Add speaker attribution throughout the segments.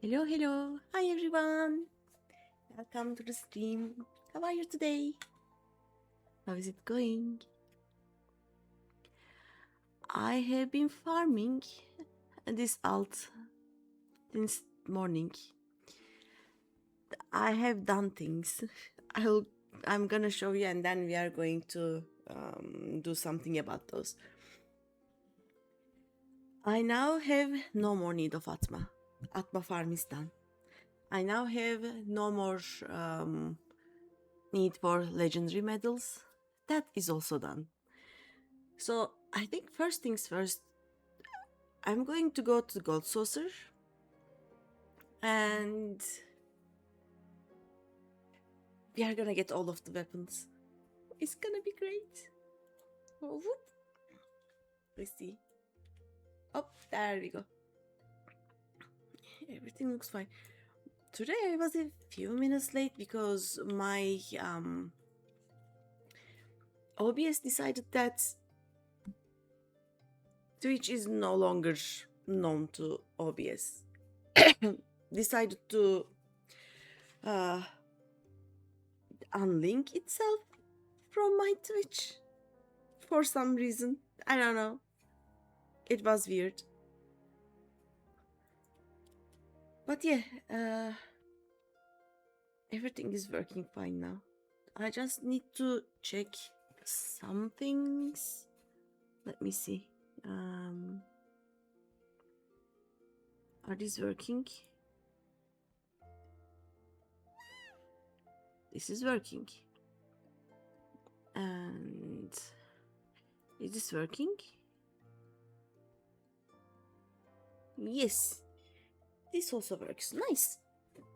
Speaker 1: Hello, hello. Hi, everyone. Welcome to the stream. How are you today? How is it going? I have been farming this alt since morning. I have done things. I'm gonna show you, and then we are going to do something about those. I now have no more need of Atma. Atma farm is done. I now have no more need for legendary medals. That is also done. So I think first things first, I'm going to go to the gold saucer and we are gonna get all of the weapons. It's gonna be great. Oh, whoop. Let's see. Oh, there we go. Everything looks fine. Today I was a few minutes late because my OBS decided that Twitch is no longer known to OBS. Decided to unlink itself from my Twitch for some reason. I don't know. It was weird. But yeah, everything is working fine now. I just need to check some things. Let me see. Are these working? This is working. And is this working? Yes, this also works. Nice.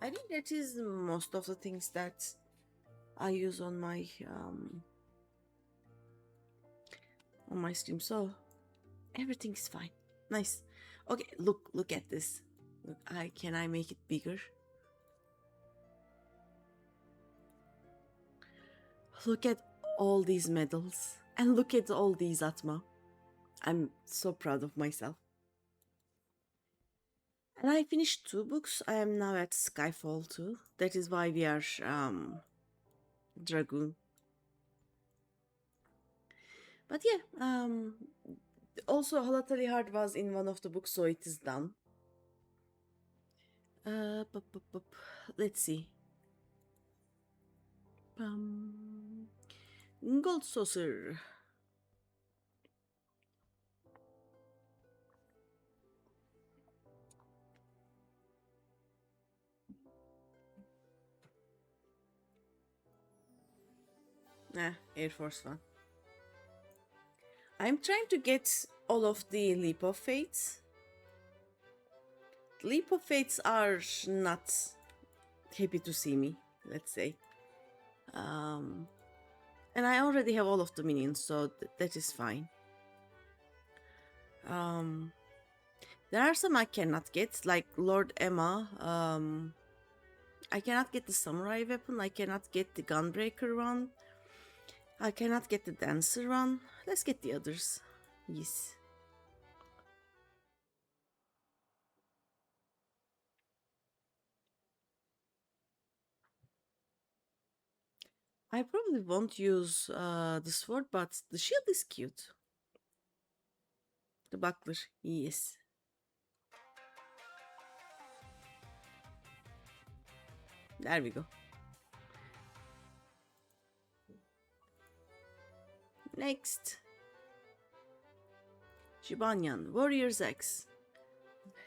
Speaker 1: I think that is most of the things that I use on my stream. So everything is fine. Nice. Okay, look at this. Look, can I make it bigger? Look at all these medals and look at all these Atma. I'm so proud of myself. And I finished 2 books. I am now at Skyfall 2. That is why we are Dragoon. But yeah, also Halatali Heart was in one of the books, so it is done. Let's see. Gold saucer. Air Force One. I'm trying to get all of the Leap of Fates. Leap of Fates are not happy to see me, let's say. And I already have all of the minions, so that is fine. There are some I cannot get, like Lord Emma. I cannot get the samurai weapon. I cannot get the gunbreaker one. I cannot get the dancer one. Let's get the others. Yes. I probably won't use the sword, but the shield is cute. The buckler, yes. There we go. Next. Jibanyan, Warrior's X.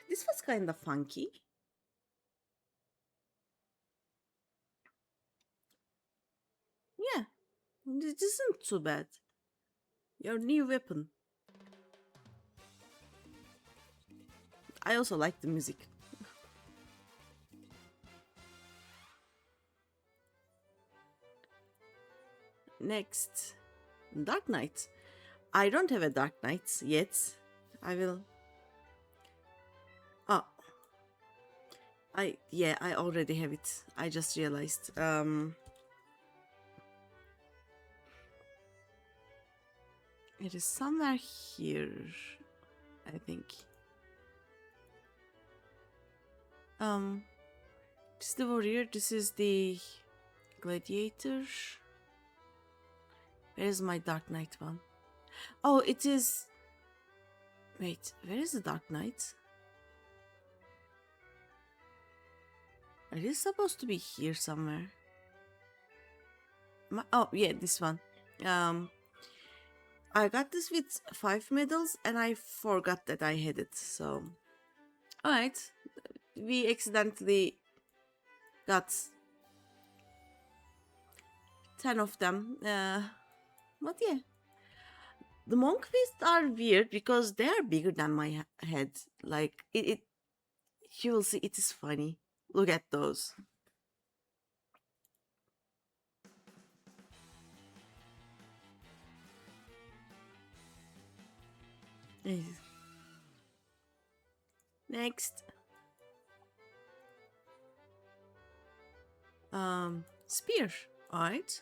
Speaker 1: This was kind of funky. Yeah, it isn't too bad. Your new weapon. I also like the music. Next, Dark Knight. I don't have a Dark Knight yet. I will. Oh, I already have it. I just realized. It is somewhere here, I think. Um, this is the warrior. This is the gladiator. Where is my Dark Knight one? Oh, it is. Wait, where is the Dark Knight? It is supposed to be here somewhere. Oh, yeah, this one. Um, I got this with 5 medals and I forgot that I had it, so... Alright, we accidentally got 10 of them. But yeah. The monk beasts are weird because they are bigger than my head. Like, you will see it is funny. Look at those. Next. Spear. Alright.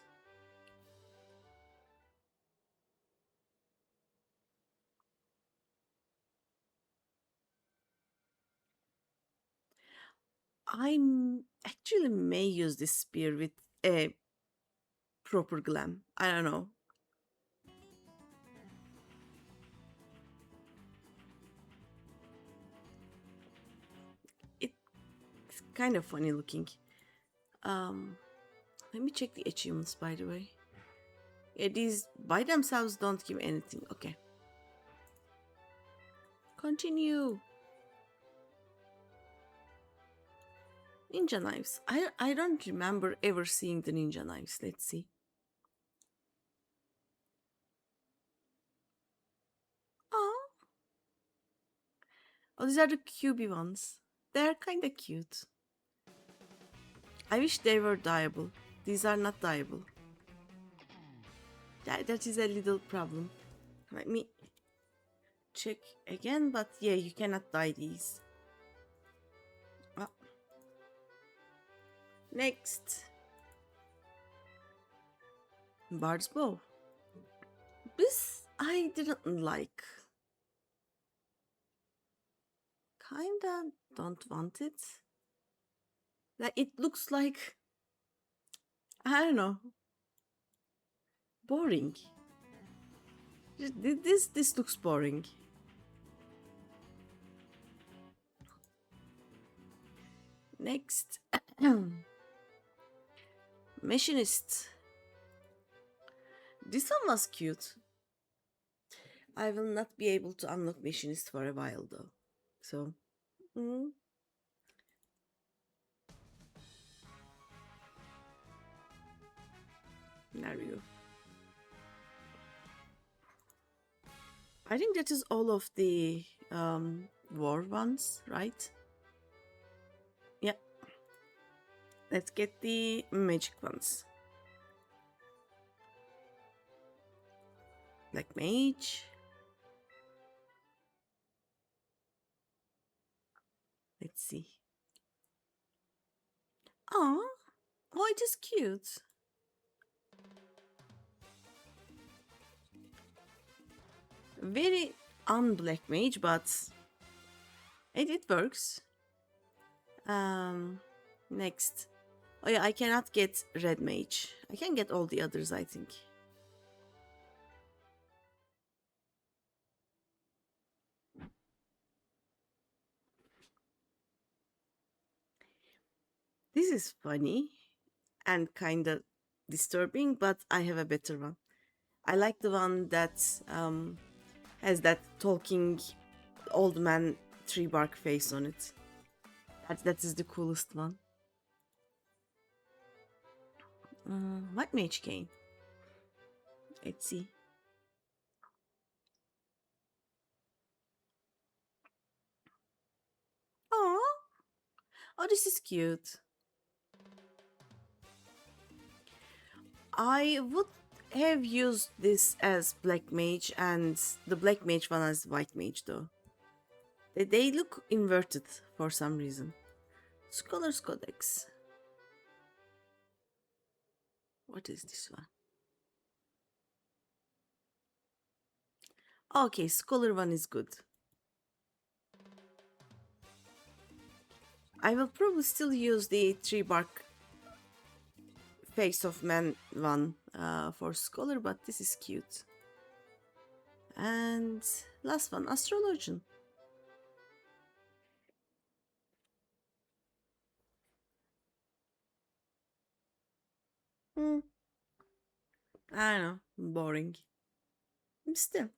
Speaker 1: I actually may use this spear with a proper glam. I don't know. It's kind of funny looking. Let me check the achievements, by the way. Yeah, these by themselves don't give anything. Okay. Continue. Ninja knives. I don't remember ever seeing the ninja knives. Let's see. Oh, these are the cubey ones. They're kind of cute. I wish they were dyeable. These are not dyeable. That is a little problem. Let me check again, but yeah, you cannot dye these. Oh. Next. Bard's bow. This I didn't like. Kinda don't want it. Like it looks like, I don't know, boring. This looks boring. Next. Machinist. This one was cute. I will not be able to unlock Machinist for a while though. So, there we go. I think that is all of the war ones, right? Yeah. Let's get the magic ones. Black mage. Let's see. Oh, it is cute. Very un-black mage, but it works. Next. Oh yeah, I cannot get red mage. I can get all the others, I think. This is funny and kind of disturbing, but I have a better one. I like the one that has that talking old man tree bark face on it. That is the coolest one. White mage cane. Let's see. Oh, this is cute. I would have used this as black mage and the black mage one as white mage though. They look inverted for some reason. Scholar's Codex. What is this one? Okay, Scholar one is good. I will probably still use the tree bark face of man one for scholar, but this is cute. And last one, astrologian. Hmm, I don't know, boring. Still,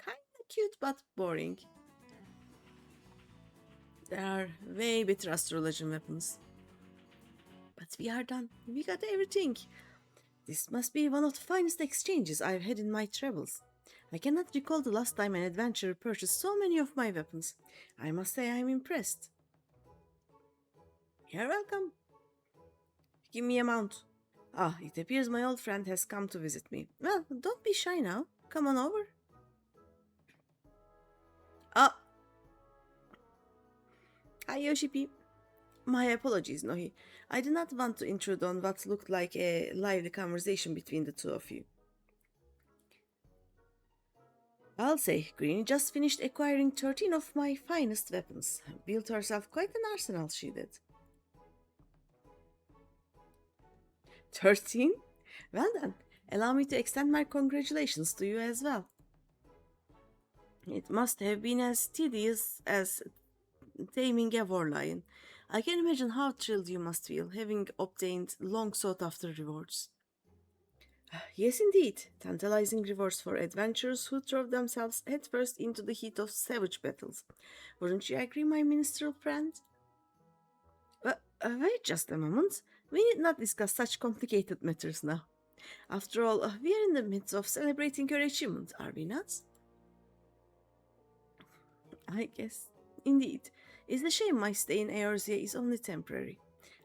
Speaker 1: kinda cute but boring. There are way better astrologian weapons. But we are done. We got everything. This must be one of the finest exchanges I've had in my travels. I cannot recall the last time an adventurer purchased so many of my weapons. I must say I'm impressed. You're welcome. Give me a mount. Ah, it appears my old friend has come to visit me. Well, don't be shy now. Come on over. Ah, hi Yoshipi. My apologies, Nohi. I did not want to intrude on what looked like a lively conversation between the two of you. I'll say, Greeny just finished acquiring 13 of my finest weapons. Built herself quite an arsenal, she did. 13? Well then, allow me to extend my congratulations to you as well. It must have been as tedious as taming a war lion. I can imagine how thrilled you must feel, having obtained long sought after rewards. Yes, indeed, tantalizing rewards for adventurers who throw themselves headfirst into the heat of savage battles. Wouldn't you agree, my minstrel friend? Wait just a moment. We need not discuss such complicated matters now. After all, we are in the midst of celebrating your achievement, are we not? I guess. Indeed. It's a shame my stay in Eorzea is only temporary.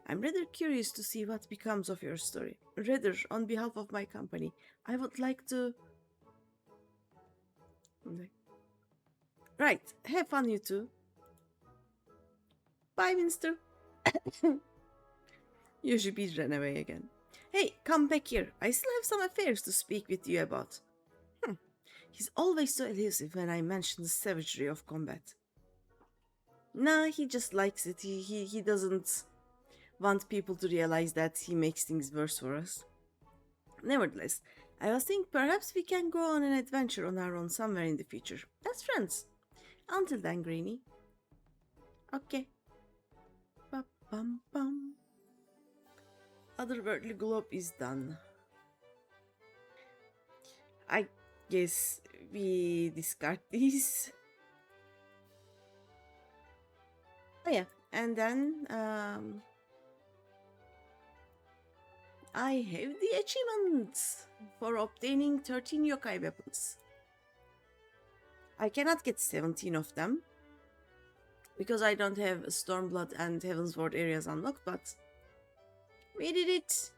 Speaker 1: I'm rather curious to see what becomes of your story. Rather, on behalf of my company, I would like to. Right, have fun, you two. Bye, Minster. You should be ran away again. Hey, come back here. I still have some affairs to speak with you about. He's always so elusive when I mention the savagery of combat. Nah, he just likes it. He doesn't want people to realize that he makes things worse for us. Nevertheless, I was thinking perhaps we can go on an adventure on our own somewhere in the future. As friends. Until then, Greeny. Okay. Ba-bum-bum. Otherworldly globe is done. I guess we discard these. Oh yeah, and then I have the achievement for obtaining 13 yokai weapons. I cannot get 17 of them because I don't have Stormblood and Heavensward areas unlocked, but we did it.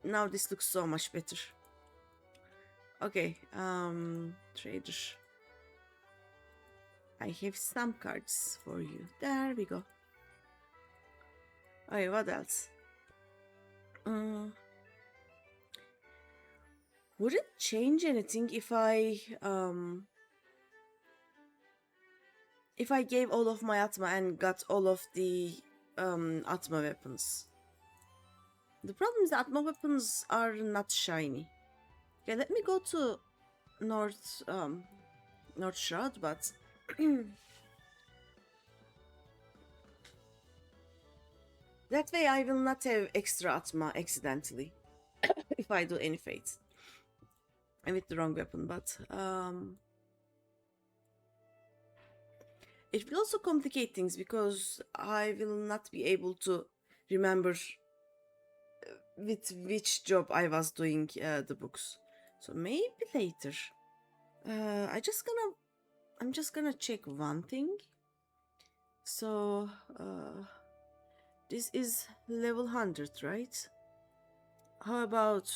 Speaker 1: Now this looks so much better. Okay, trader. I have some cards for you. There we go. Okay, what else? Would it change anything if I gave all of my Atma and got all of the Atma weapons? The problem is that Atma weapons are not shiny. Okay, let me go to North North Shroud, but that way I will not have extra Atma accidentally if I do any fates. I'm with the wrong weapon, but it will also complicate things because I will not be able to remember with which job I was doing the books. So maybe later. I'm just gonna check one thing. So this is level 100, right? How about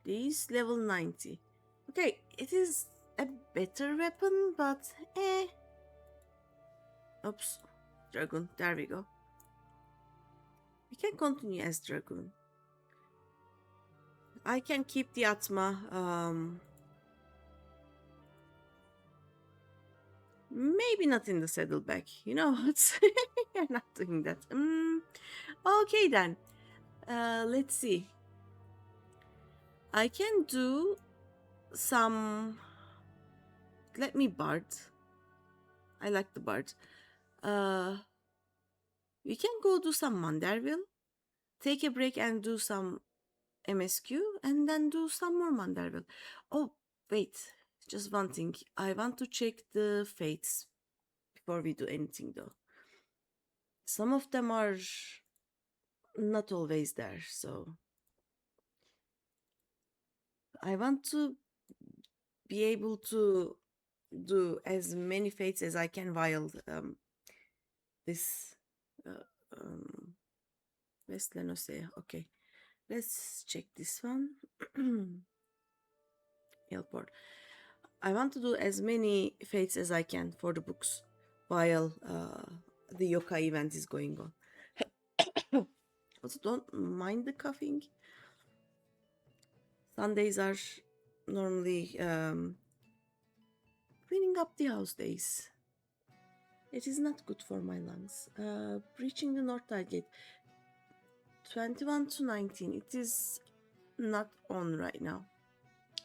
Speaker 1: this level 90? Okay, it is a better weapon, but eh. Oops, Dragoon, there we go. We can continue as Dragoon. I can keep the Atma. Maybe not in the saddlebag. You know what? You're not doing that. Okay then. Let's see. I can do some. Let me bard. I like the bard. Uh, we can go do some Manderville. Take a break and do some MSQ, and then do some more Manderville. Oh, wait. Just one thing. I want to check the fates before we do anything though. Some of them are not always there, so I want to be able to do as many fates as I can while this uh, um, Westland Eorzea. Okay, let's check this one. Airport. I want to do as many fates as I can for the books while the yokai event is going on. Also, don't mind the coughing. Sundays are normally cleaning up the house days. It is not good for my lungs. Breaching the North Target 21 to 19. It is not on right now.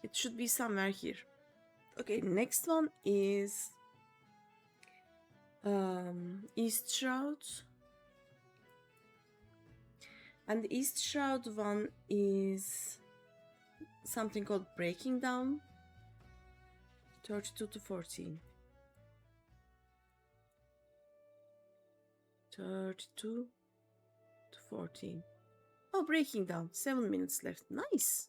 Speaker 1: It should be somewhere here. Okay, next one is East Shroud. And the East Shroud one is something called Breaking Down. 32 to 14. 32 to 14. Oh, Breaking Down. 7 minutes left. Nice.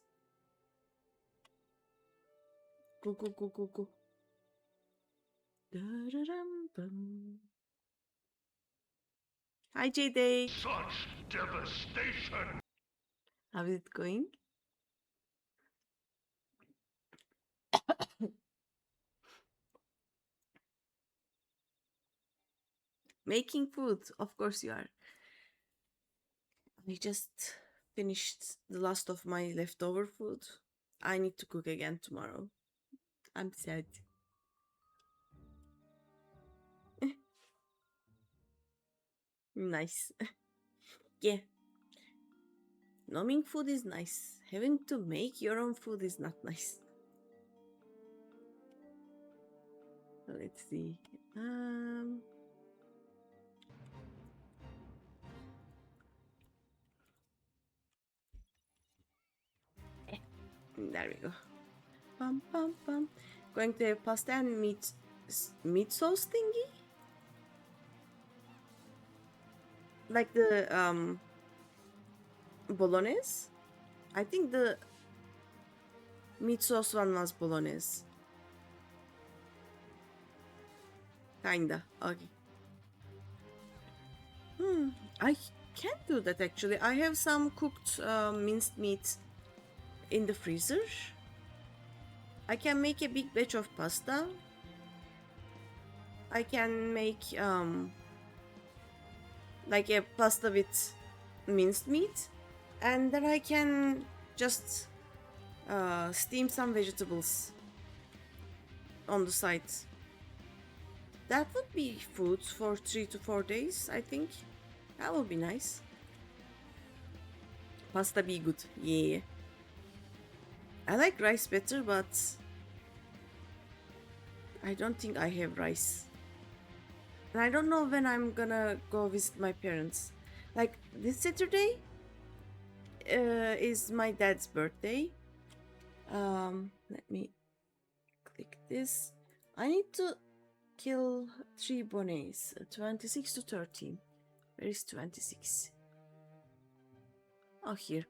Speaker 1: Go, go, go, go, go. Da-da-dum-bum. Hi, J-Day.
Speaker 2: Such devastation!
Speaker 1: How is it going? Making food. Of course you are. I just finished the last of my leftover food. I need to cook again tomorrow. I'm sad. Nice. Yeah. Numbing food is nice. Having to make your own food is not nice. So let's see. There we go. Pum pum pum. Going to have pasta and meat sauce thingy. Like the bolognese. I think the meat sauce one was bolognese. Kinda. Okay. I can do that actually. I have some cooked minced meat in the freezer. I can make a big batch of pasta. I can make like a pasta with minced meat, and then I can just steam some vegetables on the side. That would be food for 3 to 4 days, I think. That would be nice. Pasta be good, yeah. I like rice better, but I don't think I have rice. And I don't know when I'm gonna go visit my parents. Like this Saturday is my dad's birthday. Let me click this. I need to kill 3 bonnets. 26 to 13. Where is 26? Oh, here.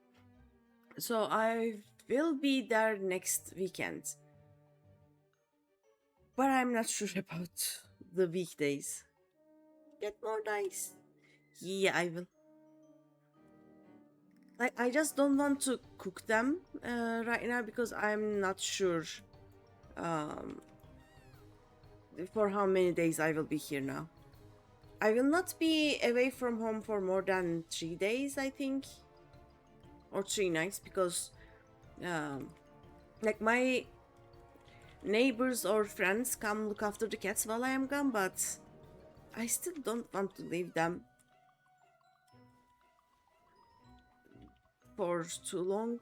Speaker 1: So I will be there next weekend. But I'm not sure about the weekdays. Get more dice. Yeah, I will. Like, I just don't want to cook them right now because I'm not sure for how many days I will be here now. I will not be away from home for more than 3 days, I think. Or 3 nights, because like my neighbors or friends come look after the cats while I am gone, but I still don't want to leave them for too long.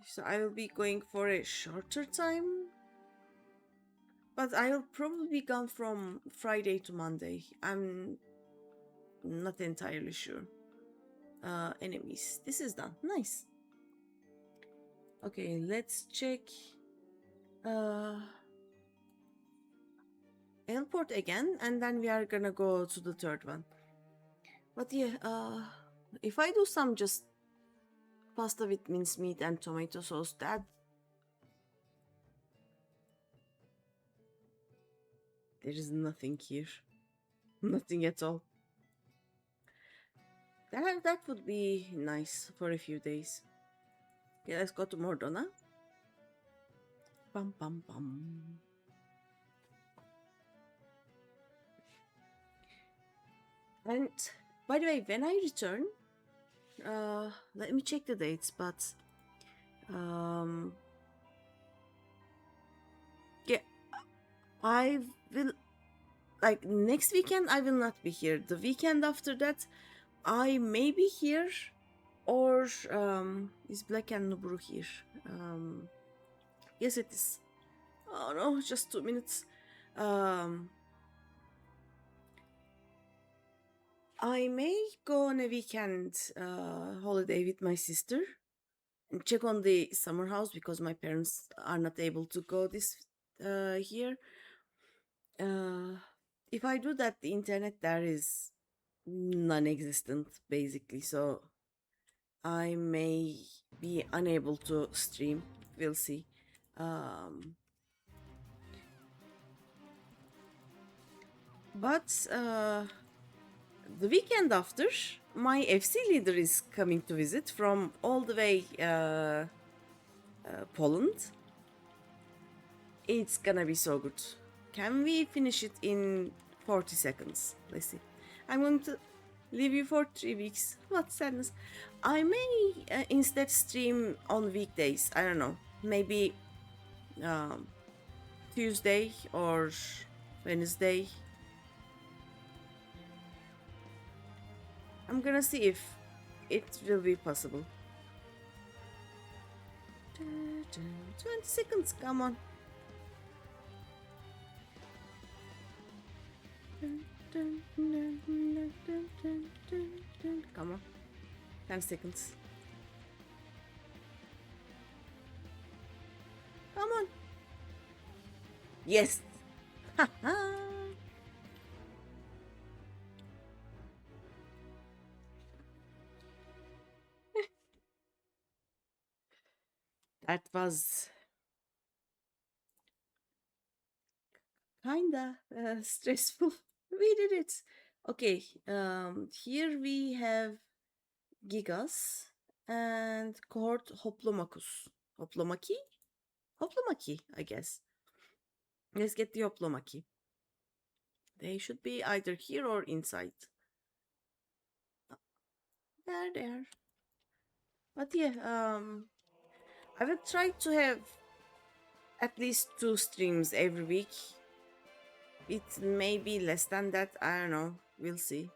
Speaker 1: So I will be going for a shorter time. But I'll probably be gone from Friday to Monday. I'm not entirely sure. Enemies. This is done. Nice. Okay, let's check airport again, and then we are gonna go to the third one. But yeah, if I do some just pasta with mincemeat and tomato sauce, that there is nothing here. Nothing at all. That would be nice for a few days. Okay, let's go to Mordona. Pam pam pam. And by the way, when I return, let me check the dates, but yeah, I will, like, next weekend I will not be here. The weekend after that, I may be here, or is Black and Nubru here? Yes, it is. Oh no, just 2 minutes. I may go on a weekend holiday with my sister and check on the summer house because my parents are not able to go this year. If I do that, the internet there is non-existent basically, so I may be unable to stream. We'll see. But the weekend after, my FC leader is coming to visit from all the way Poland. It's gonna be so good. Can we finish it in 40 seconds? Let's see. I'm going to leave you for 3 weeks. What sadness. I may instead stream on weekdays. I don't know. Maybe Tuesday or Wednesday. I'm gonna see if it will be possible. 20 seconds, come on. Come on. 10 seconds. Come on. Yes. That was kinda stressful. We did it. Okay, here we have Gigas and cohort Hoplomachus. Hoplomaki? Hoplomaki, I guess. Let's get the Hoplomaki. They should be either here or inside. There they are. But yeah, I will try to have at least 2 streams every week. It may be less than that, I don't know. We'll see.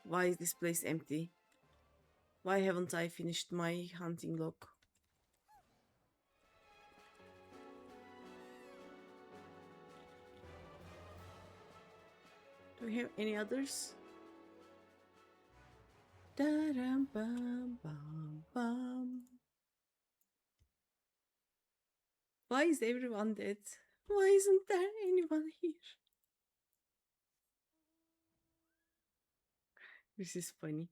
Speaker 1: Why is this place empty? Why haven't I finished my hunting log? Do we have any others? Da-dum-bum-bum-bum. Why is everyone dead? Why isn't there anyone here? This is funny.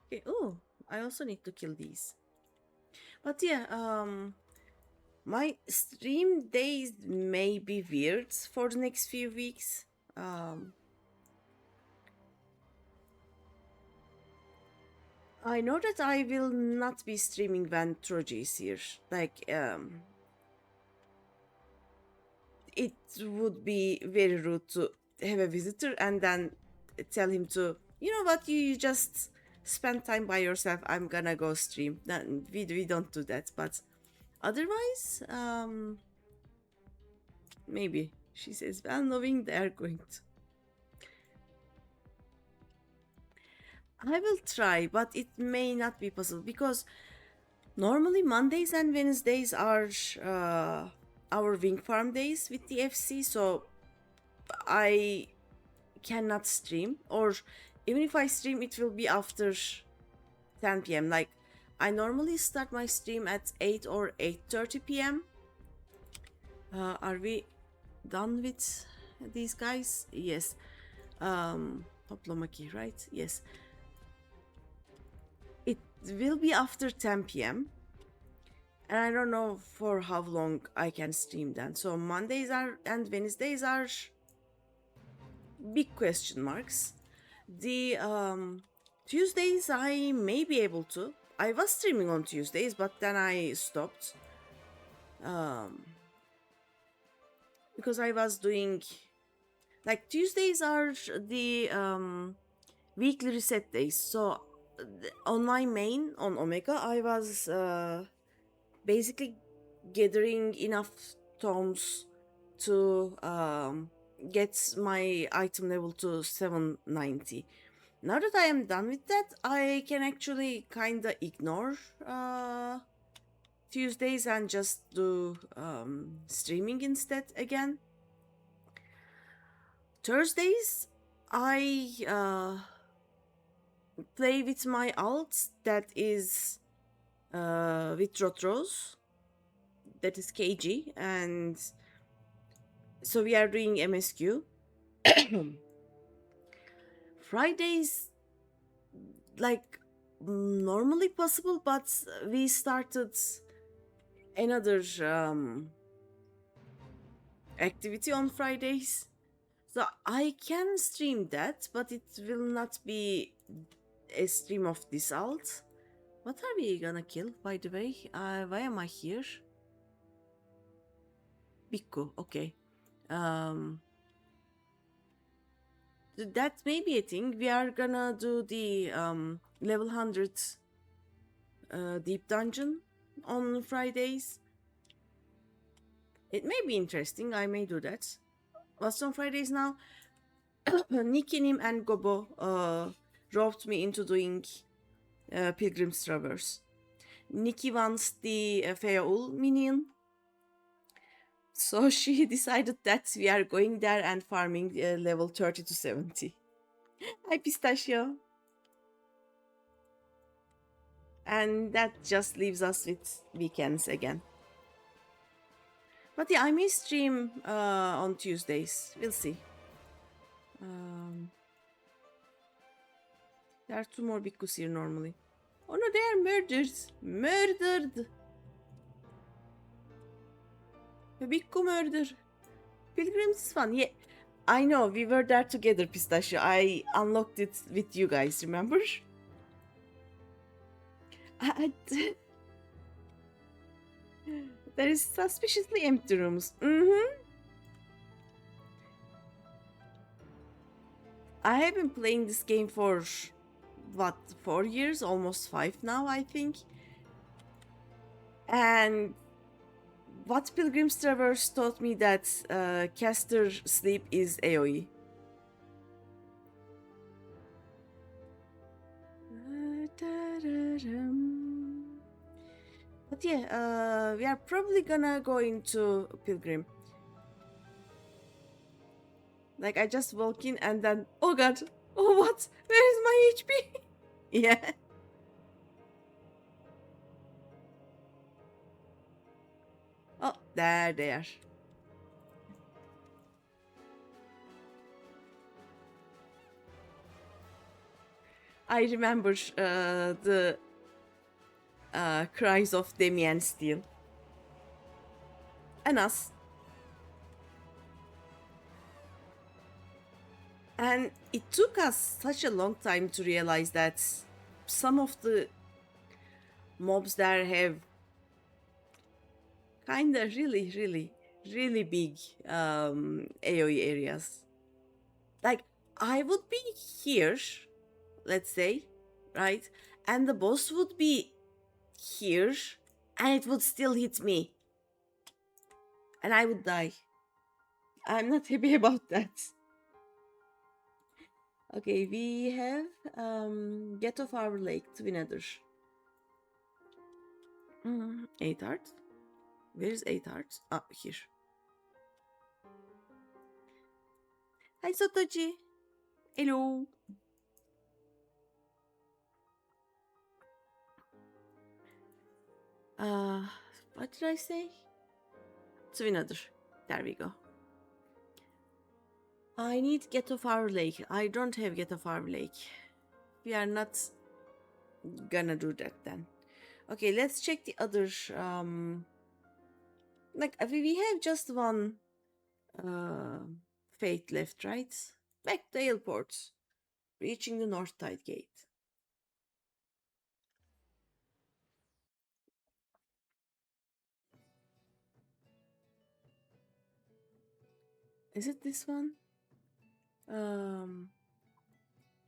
Speaker 1: Okay, oh, I also need to kill these. But yeah, my stream days may be weird for the next few weeks. I know that I will not be streaming when Troji is here. Like, it would be very rude to have a visitor and then tell him to, you know what, you just spend time by yourself, I'm gonna go stream. We don't do that, but otherwise, maybe. She says, well, knowing they're going to. I will try, but it may not be possible because normally Mondays and Wednesdays are our wing farm days with the FC, so I cannot stream, or even if I stream, it will be after 10 p.m. Like, I normally start my stream at 8 or 8:30 p.m. Are we done with these guys? Yes. Toplamaki, right? Yes. It will be after 10 p.m. And I don't know for how long I can stream then. So Mondays are and Wednesdays are big question marks. The Tuesdays I may be able to. I was streaming on Tuesdays, but then I stopped. Because I was doing, like, Tuesdays are the weekly reset days. So on my main on Omega, I was basically gathering enough tomes to get my item level to 790. Now that I am done with that, I can actually kinda ignore Tuesdays and just do streaming instead again. Thursdays, I play with my alt that is with Ultros, that is KG, and so we are doing MSQ. Fridays, like, normally possible, but we started another activity on Fridays. So I can stream that, but it will not be a stream of this alt. What are we gonna kill, by the way? Why am I here? Bikku, okay. That may be a thing. We are gonna do the level 100 deep dungeon on Fridays. It may be interesting. I may do that. What's on Fridays now? Nikinim and Gobo roped me into doing Pilgrim's Traverse. Nikki wants the Feaul minion. So she decided that we are going there and farming level 30 to 70. Hi, Pistachio. And that just leaves us with weekends again. But yeah, I may stream on Tuesdays. We'll see. There are 2 more Bikkus here normally. Oh no, they are murdered. Murdered. A Bikku murder. Pilgrims is fun. Yeah, I know. We were there together, Pistachio. I unlocked it with you guys, remember? There is suspiciously empty rooms. I have been playing this game for, what, 4 years? Almost 5 now, I think. And what Pilgrim's Traverse taught me that caster sleep is AoE. But yeah, we are probably gonna go into Pilgrim. Like, I just walk in and then, oh god, oh what? Where is my HP? Yeah. Oh, there they are. I remember the cries of Demian Steele. And us. And it took us such a long time to realize that some of the mobs there have kinda really big AoE areas. Like, I would be here, let's say, right? And the boss would be here, and it would still hit me, and I would die. I'm not happy about that. Okay, we have Get Off Our Lake, Twin Adder. 8 heart. Where is 8 heart? Ah, here. Hi, Sotoji. Hello. Uh, what did I say? Twin Adder. There we go. I need Get Off Our Lake. I don't have Get Off Our Lake. We are not gonna do that then. Okay, let's check the other. Like we have just one fate left, right? Back to airport, reaching the North Tide Gate. Is it this one?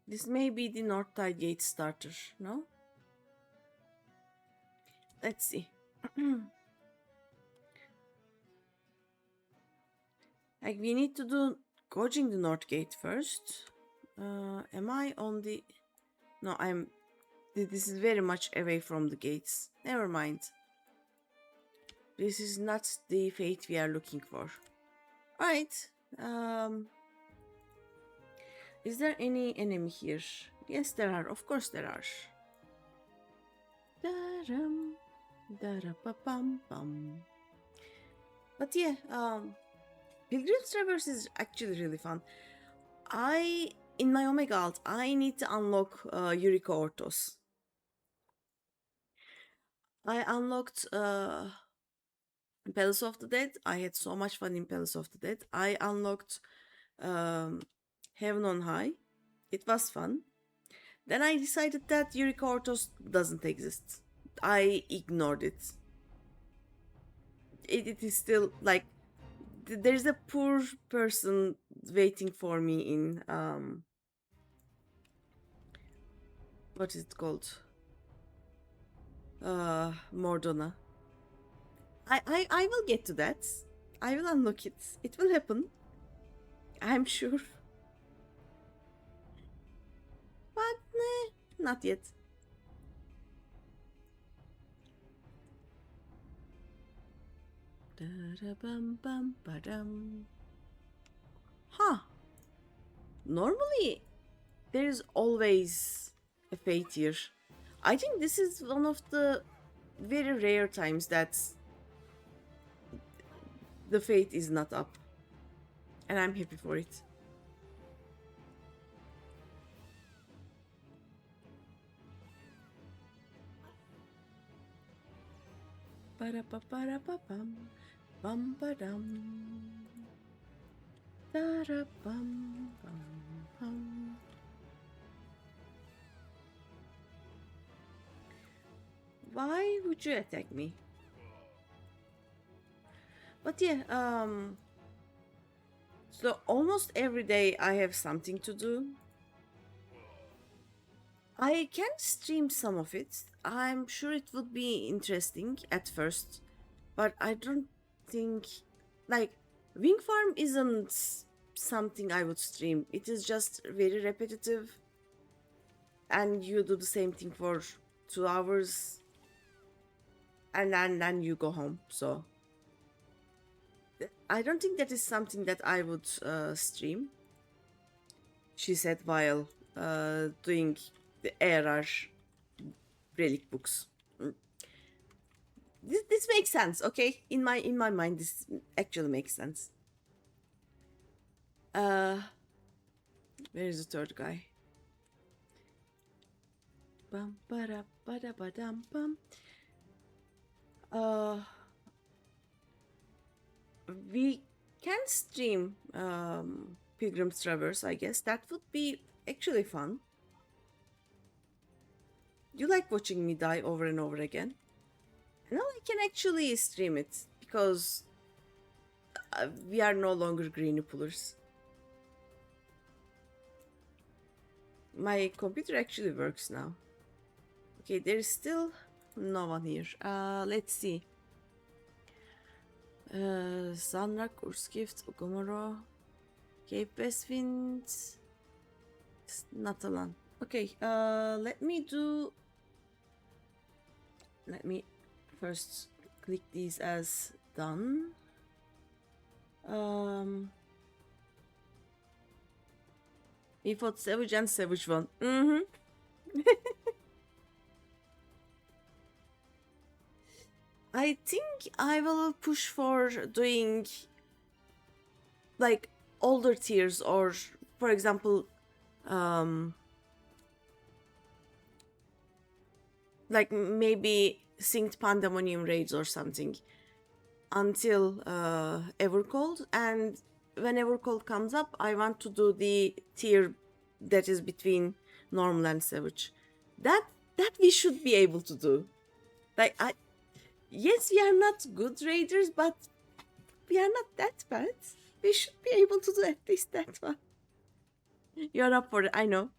Speaker 1: This may be the North Tide Gate starter, no? Let's see. Like we need to do gauging the North Gate first. Am I on the... No, I'm... This is very much away from the gates. Never mind. This is not the fate we are looking for. Alright. Is there any enemy here? Yes, there are. Of course there are. Da-rum, da-ra-pa-pam-pam. But yeah, Pilgrim's Traverse is actually really fun. In my Omega Alt, I need to unlock Eureka Orthos. I unlocked Palace of the Dead. I had so much fun in Palace of the Dead. I unlocked Heaven on High. It was fun. Then I decided that Eureka Orthos doesn't exist. I ignored it. It is still like there's a poor person waiting for me in what is it called? Mordona. I will get to that. I will unlock it. It will happen. I'm sure. But not yet. Huh. Normally, there is always a fate here. I think this is one of the very rare times that the fate is not up. And I'm happy for it. Ba-da-ba-ba-da-ba-bum. Bum-ba-dum. Da-da-bum-bum-bum. Why would you attack me? But yeah, so almost every day I have something to do. I can stream some of it. I'm sure it would be interesting at first, but I don't think like Wing Farm isn't something I would stream. It is just very repetitive, and you do the same thing for 2 hours, and then you go home. So I don't think that is something that I would stream. She said while doing the ARR relic books. This makes sense, okay? In my mind, this actually makes sense. Where is the third guy? Bum ba da ba dum bum. We can stream Pilgrim's Traverse, I guess. That would be actually fun. You like watching me die over and over again? Now I can actually stream it because we are no longer greeny pullers. My computer actually works now. Okay, there is still no one here. Let's see. Zanrak, Urskift, Ogomoro, Cape Westwind, Natalan. Okay, let me first click these as done. We fought Savage and Savage won. I think I will push for doing like older tiers, or for example, like maybe synced pandemonium raids or something until Evercold, and when Evercold comes up, I want to do the tier that is between normal and savage. That we should be able to do. Like yes, we are not good raiders, but we are not that bad. We should be able to do at least that one. You're up for it, I know.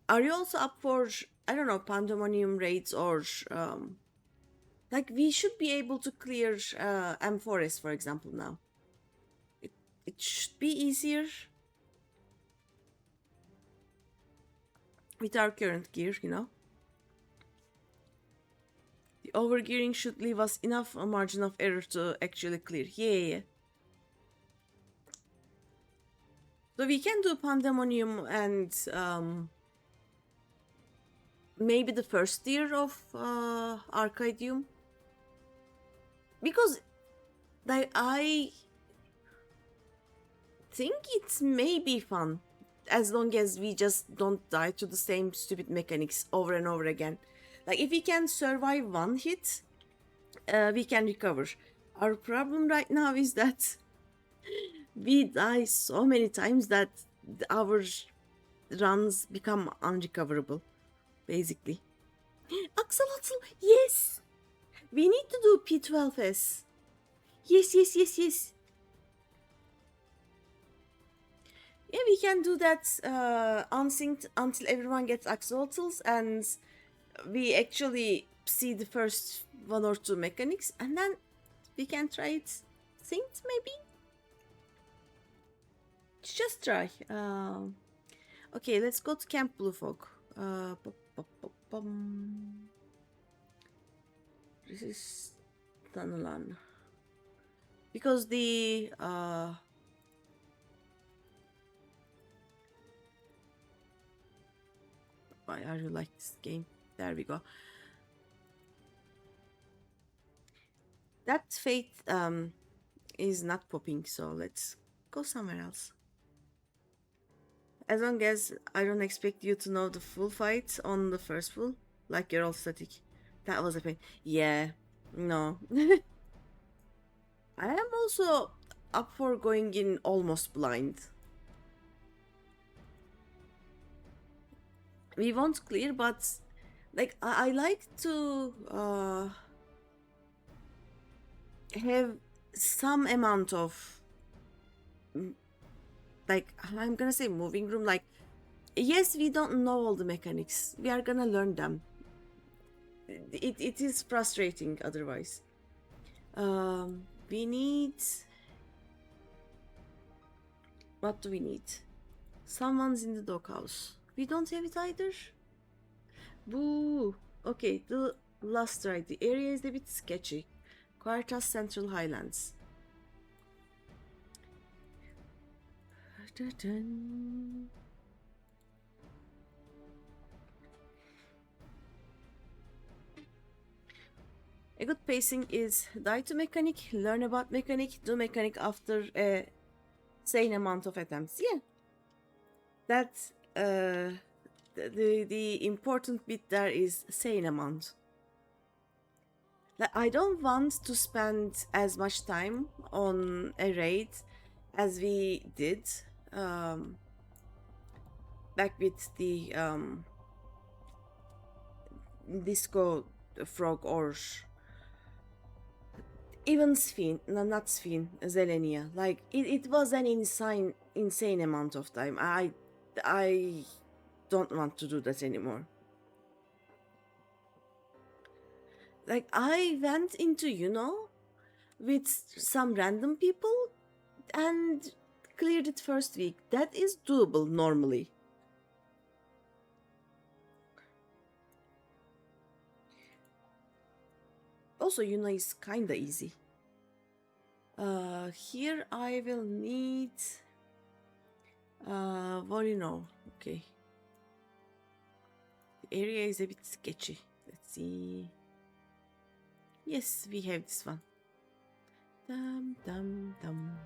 Speaker 1: Are you also up for, I don't know, pandemonium raids, or like we should be able to clear M Forest, for example, now. It should be easier with our current gear, you know. The overgearing should leave us enough a margin of error to actually clear. Yeah. So we can do pandemonium and maybe the first tier of Arcadium, because like I think it may be fun as long as we just don't die to the same stupid mechanics over and over again. Like if we can survive one hit, we can recover. Our problem right now is that we die so many times that our runs become unrecoverable, basically. Axolotl, yes! We need to do P12S. Yes. Yeah, we can do that unsynced until everyone gets axolotls, and we actually see the first one or two mechanics, and then we can try it synced, maybe? Just try. Okay, let's go to Camp Blue Fog. This is Tanalan. Because the why are you like this game? There we go. That fate is not popping, so let's go somewhere else. As long as I don't expect you to know the full fight on the first full, like you're all static. That was a pain. Yeah, no. I am also up for going in almost blind. We won't clear, but like I like to have some amount of like, I'm gonna say moving room. Like, yes, we don't know all the mechanics. We are gonna learn them. It is frustrating otherwise. We need. What do we need? Someone's in the doghouse. We don't have it either. Boo. Okay, the last ride. The area is a bit sketchy. Quartas Central Highlands. Da-dun. A good pacing is die to mechanic, learn about mechanic, do mechanic after a sane amount of attempts. Yeah. That's the important bit there is sane amount. Like, I don't want to spend as much time on a raid as we did back with the disco frog, or even Sphin, no, not Sphin, Zelenia. Like it was an insane amount of time. I don't want to do that anymore. Like I went into with some random people and cleared it first week. That is doable normally. Also, is kinda easy. Here I will need Volino. Okay. The area is a bit sketchy. Let's see. Yes, we have this one. Dum dum dum.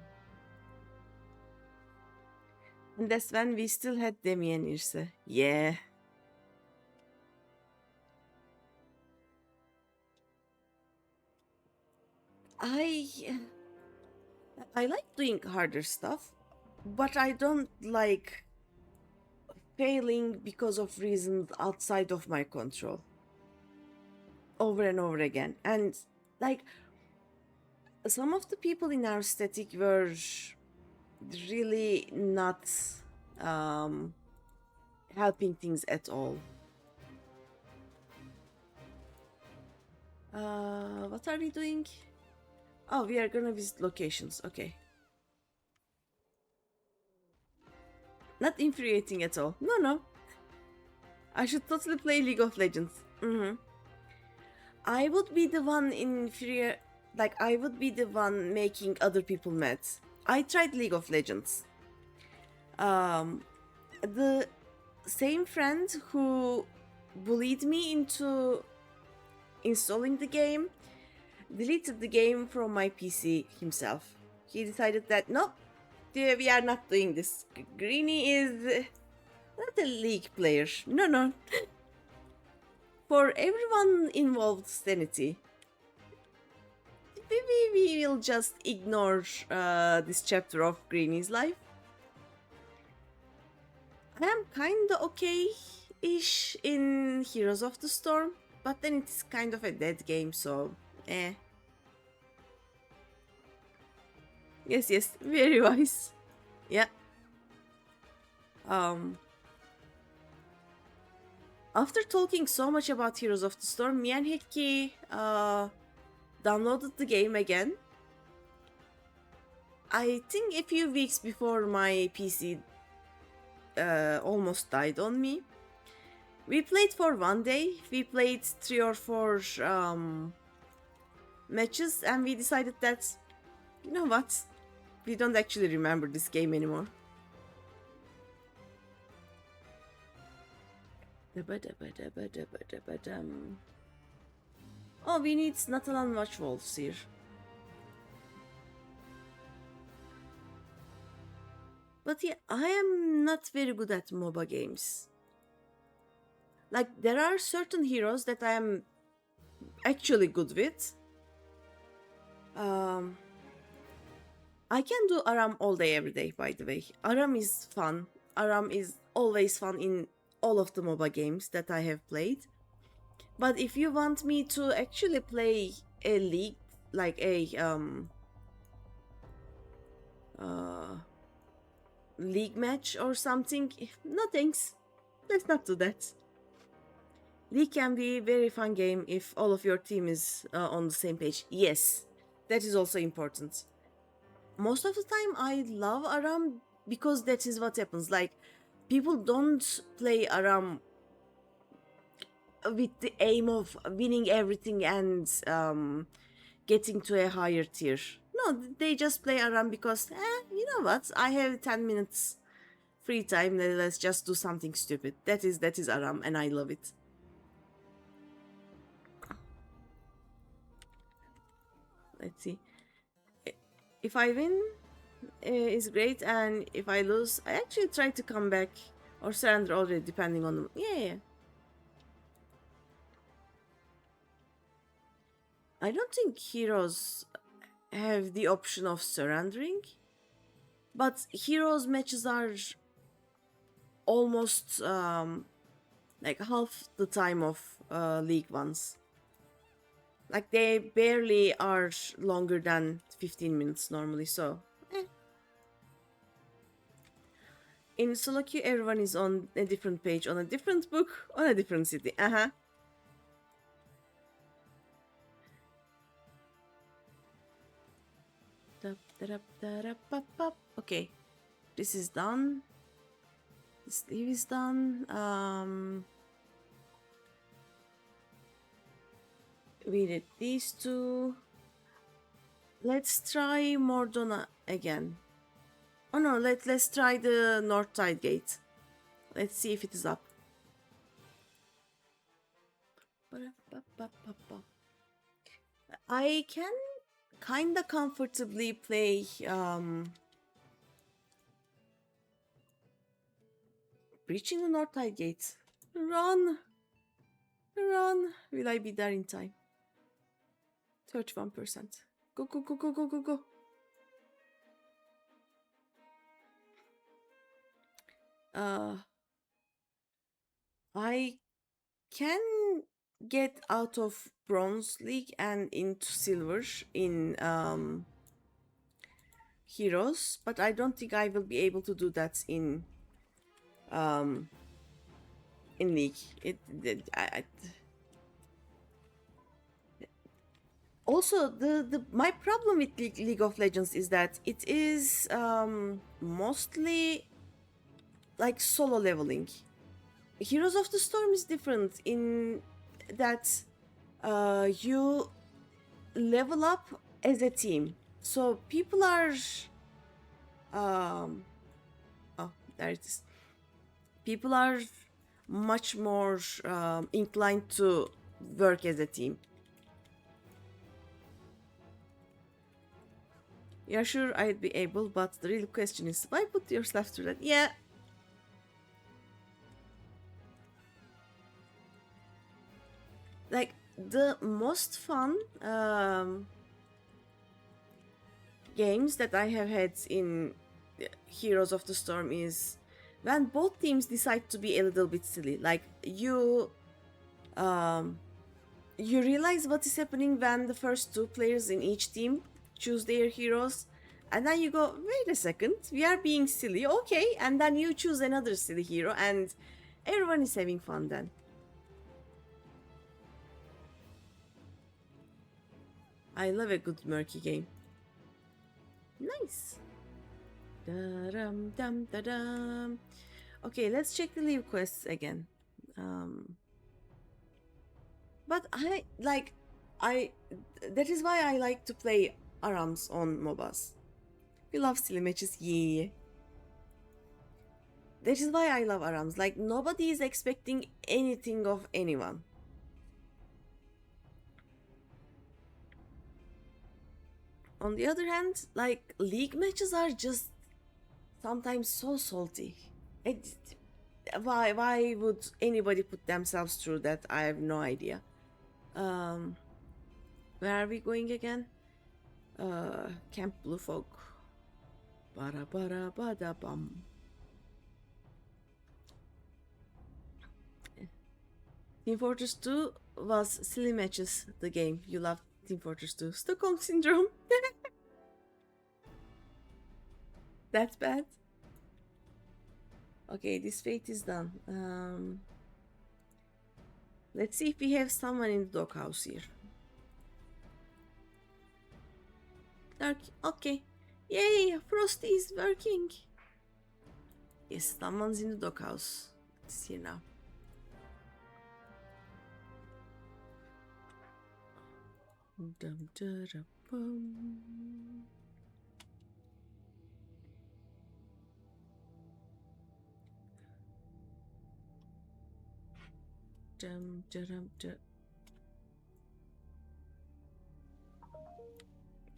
Speaker 1: And that's when we still had Demi and Irse. Yeah. I I like doing harder stuff, but I don't like failing because of reasons outside of my control. Over and over again. And like some of the people in our static were really not um helping things at all. What are we doing? Oh, we are gonna visit locations. Okay. Not infuriating at all. No, no. I should totally play League of Legends. I would be the one I would be the one making other people mad. I tried League of Legends. The same friend who bullied me into installing the game deleted the game from my PC himself. He decided that nope, we are not doing this. Greeny is not a League player. No, no. For everyone involved sanity, we will just ignore this chapter of Greeny's life. I am kinda okay-ish in Heroes of the Storm, but then it's kind of a dead game, so eh. Yes, yes, very wise. Yeah. After talking so much about Heroes of the Storm, me and Heki downloaded the game again. I think a few weeks before my PC almost died on me. We played for one day. We played 3 or 4 matches, and we decided that, you know what? We don't actually remember this game anymore. Oh, we need Snatalan Watch Wolves here. But yeah, I am not very good at MOBA games. Like, there are certain heroes that I am actually good with. I can do Aram all day, every day, by the way. Aram is fun. Aram is always fun in all of the MOBA games that I have played. But if you want me to actually play a league, like a league match or something, no thanks. Let's not do that. League can be a very fun game if all of your team is on the same page. Yes, that is also important. Most of the time, I love Aram because that is what happens. Like, people don't play Aram with the aim of winning everything and getting to a higher tier. No, they just play Aram because, you know what? I have 10 minutes free time. Let's just do something stupid. That is Aram, and I love it. Let's see. If I win, is great, and if I lose, I actually try to come back or surrender already, depending on them. Yeah. I don't think heroes have the option of surrendering, but heroes matches are almost like half the time of league ones. Like they barely are longer than 15 minutes normally, so in solo queue everyone is on a different page, on a different book, on a different city. Okay, this is done. The sleeve is done. We did these two. Let's try Mordona again. Oh no, let's try the North Tide Gate. Let's see if it is up. I can kinda comfortably play breaching the North Tide Gate. Run! Run! Will I be there in time? 31%. Go, go, go, go, go, go, go. I can get out of Bronze League and into Silver in Heroes, but I don't think I will be able to do that in League. Also, the my problem with League of Legends is that it is mostly like solo leveling. Heroes of the Storm is different in that you level up as a team. So people are oh, there it is. People are much more inclined to work as a team. Yeah, sure, I'd be able, but the real question is why put yourself through that? Yeah. Like, the most fun games that I have had in Heroes of the Storm is when both teams decide to be a little bit silly. Like, you realize what is happening when the first two players in each team choose their heroes, and then you go, wait a second, we are being silly, okay, and then you choose another silly hero, and everyone is having fun then. I love a good murky game. Nice. Da-dum, dum, da-dum. Okay, let's check the leave quests again. But that is why I like to play ARAMs on MOBAs. We love silly matches, yeah. That is why I love ARAMs. Like, nobody is expecting anything of anyone. On the other hand, like, league matches are just sometimes so salty. Why would anybody put themselves through that? I have no idea. Where are we going again? Camp Blue Fog. Bara bara bada bum. Team Fortress 2 was silly matches, the game. You loved Team Fortress 2. Stockholm Syndrome. That's bad. Okay, this fate is done. Let's see if we have someone in the doghouse here. Dark. Okay. Yay, Frosty is working. Yes, someone's in the doghouse. It's here now. Dum, da, da, bum. Dum, da, dum, da.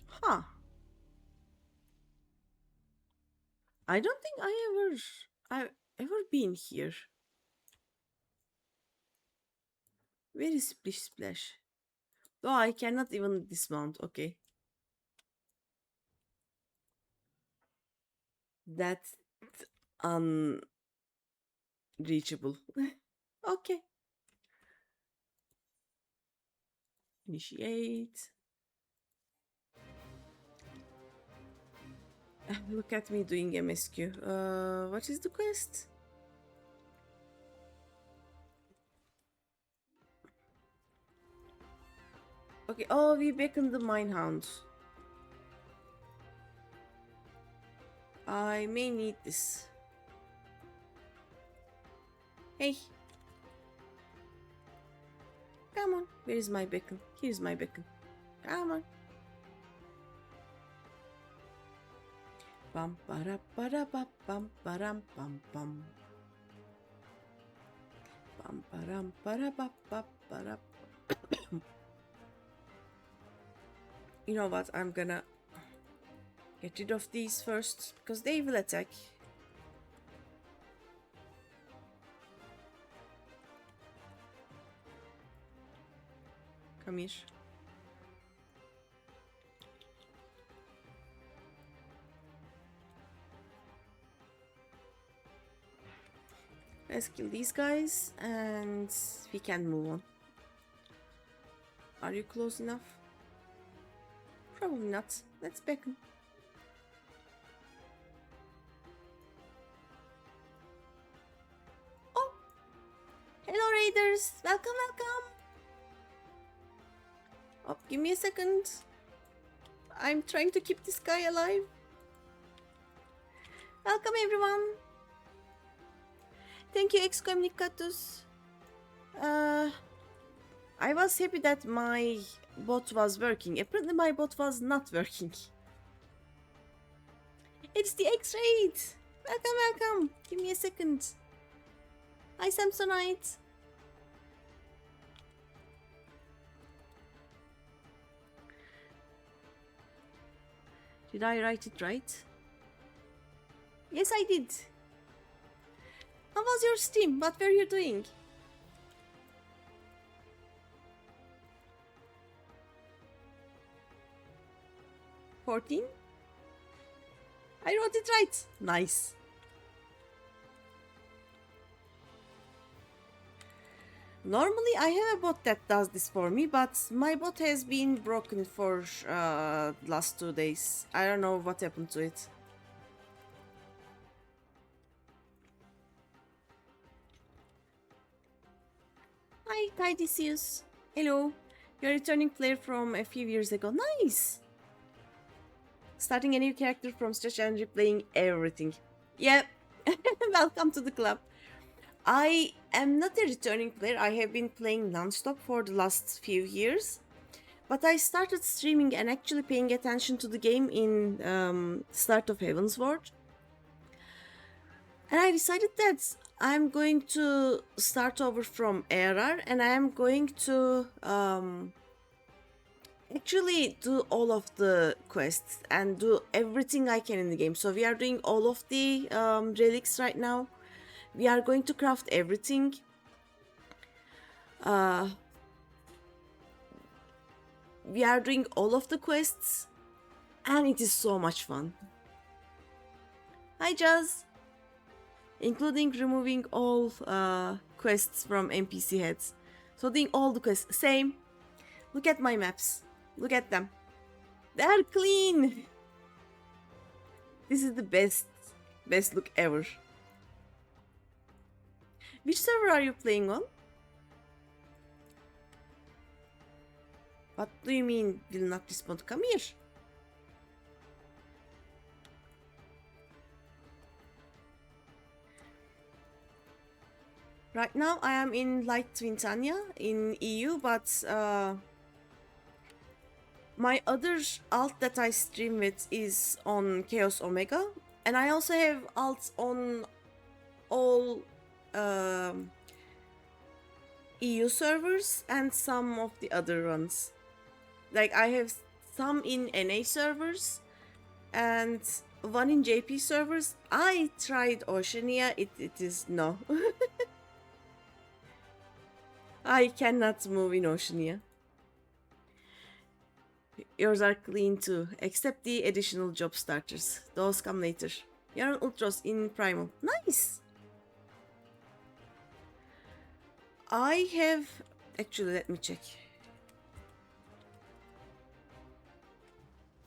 Speaker 1: Huh. I don't think I've ever been here. Where is Splish Splash? Oh, I cannot even dismount. Okay. That's unreachable. Okay. Initiate. Look at me doing MSQ. What is the quest? Okay, oh, we beckon the Minehound. I may need this. Hey. Come on. Where is my beacon? Here's my beacon. Come on. Bum para para bum param pum pum. Bum param para para. You know what? I'm gonna get rid of these first because they will attack. Come here. Let's kill these guys and we can move on. Are you close enough? Probably not. Let's beckon. Oh! Hello raiders! Welcome, welcome! Oh, give me a second. I'm trying to keep this guy alive. Welcome everyone! Thank you, Excommunicatus. I was happy that my bot was working. Apparently my bot was not working. It's the X-Raid! Welcome, welcome! Give me a second. Hi, Samsonite. Did I write it right? Yes, I did. How was your stream? What were you doing? $14? I wrote it right. Nice. Normally I have a bot that does this for me, but my bot has been broken for last 2 days. I don't know what happened to it. Hi, Tidicius. Hello. You're a returning player from a few years ago. Nice! Starting a new character from scratch and replaying everything. Yep. Welcome to the club. I am not a returning player. I have been playing non-stop for the last few years. But I started streaming and actually paying attention to the game in start of Heavensward. And I decided that I'm going to start over from ARR and I am going to actually do all of the quests and do everything I can in the game. So we are doing all of the relics right now. We are going to craft everything. We are doing all of the quests and it is so much fun. Hi Jazz! Including removing all quests from NPC heads. So doing all the quests. Same. Look at my maps. Look at them. They're clean. This is the best look ever. Which server are you playing on? What do you mean will not respond? Come here. Right now I am in Light Twintania in EU, but my other alt that I stream with is on Chaos Omega, and I also have alts on all EU servers and some of the other ones. Like I have some in NA servers and one in JP servers. I tried Oceania, it is no. I cannot move in Oceania. Yours are clean too, except the additional job starters. Those come later. You're on Ultros in Primal. Nice! I have... Actually, let me check.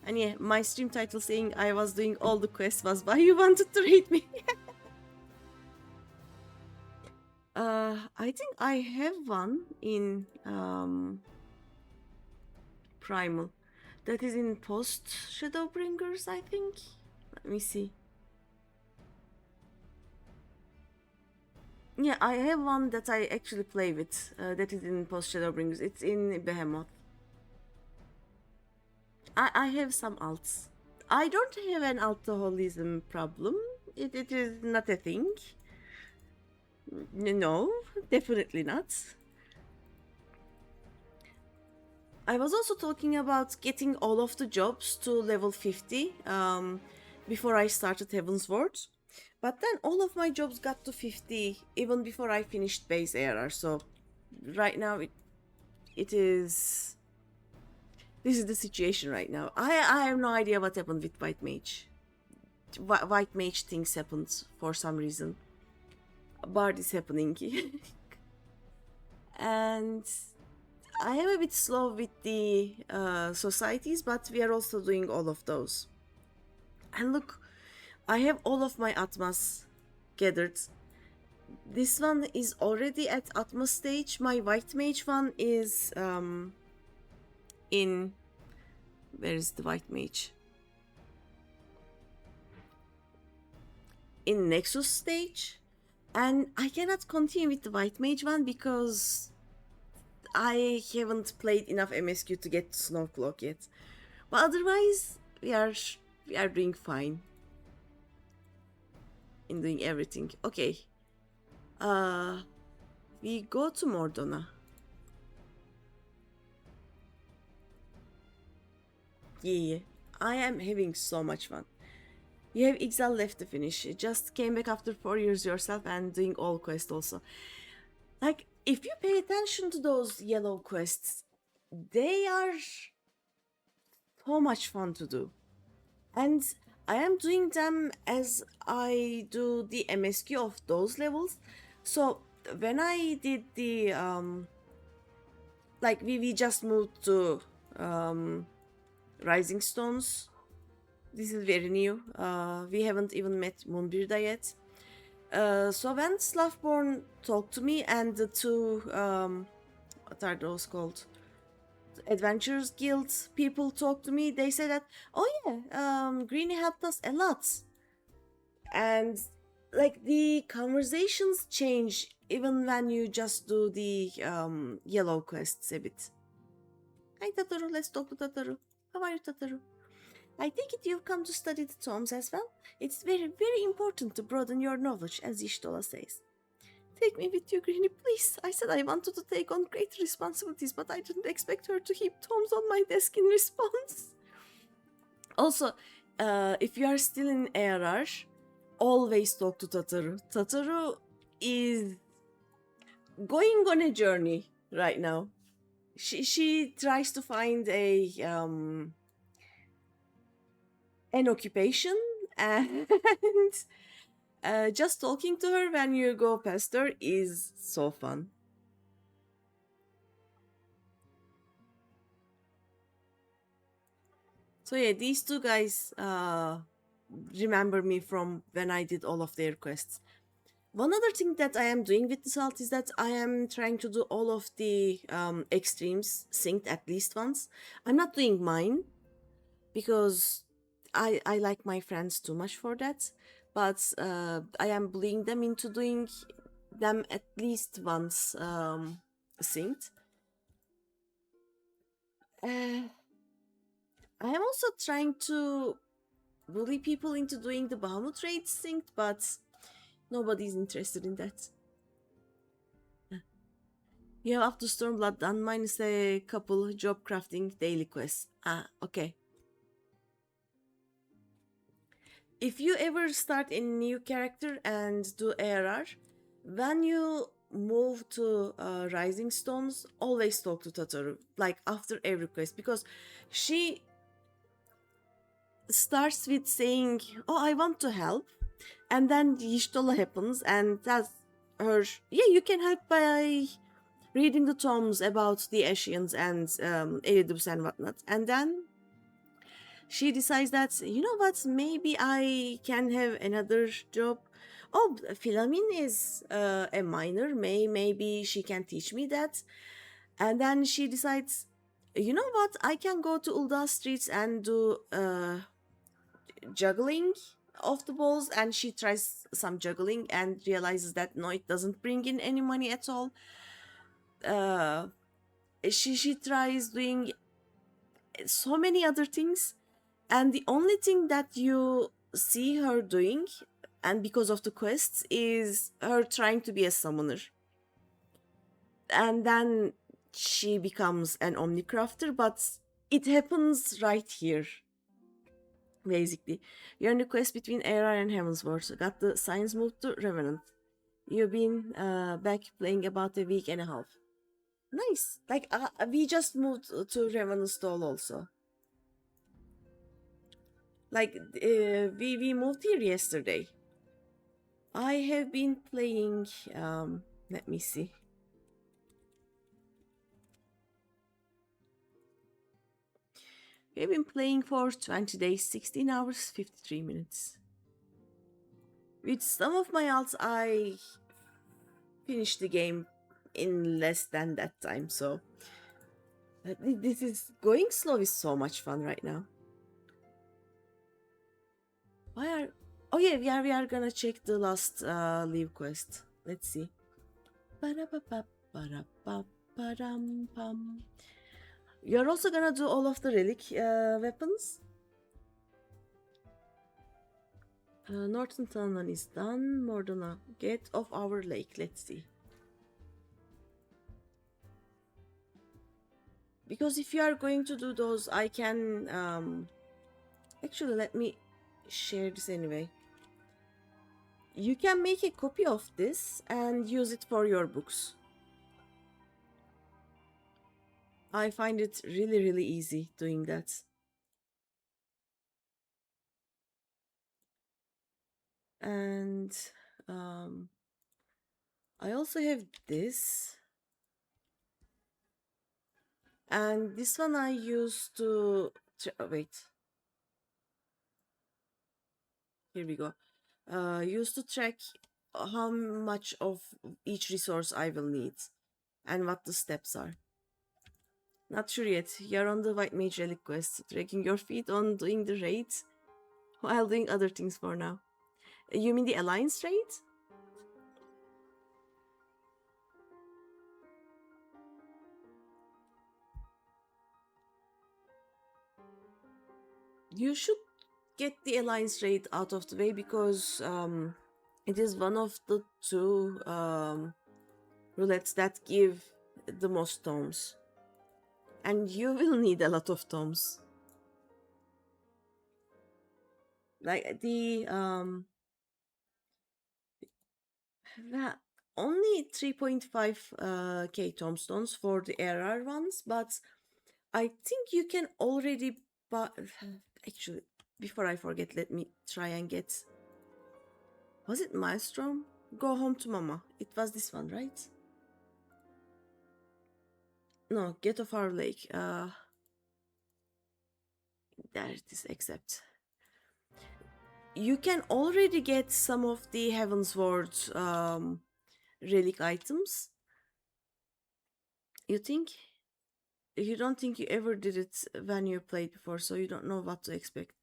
Speaker 1: And yeah, my stream title saying I was doing all the quests was why you wanted to raid me. I think I have one in Primal. That is in post Shadowbringers, I think. Let me see. Yeah, I have one that I actually play with. That is in Post Shadowbringers. It's in Behemoth. I have some alts. I don't have an alcoholism problem. It is not a thing. No, definitely not. I was also talking about getting all of the jobs to level 50 before I started Heaven's Ward. But then all of my jobs got to 50 even before I finished base ARR. So right now it is. This is the situation right now. I have no idea what happened with White Mage. White Mage things happened for some reason. Bard is happening. And I am a bit slow with the societies, but we are also doing all of those. And look, I have all of my Atmas gathered. This one is already at Atmos stage. My White Mage one is in. Where is the White Mage? In Nexus stage. And I cannot continue with the White Mage one because I haven't played enough MSQ to get Snowcloak yet. But otherwise, we are doing fine in doing everything. Okay. We go to Mordona. Yeah, I am having so much fun. You have Exile left to finish. You just came back after 4 years yourself and doing all quests also. Like, if you pay attention to those yellow quests, they are so much fun to do. And I am doing them as I do the MSQ of those levels. So when I did the like we just moved to Rising Stones. This is very new. We haven't even met Moonbirda yet. So when Slavborn talked to me and the two what are those called? Adventures Guild people talked to me, they said that, oh yeah, Greeny helped us a lot. And like the conversations change even when you just do the yellow quests a bit. Hi Tataru, let's talk to Tataru. How are you, Tataru? I take it you've come to study the tomes as well. It's very, very important to broaden your knowledge, as Ishtola says. Take me with you, Greeny, please. I said I wanted to take on great responsibilities, but I didn't expect her to heap tomes on my desk in response. Also, if you are still in ARR, always talk to Tataru. Tataru is going on a journey right now. She tries to find an occupation, and just talking to her when you go past her is so fun. So yeah, these two guys remember me from when I did all of their quests. One other thing that I am doing with the salt is that I am trying to do all of the extremes synced at least once. I'm not doing mine because I like my friends too much for that, but I am bullying them into doing them at least once synced. I am also trying to bully people into doing the Bahamut raid synced, but nobody's interested in that. You have up to Stormblood done minus a couple job crafting daily quests. Ah, okay. If you ever start a new character and do ARR, when you move to Rising Stones, always talk to Tataru, like after every quest, because she starts with saying, oh, I want to help, and then Yishtola happens and tells her, yeah, you can help by reading the tomes about the Ashians and Eridus and whatnot, and then she decides that, you know what, maybe I can have another job. Oh, Philamin is a minor, maybe she can teach me that. And then she decides, you know what, I can go to Ulda streets and do juggling. of the balls, and she tries some juggling and realizes that no, it doesn't bring in any money at all. uh she tries doing so many other things, and the only thing that you see her doing, and because of the quests, is her trying to be a summoner. And then she becomes an omnicrafter, but it happens right here. Basically, you're in the quest between Aerar and Heavensward. Got the science moved to Revenant. You've been back playing about a week and a half. Nice. Like we just moved to Revenant Stall also. Like we moved here yesterday. I have been playing. Let me see. We've been playing for 20 days, 16 hours, 53 minutes. With some of my alts, I finished the game in less than that time, so this is going slow is so much fun right now. Why are oh yeah, we are gonna check the last leave quest. Let's see. Ba-da-ba-ba-ba-da-ba-ba-dum-bum. You're also gonna do all of the relic weapons. Northern Tunnel is done. Mordona, get off our lake. Let's see. Because if you are going to do those, I can actually let me share this anyway. You can make a copy of this and use it for your books. I find it really, really easy doing that. And I also have this. And this one I used to... wait. Here we go. Used to track how much of each resource I will need and what the steps are. Not sure yet. You're on the White Mage Relic quest, dragging your feet on doing the raids while doing other things for now. You mean the Alliance raid? You should get the Alliance raid out of the way because it is one of the two roulettes that give the most tomes. And you will need a lot of tomes. Like the only 3.5 k tomestones for the RR ones, but I think you can already buy. Actually, before I forget, let me try and get. Was it Maelstrom? Go home to mama. It was this one, right? No, get off our lake. There it is, accept. You can already get some of the Heavensward relic items. You think? You don't think you ever did it when you played before, so you don't know what to expect.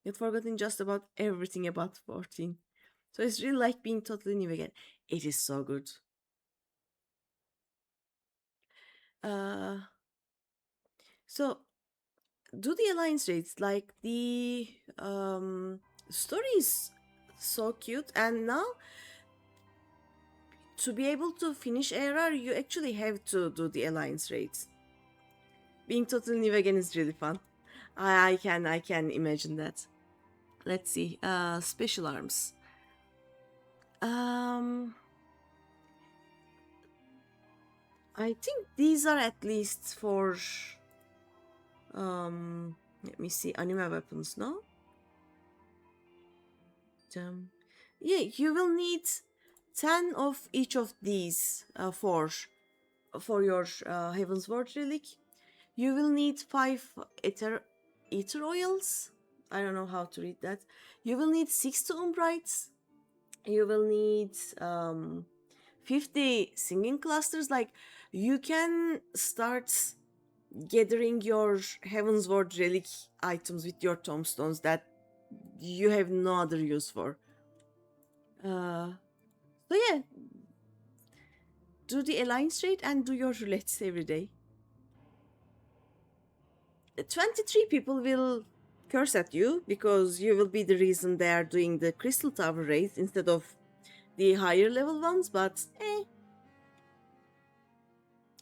Speaker 1: You've forgotten just about everything about 14. So it's really like being totally new again. It is so good. So do the alliance raids. Like the story is so cute, and now to be able to finish ARR, you actually have to do the alliance raids. Being totally new again is really fun. I can imagine that. Let's see. Special arms. I think these are at least for let me see, anime weapons, no? Yeah, you will need 10 of each of these for your Heavensward relic. You will need 5 ether oils. I don't know how to read that. You will need 60 umbrites. You will need 50 singing clusters. Like, you can start gathering your Heavensward relic items with your tombstones that you have no other use for. So yeah, do the alliance trade and do your roulettes every day. 23 people will curse at you because you will be the reason they are doing the crystal tower raids instead of the higher level ones, but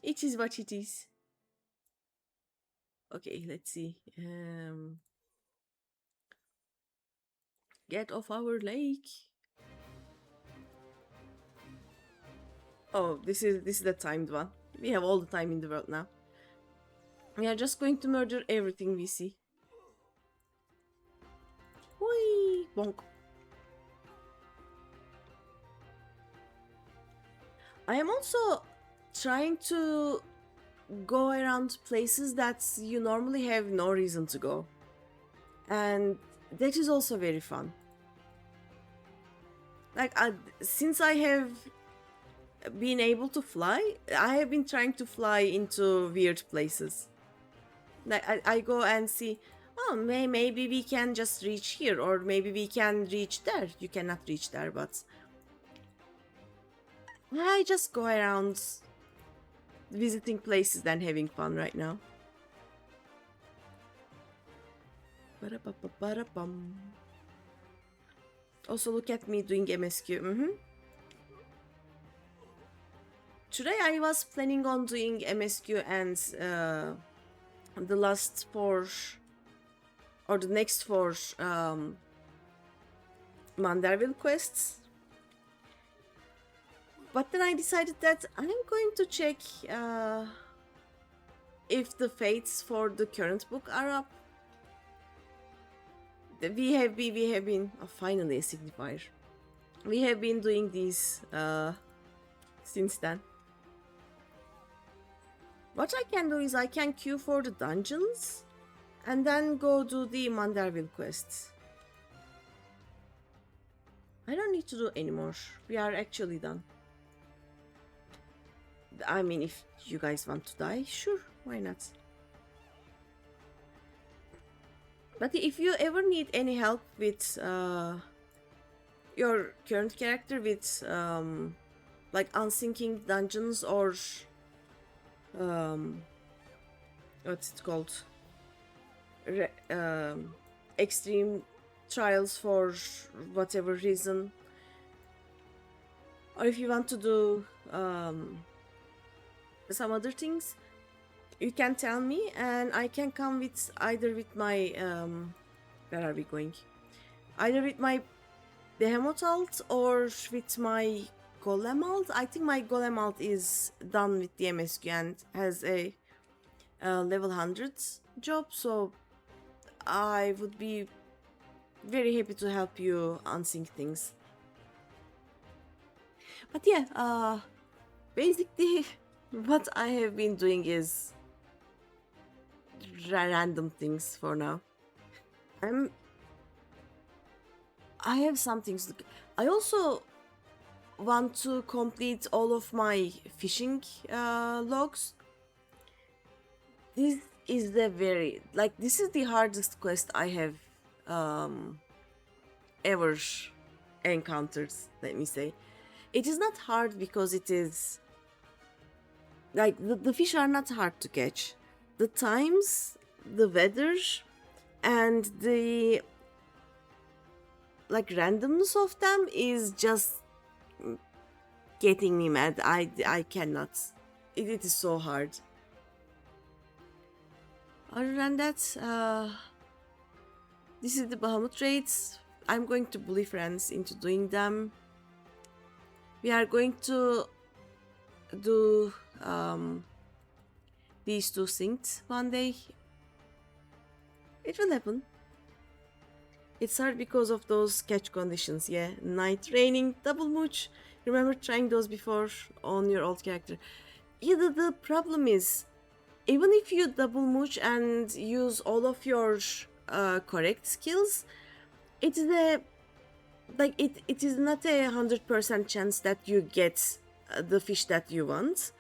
Speaker 1: it is what it is. Okay, let's see. Get off our lake. Oh, this is the timed one. We have all the time in the world now. We are just going to murder everything we see. Whee! Bonk. I am also trying to go around places that you normally have no reason to go. And that is also very fun. Like, since I have been able to fly, I have been trying to fly into weird places. Like, I go and see, oh, maybe we can just reach here, or maybe we can reach there. You cannot reach there, but I just go around visiting places and having fun right now. Ba-da-ba-ba-ba-da-bum. Also, look at me doing MSQ. Today I was planning on doing MSQ and the last 4 or the next 4 Manderville quests. But then I decided that I'm going to check if the fates for the current book are up. We have been finally a signifier. We have been doing these since then. What I can do is I can queue for the dungeons and then go do the Manderville quests. I don't need to do anymore. We are actually done. I mean, if you guys want to die, sure, why not? But if you ever need any help with your current character with like unsinking dungeons or what's it called? Extreme trials for whatever reason, or if you want to do some other things, you can tell me and I can come with either with my where are we going? Either with my Behemoth alt or with my Golem alt. I think my Golem alt is done with the MSQ and has a level 100 job, so I would be very happy to help you unsync things. But yeah, basically what I have been doing is random things for now. I have some things to... I also want to complete all of my fishing logs. This is this is the hardest quest I have ever encountered, let me say. It is not hard because it is like the fish are not hard to catch. The times, the weather, and the like randomness of them is just getting me mad. I cannot. It is so hard. Other than that, this is the Bahamut raids. I'm going to bully friends into doing them. We are going to do these 2 synced one day. It will happen. It's hard because of those catch conditions, yeah. Night raining, double mooch. Remember trying those before on your old character. Yeah, the problem is, even if you double mooch and use all of your correct skills, it is it is not 100% chance that you get the fish that you want,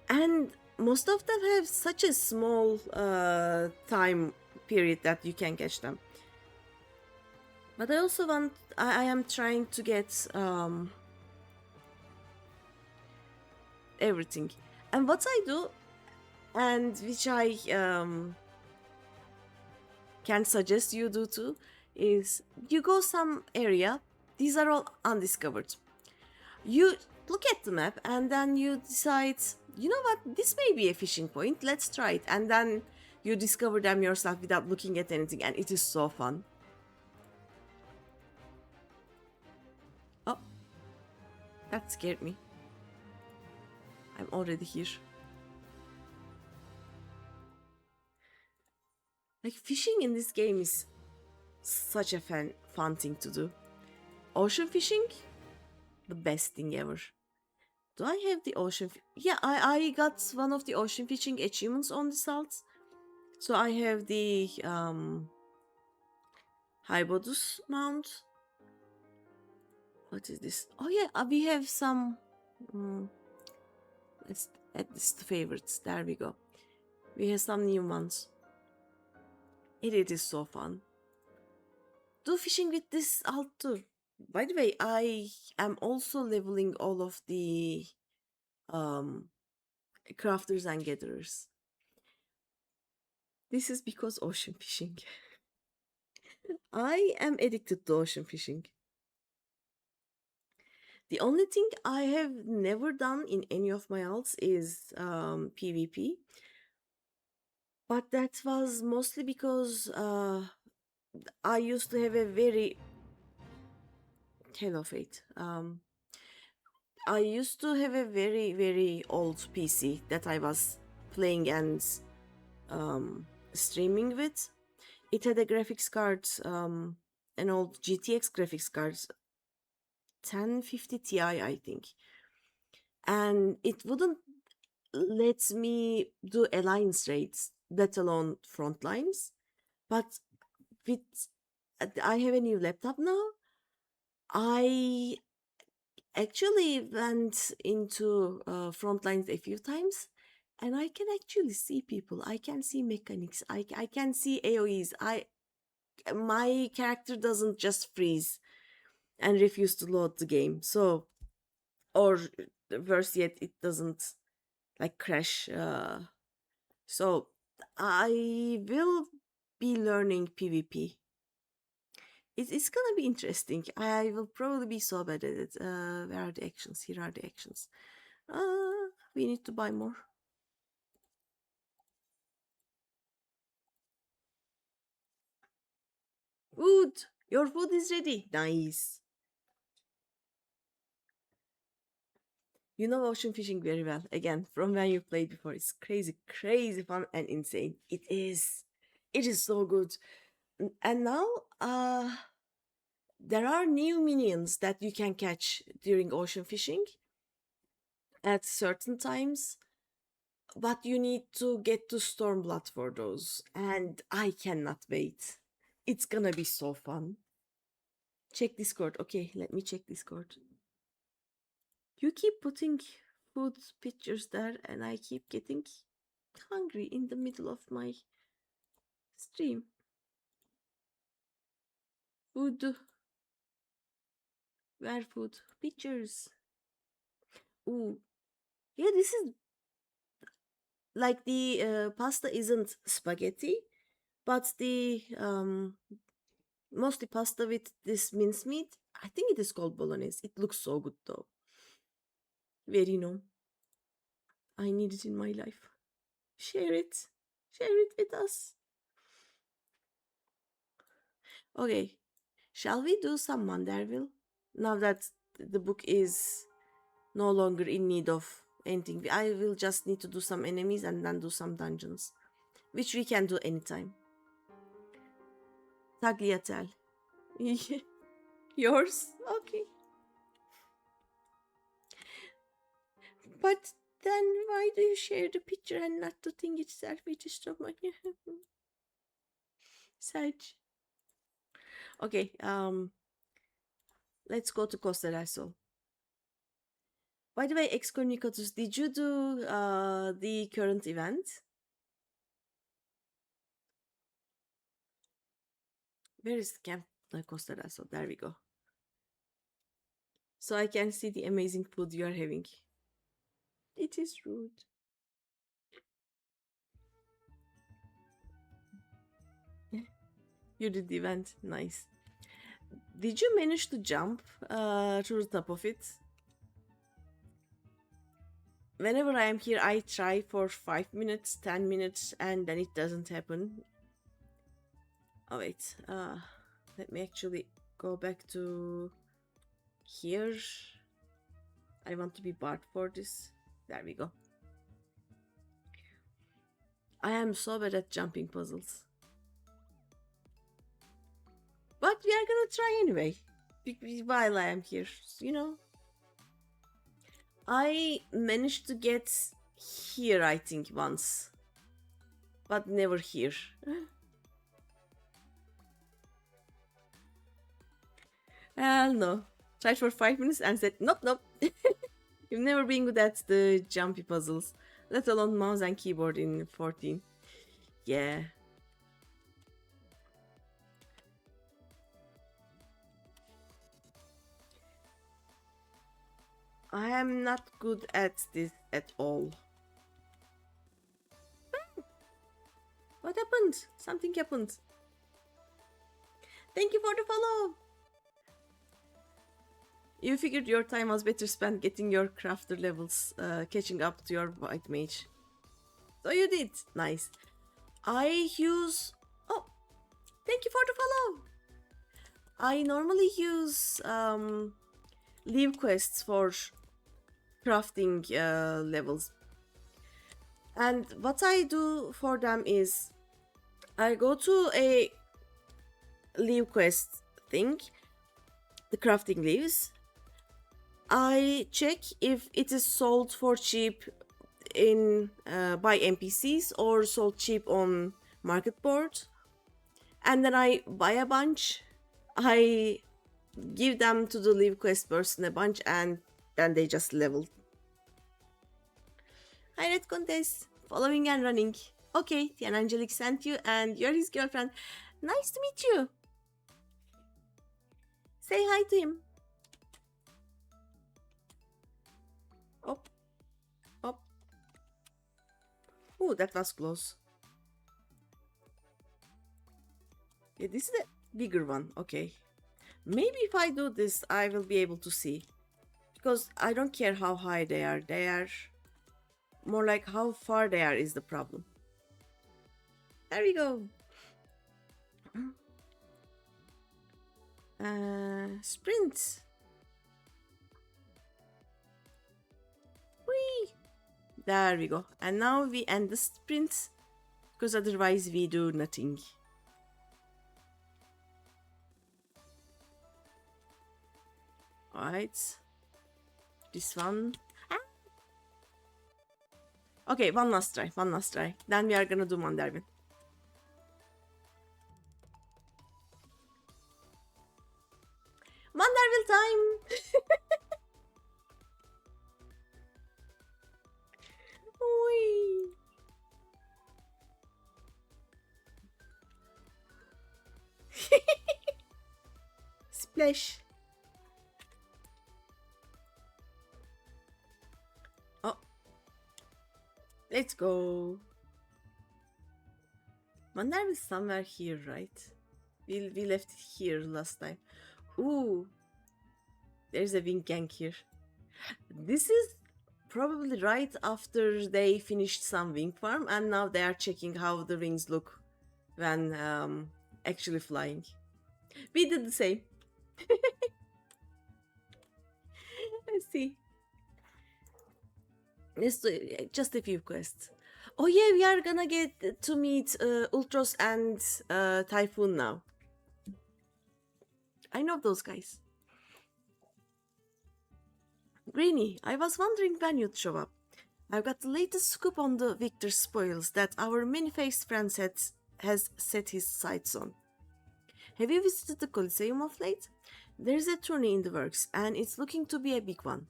Speaker 1: and most of them have such a small time period that you can catch them. But I also want. I am trying to get everything, and what I do, and which I can suggest you do too, is you go some area. These are all undiscovered. You look at the map and then you decide, you know what, this may be a fishing point, let's try it. And then you discover them yourself without looking at anything, and it is so fun. Oh, that scared me. I'm already here. Like, fishing in this game is such a fun thing to do. Ocean fishing, the best thing ever. Do I have the ocean? Yeah, I got one of the ocean fishing achievements on the salt. So I have the Hybodus mount. What is this? Oh yeah, we have some. Mm, let's add this to favorites. There we go. We have some new ones. It is so fun. Do fishing with this alt too. By the way, I am also leveling all of the um crafters and gatherers. This is because ocean fishing. I am addicted to ocean fishing. The only thing I have never done in any of my alts is PvP, but that was mostly because I used to have a very hello fate. I used to have a very old PC that I was playing and streaming with. It had a graphics card, an old GTX graphics card, 1050 Ti, I think, and it wouldn't let me do alliance raids, let alone front lines. But with I have a new laptop now. I actually went into front lines a few times, and I can actually see people. I can see mechanics. I can see AoEs. My character doesn't just freeze and refuse to load the game. So, or worse yet, it doesn't like crash. So I will be learning PvP. It's gonna be interesting. I will probably be so bad at it. Where are the actions? Here are the actions. We need to buy more. Food! Your food is ready. Nice. You know ocean fishing very well. Again, from when you played before. It's crazy, crazy fun and insane. It is. It is so good. And now, there are new minions that you can catch during ocean fishing at certain times, but you need to get to Stormblood for those, and I cannot wait. It's gonna be so fun. Check Discord. Okay, let me check Discord. You keep putting food pictures there, and I keep getting hungry in the middle of my stream. Food. Where food? Pictures. Ooh. Yeah, this is like the pasta isn't spaghetti, but the mostly pasta with this mincemeat. I think it is called bolognese. It looks so good though. Very no. I need it in my life. Share it. Share it with us. Okay. Shall we do some Manderville? Now that the book is no longer in need of anything. I will just need to do some enemies and then do some dungeons. Which we can do anytime. Tagliatelle. Yours? Okay. But then why do you share the picture and not the thing itself, which is so much sad? Okay, let's go to Costa del Sol. By the way, Excommunicatus, did you do the current event? Where is the camp? Costa del Sol. There we go. So I can see the amazing food you are having. It is rude. You did the event. Nice. Did you manage to jump to the top of it? Whenever I am here, I try for 5 minutes, 10 minutes, and then it doesn't happen. Oh, wait. Let me actually go back to here. I want to be barred for this. There we go. I am so bad at jumping puzzles. But we are gonna try anyway. While I am here, you know. I managed to get here, I think, once. But never here. Hell no. Tried for 5 minutes and said, nope, nope. You've never been good at the jumpy puzzles, let alone mouse and keyboard in 14. Yeah. I am not good at this at all. What happened? Something happened. Thank you for the follow. You figured your time was better spent getting your crafter levels, catching up to your white mage. So you did. Nice. I use... Oh, thank you for the follow. I normally use leave quests for crafting levels. And what I do for them is I go to a leave quest thing, the crafting leaves. I check if it is sold for cheap in by NPCs or sold cheap on market board, and then I buy a bunch. I give them to the leave quest person a bunch, and then they just level. Hi Red Contest, following and running. Okay, Tian Angelic sent you, and you're his girlfriend. Nice to meet you. Say hi to him. Up, up. Oh, that was close. Yeah, this is a bigger one. Okay. Maybe if I do this, I will be able to see. Because I don't care how high they are. They are more like how far they are is the problem. There we go. Sprint. Whee! There we go. And now we end the sprint, because otherwise we do nothing. Alright. This one. Ah! Okay, one last try. Then we are gonna do Manderville. Manderville time! Whee! Splash. Oh. Let's go. Manderville is somewhere here, right? We left it here last time. Ooh. There's a wing gang here. This is probably right after they finished some wing farm, and now they are checking how the wings look when actually flying. We did the same. Let's see. Let's do just a few quests. Oh yeah, we are gonna get to meet Ultros and Typhoon now. I know those guys. Greeny, I was wondering when you'd show up. I've got the latest scoop on the Victor spoils that our many-faced friend has set his sights on. Have you visited the Coliseum of late? There's a tourney in the works, and it's looking to be a big one.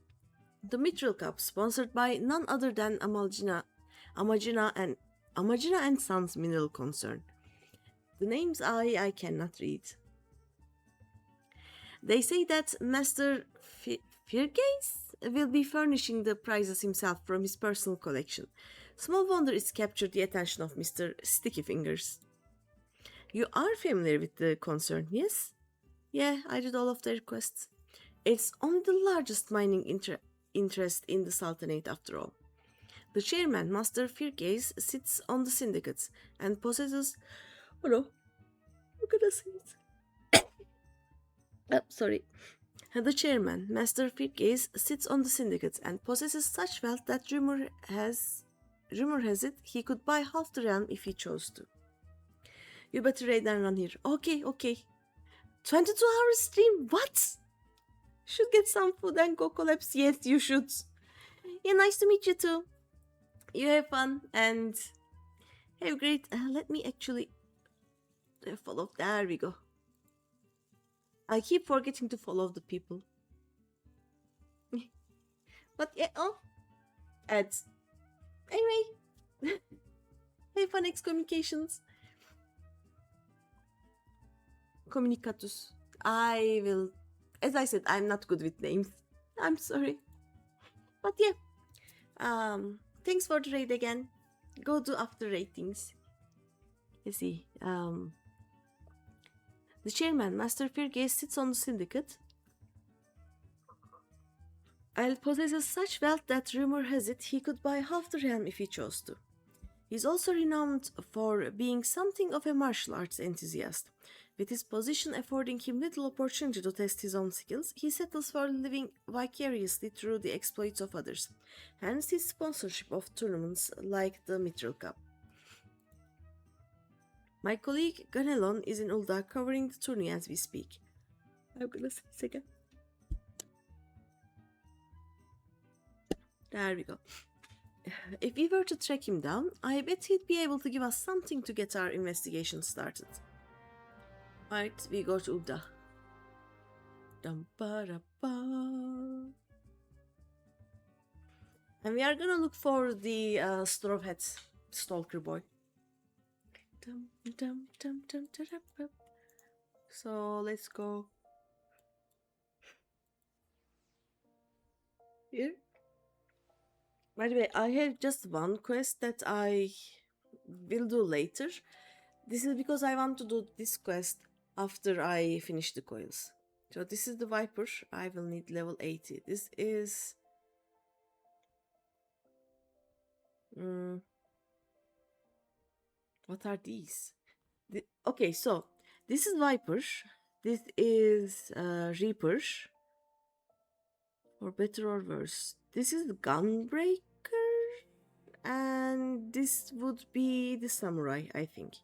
Speaker 1: The Mithril Cup, sponsored by none other than Amagina and Sons Mineral Concern. The names I cannot read. They say that Master Firgaze will be furnishing the prizes himself from his personal collection. Small wonder it's captured the attention of Mr. Sticky Fingers. You are familiar with the concern, yes? Yeah, I did all of their quests. It's only the largest mining interest in the Sultanate after all. The chairman, Master Firgaze, sits on the syndicates and possesses. Oh no, I'm gonna say it. Sorry. The chairman, Master Firgaze, sits on the syndicates and possesses such wealth that rumor has it he could buy half the realm if he chose to. You better raid and run here. Okay. 22-hour stream? What? Should get some food and go collapse. Yes, you should. Yeah, nice to meet you too. You have fun and have great. Let me actually follow. There we go. I keep forgetting to follow the people. But yeah, ads. Anyway, have fun excommunications. Communicatus. I will. As I said, I'm not good with names. I'm sorry. But yeah. Thanks for the raid again. Go do after ratings. Let's see. The chairman, Master Firgaze, sits on the syndicate. I'll possesses such wealth that rumor has it he could buy half the realm if he chose to. He's also renowned for being something of a martial arts enthusiast. With his position affording him little opportunity to test his own skills, he settles for living vicariously through the exploits of others, hence his sponsorship of tournaments like the Mithril Cup. My colleague Ganelon is in Ulda covering the tourney as we speak. I'm gonna say this again. There we go. If we were to track him down, I bet he'd be able to give us something to get our investigation started. Alright, we go to Ulda. And we are gonna look for the straw hat stalker boy. So let's go here. By the way, I have just one quest that I will do later. This is because I want to do this quest after I finish the coils. So this is the Viper. I will need level 80. This is... what are these? Okay, so this is Viper. This is Reaper. For better or worse. This is the Gunbreaker. And this would be the Samurai, I think.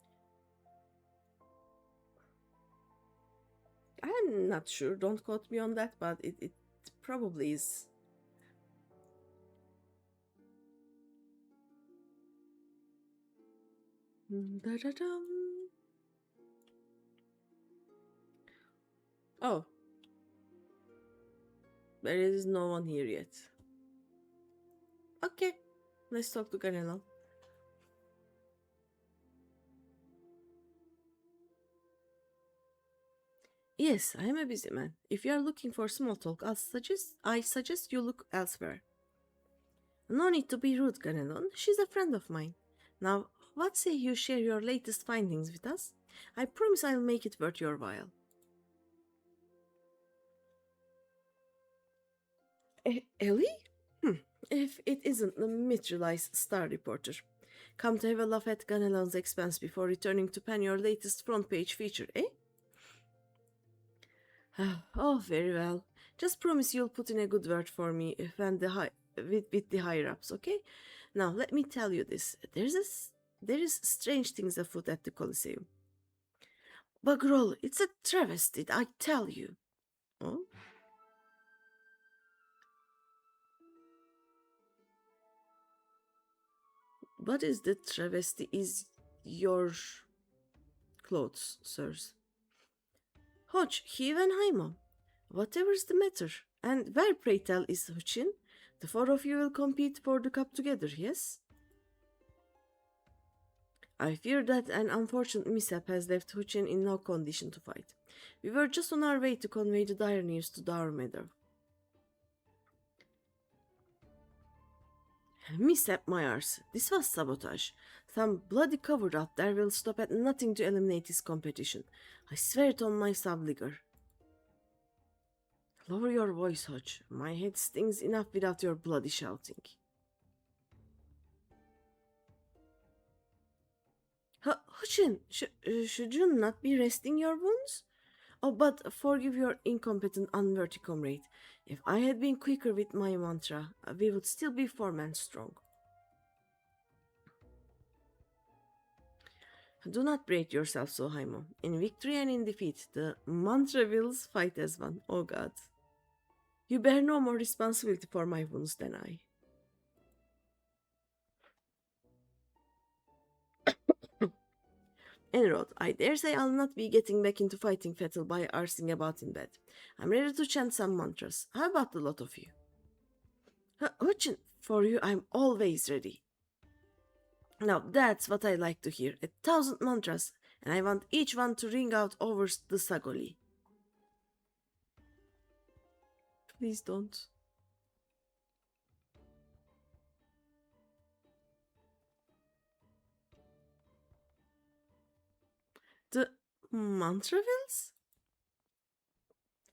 Speaker 1: I'm not sure, don't quote me on that, but it probably is. Oh. There is no one here yet. Okay, let's talk to Ganelon. Yes, I am a busy man. If you are looking for small talk, I suggest you look elsewhere. No need to be rude, Ganelon. She's a friend of mine. Now, what say you share your latest findings with us? I promise I'll make it worth your while. Ellie? If it isn't the Mithralized Star Reporter. Come to have a laugh at Ganelon's expense before returning to pen your latest front page feature, eh? Oh, very well. Just promise you'll put in a good word for me when with the higher-ups, okay? Now, let me tell you this. There is strange things afoot at the Colosseum. Bugrol, it's a travesty, I tell you. Oh? What is the travesty is your clothes, sirs? Hodge, Heavenheimo, whatever's the matter? And where, pray tell, is Huchin? The four of you will compete for the cup together, yes? I fear that an unfortunate mishap has left Huchen in no condition to fight. We were just on our way to convey the dire news to Darmeder. Mishap Myers, this was sabotage. Some bloody cover up there will stop at nothing to eliminate this competition. I swear it on my subliger. Lower your voice, Hodge. My head stings enough without your bloody shouting. Hutchin, should you not be resting your wounds? Oh, but forgive your incompetent, unworthy comrade. If I had been quicker with my mantra, we would still be 4 men strong. Do not break yourself so, Haimo. In victory and in defeat, the Mandervilles fight as one. Oh God. You bear no more responsibility for my wounds than I. Enroad, I dare say I'll not be getting back into fighting Fettel by arsing about in bed. I'm ready to chant some mantras. How about the lot of you? Hutchin, for you I'm always ready. Now that's what I like to hear. 1,000 mantras, and I want each one to ring out over the Sagoli. Please don't. The Mantravilles?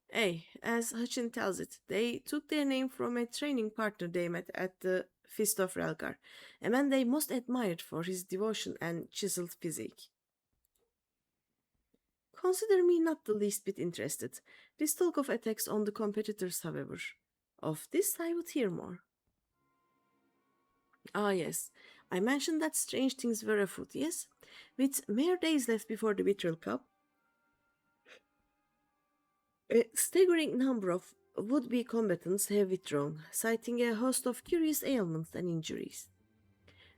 Speaker 1: Hey, as Hutchin tells it, they took their name from a training partner they met at the Feast of Relgar, a man they most admired for his devotion and chiseled physique. Consider me not the least bit interested. This talk of attacks on the competitors, however. Of this I would hear more. Ah, yes. I mentioned that strange things were afoot, yes? With mere days left before the Vitriol Cup, a staggering number of would-be combatants have withdrawn, citing a host of curious ailments and injuries.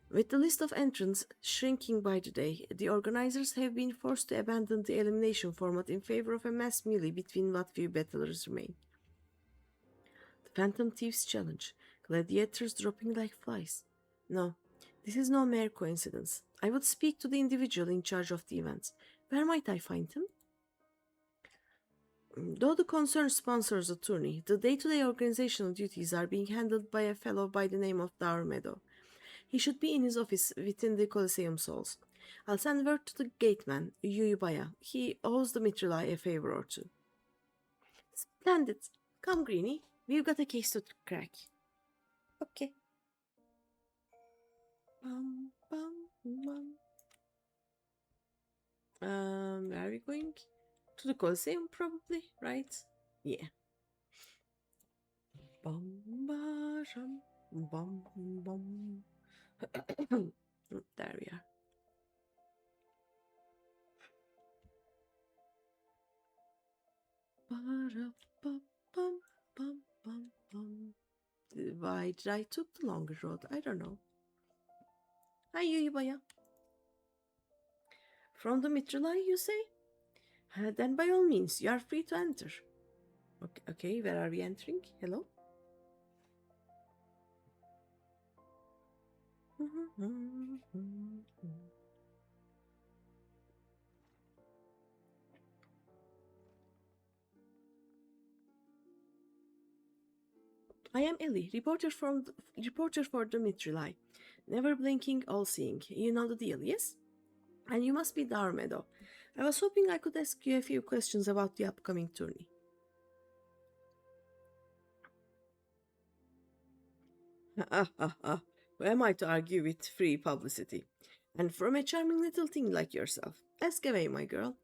Speaker 1: With the list of entrants shrinking by the day, the organizers have been forced to abandon the elimination format in favor of a mass melee between what few battlers remain. The Phantom Thieves Challenge, gladiators dropping like flies. No, this is no mere coincidence. I would speak to the individual in charge of the events. Where might I find him? Though the concern sponsors the tourney, the day-to-day organizational duties are being handled by a fellow by the name of Darmedo. He should be in his office within the Colosseum Souls. I'll send word to the gateman, Yuyubaya. He owes the Mitrilai a favor or two. Splendid. Come, Greeny. We've got a case to crack. Okay. Bum, bum, bum. Where are we going? To the Colosseum, probably, right? Yeah. Bum, ba, bum, bum. There we are. Why did I took the longer road? I don't know. Hi, Yuyubaya. From the Mitrilai, you say? Then by all means, you are free to enter. Okay, where are we entering? Hello? I am Ellie, reporter for the Mitrilai. Never blinking, all seeing. You know the deal, yes? And you must be Darmedo. I was hoping I could ask you a few questions about the upcoming tourney. Who am I to argue with free publicity? And from a charming little thing like yourself. Ask away, my girl.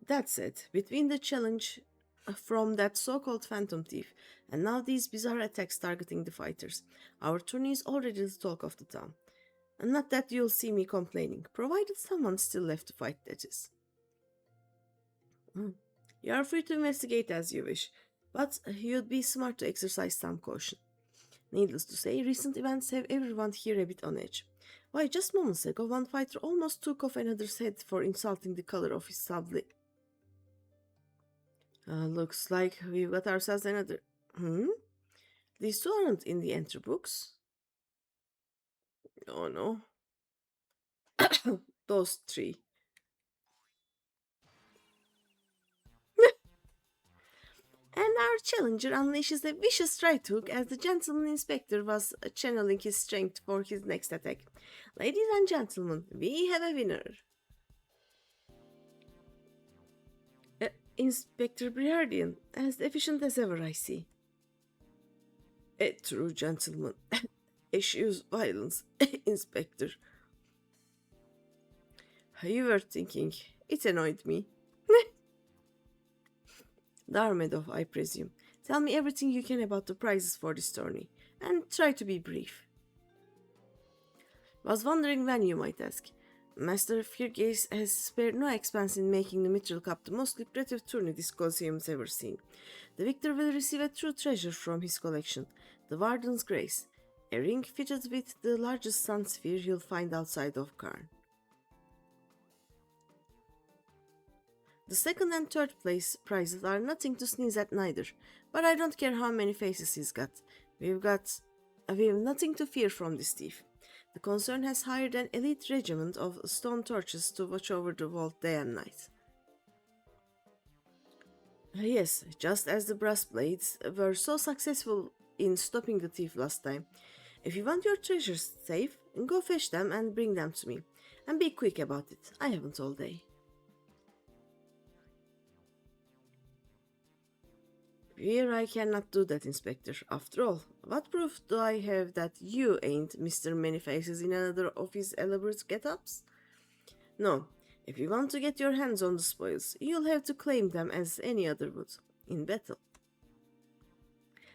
Speaker 1: That's it. Between the challenge from that so-called phantom thief and now these bizarre attacks targeting the fighters, our tourney is already the talk of the town. And not that you'll see me complaining, provided someone's still left to fight, that is. You are free to investigate as you wish, but you'd be smart to exercise some caution. Needless to say, recent events have everyone here a bit on edge. Why, just moments ago, one fighter almost took off another's head for insulting the color of his sabli. Looks like we've got ourselves another. These two aren't in the entry books. Oh no. Those three. And our challenger unleashes a vicious right hook as the gentleman inspector was channeling his strength for his next attack. Ladies and gentlemen, we have a winner. Uh, Inspector Briardian, as efficient as ever, I see. A true gentleman. Eschews violence, Inspector. You were thinking. It annoyed me. Darmedov, I presume. Tell me everything you can about the prizes for this tourney, and try to be brief. Was wondering when you might ask. Master Firgaze has spared no expense in making the Mithril Cup the most lucrative tourney this Colosseum's ever seen. The victor will receive a true treasure from his collection, the Warden's Grace, a ring fitted with the largest sun sphere you'll find outside of Karn. The second and third place prizes are nothing to sneeze at neither, but I don't care how many faces he's got. We've nothing to fear from this thief. The concern has hired an elite regiment of stone torches to watch over the vault day and night. Yes, just as the brass blades were so successful in stopping the thief last time. If you want your treasures safe, go fetch them and bring them to me. And be quick about it. I haven't all day. Fear I cannot do that, Inspector. After all, what proof do I have that you ain't Mr. Many Faces in another of his elaborate get-ups? No, if you want to get your hands on the spoils, you'll have to claim them as any other would, in battle.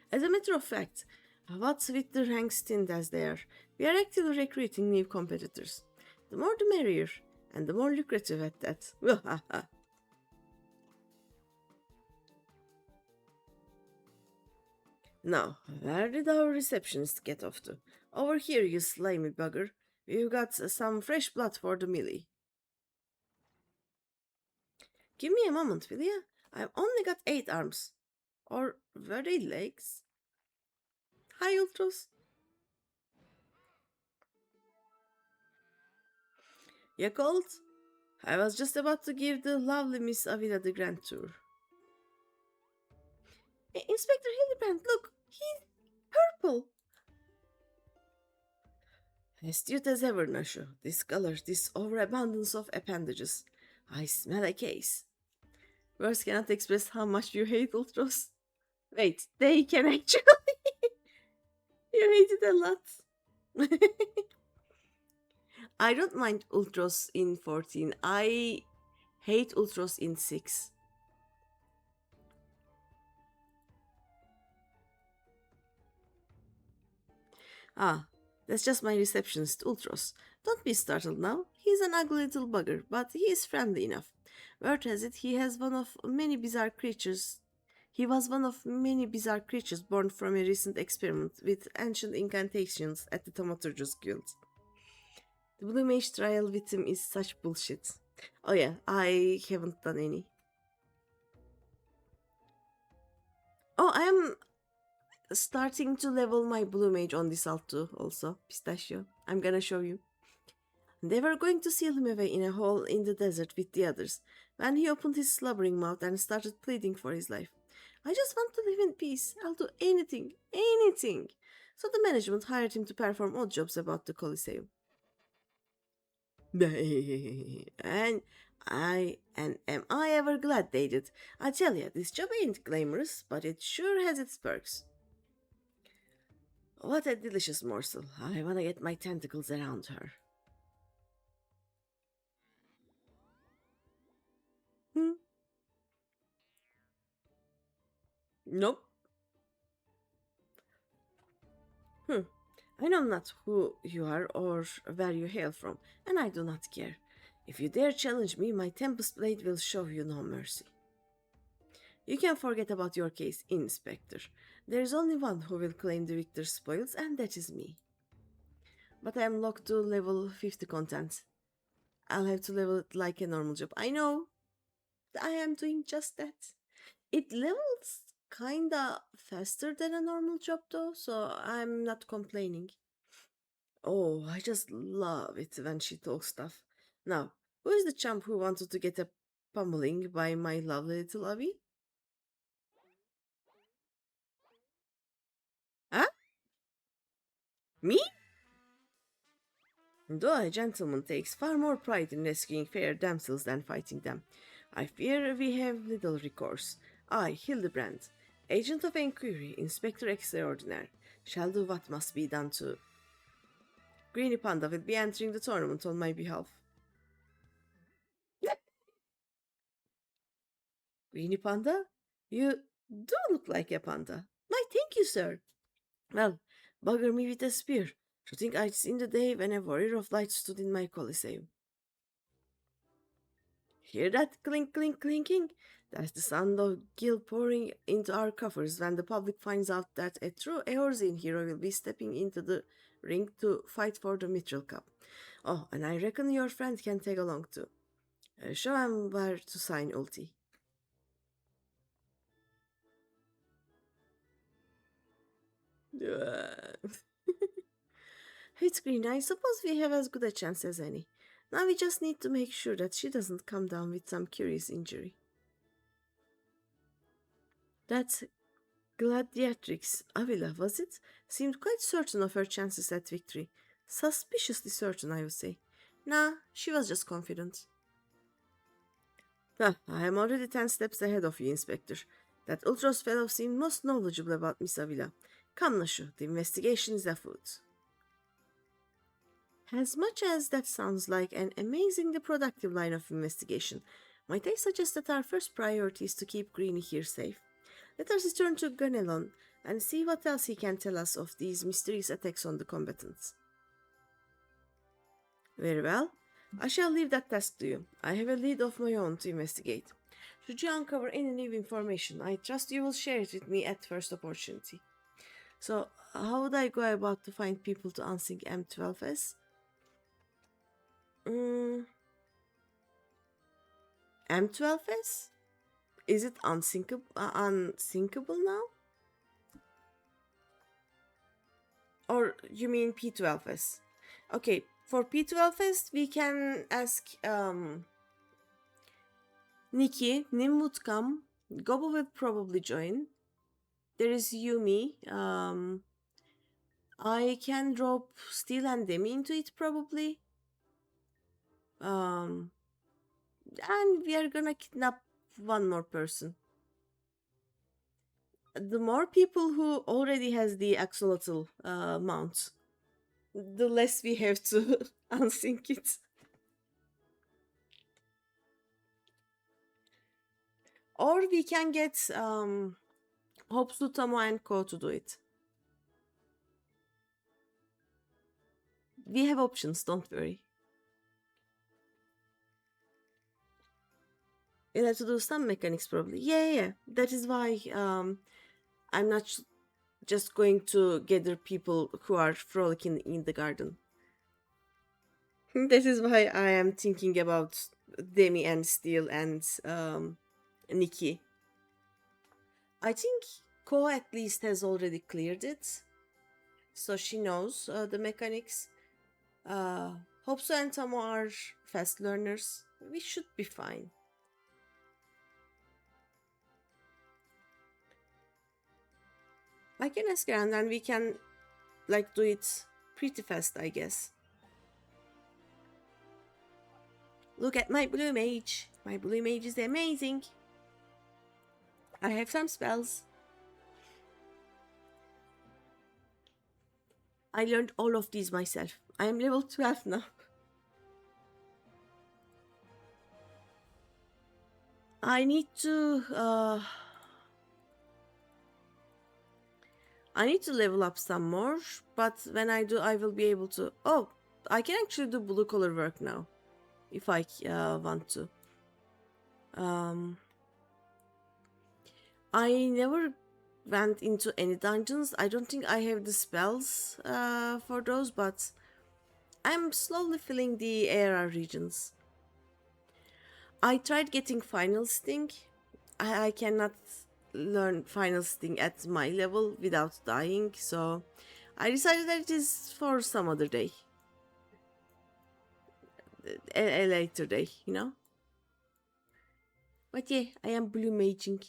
Speaker 1: As a matter of fact, what's with the ranks thinned as they are, we are actively recruiting new competitors. The more the merrier, and the more lucrative at that. Now, where did our receptionist get off to? Over here, you slimy bugger. We've got some fresh blood for the melee. Give me a moment, will ya? I've only got 8 arms. Or were they legs? Hi, Ultros. You called? I was just about to give the lovely Miss Avila the grand tour. Inspector Hildebrand, look! He's purple! Astute as ever, Nasho. This color, this overabundance of appendages. I smell a case. Words cannot express how much you hate Ultros. Wait, they can actually. You hate it a lot. I don't mind Ultros in 14. I hate Ultros in 6. Ah, that's just my receptionist, Ultros. Don't be startled now. He's an ugly little bugger, but he is friendly enough. Word has it he has one of many bizarre creatures. He was one of many bizarre creatures born from a recent experiment with ancient incantations at the Thaumaturgus Guild. The Blue Mage trial with him is such bullshit. Oh yeah, I haven't done any. Oh, I am starting to level my Blue Mage on this alt too, also. Pistachio. I'm gonna show you. They were going to seal him away in a hole in the desert with the others, when he opened his slobbering mouth and started pleading for his life. I just want to live in peace. I'll do anything, anything. So the management hired him to perform odd jobs about the Colosseum. And am I ever glad they did? I tell ya, this job ain't glamorous, but it sure has its perks. What a delicious morsel. I wanna get my tentacles around her. Hmm? Nope. Hmm. I know not who you are or where you hail from, and I do not care. If you dare challenge me, my Tempest Blade will show you no mercy. You can forget about your case, Inspector. There is only one who will claim the victor's spoils, and that is me. But I am locked to level 50 content. I'll have to level it like a normal job. I know. I am doing just that. It levels kinda faster than a normal job though, so I'm not complaining. Oh, I just love it when she talks stuff. Now, who is the chump who wanted to get a pummeling by my lovely little Abby? Huh? Me? Though a gentleman takes far more pride in rescuing fair damsels than fighting them, I fear we have little recourse. I, Hildebrand, agent of inquiry, inspector extraordinaire, shall do what must be done to. GreenyThePanda will be entering the tournament on my behalf. GreenyThePanda? You do look like a panda. Why, thank you, sir. Well, bugger me with a spear. To think I'd seen the day when a warrior of light stood in my coliseum. Hear that clink, clink, clinking? That's the sound of gil pouring into our coffers when the public finds out that a true Eorzean hero will be stepping into the ring to fight for the Mithril Cup. Oh, and I reckon your friend can tag along too. Show him where to sign, Ulti. It's green. I suppose we have as good a chance as any. Now we just need to make sure that she doesn't come down with some curious injury. That Gladiatrix Avila, was it? Seemed quite certain of her chances at victory. Suspiciously certain, I would say. Nah, she was just confident. Ah, I am already 10 steps ahead of you, Inspector. That Ultros fellow seemed most knowledgeable about Miss Avila. Come, Nashu, the investigation is afoot. As much as that sounds like an amazingly productive line of investigation, might I suggest that our first priority is to keep Greeny here safe? Let us return to Ganelon and see what else he can tell us of these mysterious attacks on the combatants. Very well. I shall leave that task to you. I have a lead of my own to investigate. Should you uncover any new information, I trust you will share it with me at first opportunity. So, how would I go about to find people to unsync M12S? Mm, M12S? Is it unsyncable now? Or you mean P12S? Okay, for P12S, we can ask Nikki, Nim would come, Gobo will probably join. There is Yumi. I can drop Steel and Demi into it probably. Um, and we are gonna kidnap one more person. The more people who already has the axolotl mount, the less we have to unsync it. Or we can get Hopsu, Tamo, and Ko to do it. We have options, don't worry. We'll have to do some mechanics probably. Yeah. That is why I'm not just going to gather people who are frolicking in the garden. That is why I am thinking about Demi and Steel and Nikki. I think Ko at least has already cleared it, so she knows the mechanics. Hopso and Tamo are fast learners. We should be fine. I can ask her and then we can do it pretty fast, I guess. Look at my blue mage. My blue mage is amazing. I have some spells. I learned all of these myself. I am level 12 now. I need to level up some more, but when I do, I will be able to. Oh, I can actually do blue collar work now, if I want to. I never went into any dungeons. I don't think I have the spells for those, but I'm slowly filling the ARR regions. I tried getting Final Sting. I cannot learn Final Sting at my level without dying, so I decided that it is for some other day. A later day, you know? But yeah, I am blue maging.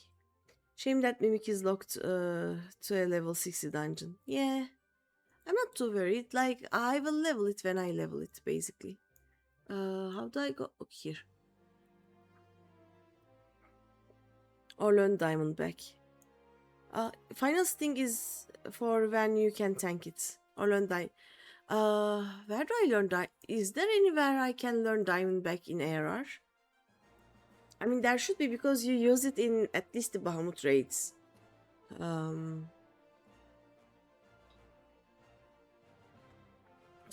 Speaker 1: Shame that Mimic is locked to a level 60 dungeon. Yeah, I'm not too worried. Like, I will level it when I level it, basically. How do I go? Okay, here. Or learn diamond back. Final thing is for when you can tank it. Or learn diamond. Where do I learn diamond? Is there anywhere I can learn diamond back in ARR? I mean, there should be because you use it in at least the Bahamut raids. So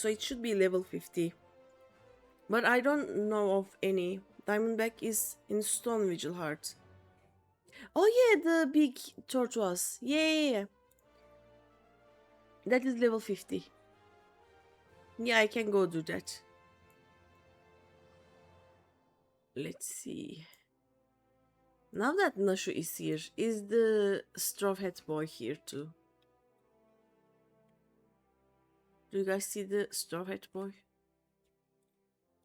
Speaker 1: it should be level 50. But I don't know of any. Diamondback is in Stone Vigil Heart. Oh yeah, the big tortoise. Yeah. That is level 50. Yeah, I can go do that. Let's see. Now that Nashu is here, is the straw hat boy here too? Do you guys see the straw hat boy?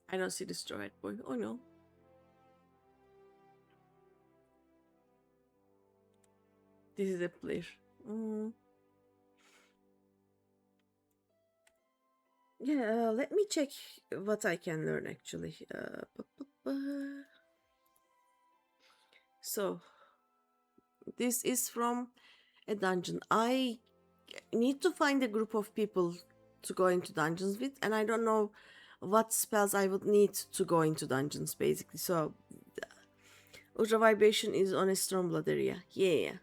Speaker 1: I don't see the straw hat boy. Oh no. This is a player. Yeah, let me check what I can learn actually. So, this is from a dungeon. I need to find a group of people to go into dungeons with, and I don't know what spells I would need to go into dungeons basically. So, Ultra Vibration is on a Stormblood area. Yeah.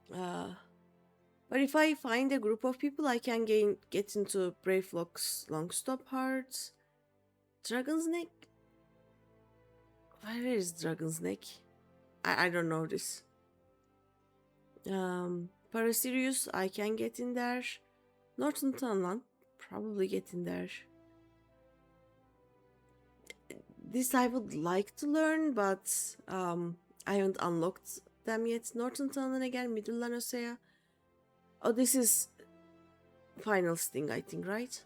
Speaker 1: But if I find a group of people, I can get into Bravelock's Longstop Hearts. Dragon's Neck? Where is Dragon's Neck? I don't know this. Parasirius, I can get in there. Northern Townland, probably get in there. This I would like to learn, but I haven't unlocked them yet. Northern Townland again, Middle Eorzea. Oh, this is final thing, I think, right?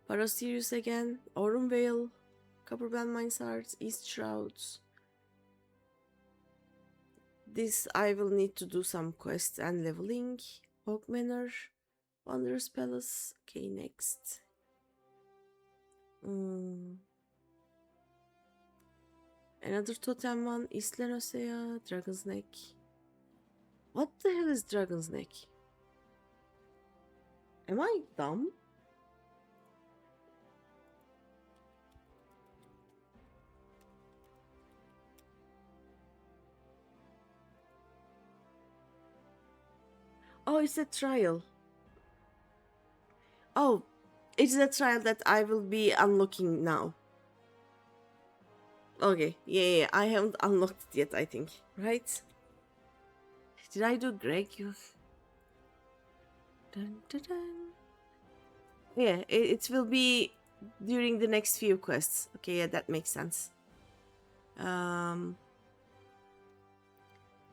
Speaker 1: Parasirius again, Aurum Vale, Copperbell Mines Hearts, East Shrouds. This I will need to do some quests and leveling. Oak Manor, Wanderer's Palace. Okay, next. Another totem one, East Eorzea, Dragon's Neck. What the hell is Dragon's Neck? Am I dumb? Oh, it's a trial. Oh, it's a trial that I will be unlocking now. Okay, yeah, I haven't unlocked it yet, I think. Right? Did I do Greg? Dun, dun, dun. Yeah, it will be during the next few quests. Okay, yeah, that makes sense.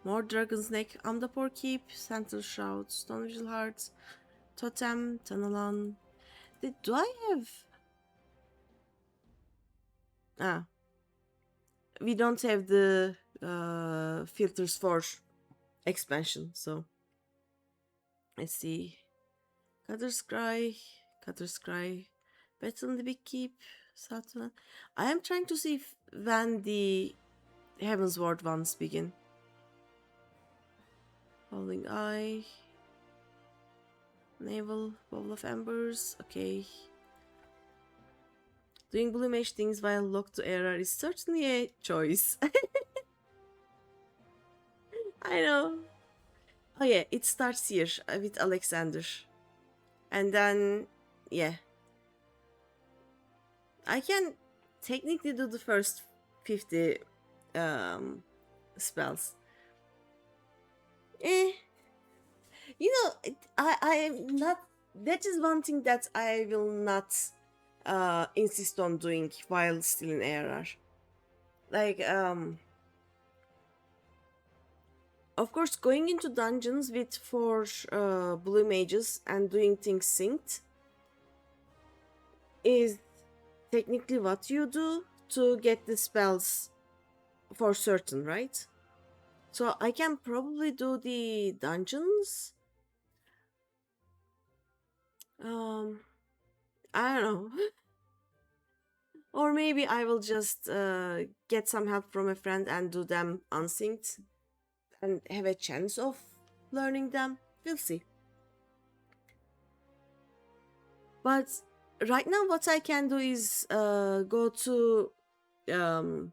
Speaker 1: More Dragon's Neck, Amdapor Keep, Central Shroud, Stoneville Hearts, Totem, Tunnelon. Do I have... we don't have the filters for expansion, so... Let's see. Cutter's Cry, Battle in the Big Keep, Saturn. I am trying to see when the Heaven's Ward ones begin. Falling Eye, Naval, Bowl of Embers, okay. Doing blue mage things while locked to error is certainly a choice. I know. Oh yeah, it starts here with Alexander. And then, yeah. I can technically do the first 50 spells. You know, I am not... That is one thing that I will not insist on doing while still in ARR. Like, Of course, going into dungeons with 4 blue mages and doing things synced is technically what you do to get the spells for certain, right? So I can probably do the dungeons. Um, I don't know. Or maybe I will just get some help from a friend and do them unsynced and have a chance of learning them. We'll see. But right now, what I can do is go to, um,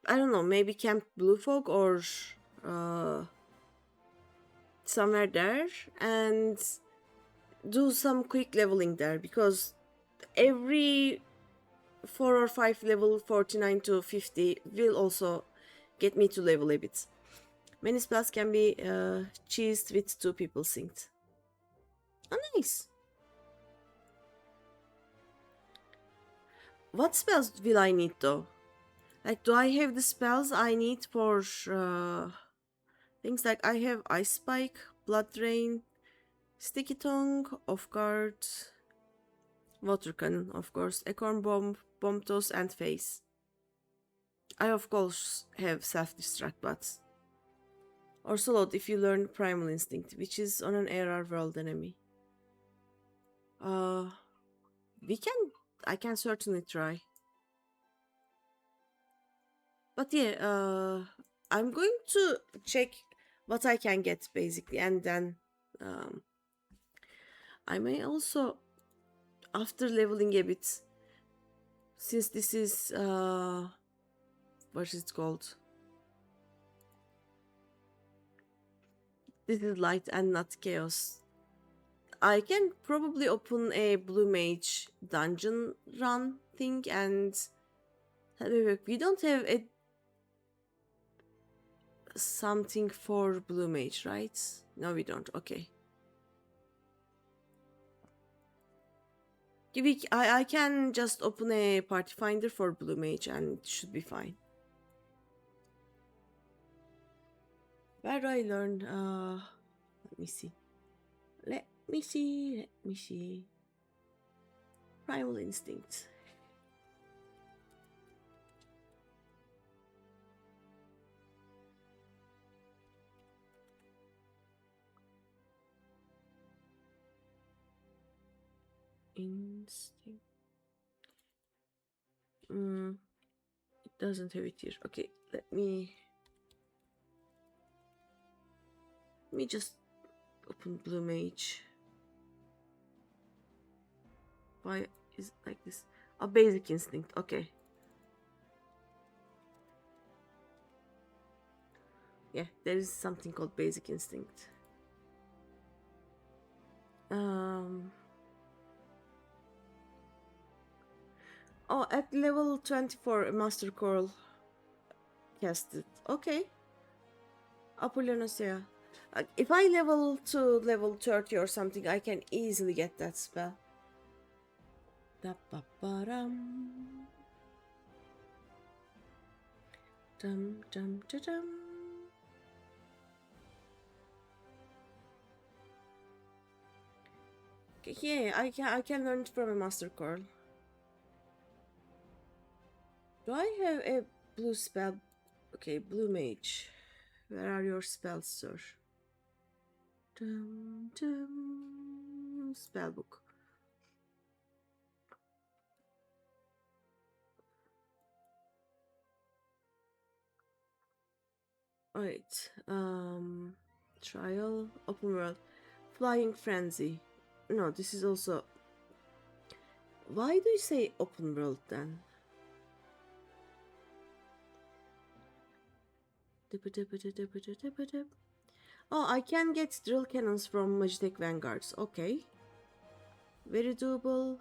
Speaker 1: I don't know, maybe Camp Blue Fog or uh, somewhere there and do some quick leveling there because every 4 or 5 level 49 to 50 will also get me to level a bit. Many spells can be cheesed with 2 people synced. Oh, nice. What spells will I need though? Like, do I have the spells I need for things like I have Ice Spike, Blood Drain, Sticky Tongue, Off Guard, Water Cannon, of course, Acorn Bomb, Bomb Toss, and Face. I of course have Self-Destruct, but also load if you learn Primal Instinct, which is on an ARR world enemy. Uh, I can certainly try. But yeah, I'm going to check what I can get basically, and then um, I may also, after leveling a bit, since this is what is it called? This is light and not chaos. I can probably open a blue mage dungeon run thing and we don't have a something for blue mage, right? No, we don't. Okay. I can just open a party finder for blue mage and it should be fine. Where do I learn? Let me see. Let me see. Primal Instinct. Instinct. It doesn't have it here. Okay, let me just open blue mage. Why is it like this? A basic instinct. Okay. Yeah, there is something called basic instinct. Oh, at level 24, Master Coral casted. Okay. Eorzea. If I level to level 30 or something, I can easily get that spell. Da-ba-ba-dum. Dum dum da dum. Yeah, I can learn it from a Master Coral. Do I have a blue spell? Okay, blue mage. Where are your spells, sir? Dum dum. Spellbook. Alright. Trial. Open world. Flying frenzy. No, this is also. Why do you say open world then? Oh, I can get drill cannons from Magitech Vanguards. Okay. Very doable.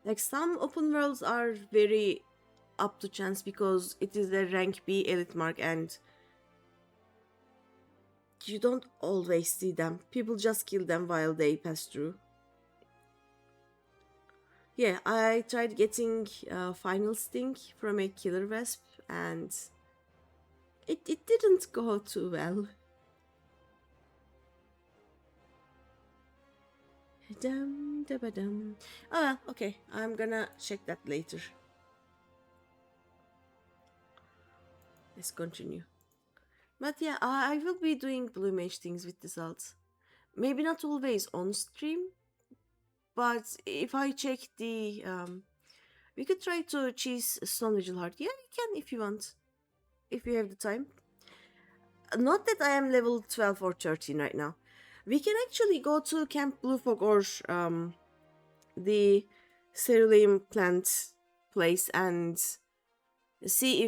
Speaker 1: Like some open worlds are very up to chance because it is a rank B elite mark and you don't always see them. People just kill them while they pass through. Yeah, I tried getting final stink from a killer wasp, and it didn't go too well. Dum, da, ba, dum. Oh well, okay, I'm gonna check that later. Let's continue. But yeah, I will be doing blue mage things with the salts. Maybe not always on stream, but if I check the we could try to cheese Stone Vigil Heart. Yeah, you can if you want, if you have the time. Not that I am level 12 or 13 right now. We can actually go to Camp Blue Fog or the cerulean plant place and see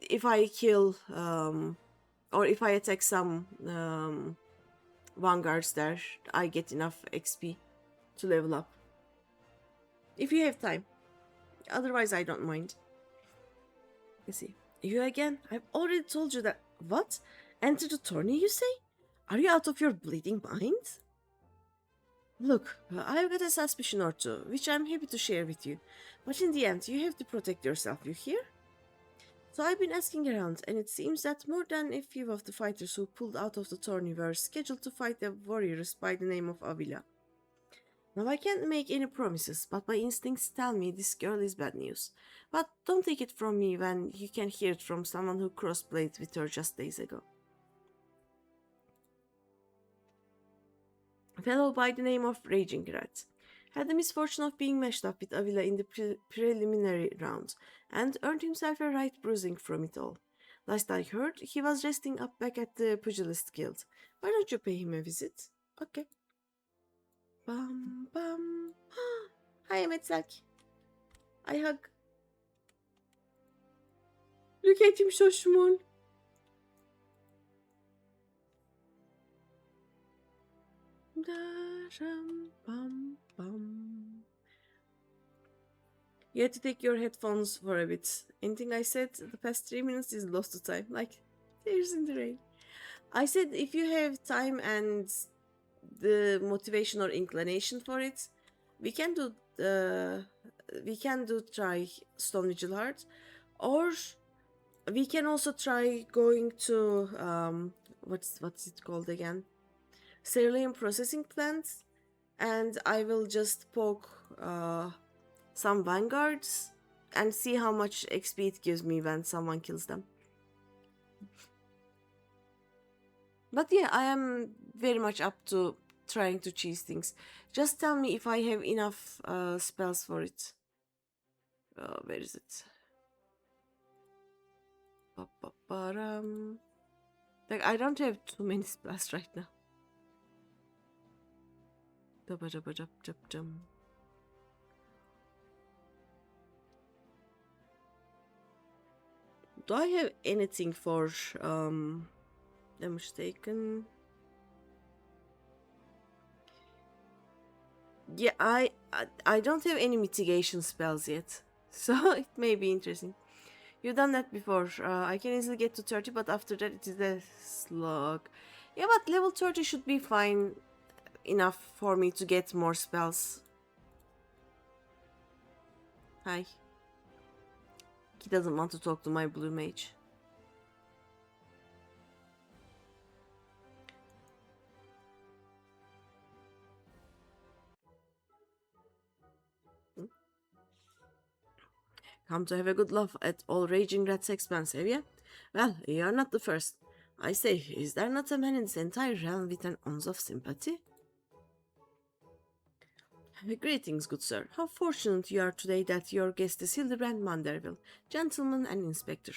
Speaker 1: if I kill or if I attack some vanguards there, I get enough XP to level up. If you have time. Otherwise, I don't mind. Let's see. You again? I've already told you that. What? Enter the tourney, you say? Are you out of your bleeding mind? Look, I've got a suspicion or two, which I'm happy to share with you. But in the end, you have to protect yourself, you hear? So I've been asking around, and it seems that more than a few of the fighters who pulled out of the tourney were scheduled to fight a warrior by the name of Avila. Now I can't make any promises, but my instincts tell me this girl is bad news. But don't take it from me when you can hear it from someone who crossbladed with her just days ago. A fellow by the name of Raging Rat had the misfortune of being matched up with Avila in the preliminary round, and earned himself a right bruising from it all. Last I heard, he was resting up back at the Pugilist Guild. Why don't you pay him a visit? Okay. Bam bam. Hi, Metzak. I hug. Look at him, so small. Bam bam. You had to take your headphones for a bit. Anything I said the past 3 minutes is lost to time. Like tears in the rain. I said if you have time and the motivation or inclination for it, we can do try Stone Vigil Heart, or we can also try going to what's it called again? Cerulean processing plants, and I will just poke some vanguards and see how much XP it gives me when someone kills them. But yeah, I am very much up to trying to cheese things. Just tell me if I have enough spells for it. Where is it? Like, I don't have too many spells right now. Do I have anything for damage taken? Yeah, I don't have any mitigation spells yet, so it may be interesting. You've done that before. I can easily get to 30, but after that it is a slog. Yeah, but level 30 should be fine enough for me to get more spells. Hi. He doesn't want to talk to my blue mage. Come to have a good laugh at all Raging Rat's expense, have you? Well, you're not the first. I say, is there not a man in this entire realm with an ounce of sympathy? Greetings, good sir. How fortunate you are today that your guest is Hildebrand Manderville, gentleman and inspector.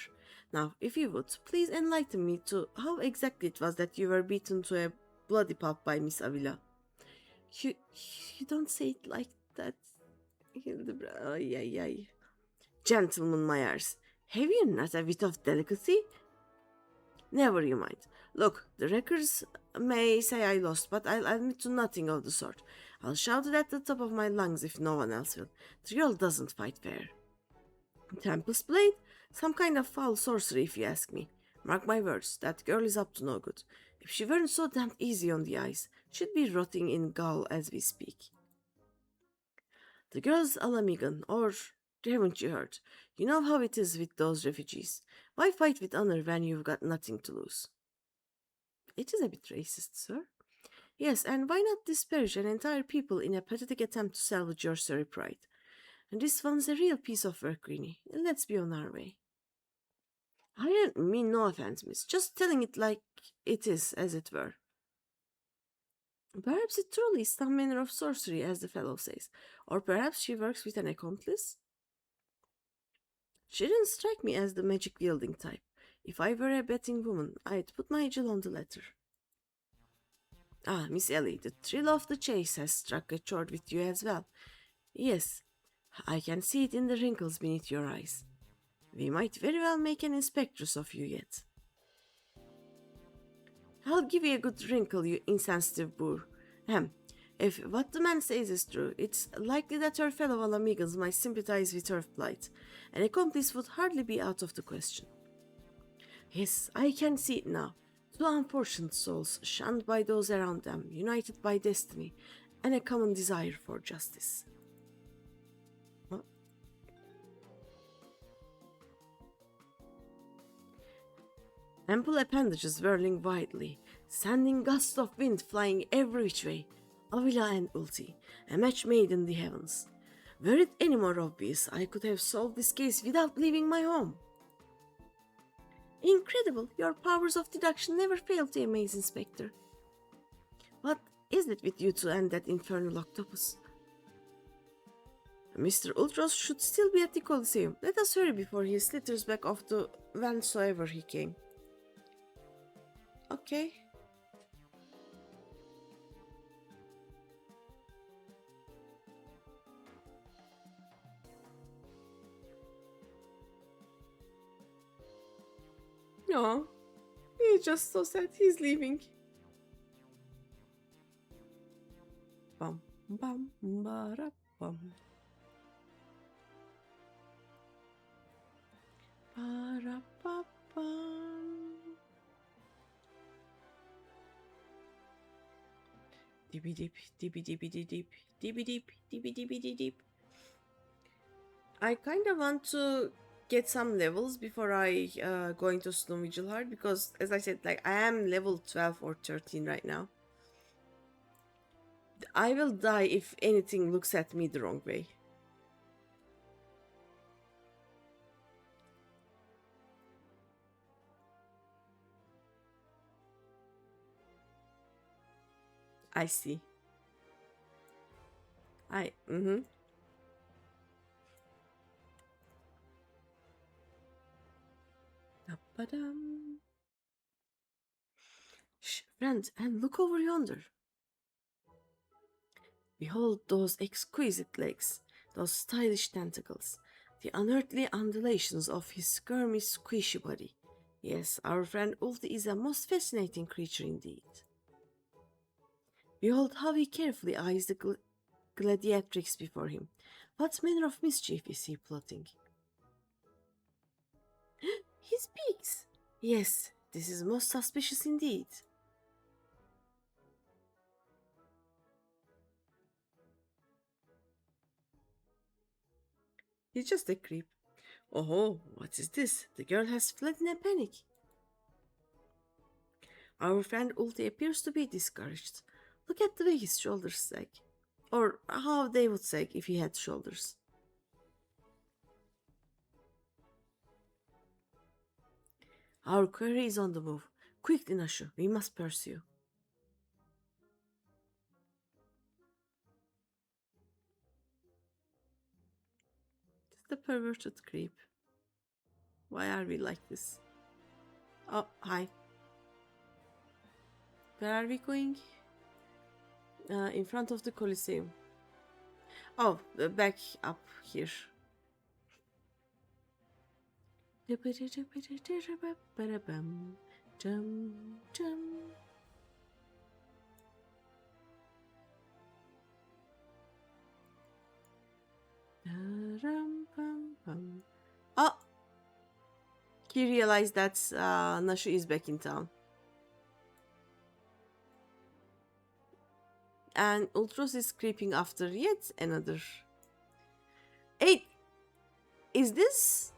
Speaker 1: Now, if you would, please enlighten me to how exactly it was that you were beaten to a bloody pulp by Miss Avila. You, you don't say it like that, Hildebrand. Ay, ay, ay. Gentleman Myers, have you not a bit of delicacy? Never you mind. Look, the records may say I lost, but I'll admit to nothing of the sort. I'll shout it at the top of my lungs if no one else will. The girl doesn't fight fair. Tempest Blade? Some kind of foul sorcery if you ask me. Mark my words, that girl is up to no good. If she weren't so damned easy on the eyes, she'd be rotting in gall as we speak. The girls a la Megan, or haven't you heard? You know how it is with those refugees. Why fight with honor when you've got nothing to lose? It is a bit racist, sir. Yes, and why not disparage an entire people in a pathetic attempt to salvage your sorry pride? And this one's a real piece of work, Greenie. Let's be on our way. I didn't mean no offense, miss. Just telling it like it is, as it were. Perhaps it truly is some manner of sorcery, as the fellow says. Or perhaps she works with an accomplice? She didn't strike me as the magic-wielding type. If I were a betting woman, I'd put my Jill on the latter. Ah, Miss Ellie, the thrill of the chase has struck a chord with you as well. Yes, I can see it in the wrinkles beneath your eyes. We might very well make an inspectress of you yet. I'll give you a good wrinkle, you insensitive boor. Ahem. If what the man says is true, it's likely that her fellow Alamegans might sympathize with her plight. An accomplice would hardly be out of the question. Yes, I can see it now. Two unfortunate souls, shunned by those around them, united by destiny, and a common desire for justice. What? Ample appendages whirling wildly, sending gusts of wind flying every which way. Avila and Ulti, a match made in the heavens. Were it any more obvious, I could have solved this case without leaving my home. Incredible, your powers of deduction never fail to amaze, Inspector. What is it with you two and that infernal octopus? Mr. Ultros should still be at the Coliseum. Let us hurry before he slitters back off to whencesoever he came. Okay. No, he's just so sad he's leaving. Bum bum ba bum. Ba ba bum. Dibby dip, dibby dibby dip, dibby dip, dibby dibby dip. I kind of want to get some levels before I go into Snow Vigil Heart because, as I said, like I am level 12 or 13 right now. I will die if anything looks at me the wrong way. I see. Shh, friend, and look over yonder. Behold those exquisite legs, those stylish tentacles, the unearthly undulations of his squirmy, squishy body. Yes, our friend Ulti is a most fascinating creature indeed. Behold how he carefully eyes the gladiatrix before him. What manner of mischief is he plotting? He speaks! Yes, this is most suspicious indeed. He's just a creep. Oh, what is this? The girl has fled in a panic. Our friend Ulti appears to be discouraged. Look at the way his shoulders sag. Or how they would sag if he had shoulders. Our quarry is on the move. Quick, Dinashu, we must pursue. The perverted creep. Why are we like this? Oh, hi. Where are we going? In front of the Coliseum. Oh, back up here. Oh! He realized that Nashu is back in town. And Ultros is creeping after yet another Hey, is this...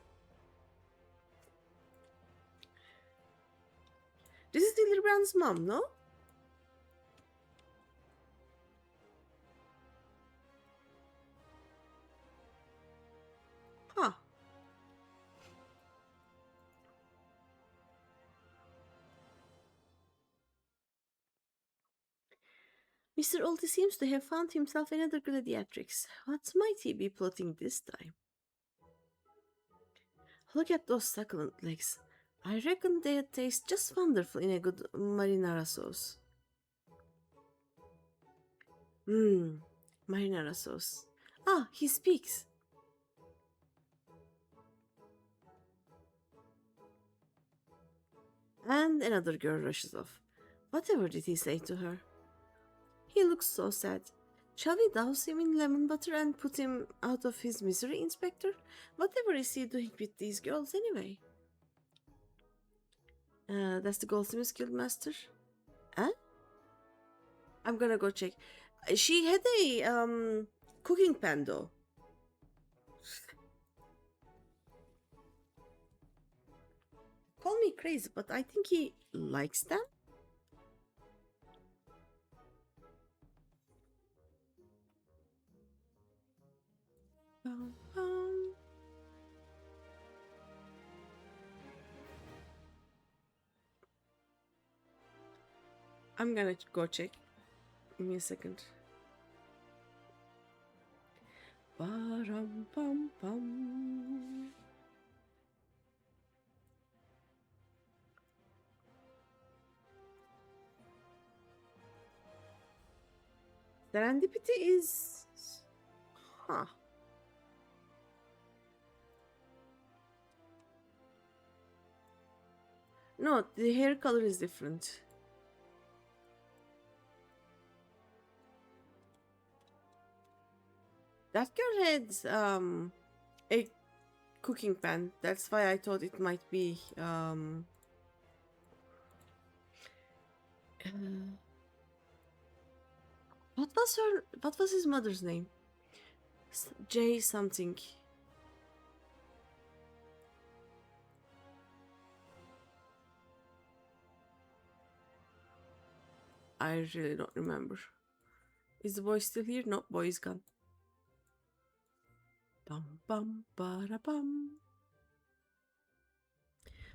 Speaker 1: This is Dillerbrand's mom, no? Huh. Mr. Ulti seems to have found himself another gladiatrix. What might he be plotting this time? Look at those succulent legs. I reckon they taste just wonderful in a good marinara sauce. Mmm, marinara sauce. Ah, he speaks. And another girl rushes off. Whatever did he say to her? He looks so sad. Shall we douse him in lemon butter and put him out of his misery, Inspector? Whatever is he doing with these girls anyway? That's the Goldsmith's Guildmaster. Huh? I'm gonna go check. She had a cooking pan though. Call me crazy, but I think he likes them. Bum, bum. I'm gonna go check. Give me a second. Ba-rum, bum, bum. Serendipity is... Huh. No, the hair color is different. That girl had a cooking pan. That's why I thought it might be what was his mother's name? J something. I really don't remember. Is the boy still here? No, boy is gone. Bum bum bara bum.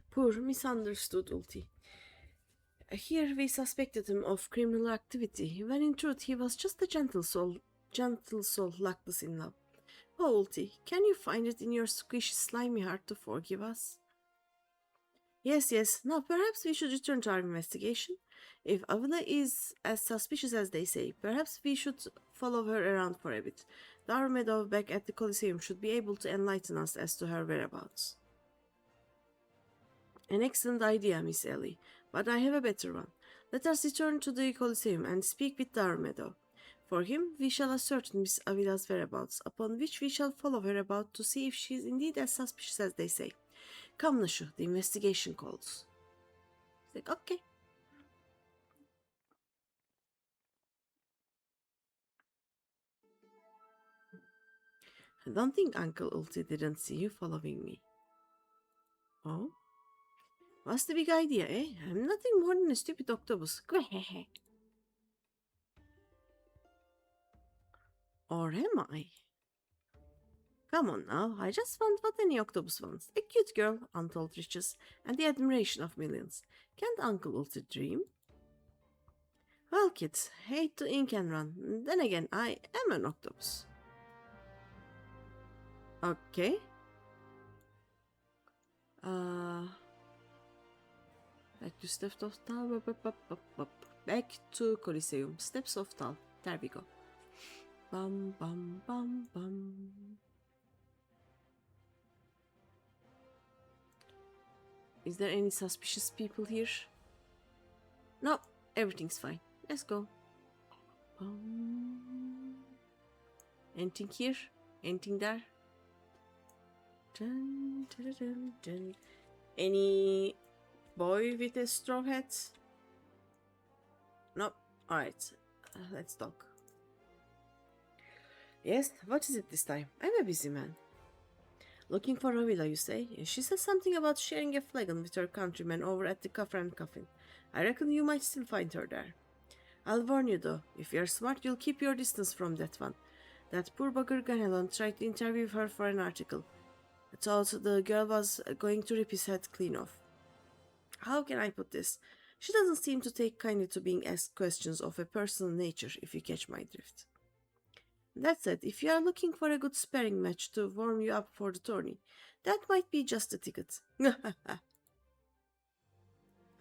Speaker 1: Poor misunderstood Ulti. Here we suspected him of criminal activity, when in truth he was just a gentle soul, luckless in love. Oh, Ulti, can you find it in your squishy, slimy heart to forgive us? Yes, yes. Now perhaps we should return to our investigation. If Avila is as suspicious as they say, perhaps we should follow her around for a bit. Our meadow back at the Colosseum should be able to enlighten us as to her whereabouts. An excellent idea, Miss Ellie, but I have a better one. Let us return to the Colosseum and speak with Darmedo. For him, we shall ascertain Miss Avila's whereabouts, upon which we shall follow her about to see if she is indeed as suspicious as they say. Come, Nashu, the investigation calls. He's like, okay. I don't think Uncle Ulti didn't see you following me. Oh? What's the big idea, eh? I'm nothing more than a stupid octopus. Or am I? Come on now, I just want what any octopus wants. A cute girl, untold riches, and the admiration of millions. Can't Uncle Ulti dream? Well, kids, hate to ink and run. Then again, I am an octopus. Okay. Back to Steps of Tal. Back to Coliseum. Steps of Tal. There we go. Bum bum bum bum. Is there any suspicious people here? No, everything's fine. Let's go. Anything here? Anything there? Dun, dun, dun, dun. Any boy with a straw hat? Nope. Alright, let's talk. Yes, what is it this time? I'm a busy man. Looking for Avila, you say? She said something about sharing a flagon with her countrymen over at the Coffin and Coffin. I reckon you might still find her there. I'll warn you though, if you're smart, you'll keep your distance from that one. That poor bugger Ganelon tried to interview her for an article. I thought the girl was going to rip his head clean off. How can I put this? She doesn't seem to take kindly to being asked questions of a personal nature, if you catch my drift. That said, if you are looking for a good sparring match to warm you up for the tourney, that might be just the ticket.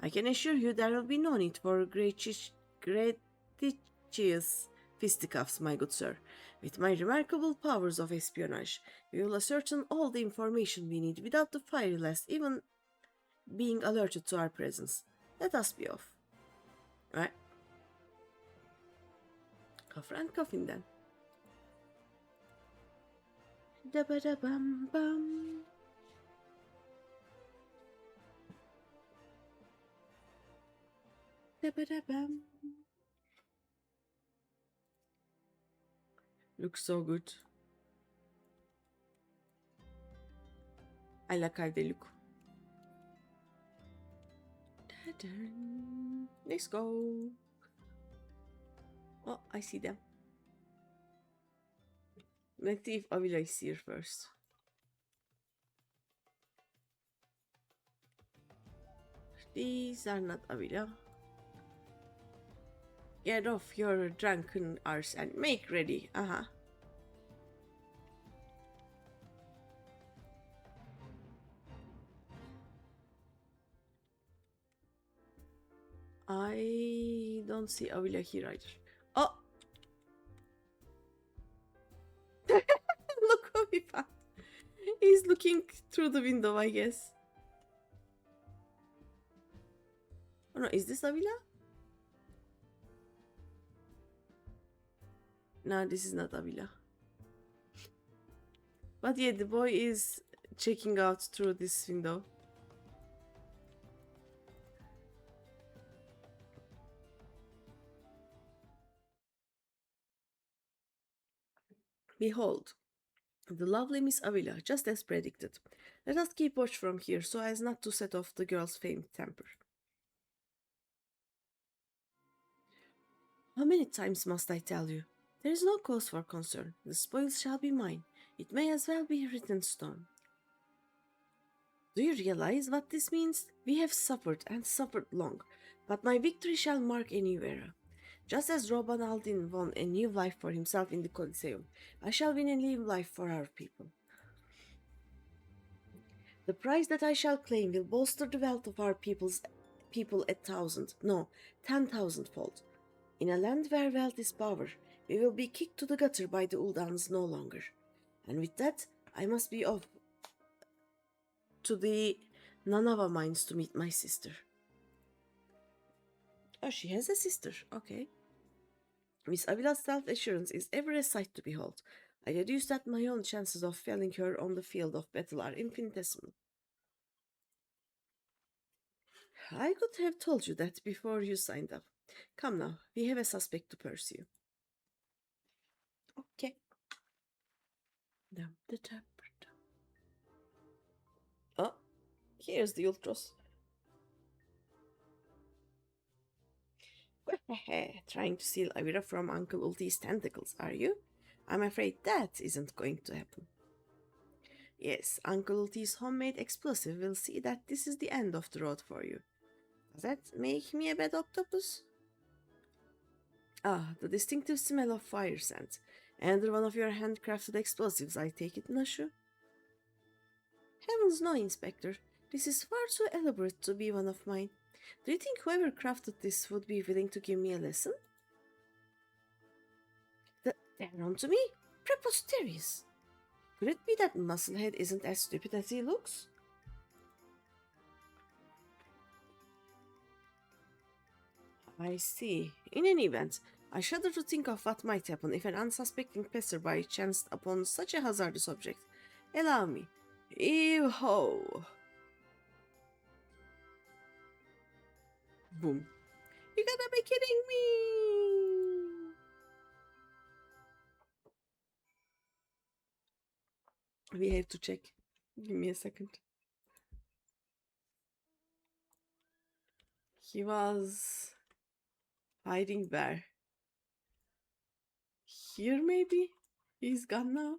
Speaker 1: I can assure you there will be no need for gratuitous fisticuffs, my good sir. With my remarkable powers of espionage, we will ascertain all the information we need without the fiery lass even being alerted to our presence. Let us be off. Right? Coffin and coffin then. Da ba da bum bum. Da ba da bum. Looks so good. I like how they look. Let's go. Oh, I see them. Let's see if Avila is here first. These are not Avila. Get off your drunken arse and make ready. I don't see Avila here either. Oh! Look who we found. He's looking through the window, I guess. Oh no, is this Avila? No, this is not Avila. But yeah, the boy is checking out through this window. Behold, the lovely Miss Avila, just as predicted. Let us keep watch from here so as not to set off the girl's faint temper. How many times must I tell you? There is no cause for concern. The spoils shall be mine. It may as well be written stone. Do you realize what this means? We have suffered and suffered long, but my victory shall mark a new era. Just as Roban Aldin won a new life for himself in the Colosseum, I shall win a new life for our people. The prize that I shall claim will bolster the wealth of our people 1,000, no, 10,000-fold. In a land where wealth is power, we will be kicked to the gutter by the Uldans no longer. And with that, I must be off to the Nanava mines to meet my sister. Oh, she has a sister. Okay. Miss Avila's self-assurance is ever a sight to behold. I deduce that my own chances of felling her on the field of battle are infinitesimal. I could have told you that before you signed up. Come now, we have a suspect to pursue. Okay. Oh, here's the Ultros. Trying to steal Avira from Uncle Ulti's tentacles, are you? I'm afraid that isn't going to happen. Yes, Uncle Ulti's homemade explosive will see that this is the end of the road for you. Does that make me a bad octopus? Ah, the distinctive smell of fire scent. Another one of your handcrafted explosives, I take it, Nashu? Heavens no, Inspector. This is far too elaborate to be one of mine. Do you think whoever crafted this would be willing to give me a lesson? They're on to me? Preposterous! Could it be that Musclehead isn't as stupid as he looks? I see. In any event, I shudder to think of what might happen if an unsuspecting passerby chanced upon such a hazardous object. Allow me. Ew-ho! Boom. You gotta be kidding me! We have to check. Give me a second. He was hiding where? Here maybe? He's gone now?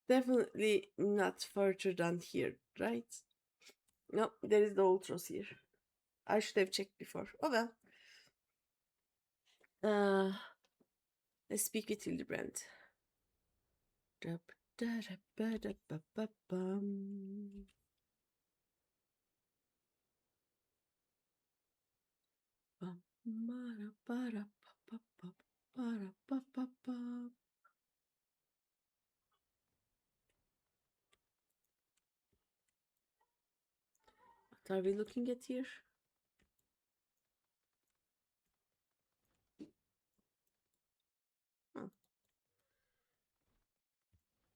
Speaker 1: Definitely not further than here, right? No, there is the Ultros here. I should have checked before. Oh well. Uh, let's speak with Hildebrand. What are we looking at here? Oh,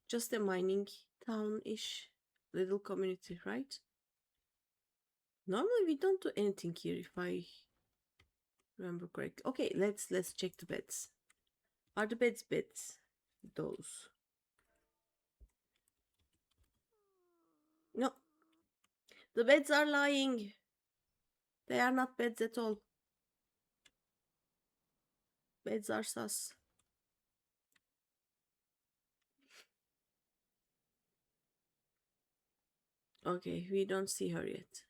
Speaker 1: just a mining town-ish little community, right? Normally we don't do anything here if I remember correctly. Okay, let's check the beds. Are the beds? Those. No, the beds are lying. They are not beds at all. Beds are sus. Okay, we don't see her yet.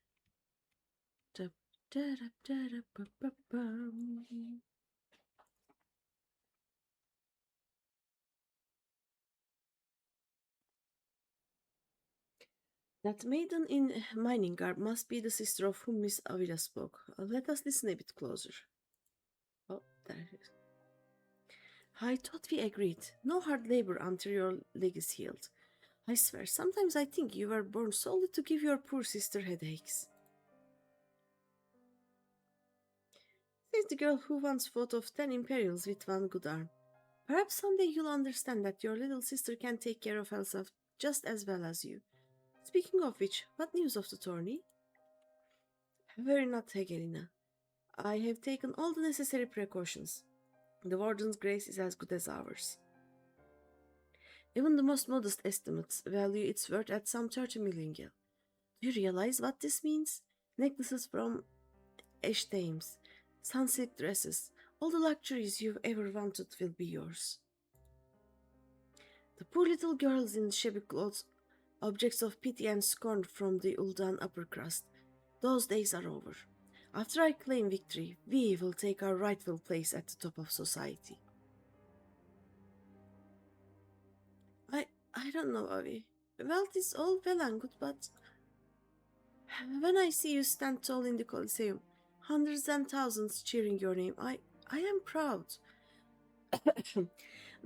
Speaker 1: That maiden in mining garb must be the sister of whom Miss Avila spoke. Let us listen a bit closer. Oh, there it is. I thought we agreed. No hard labor until your leg is healed. I swear, sometimes I think you were born solely to give your poor sister headaches. Says the girl who once fought off 10 Imperials with one good arm. Perhaps someday you'll understand that your little sister can take care of herself just as well as you. Speaking of which, what news of the tourney? Very not, Hegelina. I have taken all the necessary precautions. The Warden's grace is as good as ours. Even the most modest estimates value its worth at some 30 million gil. Do you realize what this means? Necklaces from Eshtames, sun-silk dresses, all the luxuries you've ever wanted will be yours. The poor little girls in shabby clothes, objects of pity and scorn from the Uldan upper crust, those days are over. After I claim victory, we will take our rightful place at the top of society. I don't know, Avi. Wealth is all well and good, but when I see you stand tall in the Colosseum, hundreds and thousands cheering your name, I am proud.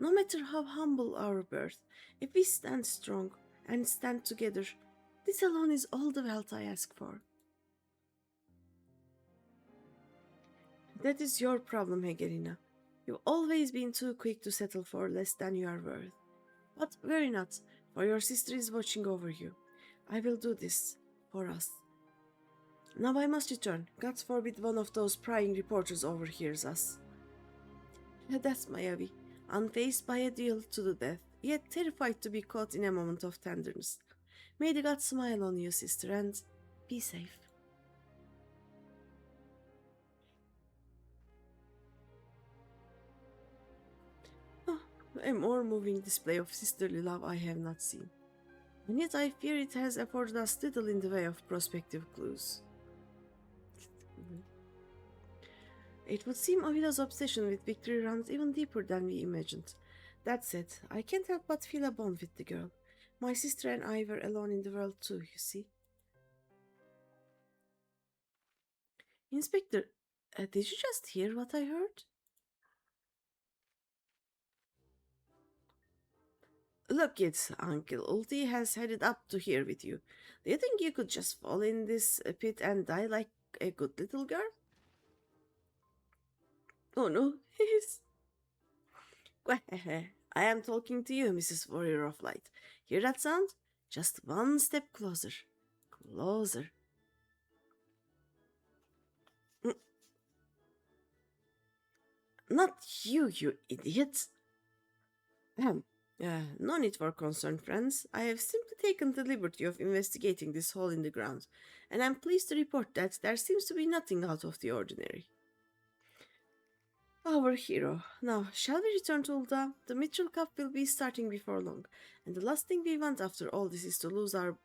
Speaker 1: No matter how humble our birth, if we stand strong and stand together, this alone is all the wealth I ask for. That is your problem, Hegelina. You've always been too quick to settle for less than you are worth. But worry not, for your sister is watching over you. I will do this for us. Now I must return. God forbid one of those prying reporters overhears us. That's my Abby, unfazed by a duel to the death, yet terrified to be caught in a moment of tenderness. May the gods smile on you, sister, and be safe. Oh, a more moving display of sisterly love I have not seen. And yet I fear it has afforded us little in the way of prospective clues. It would seem Avila's obsession with victory runs even deeper than we imagined. That said, I can't help but feel a bond with the girl. My sister and I were alone in the world too, you see. Inspector, did you just hear what I heard? Look, kids, Uncle Ulti has headed up to here with you. Do you think you could just fall in this pit and die like a good little girl? Oh no, he's... I am talking to you, Mrs. Warrior of Light. Hear that sound? Just one step closer. Closer. Mm, not you, you idiot. Ahem. No need for concern, friends. I have simply taken the liberty of investigating this hole in the ground, and I'm pleased to report that there seems to be nothing out of the ordinary. Our hero. Now, shall we return to Ulda? The Mitchell Cup will be starting before long, and the last thing we want after all this is to lose our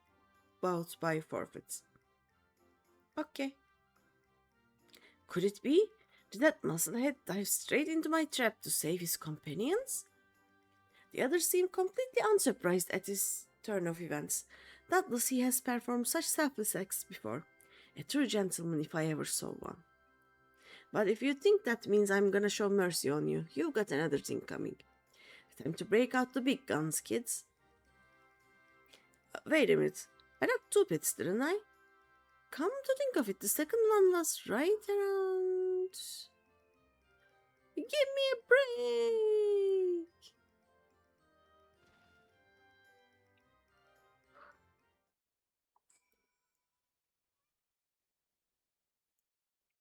Speaker 1: bout by forfeit. Okay. Could it be? Did that musclehead dive straight into my trap to save his companions? The others seem completely unsurprised at this turn of events. Doubtless he has performed such selfless acts before. A true gentleman if I ever saw one. But if you think that means I'm gonna show mercy on you, you've got another thing coming. Time to break out the big guns, kids. Wait a minute. I got two pits, didn't I? Come to think of it, the second one was right around... Give me a break!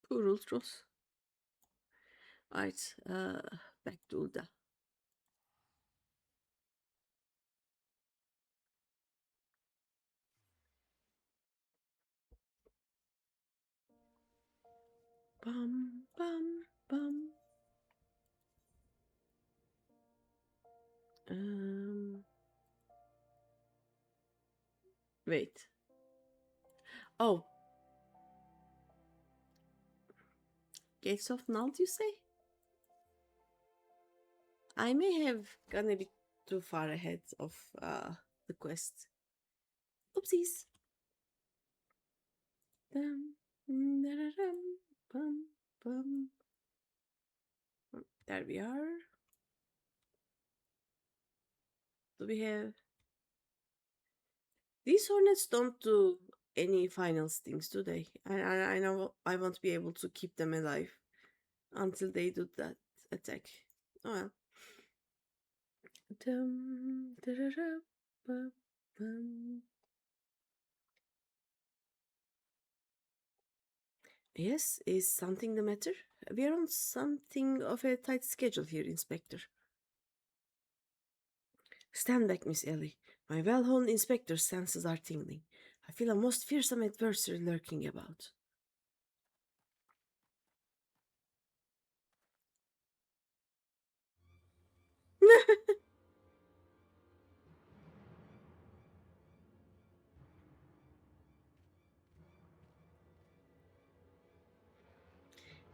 Speaker 1: Poor Ultros. Alright, back to Ulda. Bum, bum, bum. Wait. Oh, Gates of Nald, you say? I may have gone a bit too far ahead of the quest. Oopsies. Bum, da-da-dum, bum, bum. There we are. Do we have... These hornets don't do any final stings, do they? I know I won't be able to keep them alive until they do that attack. Oh well. Dum, da-da-da, bum, bum. Yes, is something the matter? We are on something of a tight schedule here, Inspector. Stand back, Miss Ellie. My well-honed inspector's senses are tingling. I feel a most fearsome adversary lurking about.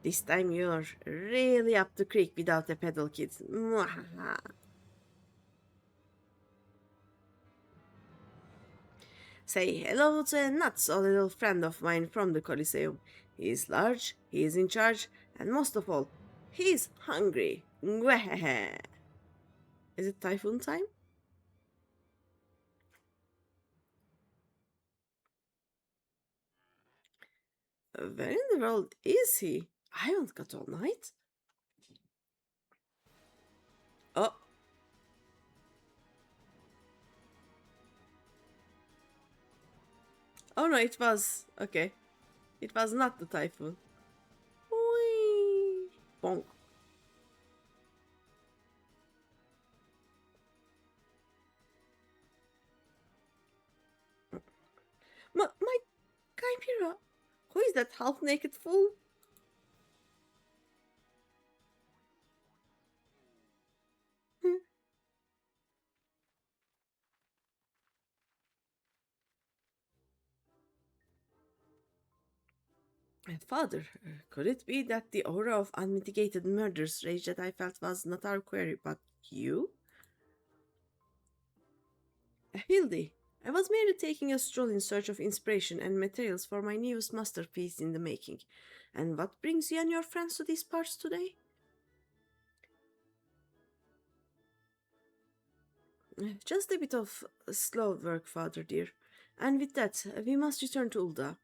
Speaker 1: This time you're really up the creek without a pedal, kid. Mwahaha. Say hello to a not so little friend of mine from the Coliseum. He is large, he is in charge, and most of all, he's hungry. Mwahaha. Is it typhoon time? Where in the world is he? I haven't got all night. Oh. Oh no, it was. Okay. It was not the typhoon. Whee! Bonk. My Chimera! Who is that half naked fool? Father, could it be that the aura of unmitigated murderous rage that I felt was not our query, but you? Hildy, I was merely taking a stroll in search of inspiration and materials for my newest masterpiece in the making. And what brings you and your friends to these parts today? Just a bit of slow work, father dear. And with that, we must return to Ulda.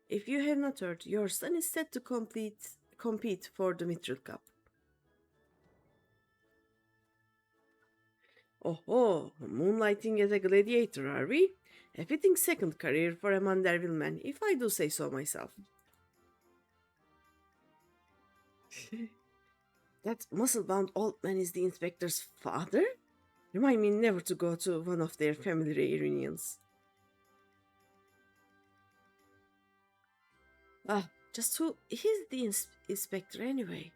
Speaker 1: If you have not heard, your son is set to compete for the Mithril Cup. Oh, moonlighting as a gladiator, are we? A fitting second career for a Manderville man, if I do say so myself. That muscle-bound old man is the inspector's father? Remind me never to go to one of their family reunions. Ah, just who is the inspector anyway?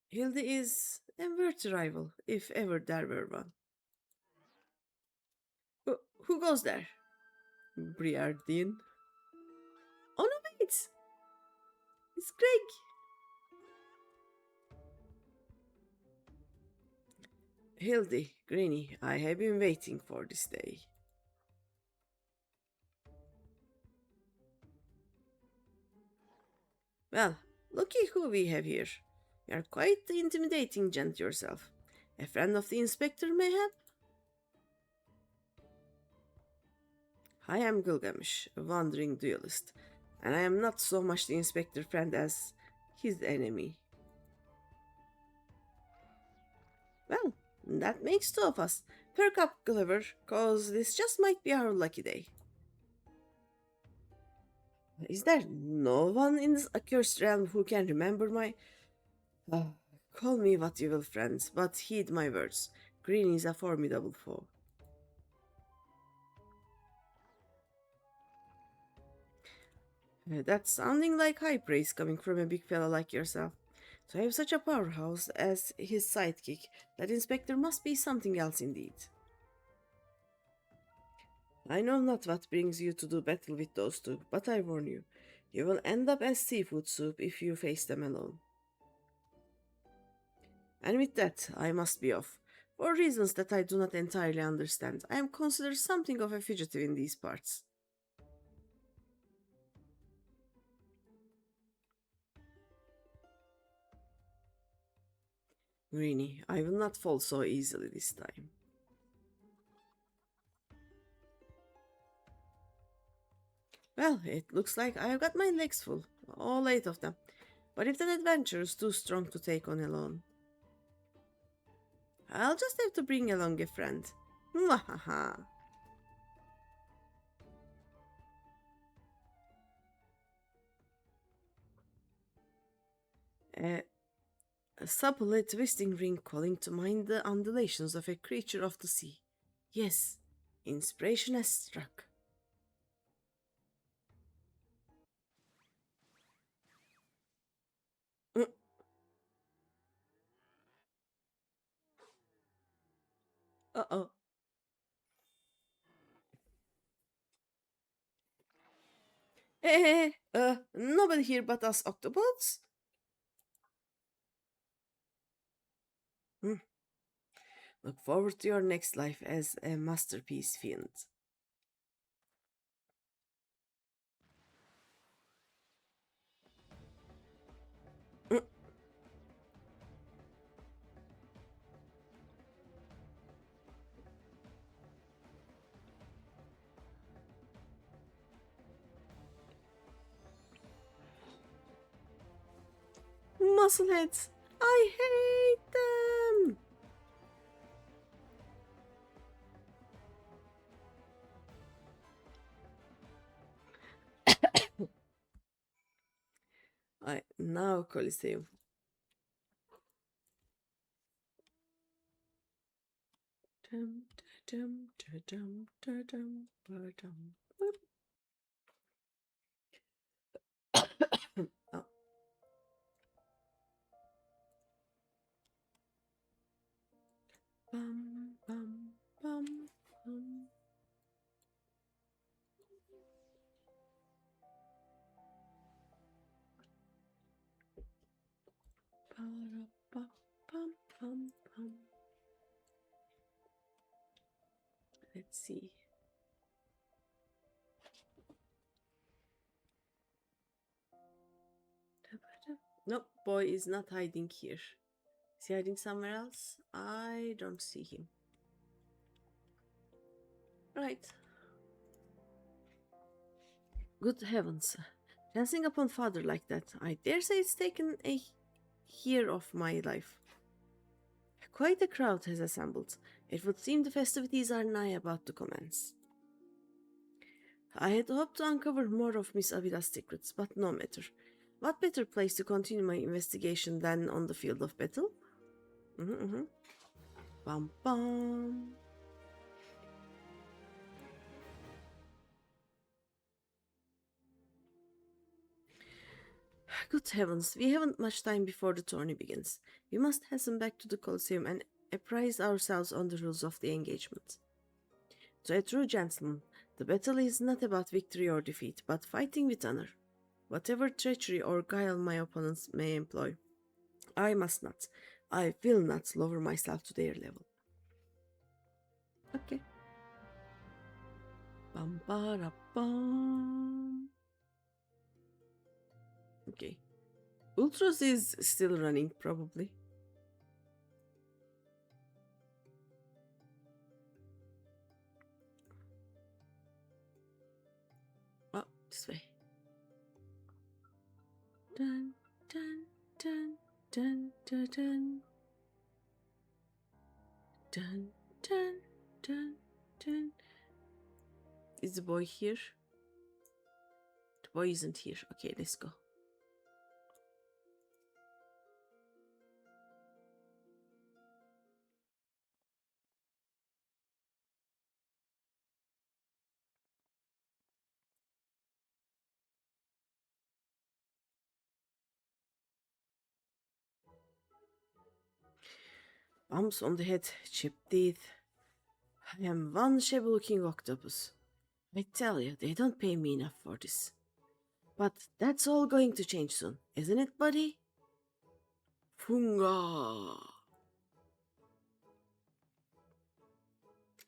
Speaker 1: Hilde is a worthy rival, if ever there were one. Who goes there? Briardine. Oh no, wait! It's Greg! Hildy, Greeny, I have been waiting for this day. Well, looky who we have here. You are quite the intimidating gent yourself. A friend of the inspector, mayhap? I am Gilgamesh, a wandering duelist, and I am not so much the inspector friend as his enemy. Well, that makes two of us. Perk up, Gulliver, cause this just might be our lucky day. Is there no one in this accursed realm who can remember my... Ah, call me what you will, friends, but heed my words. Green is a formidable foe. That's sounding like high praise coming from a big fella like yourself. To have such a powerhouse as his sidekick, that inspector must be something else indeed. I know not what brings you to do battle with those two, but I warn you, you will end up as seafood soup if you face them alone. And with that, I must be off. For reasons that I do not entirely understand, I am considered something of a fugitive in these parts. Greeny, I will not fall so easily this time. Well, it looks like I have got my legs full, all 8 of them. But if that adventure is too strong to take on alone, I'll just have to bring along a friend. Mwahaha! A, a supple twisting ring calling to mind the undulations of a creature of the sea. Yes, inspiration has struck. Uh oh. Nobody here but us octopods? Hmm. Look forward to your next life as a masterpiece fiend. Uh, Muscleheads! I hate them! I now Coliseum. Dum, dum, dum, dum, dum, dum, oh. Bum, bum, bum, bum. Ba-da-ba, bum, bum, bum. Let's see. Nope, boy is not hiding here. Is he hiding somewhere else? I don't see him. Right. Good heavens. Dancing upon father like that, I dare say it's taken a year of my life. Quite a crowd has assembled. It would seem the festivities are nigh about to commence. I had hoped to uncover more of Miss Avila's secrets, but no matter. What better place to continue my investigation than on the field of battle? Bum bum. Good heavens, we haven't much time before the tourney begins. We must hasten back to the Colosseum and apprise ourselves on the rules of the engagement. To a true gentleman, the battle is not about victory or defeat, but fighting with honor. Whatever treachery or guile my opponents may employ, I must not, I will not lower myself to their level. Okay. Bum ba bum. Okay. Ultros is still running, probably. Oh, this way. Dun, dun, dun, dun, dun, dun. Dun, dun, dun, dun. Is the boy here? The boy isn't here. Okay, let's go. Bumps on the head, chipped teeth. I am one shabby looking octopus. I tell you, they don't pay me enough for this. But that's all going to change soon, isn't it, buddy? Fungah!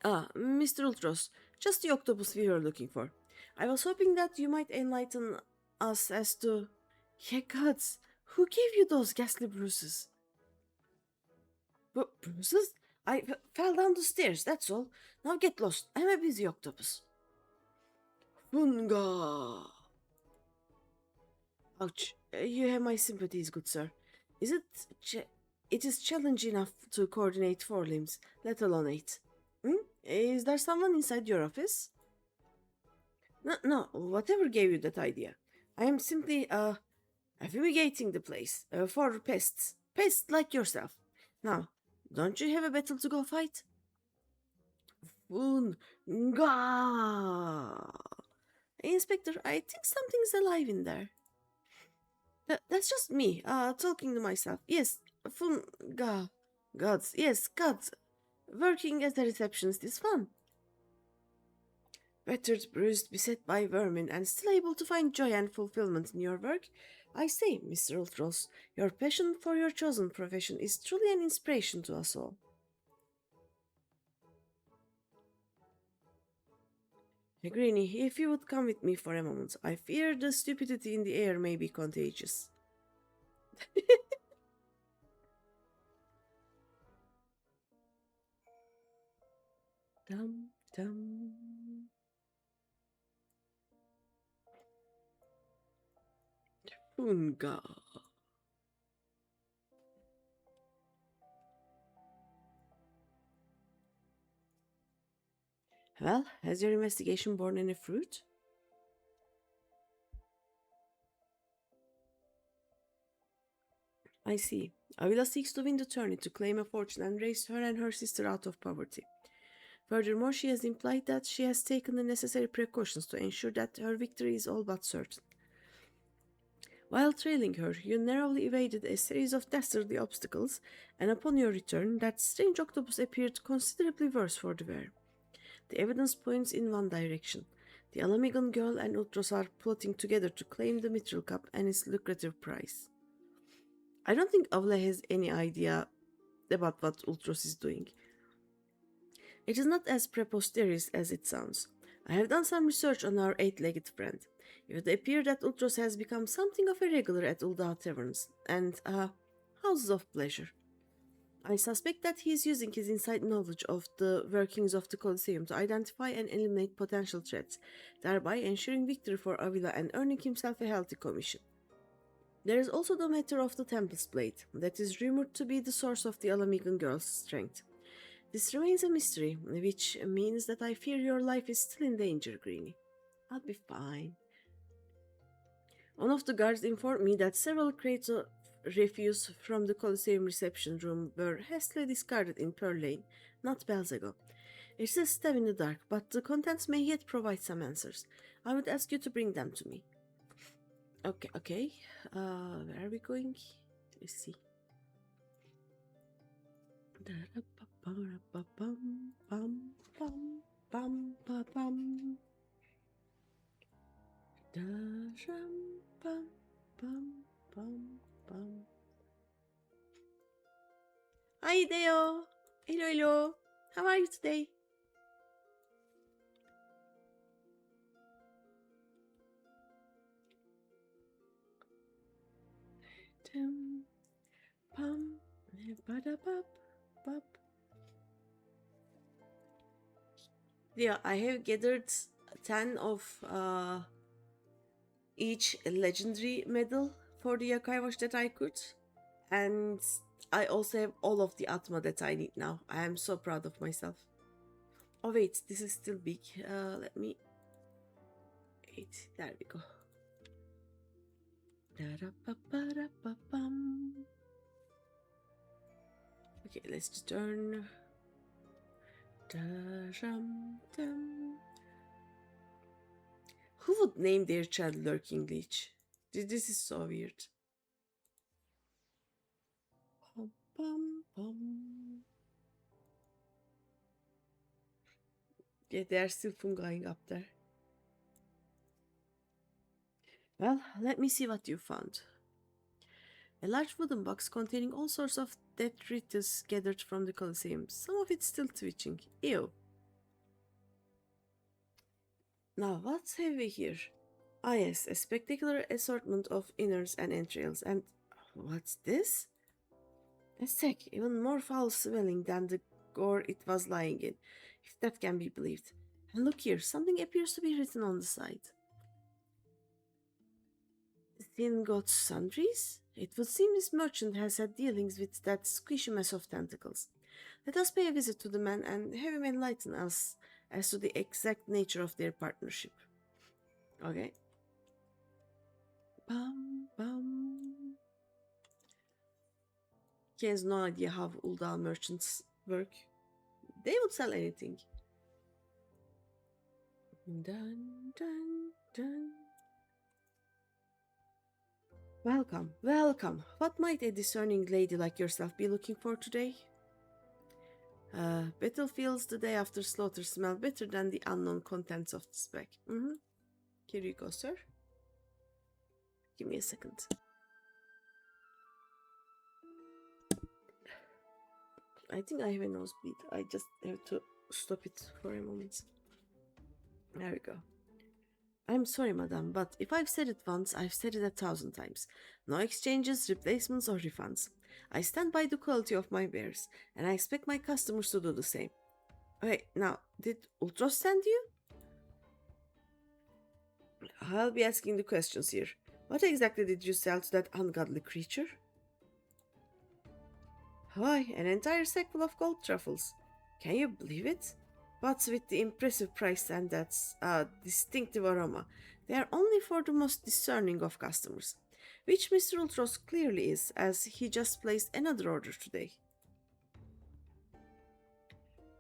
Speaker 1: Ah, Mr. Ultros, just the octopus we were looking for. I was hoping that you might enlighten us as to... Ye gods, who gave you those ghastly bruises? Bruises? I fell down the stairs, that's all. Now get lost, I'm a busy octopus. Fungah! Ouch, you have my sympathies, good sir. It is challenging enough to coordinate 4 limbs, let alone 8. Is there someone inside your office? No, whatever gave you that idea. I am simply, fumigating the place, for pests. Pests like yourself. Now, don't you have a battle to go fight? Fungah! Inspector, I think something's alive in there. That's just me, talking to myself. Yes, Fungah. Gods, yes, gods. Working as a receptionist is fun. Battered, bruised, beset by vermin, and still able to find joy and fulfillment in your work? I say, Mr. Ultros, your passion for your chosen profession is truly an inspiration to us all. Greeny, if you would come with me for a moment, I fear the stupidity in the air may be contagious. Dum dum. Fungah. Well, has your investigation borne any fruit? I see. Avila seeks to win the tourney to claim a fortune and raise her and her sister out of poverty. Furthermore, she has implied that she has taken the necessary precautions to ensure that her victory is all but certain. While trailing her, you narrowly evaded a series of dastardly obstacles, and upon your return, that strange octopus appeared considerably worse for the wear. The evidence points in one direction. The Alamigan girl and Ultros are plotting together to claim the Mithril Cup and its lucrative prize. I don't think Avla has any idea about what Ultros is doing. It is not as preposterous as it sounds. I have done some research on our 8-legged friend. It would appear that Ultros has become something of a regular at Ulda taverns and houses of pleasure. I suspect that he is using his inside knowledge of the workings of the Colosseum to identify and eliminate potential threats, thereby ensuring victory for Avila and earning himself a healthy commission. There is also the matter of the Tempest Blade, that is rumored to be the source of the Alamigan girl's strength. This remains a mystery, which means that I fear your life is still in danger, Greeny. I'll be fine. One of the guards informed me that several crates of refuse from the Colosseum reception room were hastily discarded in Pearl Lane not bells ago. It is a stab in the dark, but the contents may yet provide some answers. I would ask you to bring them to me. Okay, okay. Where are we going? Let's see. Hi, Deo. Hello, hello. How are you today? Pum, ba-da-bop, bop. Yeah, I have gathered 10 of each legendary medal for the Yakai Watch that I could. And I also have all of the Atma that I need now. I am so proud of myself. Oh wait, this is still big. Let me... Wait, there we go. Okay, let's turn. Who would name their child Lurking Leech? This is so weird. Yeah, they are still fungaing up there. Well, let me see what you found. A large wooden box containing all sorts of detritus gathered from the Colosseum. Some of it still twitching. Ew. Now, what have we here? Ah yes, a spectacular assortment of innards and entrails. And what's this? A sack, even more foul-smelling than the gore it was lying in, if that can be believed. And look here, something appears to be written on the side. Thin got sundries? It would seem this merchant has had dealings with that squishy mess of tentacles. Let us pay a visit to the man and have him enlighten us as to the exact nature of their partnership. Okay. Bum, bum. He has no idea how Uldal merchants work. They would sell anything. Dun, dun, dun. Welcome, welcome. What might a discerning lady like yourself be looking for today? Battlefields the day after slaughter smell better than the unknown contents of this bag. Here you go, sir. Give me a second. I think I have a nosebleed. I just have to stop it for a moment. There we go. I'm sorry, madam, but if I've said it once, I've said it 1,000 times. No exchanges, replacements, or refunds. I stand by the quality of my wares, and I expect my customers to do the same. Wait, now, did Ultros send you? I'll be asking the questions here. What exactly did you sell to that ungodly creature? Why, an entire sack full of gold truffles. Can you believe it? But with the impressive price and that distinctive aroma, they are only for the most discerning of customers, which Mr. Ultros clearly is, as he just placed another order today.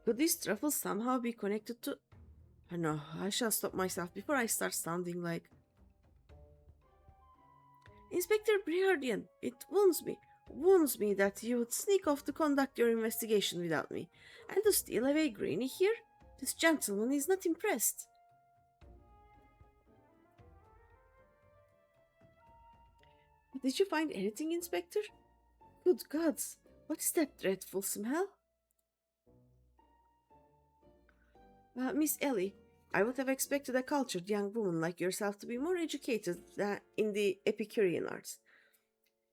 Speaker 1: Could these truffles somehow be connected to... No, I shall stop myself before I start sounding like... Inspector Briardian, it wounds me that you would sneak off to conduct your investigation without me, and to steal away Greeny here? This gentleman is not impressed. Did you find anything, Inspector? Good gods, what is that dreadful smell? Miss Ellie, I would have expected a cultured young woman like yourself to be more educated in the Epicurean arts.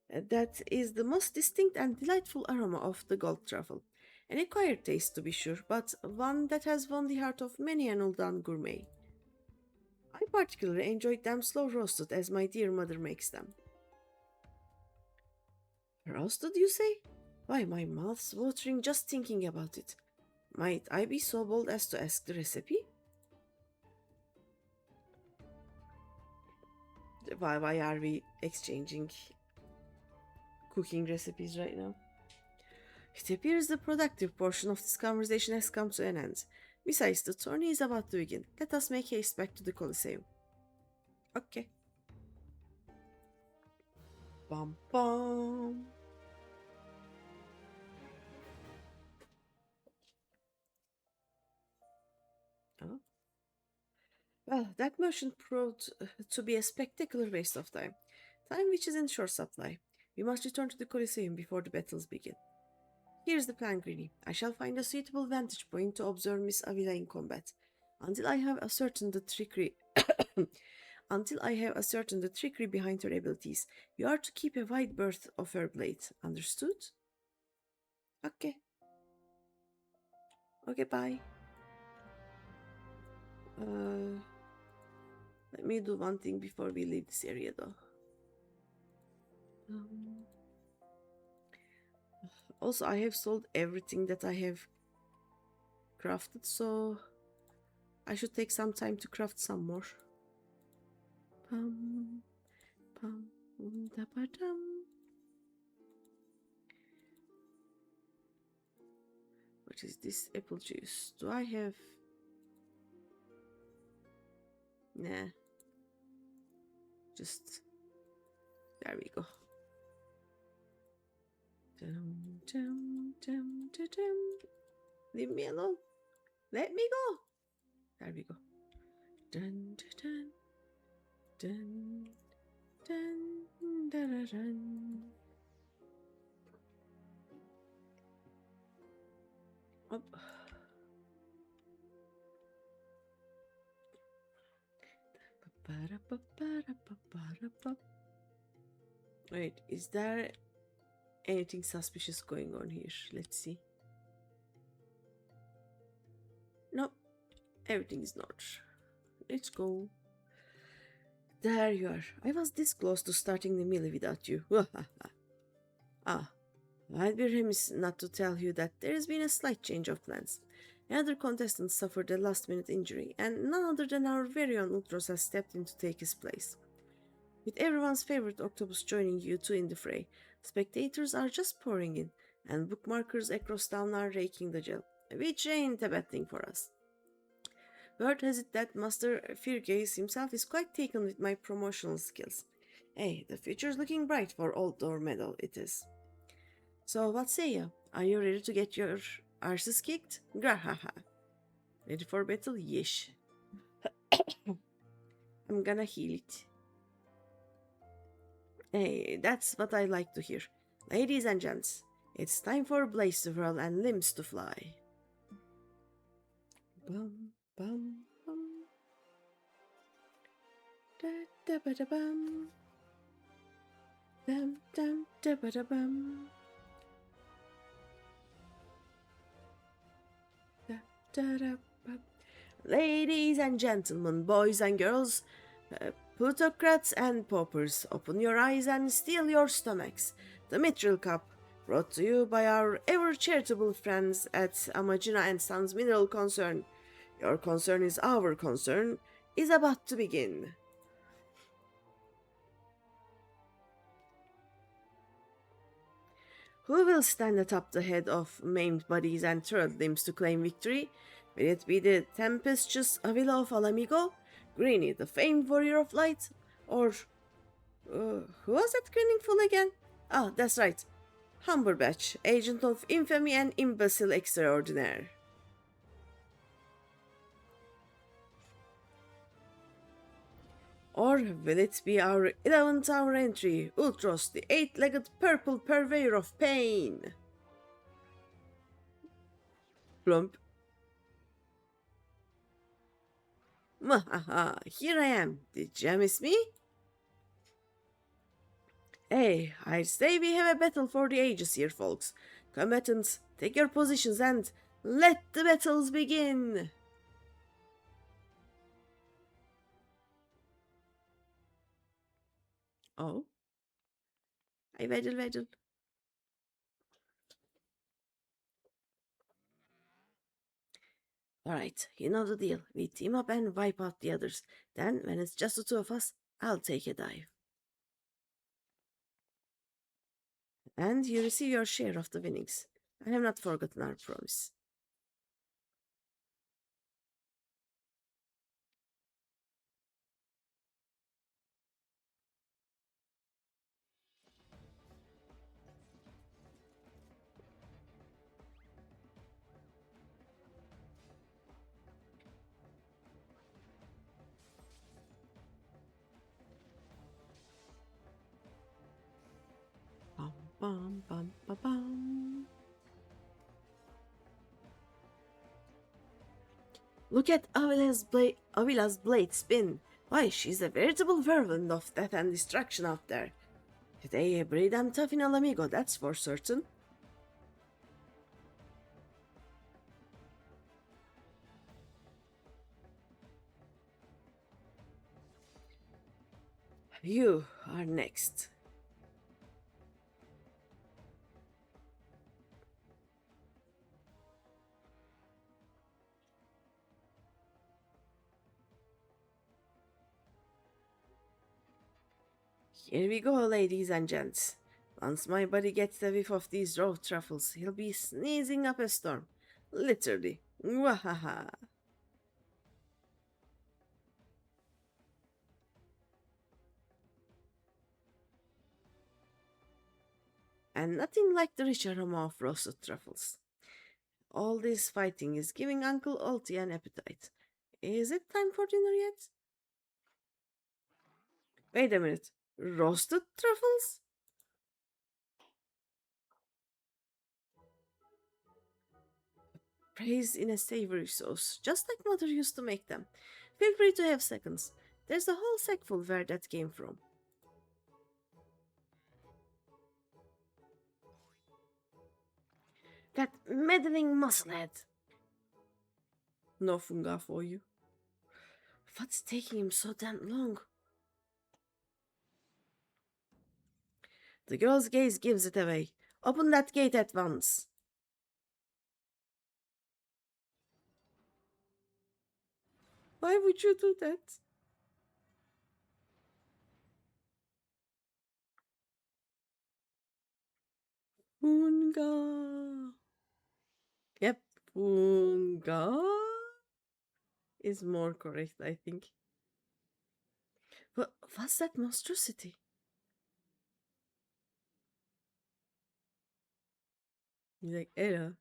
Speaker 1: That is the most distinct and delightful aroma of the gold truffle. An acquired taste, to be sure, but one that has won the heart of many an Uldan gourmet. I particularly enjoyed them slow roasted, as my dear mother makes them. Roasted, you say? Why, my mouth's watering just thinking about it. Might I be so bold as to ask the recipe? Why are we exchanging? cooking recipes right now. It appears the productive portion of this conversation has come to an end. Besides, the tourney is about to begin. Let us make haste back to the Colosseum. Okay. Bum bum. Oh. Well, that motion proved to be a spectacular waste of time. Time which is in short supply. We must return to the Colosseum before the battles begin. Here's the plan, Greeny. I shall find a suitable vantage point to observe Miss Avila in combat. Until I have ascertained the trickery behind her abilities, you are to keep a wide berth of her blade. Understood? Okay. Okay, bye. Let me do one thing before we leave this area, though. Also, I have sold everything that I have crafted, so I should take some time to craft some more. Pum, pum, da ba dum. What is this apple juice? Do I have... Nah. Just... There we go. Dum, dum, dum, dum, dum. Leave me alone. Let me go. There we go. Dun, dun, dun, dun, dun, dun, dun. Up. Wait, is there anything suspicious going on here? Let's see. Nope, everything is not. Let's go. There you are. I was this close to starting the melee without you. I'd be remiss not to tell you that there has been a slight change of plans. Another contestant suffered a last-minute injury, and none other than our very own Ultros has stepped in to take his place. With everyone's favorite octopus joining you two in the fray, spectators are just pouring in, and bookmarkers across town are raking the gel, which ain't a bad thing for us. Word has it that Master Firgaze himself is quite taken with my promotional skills. Hey, the future's looking bright for Old Door Meadow, it is. So what say you? Are you ready to get your arses kicked? Grahaha. Ready for battle? Yesh. I'm gonna heal it. Hey, that's what I like to hear. Ladies and gents, it's time for blades to whirl and limbs to fly. Bum, bum, bum. Da da ba da bum. Dum dum da ba da bum. Da da da bum. Ladies and gentlemen, boys and girls, plutocrats and paupers, open your eyes and steel your stomachs. The Mithril Cup, brought to you by our ever-charitable friends at Amagina and Sons Mineral Concern. Your concern is our concern, is about to begin. Who will stand atop the head of maimed bodies and turtled limbs to claim victory? Will it be the tempestuous Avila of Alamigo, Greeny, the famed warrior of light, or... who was that grinning fool again? Ah, that's right. Humberbatch, agent of infamy and imbecile extraordinaire. Or will it be our 11th hour entry, Ultros, the 8-legged purple purveyor of pain? Plump. Mahaha, here I am. Did you miss me? Hey, I say we have a battle for the ages here, folks. Combatants, take your positions and let the battles begin! Oh? I weddle. Alright, you know the deal. We team up and wipe out the others. Then, when it's just the two of us, I'll take a dive. And you receive your share of the winnings. I have not forgotten our promise. Bum, bum, bum, bum, bum. Look at Avila's blade spin. Why, she's a veritable whirlwind of death and destruction out there. Today, a pretty damn tough in Alamigo, that's for certain. You are next. Here we go, ladies and gents. Once my buddy gets a whiff of these raw truffles, he'll be sneezing up a storm. Literally. Wahaha. And nothing like the rich aroma of roasted truffles. All this fighting is giving Uncle Ulti an appetite. Is it time for dinner yet? Wait a minute. Roasted truffles? Praised in a savory sauce, just like Mother used to make them. Feel free to have seconds. There's a whole sackful where that came from. That meddling musclehead. No fungah for you. What's taking him so damn long? The girl's gaze gives it away. Open that gate at once. Why would you do that? Fungah. Yep, fungah is more correct, I think. What's that monstrosity? He's like, Era.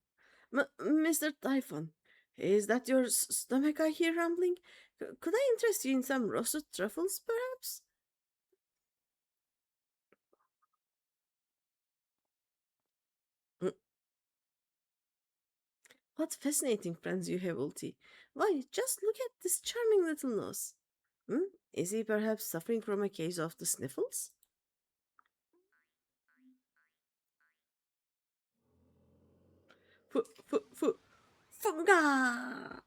Speaker 1: Mr. Typhon, is that your stomach I hear rumbling? Could I interest you in some roasted truffles, perhaps? Mm, what fascinating friends you have, Ulti. Why, just look at this charming little nose. Hmm? Is he perhaps suffering from a case of the sniffles? Funga!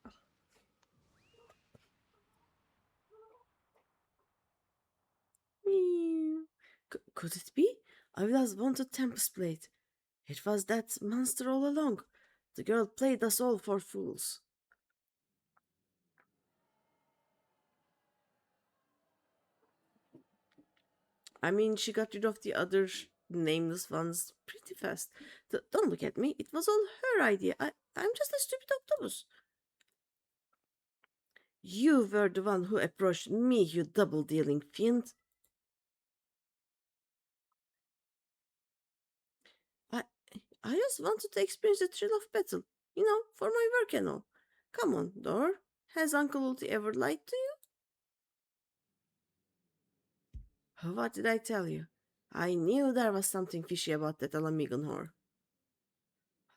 Speaker 1: Meow. Could it be? I was wanted Tempest Blade. It was that monster all along. The girl played us all for fools. I mean, she got rid of the other nameless ones pretty fast. Don't look at me. It was all her idea. I'm just a stupid octopus. You were the one who approached me, you double dealing fiend. I, I just wanted to experience the thrill of battle. For my work and all. Come on, Dor. Has Uncle Ulti ever lied to you? What did I tell you? I knew there was something fishy about that Alamigan whore.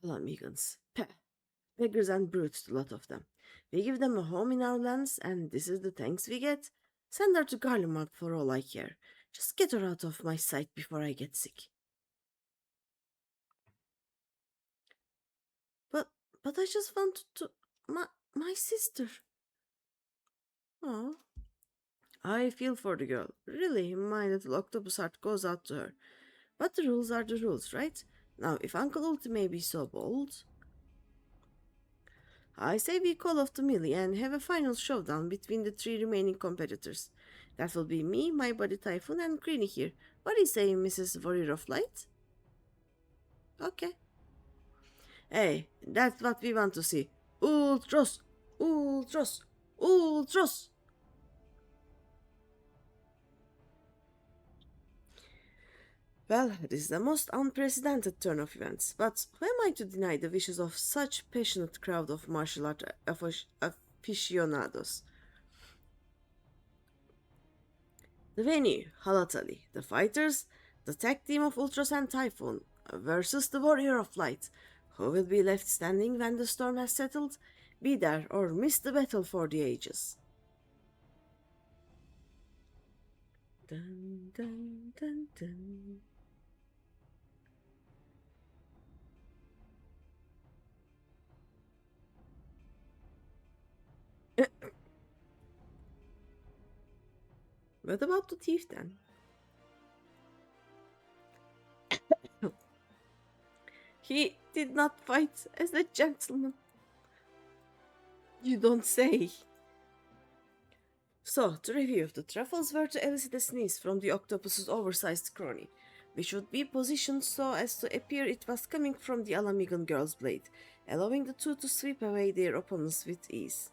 Speaker 1: Alamigans. Peh. Beggars and brutes, the lot of them. We give them a home in our lands, and this is the thanks we get? Send her to Garlemald for all I care. Just get her out of my sight before I get sick. But but I just wanted to my sister. Oh. I feel for the girl. Really, my little octopus heart goes out to her. But the rules are the rules, right? Now, if Uncle Ulti may be so bold, I say we call off the melee and have a final showdown between the three remaining competitors. That will be me, my buddy Typhoon, and Greeny here. What do you say, Mrs. Warrior of Light? Okay. Hey, that's what we want to see. Ultros! Ultros! Ultros! Well, this is the most unprecedented turn of events, but who am I to deny the wishes of such passionate crowd of martial art aficionados? The venue, Halatali, the fighters, the tag team of Ultros and Typhoon, versus the Warrior of Light, who will be left standing when the storm has settled, be there or miss the battle for the ages. Dun, dun, dun, dun. What about the thief then? He did not fight as a gentleman. You don't say. So, to review, the truffles were to elicit a sneeze from the octopus's oversized crony, which would be positioned so as to appear it was coming from the Alamigan girl's blade, allowing the two to sweep away their opponents with ease.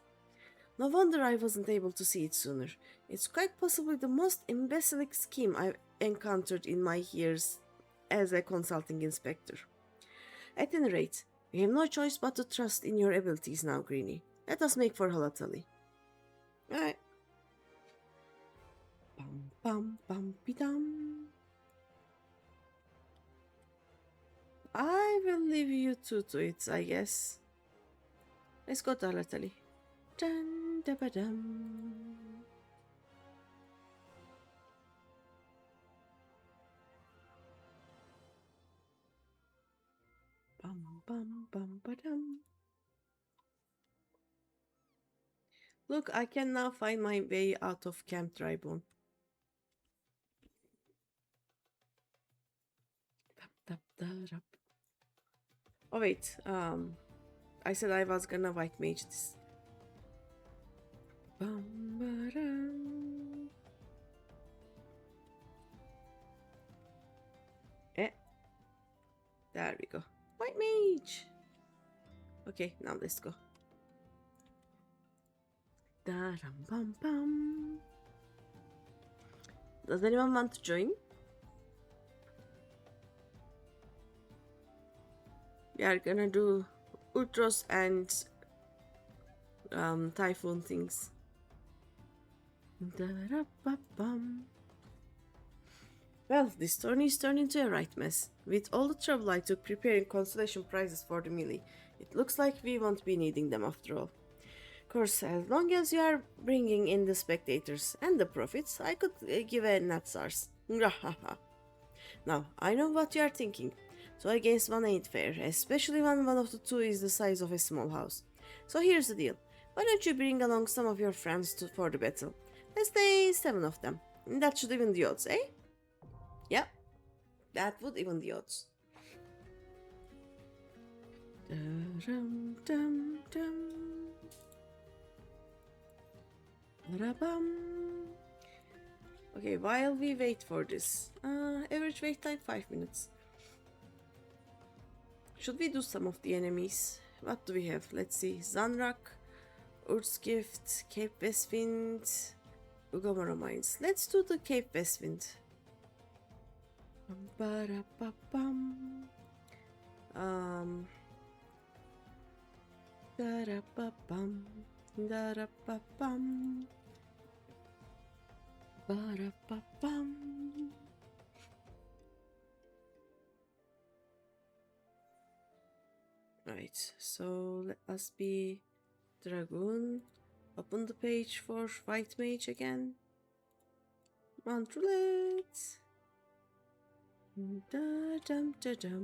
Speaker 1: No wonder I wasn't able to see it sooner. It's quite possibly the most imbecilic scheme I've encountered in my years as a consulting inspector. At any rate, we have no choice but to trust in your abilities now, Greeny. Let us make for Halatali. Alright. Bum bum bum dum. I will leave you two to it, I guess. Let's go to Halatali. Dun da ba dum. Bum bum bum ba dum. Look, I can now find my way out of Camp Drybone. Oh wait, I said I was gonna white mage this. Eh, there we go. White mage. Okay, now let's go. Does anyone want to join? We are gonna do Ultros and Typhoon things. Well, this tourney is turned into a right mess. With all the trouble I took preparing consolation prizes for the melee, it looks like we won't be needing them after all. Of course, as long as you are bringing in the spectators and the profits, I could give a Natsars. Now, I know what you are thinking. Two against one ain't fair, especially when one of the two is the size of a small house. So here's the deal. Why don't you bring along some of your friends for the battle? Let's say 7 of them. That should even the odds, eh? Yeah, that would even the odds. Dum, dum, dum. Okay, while we wait for this, average wait time 5 minutes. Should we do some of the enemies? What do we have? Let's see. Zanrak, Urzgift, Cape Westwind, Ugamara Mines. Let's do the Cape Westwind. Da-da-ba-bum, da-da-ba-bum, ba-da-ba-bum. Right, so let us be Dragoon. Open the page for White Mage again. Mount Roulette. Da-dum-da-dum.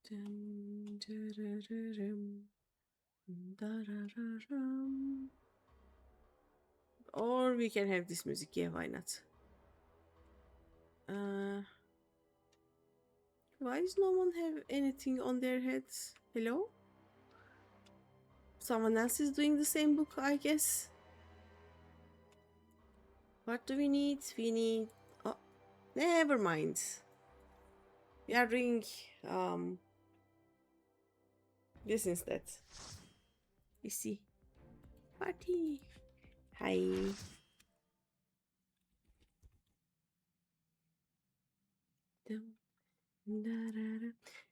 Speaker 1: Dum, da-da-da-dum. Da-da-da-dum. Or we can have this music, yeah, why not? Why does no one have anything on their heads? Hello? Someone else is doing the same book, I guess. What do we need? We need... Oh, never mind. We are doing this instead. You see. Party. Hi.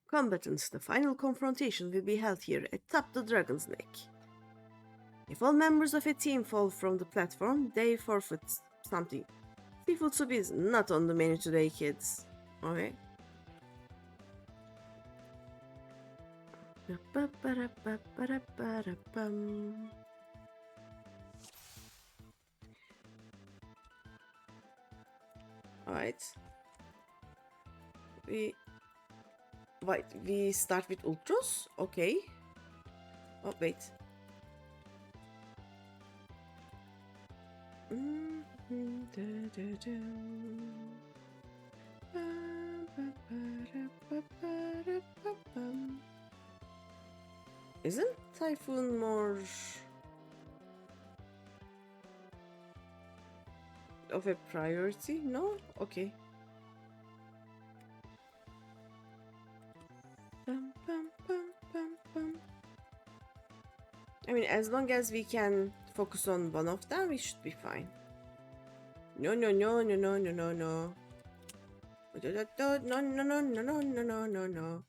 Speaker 1: Combatants, the final confrontation will be held here atop the dragon's neck. If all members of a team fall from the platform, they forfeit something. Seafood soup is not on the menu today, kids. Okay. Alright. We start with Ultros? Okay. Oh, wait. Isn't Typhoon more of a priority? No? Okay. I mean, as long as we can focus on one of them, we should be fine. No, no, no, no, no, no, no, no. No, no, no, no, no, no, no, no, no.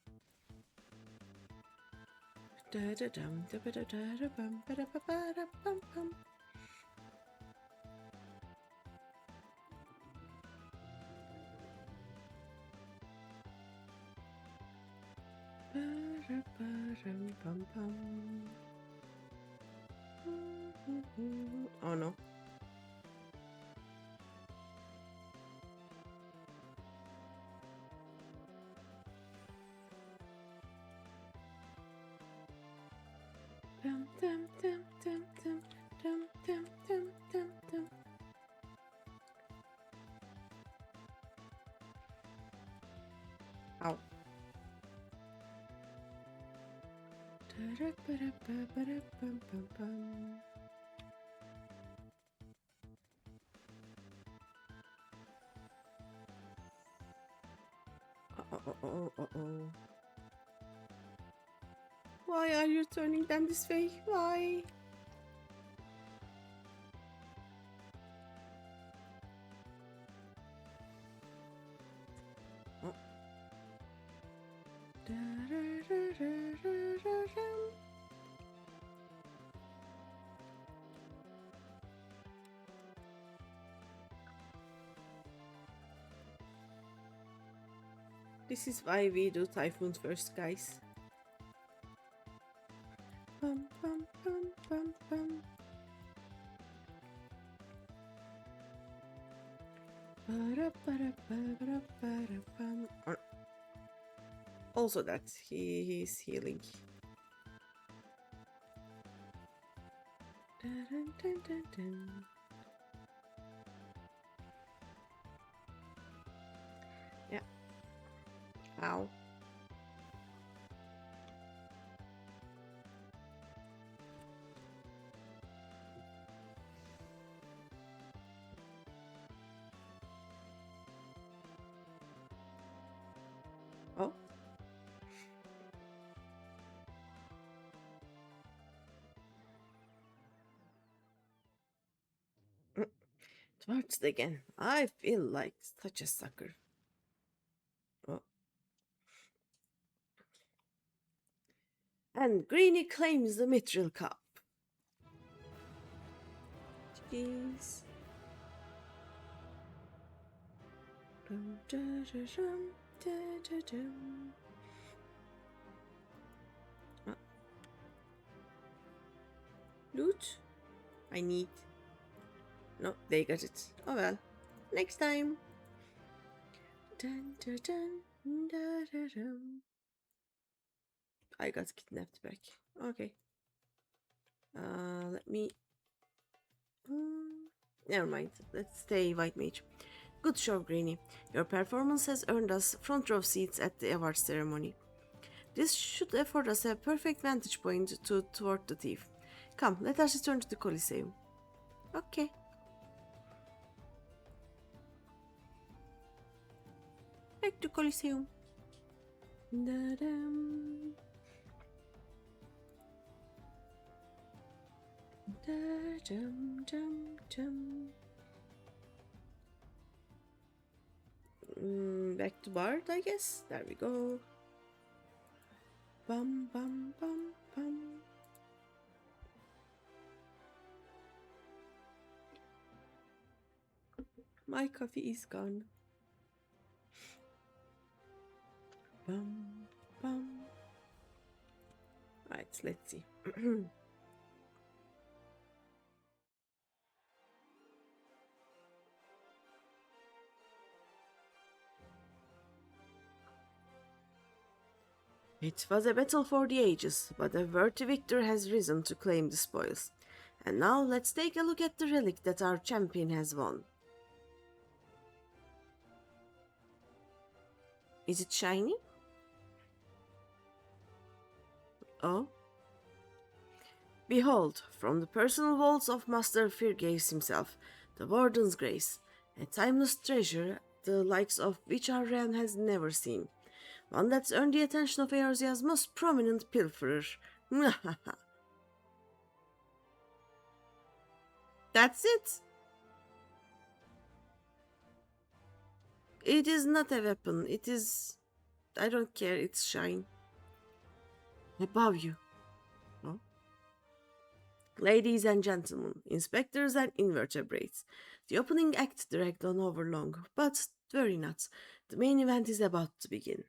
Speaker 1: Oh no. Ow. Uh-oh. Why are you turning them this way? Why? Oh. This is why we do typhoons first, guys. Bum, bum, bum, bum, bum. Also that he's healing. Yeah. Ow. Oh. Towards again. I feel like such a sucker. Oh. And Greeny claims the mithril cup. Jeez. Loot? I need. No, they got it. Oh well. Next time. Dun, dun, dun, dun, dun, dun. I got kidnapped back. Okay. Let me. Never mind. Let's stay white mage. Good show, Greeny. Your performance has earned us front row seats at the award ceremony. This should afford us a perfect vantage point to thwart the thief. Come, let us return to the Colosseum. Okay. Back to Colosseum. Da-dum. Da-dum-dum-dum. Back to Bard, I guess. There we go. Bum bum bum bum. My coffee is gone. Bum bum. Right, let's see. It was a battle for the ages, but a worthy victor has risen to claim the spoils. And now let's take a look at the relic that our champion has won. Is it shiny? Oh. Behold, from the personal vaults of Master Firgaze himself, the Warden's Grace, a timeless treasure the likes of which our realm has never seen. One that's earned the attention of Eorzea's most prominent pilferer. That's it. It is not a weapon. It is... I don't care. It's shine. Above you. Oh. Ladies and gentlemen, inspectors and invertebrates, the opening act dragged on over long, but worry not. The main event is about to begin.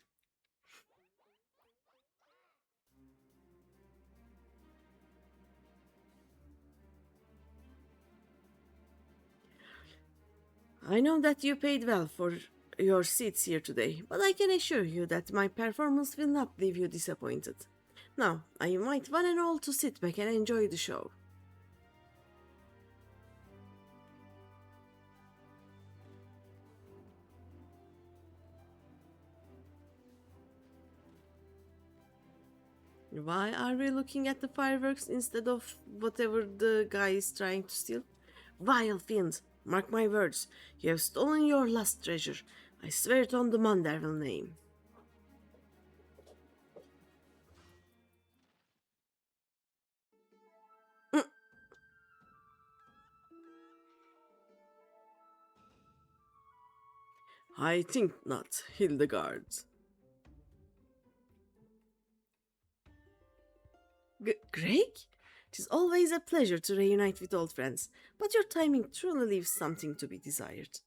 Speaker 1: I know that you paid well for your seats here today, but I can assure you that my performance will not leave you disappointed. Now, I invite one and all to sit back and enjoy the show. Why are we looking at the fireworks instead of whatever the guy is trying to steal? Vile fiend, mark my words, you have stolen your last treasure. I swear it on the Manderville name. I think not, Hildegard. Greg? It is always a pleasure to reunite with old friends, but your timing truly leaves something to be desired.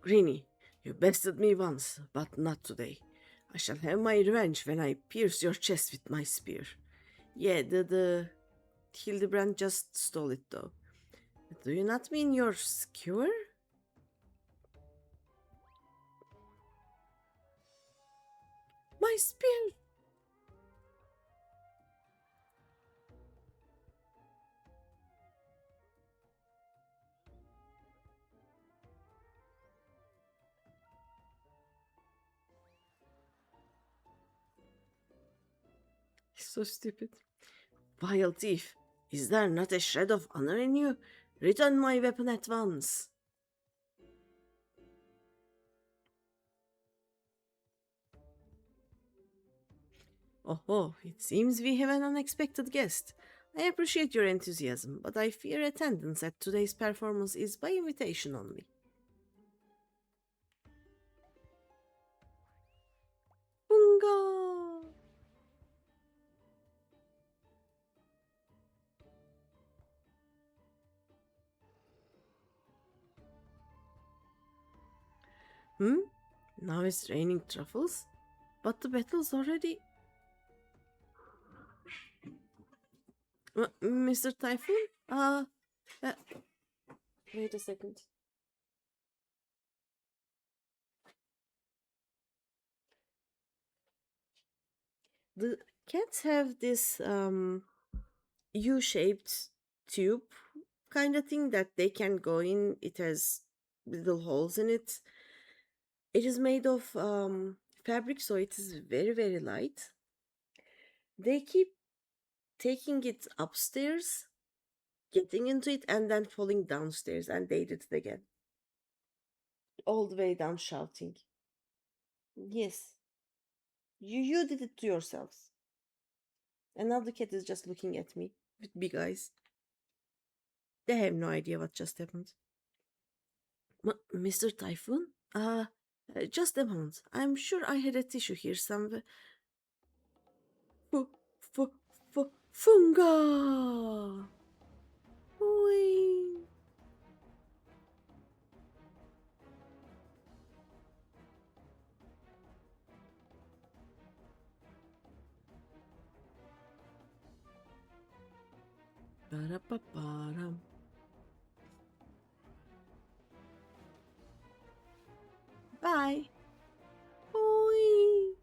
Speaker 1: Greeny, you bested me once, but not today. I shall have my revenge when I pierce your chest with my spear. Yeah, the Hildebrand just stole it though. Do you not mean your skewer? My spear! So stupid. Vile thief, is there not a shred of honor in you? Return my weapon at once. Oh, it seems we have an unexpected guest. I appreciate your enthusiasm, but I fear attendance at today's performance is by invitation only. Fungah! Now it's raining truffles? But the battle's already... Mr. Typhoon? Uh, wait a second. The cats have this U-shaped tube kind of thing that they can go in. It has little holes in it. It is made of fabric, so it is very, very light. They keep taking it upstairs, getting into it, and then falling downstairs, and they did it again. All the way down shouting. Yes, you did it to yourselves. And now the cat is just looking at me with big eyes. They have no idea what just happened. Mr. Typhoon? Just a moment. I'm sure I had a tissue here somewhere. Fu, fu, fungah! Whee! Ba-da-ba-ba-dum. Bye! Whee!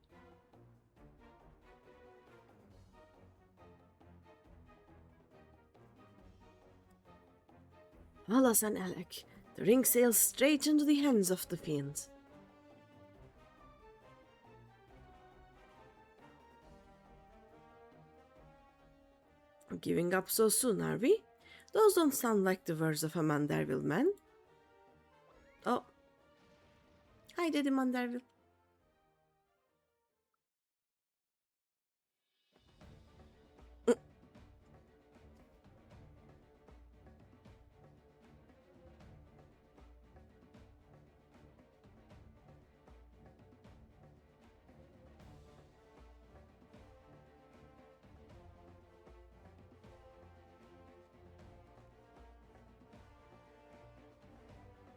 Speaker 1: Alas and Alec, the ring sails straight into the hands of the fiends. Giving up so soon, are we? Those don't sound like the words of a Manderville man. Oh, hi, Daddy Manderville.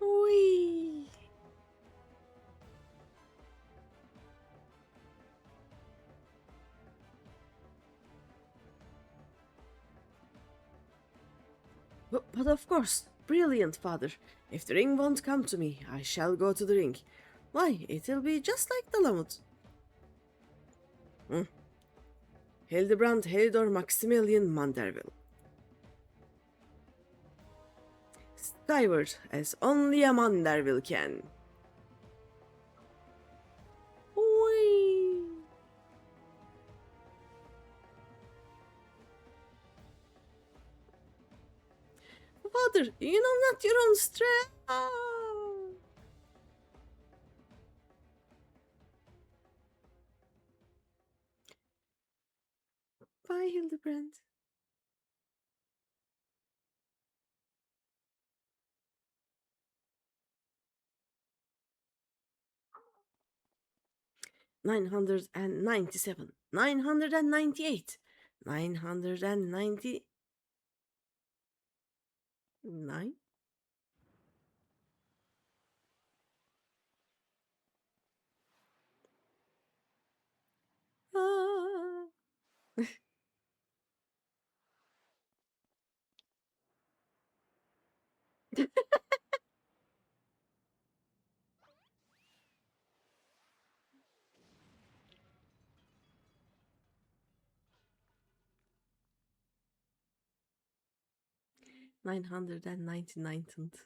Speaker 1: 喂 but of course, brilliant, father. If the ring won't come to me, I shall go to the ring. Why, it'll be just like the Lamut. Hildebrand Helidor Maximilian Manderville. Skyward, as only a Manderville can. Whee! Father, you know not your own strength. Bye, Hildebrand. 997, 998, 999. Ah. 999th.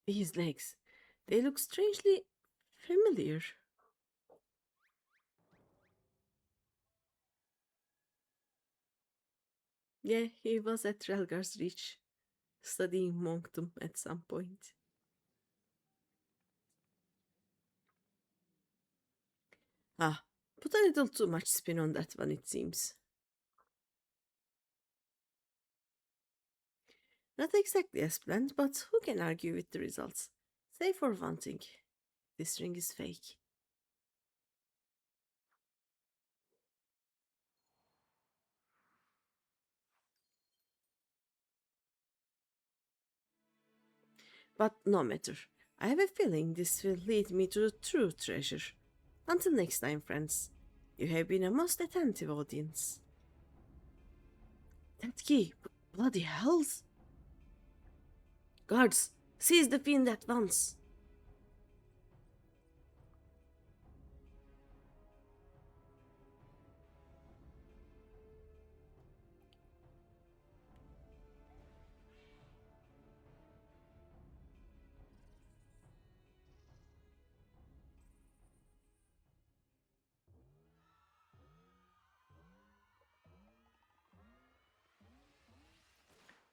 Speaker 1: His legs. They look strangely familiar. Yeah, he was at Relgar's Reach, studying monkdom at some point. Ah, put a little too much spin on that one, it seems. Not exactly as planned, but who can argue with the results? Say for one thing, this ring is fake. But no matter. I have a feeling this will lead me to the true treasure. Until next time, friends. You have been a most attentive audience. That key, bloody hells! Guards, seize the fiend at once!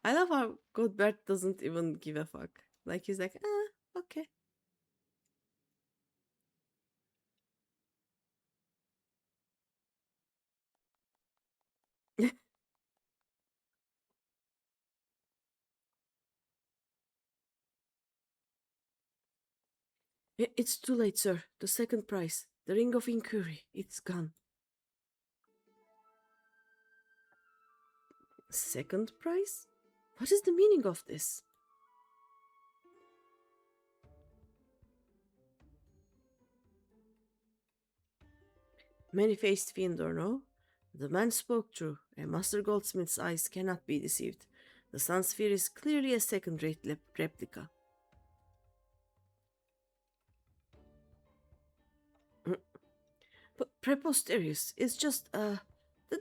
Speaker 1: I love how Godbert doesn't even give a fuck. Like he's like, okay. It's too late, sir. The second prize, the Ring of Inquiry, it's gone. Second prize? What is the meaning of this? Many-faced fiend or no, the man spoke true. A master goldsmith's eyes cannot be deceived. The sun sphere is clearly a second-rate replica. But preposterous is just, the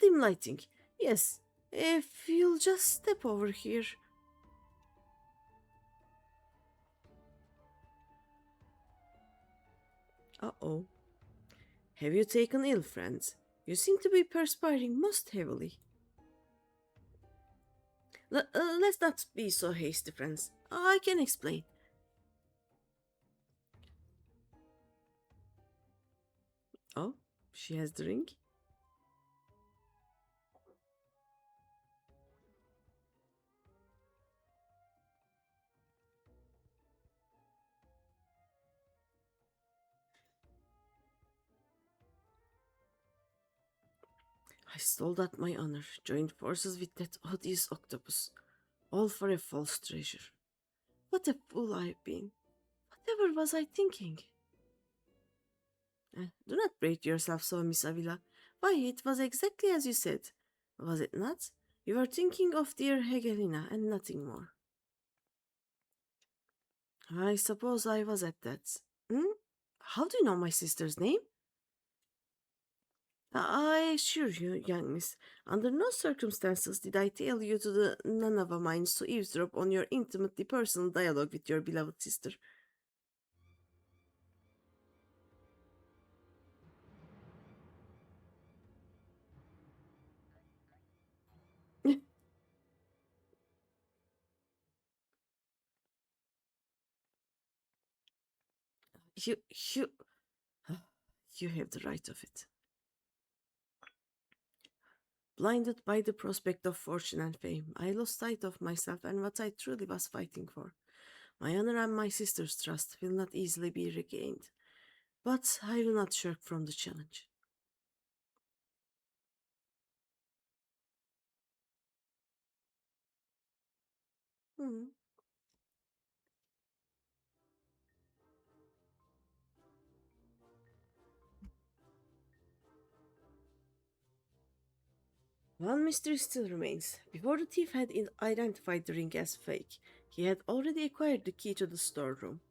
Speaker 1: dim lighting. Yes, if you'll just step over here. Uh-oh. Have you taken ill, friends? You seem to be perspiring most heavily. Let's not be so hasty, friends. I can explain. Oh, she has the ring? I stole at my honor, joined forces with that odious octopus, all for a false treasure. What a fool I've been. Whatever was I thinking? Do not break yourself so, Miss Avila. Why, it was exactly as you said. Was it not? You were thinking of dear Hegelina and nothing more. I suppose I was at that. Hmm? How do you know my sister's name? I assure you, young miss, under no circumstances did I tell you to the none of a minds to eavesdrop on your intimately personal dialogue with your beloved sister. you, you, you have the right of it. Blinded by the prospect of fortune and fame, I lost sight of myself and what I truly was fighting for. My honor and my sister's trust will not easily be regained, but I will not shirk from the challenge. Hmm. One mystery still remains. Before the thief had identified the ring as fake, he had already acquired the key to the storeroom.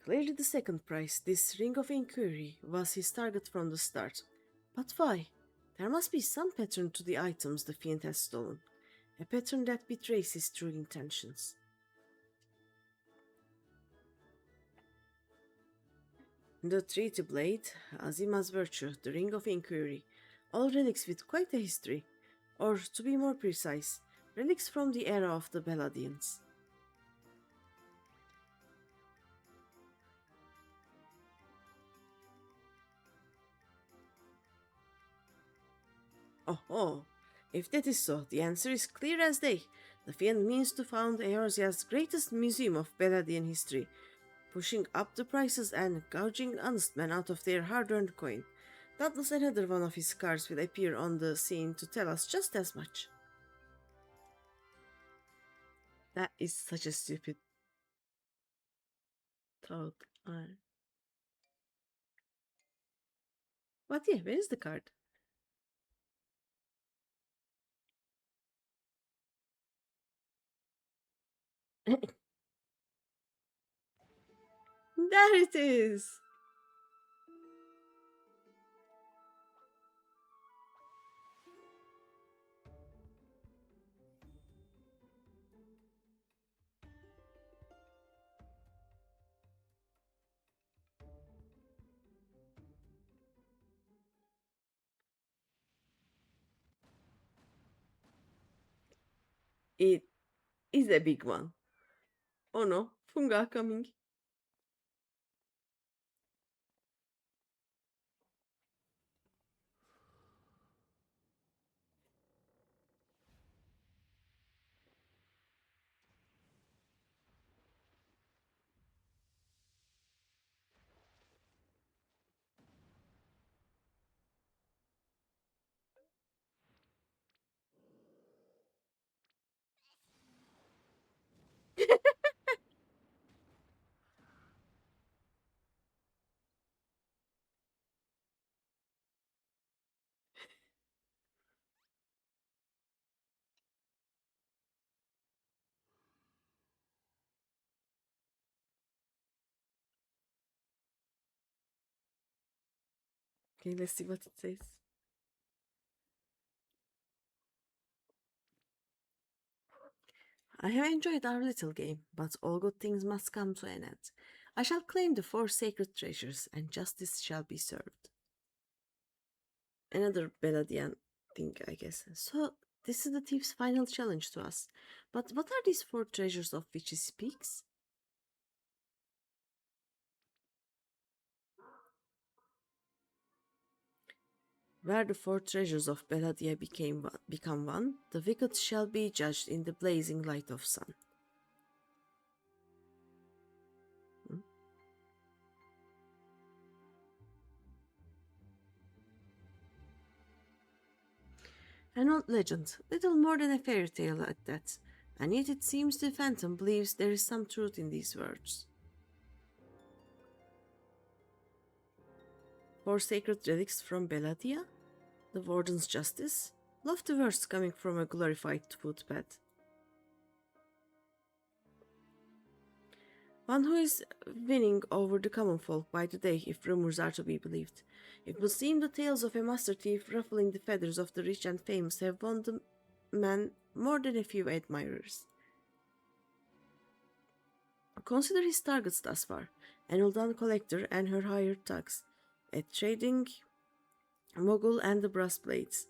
Speaker 1: Clearly the second prize, this ring of inquiry, was his target from the start. But why? There must be some pattern to the items the fiend has stolen. A pattern that betrays his true intentions. The treaty blade, Azima's virtue, the ring of inquiry, all relics with quite a history. Or, to be more precise, relics from the era of the Belladians. Oh, if that is so, the answer is clear as day. The Fiend means to found Eorzea's greatest museum of Belladian history, pushing up the prices and gouging honest men out of their hard-earned coin. Doubtless another one of his cards will appear on the scene to tell us just as much. That is such a stupid thought. But yeah, where is the card? There it is. It is a big one. Oh no, funga coming. Okay, let's see what it says. I have enjoyed our little game, but all good things must come to an end. I shall claim the four sacred treasures, and justice shall be served. Another Beladian thing, I guess. So, this is the thief's final challenge to us. But what are these four treasures of which he speaks? Where the four treasures of Beladia become one, the wicked shall be judged in the blazing light of sun. Hmm? An old legend, little more than a fairy tale at that, and yet it seems the phantom believes there is some truth in these words. Four sacred relics from Beladia? The warden's justice? Love the words coming from a glorified footpad. One who is winning over the common folk by the day, if rumors are to be believed. It would seem the tales of a master thief ruffling the feathers of the rich and famous have won the man more than a few admirers. Consider his targets thus far: an Uldan collector and her hired thugs, a trading mogul and the brass blades,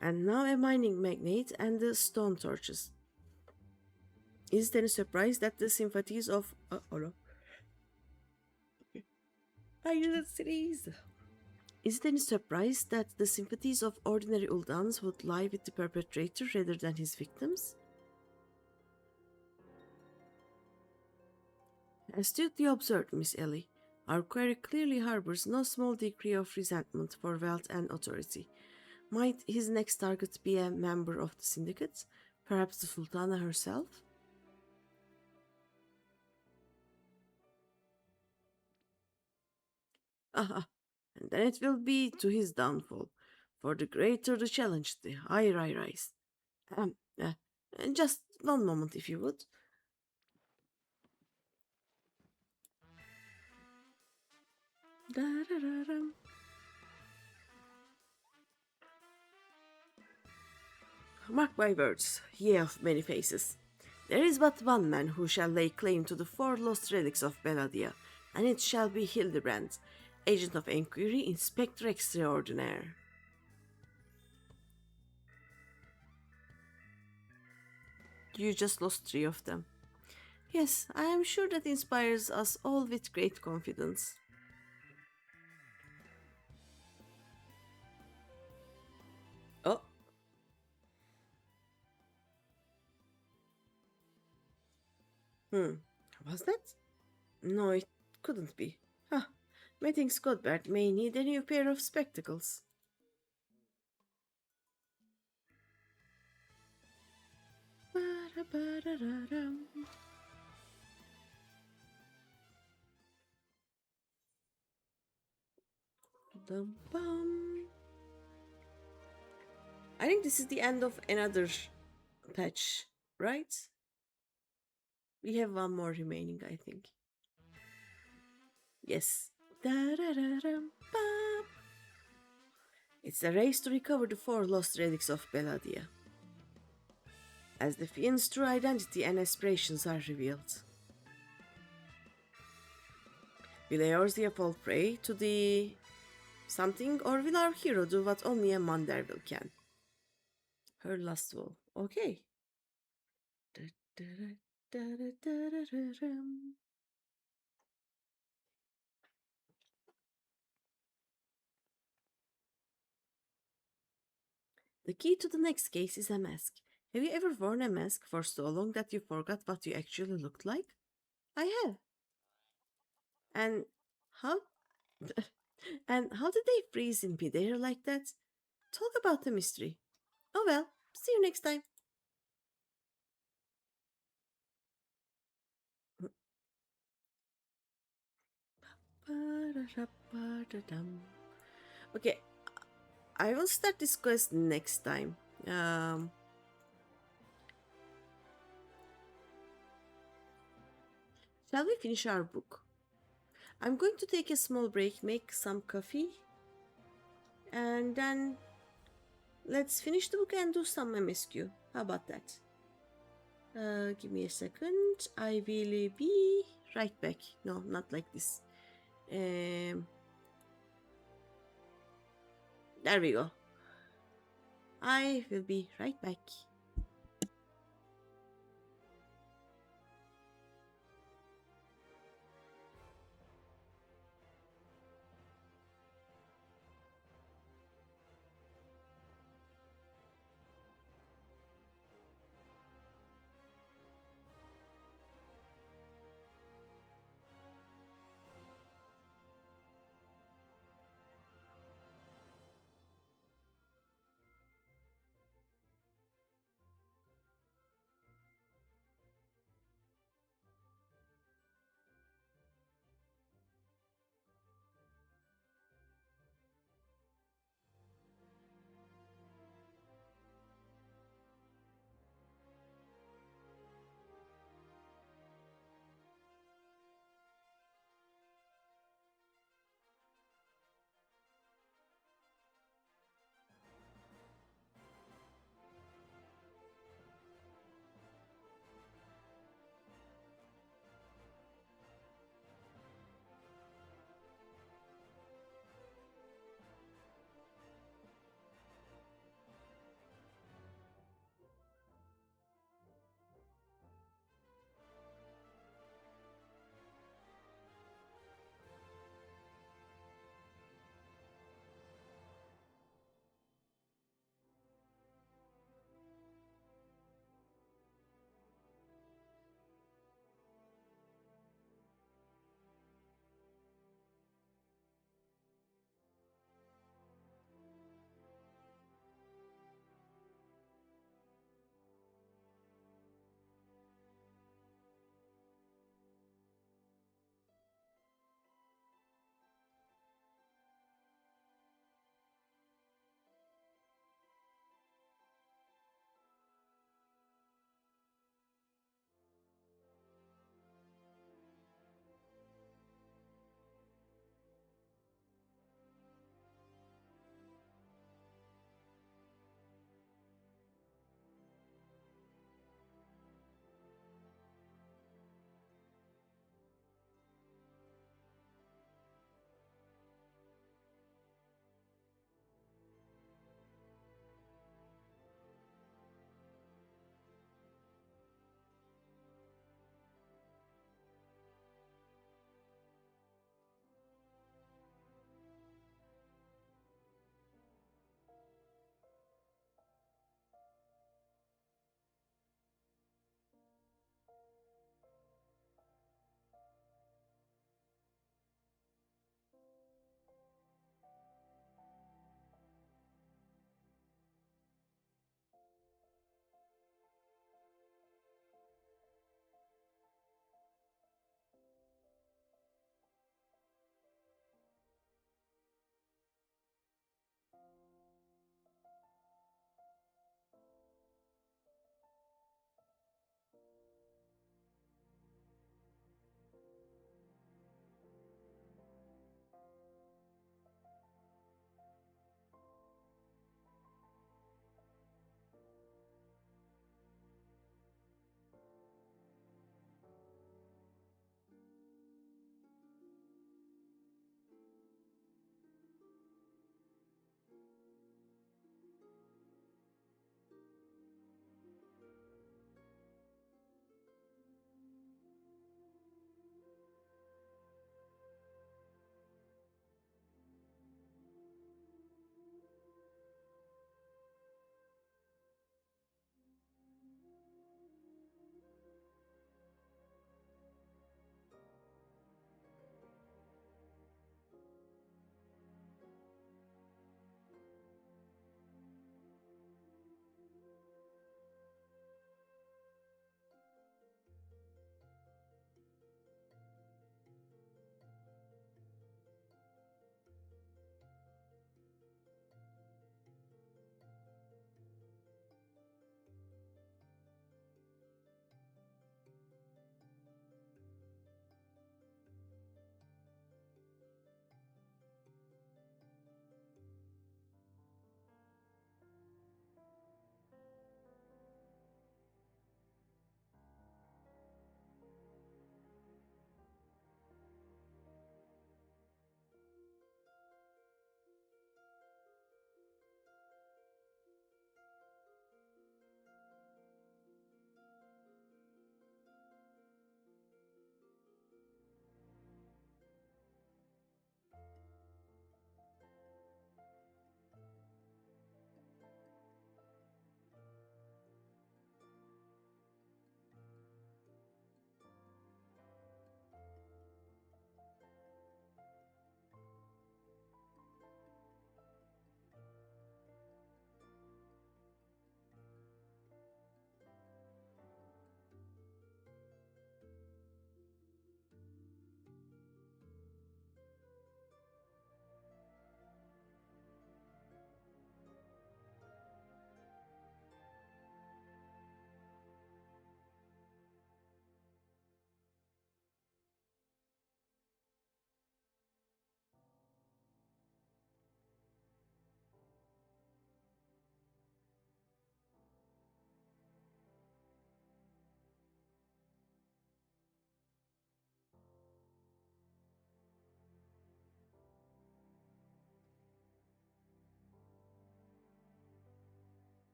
Speaker 1: and now a mining magnate and the stone torches. Is it any surprise that the sympathies of... oh no. I didn't sneeze. Is it any surprise that the sympathies of ordinary Uldans would lie with the perpetrator rather than his victims? Astutely observed, Miss Ellie. Our query clearly harbors no small degree of resentment for wealth and authority. Might his next target be a member of the syndicate? Perhaps the Sultana herself? Aha, and then it will be to his downfall. For the greater the challenge, the higher I rise. Um, uh, just one moment, if you would. Da-da-da-dum. Mark my words, ye of many faces. There is but one man who shall lay claim to the four lost relics of Belladia, and it shall be Hildebrand, agent of inquiry, inspector extraordinaire. You just lost three of them. Yes, I am sure that inspires us all with great confidence. Oh, hmm, was that? No, it couldn't be. Huh, methinks Godbert may need a new pair of spectacles. I think this is the end of another patch, right? We have one more remaining, I think. Yes. It's a race to recover the four lost relics of Belladia. As the Fiend's true identity and aspirations are revealed. Will Eorzea fall prey to the something, or will our hero do what only a Manderville can? Her last will. Okay. The key to the next case is a mask. Have you ever worn a mask for so long that you forgot what you actually looked like? I have. And how and how did they freeze in midair like that? Talk about the mystery. Oh well, see you next time. Okay, I will start this quest next time. Um, shall we finish our book? I'm going to take a small break, make some coffee, and then let's finish the book and do some MSQ. How about that? Give me a second. I will be right back. No, not like this. There we go. I will be right back.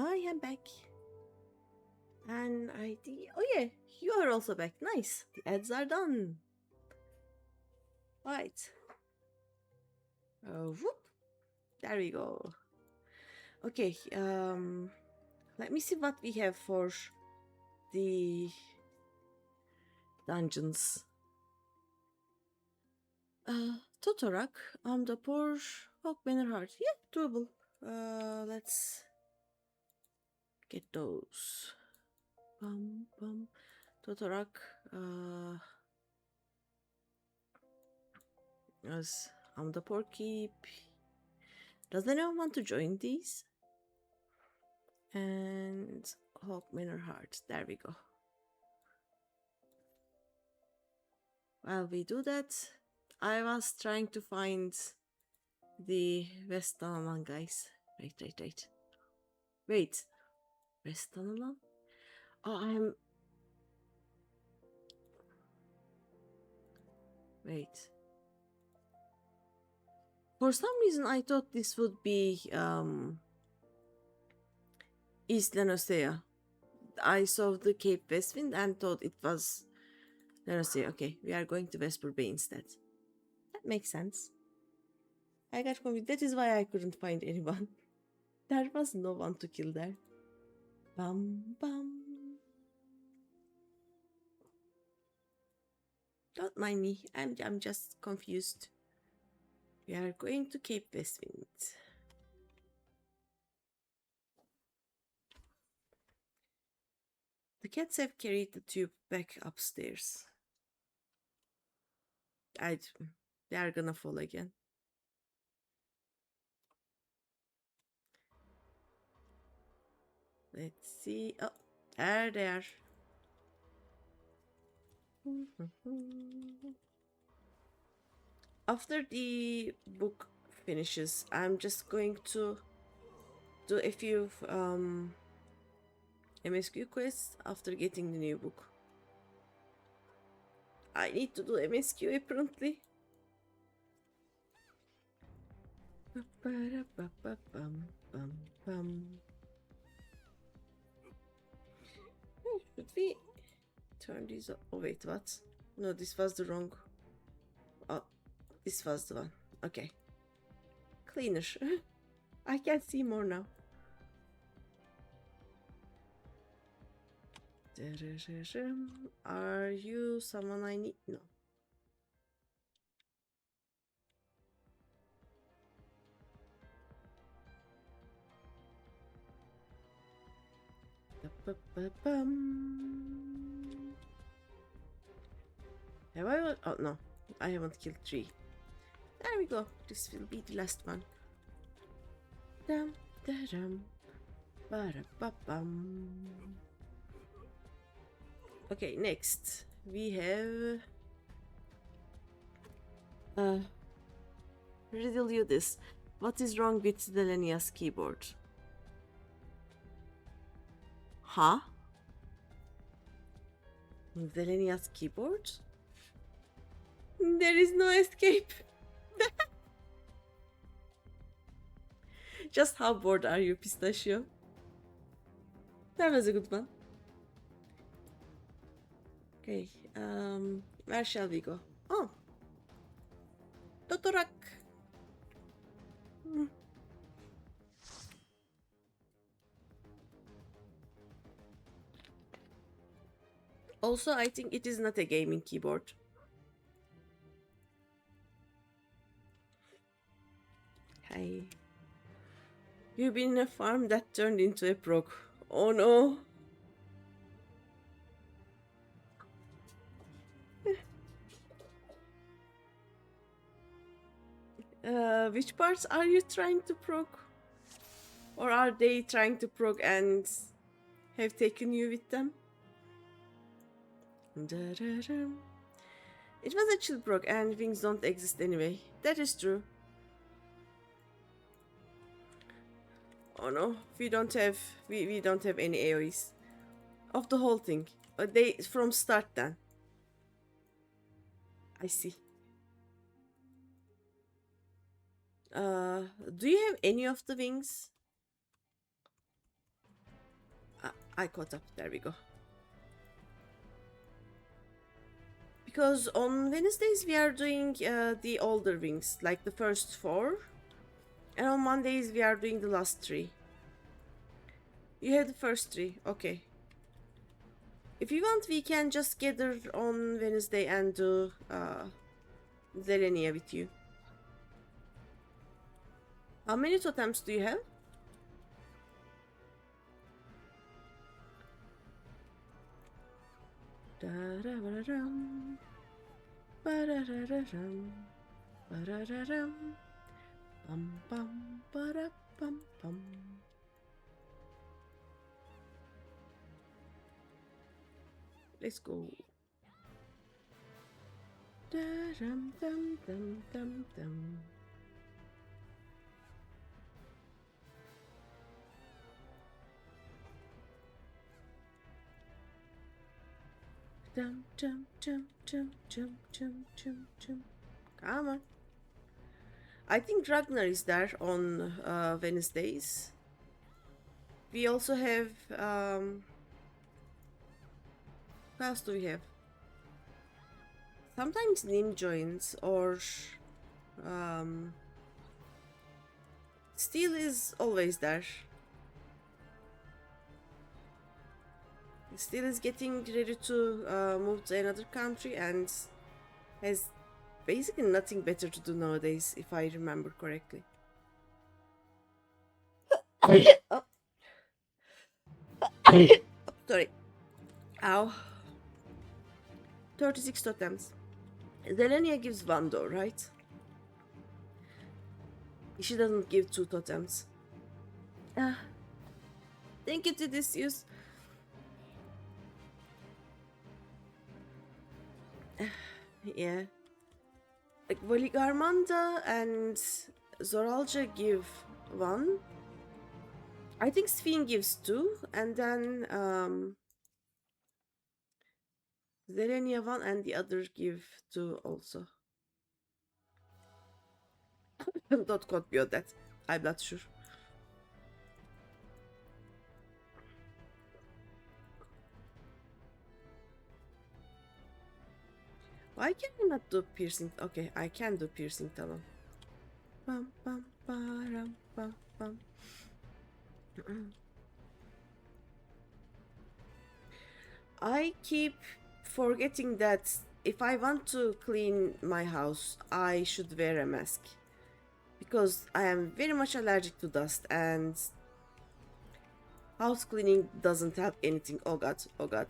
Speaker 1: I am back. And ID. Oh yeah, you are also back. Nice. The ads are done. Right. Whoop. There we go. Okay. Let me see what we have for the dungeons. Totorak, the poor Hawk Banner Heart. Yeah, doable. Let's get those. Bum bum. Totorak. As the poor keep. Does anyone want to join these? And Hawk Manor Heart. There we go. While we do that, I was trying to find the Vestanalan guys. Wait. Wait. Vestanalan? Oh, Wait. For some reason, I thought this would be East Eorzea. I saw the Cape Westwind and thought it was Eorzea. Okay, we are going to Vesper Bay instead. That makes sense. I got confused. That is why I couldn't find anyone. There was no one to kill there. Bum bum. Don't mind me. I'm just confused. We are going to Cape Westwind. The cats have carried the tube back upstairs. They are gonna fall again. Let's see. Oh, there they are. After the book finishes, I'm just going to do a few MSQ quests after getting the new book. I need to do MSQ apparently. Should we turn these off? Oh wait, what? No, this was the wrong. Oh, this was the one. Okay. Cleaner. I can see more now. Are you someone I need? No. Have I? Oh no, I haven't killed 3. There we go. This will be the last one. Dum da dum, ba ba bum. Okay, next we have. Riddle you this. What is wrong with Delenia's keyboard? Huh? Delenia's keyboard? There is no escape. Just how bored are you, Pistachio? That was a good one. Okay, where shall we go? Oh, Totorak. Also, I think it is not a gaming keyboard. Hi. You've been in a farm that turned into a prog. Oh no. Which parts are you trying to prog? Or are they trying to prog and have taken you with them? It was a chill prog and wings don't exist anyway. That is true. Oh no, we don't have any AoEs of the whole thing. They from start then. I see. Do you have any of the wings? I caught up. There we go. Because on Wednesdays we are doing the older wings, like the first 4. And on Mondays we are doing the last 3. You have the first 3, okay. If you want, we can just gather on Wednesday and do Zelenia with you. How many totems do you have? Da-da-ba-da-dum. Ba-da-da-da-dum. Ba-da-da-dum. Bum bum ba-da-bum-bum. Let's go. Da-dum-dum-dum-dum-dum. Dum dum dum dum dum dum dum dum. Come on. I think Ragnar is there on Wednesdays. We also have who else do we have? Sometimes Nim joins, or Steel is always there. Steel is getting ready to move to another country and has basically nothing better to do nowadays, if I remember correctly. Oh. Sorry. Ow. 36 totems. Zelenia gives 1 though, right? She doesn't give 2 totems. Thank you to this use. Yeah. Like Voligarmanda and Zoralja give 1. I think Sphene gives 2, and then Zelenia 1 and the other give 2 also. Don't quote me on that. I'm not sure. Why can I not do piercing? Okay, I can do piercing talon. Bum, bum, ba-rum, bum, bum. I keep forgetting that if I want to clean my house, I should wear a mask. Because I am very much allergic to dust, and house cleaning doesn't help anything. Oh god, oh god.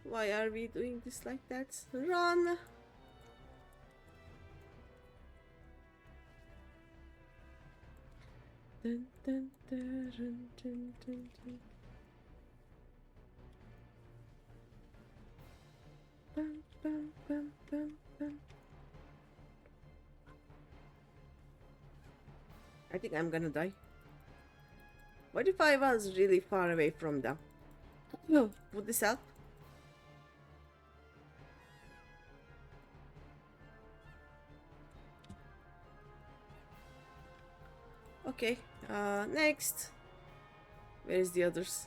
Speaker 1: Why are we doing this like that? Run! Dun, dun, dun, dun, dun, dun, dun. Bum, bum, bum, bum, bum. I think I'm gonna die. What if I was really far away from them? No, would this help? Okay, next. Where's the others?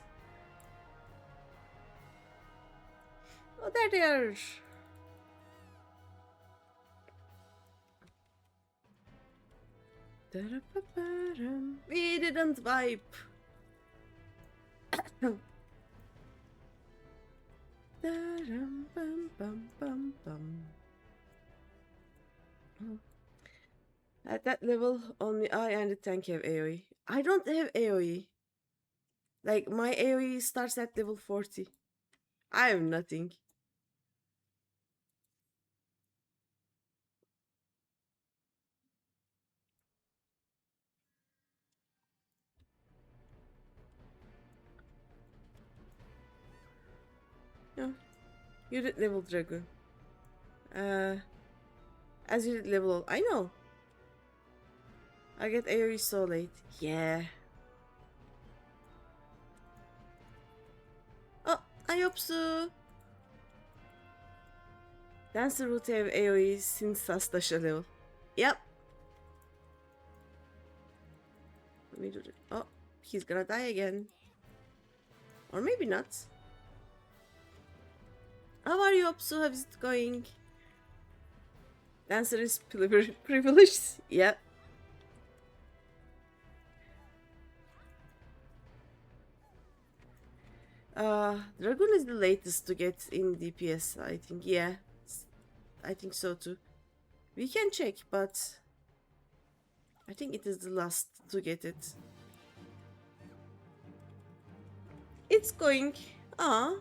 Speaker 1: Oh, there they are. We didn't wipe. At that level, only I and the tank have AoE. I don't have AoE. Like, my AoE starts at level 40. I have nothing. No. You did level dragon. As you did level... I know. I get AoE so late. Yeah. I hope so. Dancer would have AoE since Sastasha level. Yep. Let me do it. Oh, he's gonna die again. Or maybe not. How are you, Opsu? How's it going? Dancer is privileged. Yep. Dragoon is the latest to get in DPS, I think. Yeah, I think so too. We can check, but I think it is the last to get it. It's going. Ah.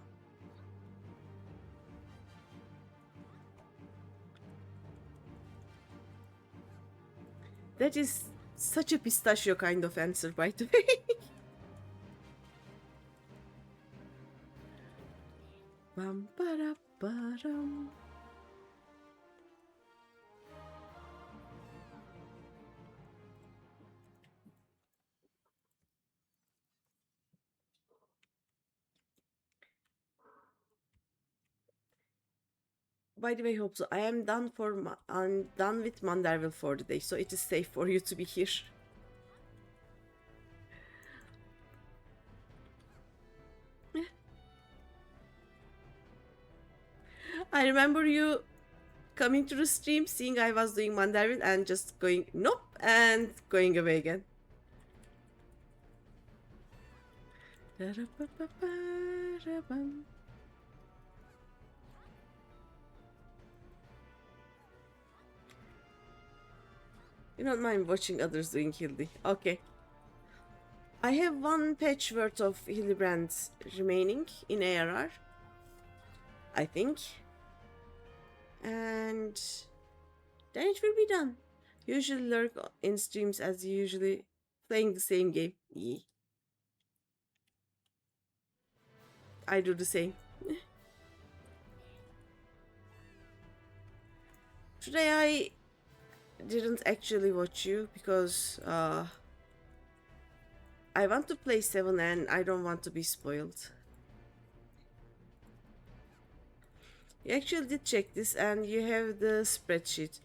Speaker 1: That is such a pistachio kind of answer, by the way. Bam, ba, ba, By the way, hope so. I am done I'm done with Manderville for the day, so it is safe for you to be here. I remember you coming to the stream, seeing I was doing Mandarin and just going nope and going away again. You don't mind watching others doing Hildy. Okay. I have one patch worth of Hildebrands remaining in ARR. I think. And then it will be done. Usually lurk in streams as usually playing the same game. Yeah. I do the same. Today I didn't actually watch you because I want to play 7 and I don't want to be spoiled. You actually did check this and you have the spreadsheet.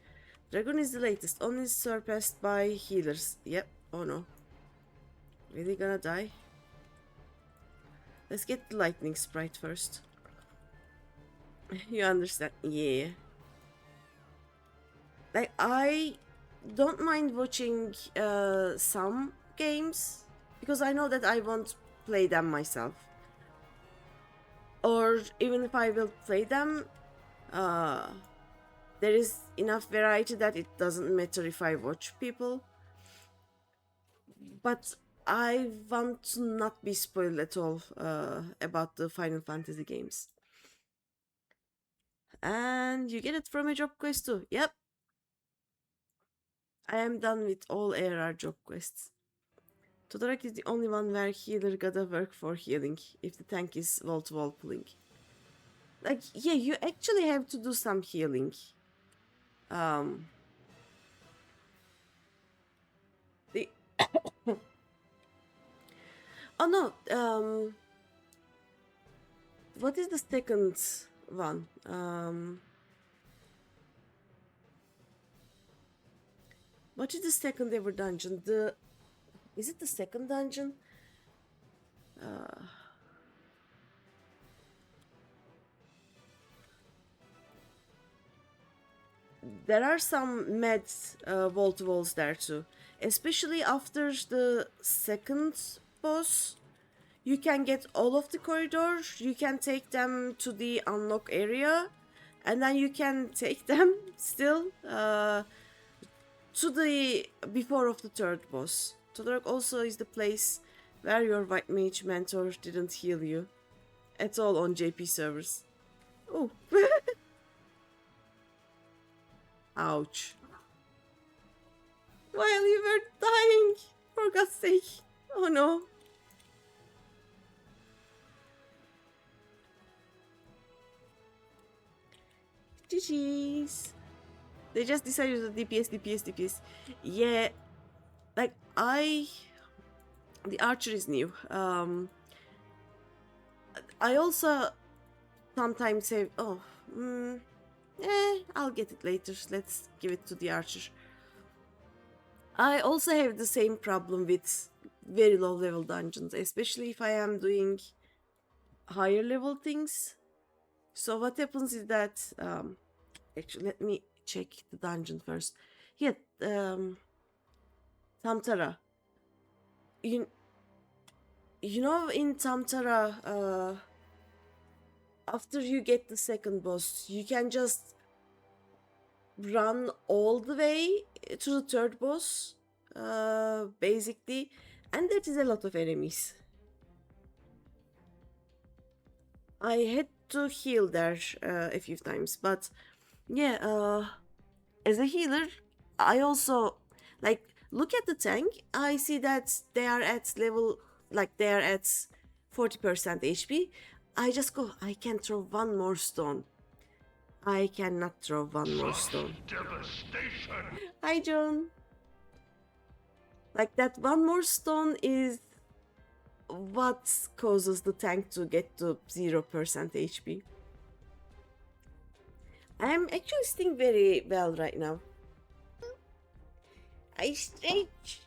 Speaker 1: Dragon is the latest, only surpassed by healers. Yep, oh no. Really gonna die? Let's get the lightning sprite first. You understand? Yeah. Like, I don't mind watching some games because I know that I won't play them myself. Or even if I will play them, there is enough variety that it doesn't matter if I watch people. But I want to not be spoiled at all about the Final Fantasy games. And you get it from a job quest too. Yep. I am done with all ARR job quests. Todorok is the only one where healer gotta work for healing if the tank is wall-to-wall pulling. Like, yeah, you actually have to do some healing. The oh no, what is the second one? What is the second ever dungeon? Is it the second dungeon? There are some meds wall-to-walls there too. Especially after the second boss, you can get all of the corridors, you can take them to the unlock area, and then you can take them still to the before of the third boss. Todorok also is the place where your white mage mentor didn't heal you at all on JP servers. Oh. Ouch. While you were dying, for God's sake. Oh no. GG's. They just decided to DPS. Yeah, like the archer is new. I also sometimes have... Oh, I'll get it later. Let's give it to the archer. I also have the same problem with very low level dungeons, especially if I am doing higher level things. So what happens is that... actually, let me check the dungeon first. Yeah, Tamtara. You know, in Tamtara, after you get the second boss, you can just run all the way to the third boss, basically, and that is a lot of enemies. I had to heal there a few times, but yeah, as a healer, I also like look at the tank. I see that they are at level, like they are at 40% HP. I just go, I can throw one more stone. I cannot throw one more stone.
Speaker 2: Devastation.
Speaker 1: Hi, John. Like that one more stone is what causes the tank to get to 0% HP. I am actually sitting very well right now. I stretch.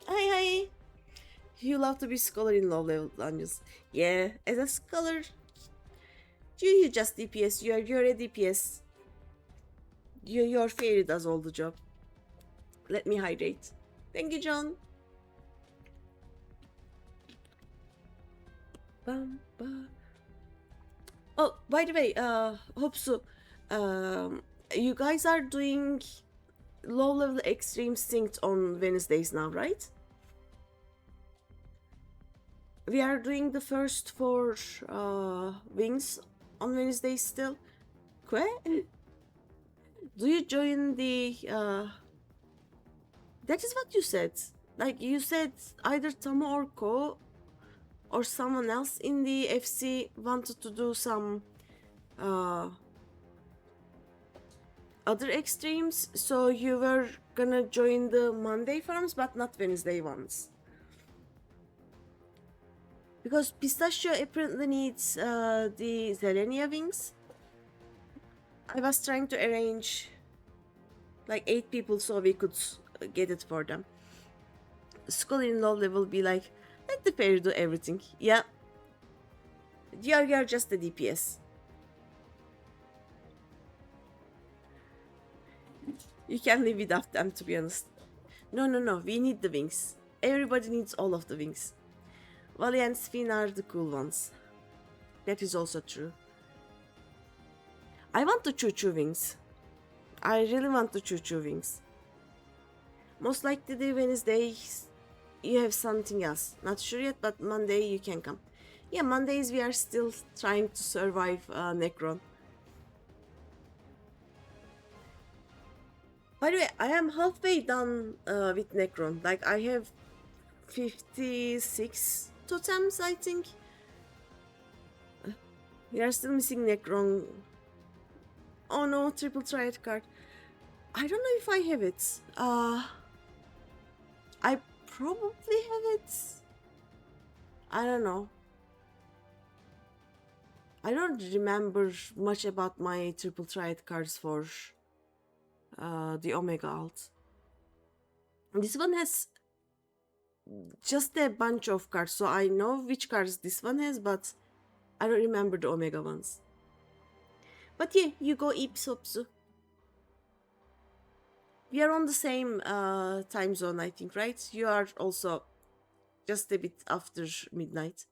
Speaker 1: Hi. You love to be scholar in low level dungeons. Yeah, as a scholar, you just DPS. You're a DPS. Your fairy does all the job. Let me hydrate. Thank you, John. Bum, bum. Oh, by the way, Hopsu, you guys are doing low level extreme synced on Wednesdays now, right? We are doing the first 4 wings on Wednesdays still. Que? Do you join the that is what you said. Like you said either Tomo or Ko or someone else in the FC wanted to do some other extremes, so you were gonna join the Monday farms but not Wednesday ones. Because Pistachio apparently needs the Zelenia wings. I was trying to arrange like 8 people so we could get it for them. Scholar in low level be like, let the fairy do everything. Yeah. You're just a DPS. You can live without them, to be honest. No. We need the wings. Everybody needs all of the wings. Wally and Sphene are the cool ones. That is also true. I want the choo-choo wings. I really want the choo-choo wings. Most likely the Wednesday you have something else. Not sure yet, but Monday you can come. Yeah, Mondays we are still trying to survive Necron. By the way, I am halfway done with Necron. Like I have 56 totems, I think. We are still missing Necron. Oh no, triple triad card. I don't know if I have it. I probably have it. I don't know. I don't remember much about my triple triad cards for the Omega alt. This one has just a bunch of cards, so I know which cards this one has, but I don't remember the Omega ones. But yeah, you go Ipsopsu. We are on the same time zone, I think, right? You are also just a bit after midnight.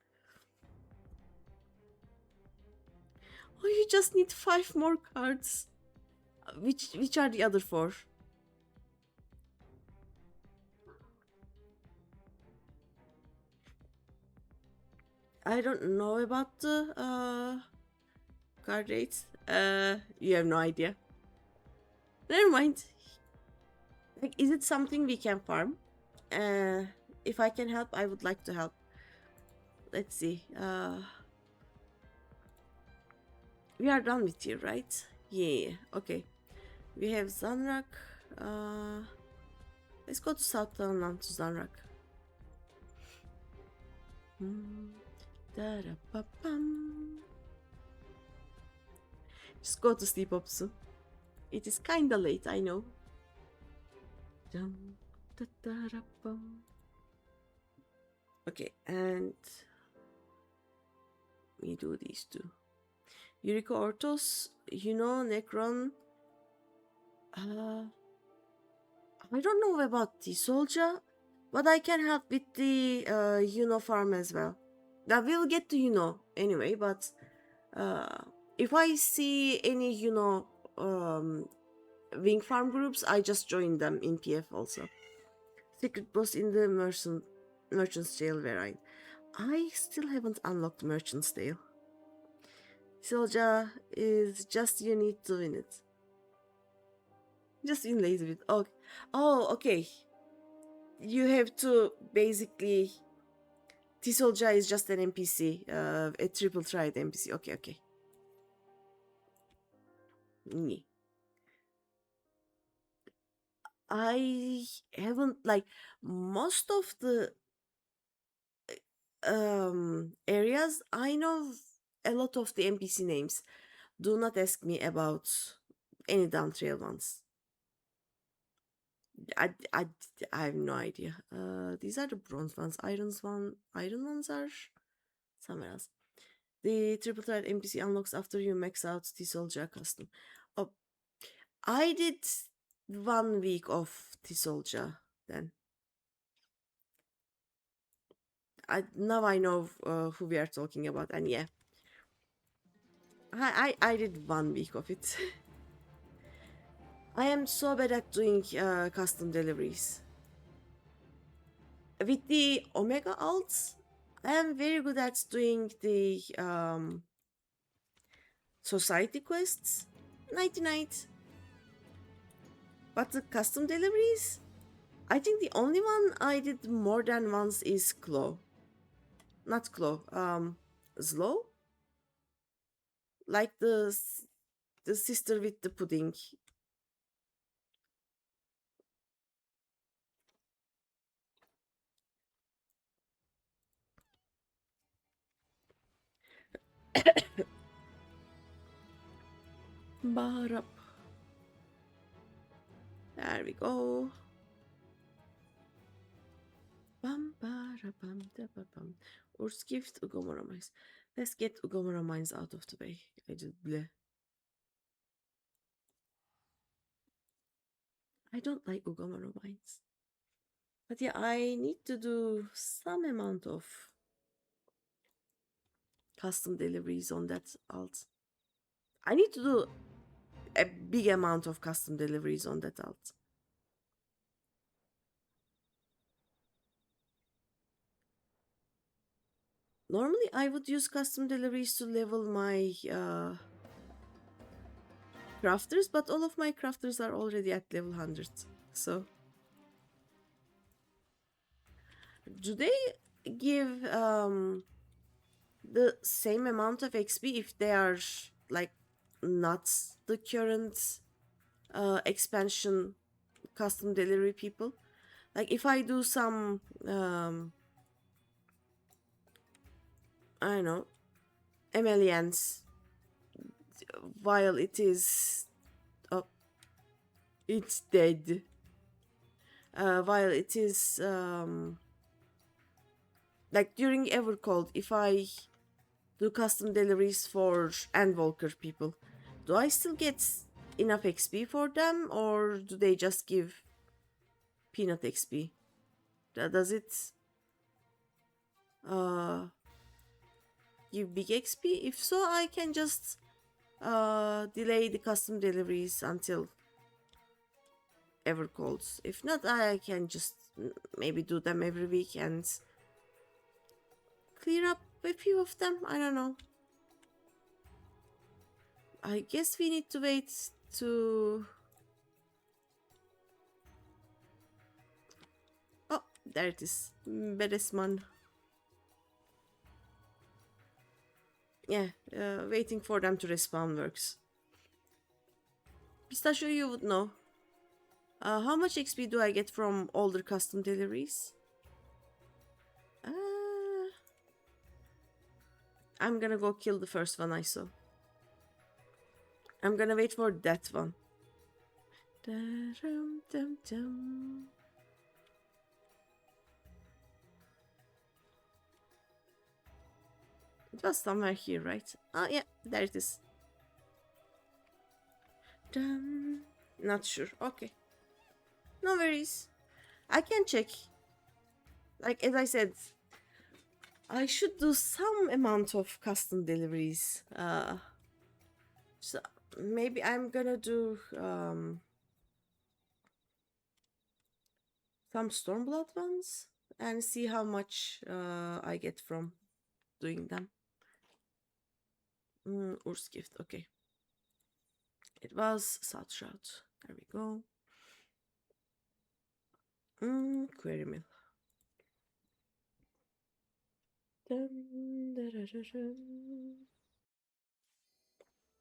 Speaker 1: Oh, you just need 5 more cards. Which are the other 4? I don't know about the card rates. You have no idea. Never mind. Like, is it something we can farm? If I can help, I would like to help. Let's see. We are done with you, right? Yeah. Okay. We have Zanrak. Let's go to South Townland to Zanrak. Da-da-ba-bum. Just go to sleep, Opsu. It is kinda late, I know. Okay, and we do these two. Yuriko Ortos, Necron. I don't know about the soldier, but I can help with the farm as well. Now we'll get to anyway, but if I see any wing farm groups, I just join them in PF also. Secret boss in the merchant's jail variant. I still haven't unlocked merchant's jail. Soldier is just you need to win it. Just in lazy bit. Oh, okay. You have to basically. T-Soldier is just an NPC, a triple tried NPC. Okay. I haven't most of the areas. I know a lot of the NPC names. Do not ask me about any down trail ones. I, I, I have no idea. These are the bronze ones. Iron ones are somewhere else. The triple threat NPC unlocks after you max out the soldier custom. Oh, I did 1 week of the soldier then. Now I know who we are talking about, and yeah, I did 1 week of it. I am so bad at doing custom deliveries. With the Omega alts, I am very good at doing the society quests. Nighty night. But the custom deliveries, I think the only one I did more than once is Claw. Not Claw, Slow? Like the sister with the pudding. Bar up. There we go. Bam bara bam da ba bam. Gift Ugomora mines. Let's get Ugomora mines out of the way. I just bleh. I don't like Ugomora mines. But yeah, I need to do some amount of custom deliveries on that alt. I need to do a big amount of custom deliveries on that alt. Normally, I would use custom deliveries to level my crafters, but all of my crafters are already at level 100. So, do they give the same amount of XP if they are like not the current expansion custom delivery people? Like if I do some I don't know, Emelians while it is it's dead. While it is like during Evercold, if I do custom deliveries for Endwalker people, do I still get enough XP for them, or do they just give peanut XP? Does it give big XP? If so, I can just delay the custom deliveries until Evercolds. If not, I can just maybe do them every week and clear up a few of them. I don't know. I guess we need to wait to... Oh, there it is. Beresman. Yeah, waiting for them to respawn works. Pistachio, you would know. How much XP do I get from older custom deliveries? I'm gonna go kill the first one I saw. I'm gonna wait for that one. Da-dum-dum-dum. It was somewhere here, right? Oh, yeah, there it is. Not sure. Okay. No worries. I can check. Like, as I said, I should do some amount of custom deliveries. So maybe I'm gonna do some Stormblood ones and see how much I get from doing them. Ur's gift. Okay. It was South Shroud. There we go. Query mill.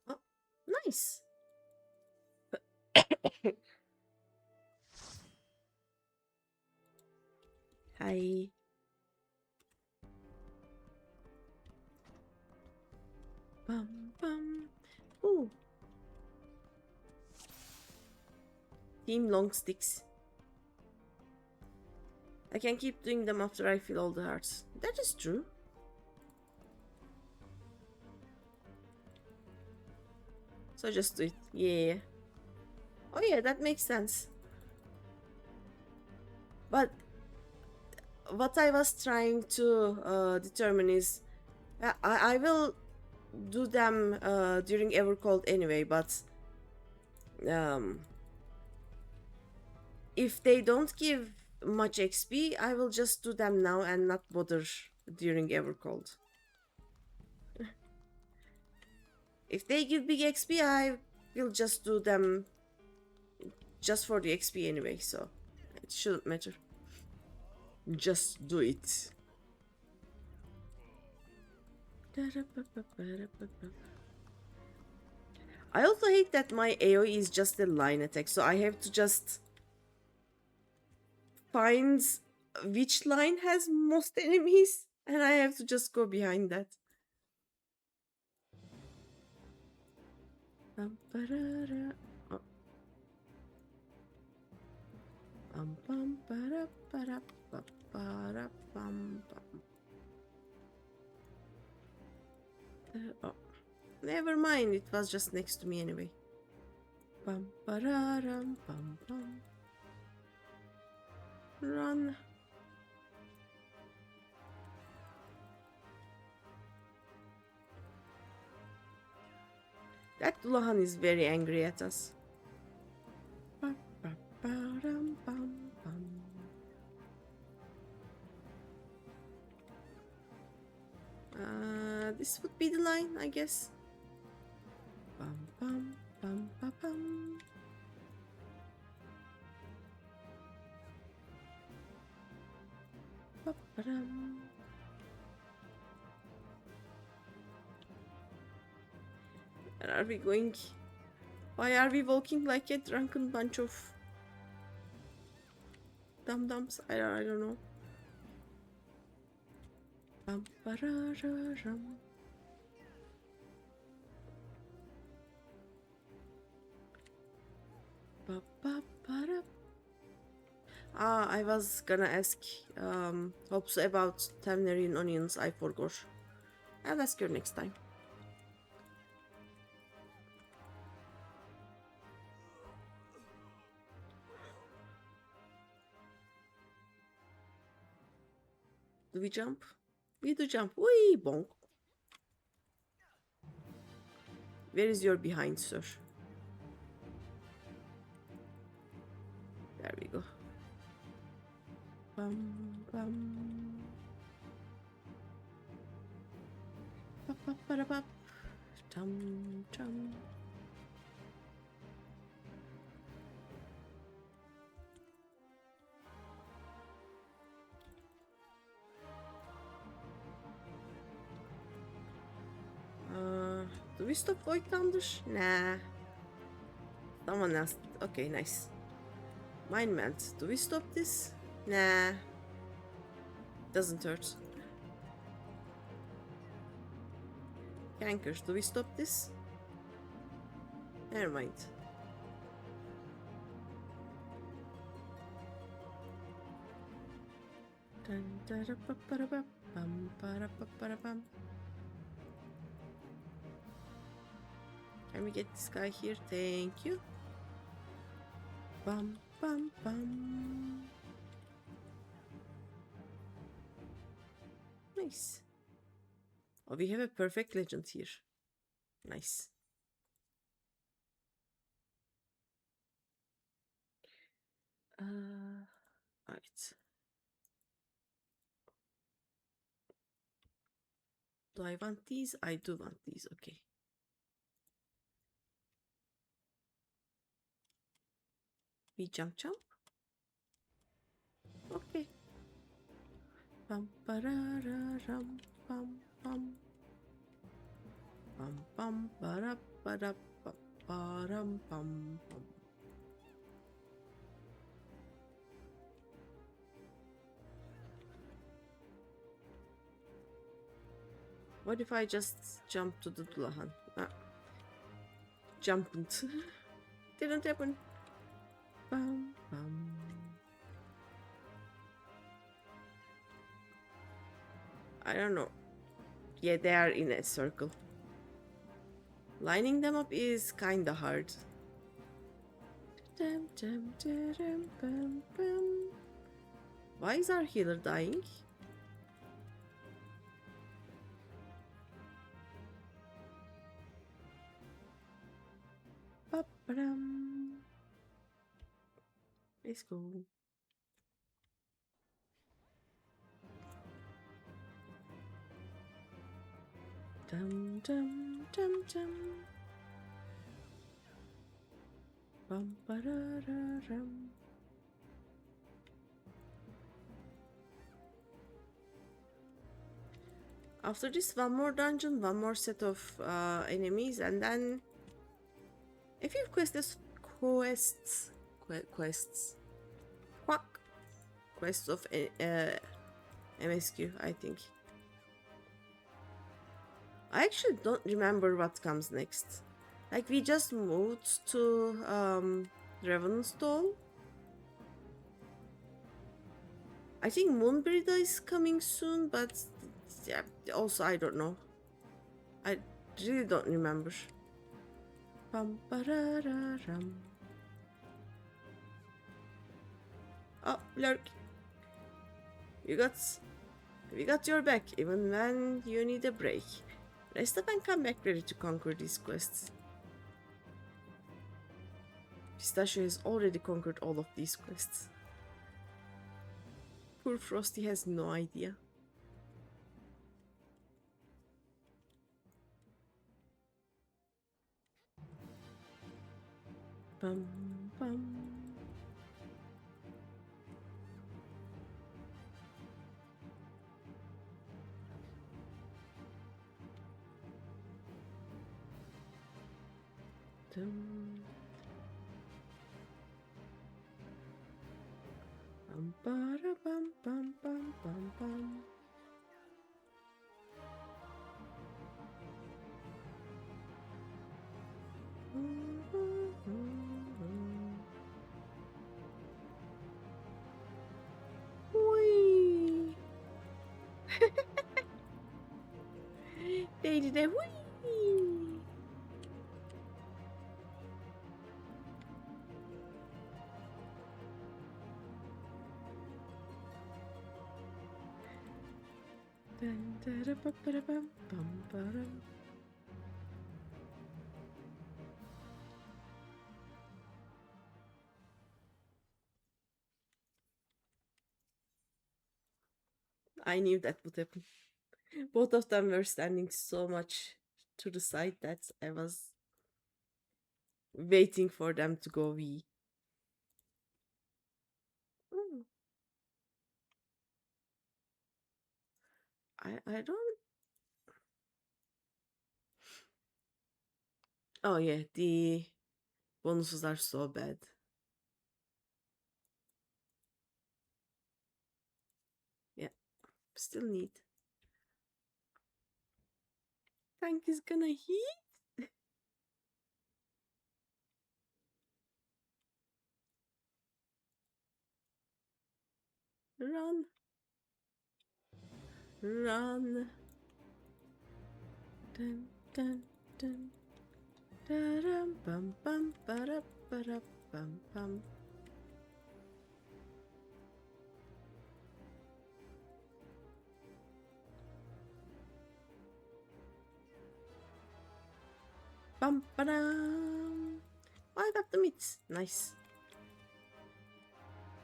Speaker 1: Oh, nice. Hi. Bum bum. Ooh. Team long sticks. I can keep doing them after I fill all the hearts. That is true. So just do it. Yeah. Oh yeah, that makes sense. But what I was trying to determine is I will do them during Evercold anyway, but um, if they don't give much XP, I will just do them now and not bother during Evercold. If they give big XP, I will just do them just for the XP anyway, so it shouldn't matter. Just do it. I also hate that my AoE is just a line attack, so I have to just find which line has most enemies, and I have to just go behind that. Oh. Oh. Never mind, it was just next to me anyway. Run. That Dulahan is very angry at us. This would be the line, I guess. Bum, bum, bum, bum, bum. Ba-ba-dum. Where are we going? Why are we walking like a drunken bunch of dum-dums? I don't know. Bum-ba-da-da-dum. Ba-ba-ba-da. I was gonna ask hopes about Tamarian onions. I forgot. I'll ask her next time. Do we jump? We do jump. Wee bonk. Where is your behind, sir? There we go. Bum bum. Bop bop bada bop. Tum tum. Do we stop Void Thunder? Nah. Someone else. Okay, nice. Mind Melt. Do we stop this? Nah. Doesn't hurt. Cankers. Do we stop this? Never mind. Can we get this guy here? Thank you. Bum bum bum. Nice. Oh, we have a perfect legend here. Nice. Right. Do I want these? I do want these. Okay. We jump. Okay. Bum ram bum bum bum bum ba bum bum bum. What if I just jump to the Dulahan? Jumped. Didn't happen. Bum bum. I don't know. Yeah, they are in a circle. Lining them up is kinda hard. Why is our healer dying? Let's go. Dum dum dum dum. Bum ba rum. After this, one more dungeon, one more set of enemies, and then a few quests. Quack. Quests of MSQ, I think. I actually don't remember what comes next. Like, we just moved to Ravenstall. I think Moonbrida is coming soon, but yeah, also I don't know. I really don't remember. Bum rum. Oh, Lurk. We got your back even when you need a break. Rest up and come back ready to conquer these quests. Pistachio has already conquered all of these quests. Poor Frosty has no idea. Bum bum. Dum. Bum bada bum bum bum bum bum. Whee! They did a whee! I knew that would happen. Both of them were standing so much to the side that I was waiting for them to go wee. Mm. I don't. Oh yeah, the bonuses are so bad. Yeah, still need. Tank is gonna hit. Run. Run. Dun, dun, dun. Da-dum, bum, bum, ba-da, ba-da, bum, bum. Bum, ba-dum. I got the meat. Nice.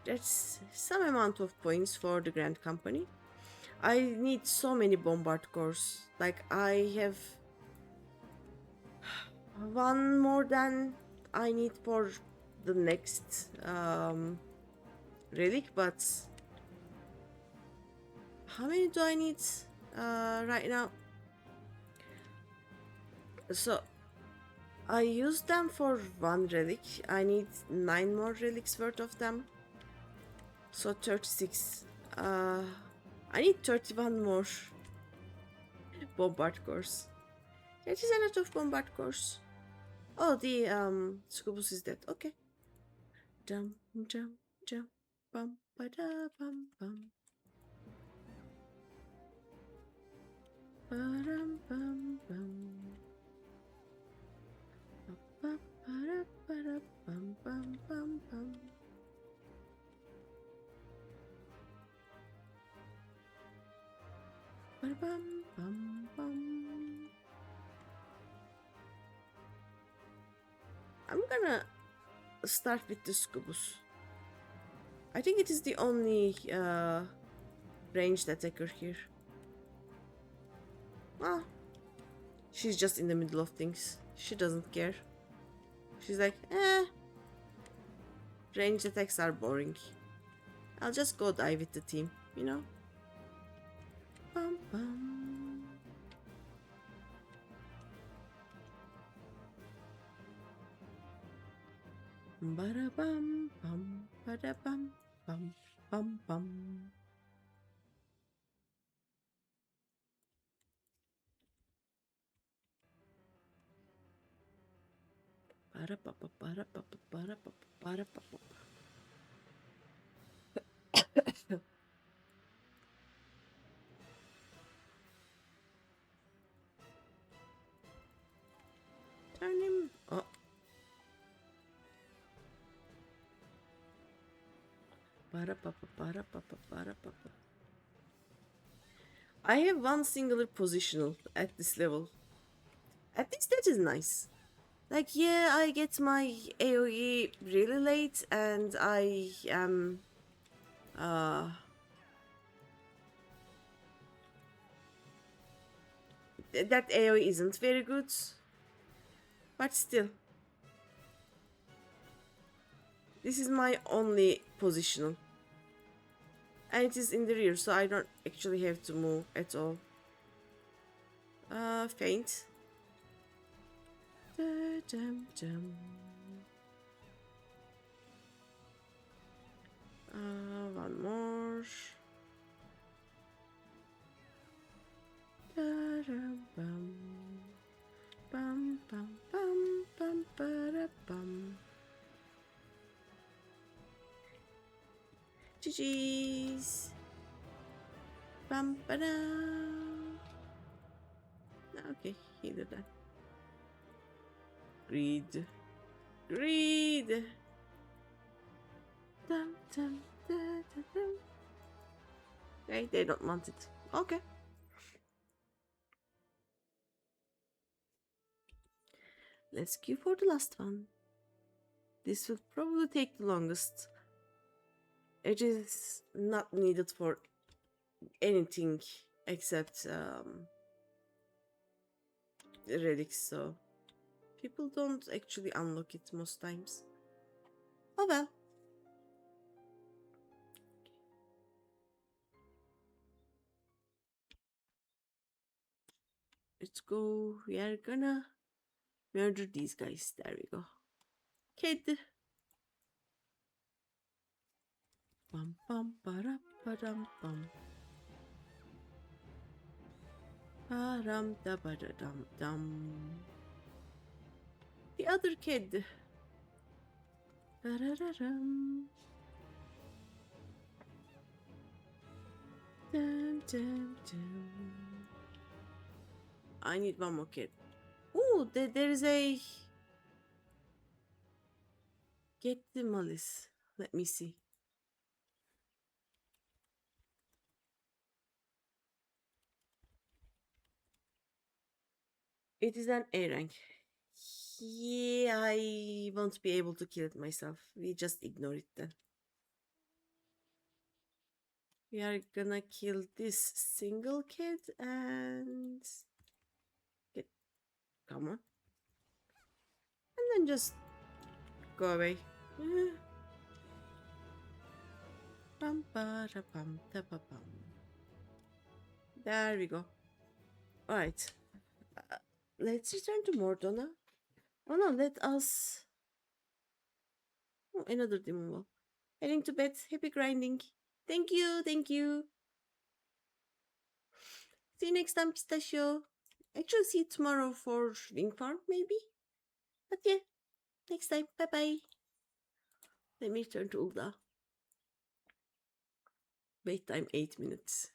Speaker 1: That's some amount of points for the Grand Company. I need so many bombard cores. Like, I have one more than I need for the next relic, but how many do I need right now? So I used them for one relic. I need 9 more relics worth of them. So 36. I need 31 more bombard cores. That is a lot of bombard cores. Oh, the Scubus is dead. Okay. Jump, jump, jump, bum, ba da, bum, bum. Ba-dum, bum, bum. Ba-ba-ba-da-ba-da, bum, bum, bum. Ba-da-bum, bum, bum. I'm gonna start with the Scubus. I think it is the only ranged attacker here. Ah, she's just in the middle of things. She doesn't care. She's like, ranged attacks are boring. I'll just go die with the team, you know? Bum, bum. Ba-da-bum, bum, ba-da-bum, bum, bum, bum. Ba-da-ba-ba, ba-da-ba-ba, ba-da-ba-ba, ba-da-ba-ba. Turn him. Oh. Ba-da-ba-ba, ba-da-ba-ba, ba-da-ba-ba. I have one singular positional at this level. At least that is nice. Like, yeah, I get my AoE really late, and I am that AoE isn't very good, but still, this is my only positional, and it is in the rear, so I don't actually have to move at all. Faint. Da-dum-dum. One more. Da-dum-bum. Bum bum bum bum ba-da-bum. GG's. Bum ba-da. Okay, he did that. Greed. Greed. Dum, dum, da, da, dum. Okay, they don't want it. Okay. Let's queue for the last one. This will probably take the longest. It is not needed for anything except relics, so people don't actually unlock it most times. Oh well. Let's go. We are gonna murder these guys. There we go. Kid. Bum bum ba ba dum bum. Ba-dum da ba da dum dum. The other kid. Da-da-da-dum. Dum, dum, dum. I need one more kid. Ooh, there is a... Get the malice. Let me see. It is an A rank. Yeah, I won't be able to kill it myself. We just ignore it then. We are gonna kill this single kid and get, come on, and then just go away. Pam, para, pam, ta, pa, pam. There we go. All right, let's return to Mordona. Oh no, let us. Oh, another demon wall. Heading to bed. Happy grinding. Thank you. Thank you. See you next time, Pistachio. Actually, see you tomorrow for Wing Farm, maybe? But yeah, next time. Bye bye. Let me return to Ulda. Wait time 8 minutes.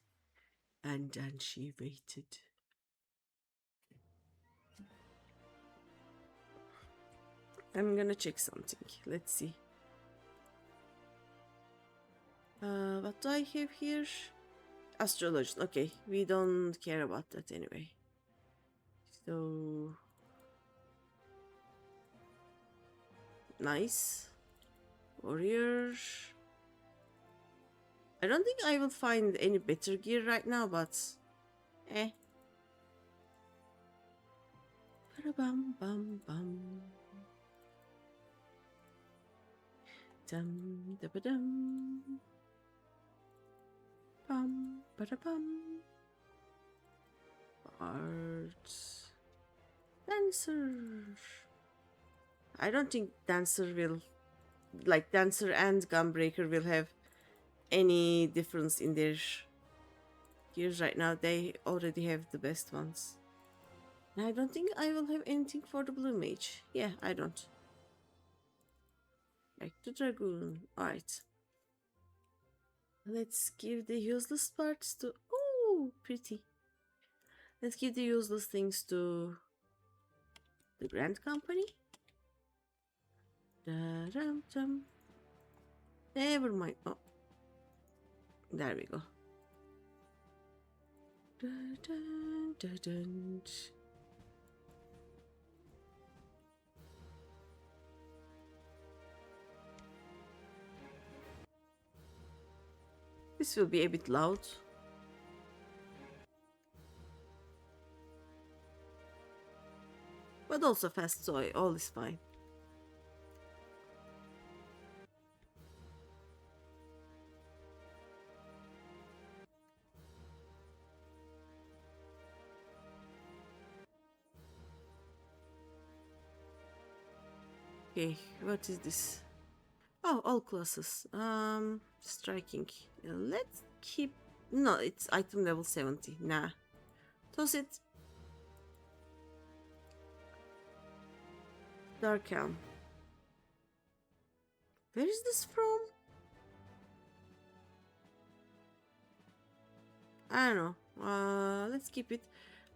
Speaker 1: And then she waited. I'm gonna check something. Let's see. What do I have here? Astrology. Okay, we don't care about that anyway. So nice. Warrior. I don't think I will find any better gear right now, but eh. Bam bam bam. Dum da ba dum. Bum ba da bum. Art. Dancer. I don't think Dancer will, like Dancer and Gunbreaker will have any difference in their gears right now. They already have the best ones. I don't think I will have anything for the Blue Mage. Yeah, I don't. Back to Dragoon. Alright. Let's give the useless parts to... Oh, pretty. Let's give the useless things to the Grand Company. Da-dum-dum. Never mind. Oh. There we go. Da-dun-dun-dun. This will be a bit loud. But also fast, so all is fine. Okay, what is this? Oh, all classes. Striking. Let's keep... No, it's item level 70. Nah. Toss it. Dark Helm. Where is this from? I don't know. Let's keep it.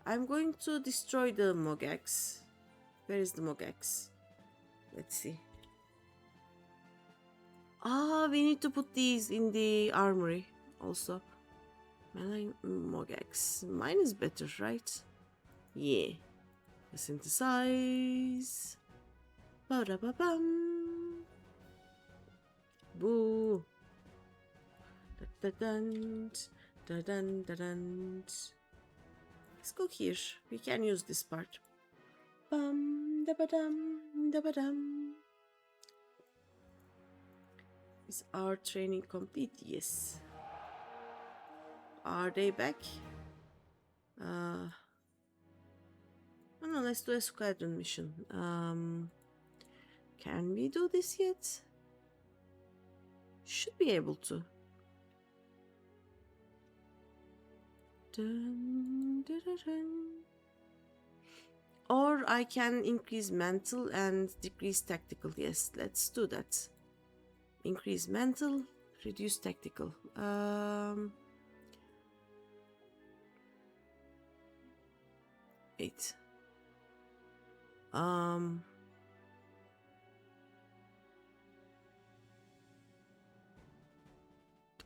Speaker 1: I'm going to destroy the Mogax. Where is the Mogax? Let's see. Ah, we need to put these in the armory also. Melee Mogax. Mine is better, right? Yeah. Synthesize. Ba-da-ba-bum. Boo. Da-da-dun. Da-dun, da-dun. Let's go here. We can use this part. Bum, da-ba-dum, da-ba-dum. Is our training complete? Yes. Are they back? Oh no, let's do a squadron mission. Can we do this yet? Should be able to. Dun, dun, dun, dun. Or I can increase mental and decrease tactical. Yes, let's do that. Increase mental, reduce tactical. Wait. I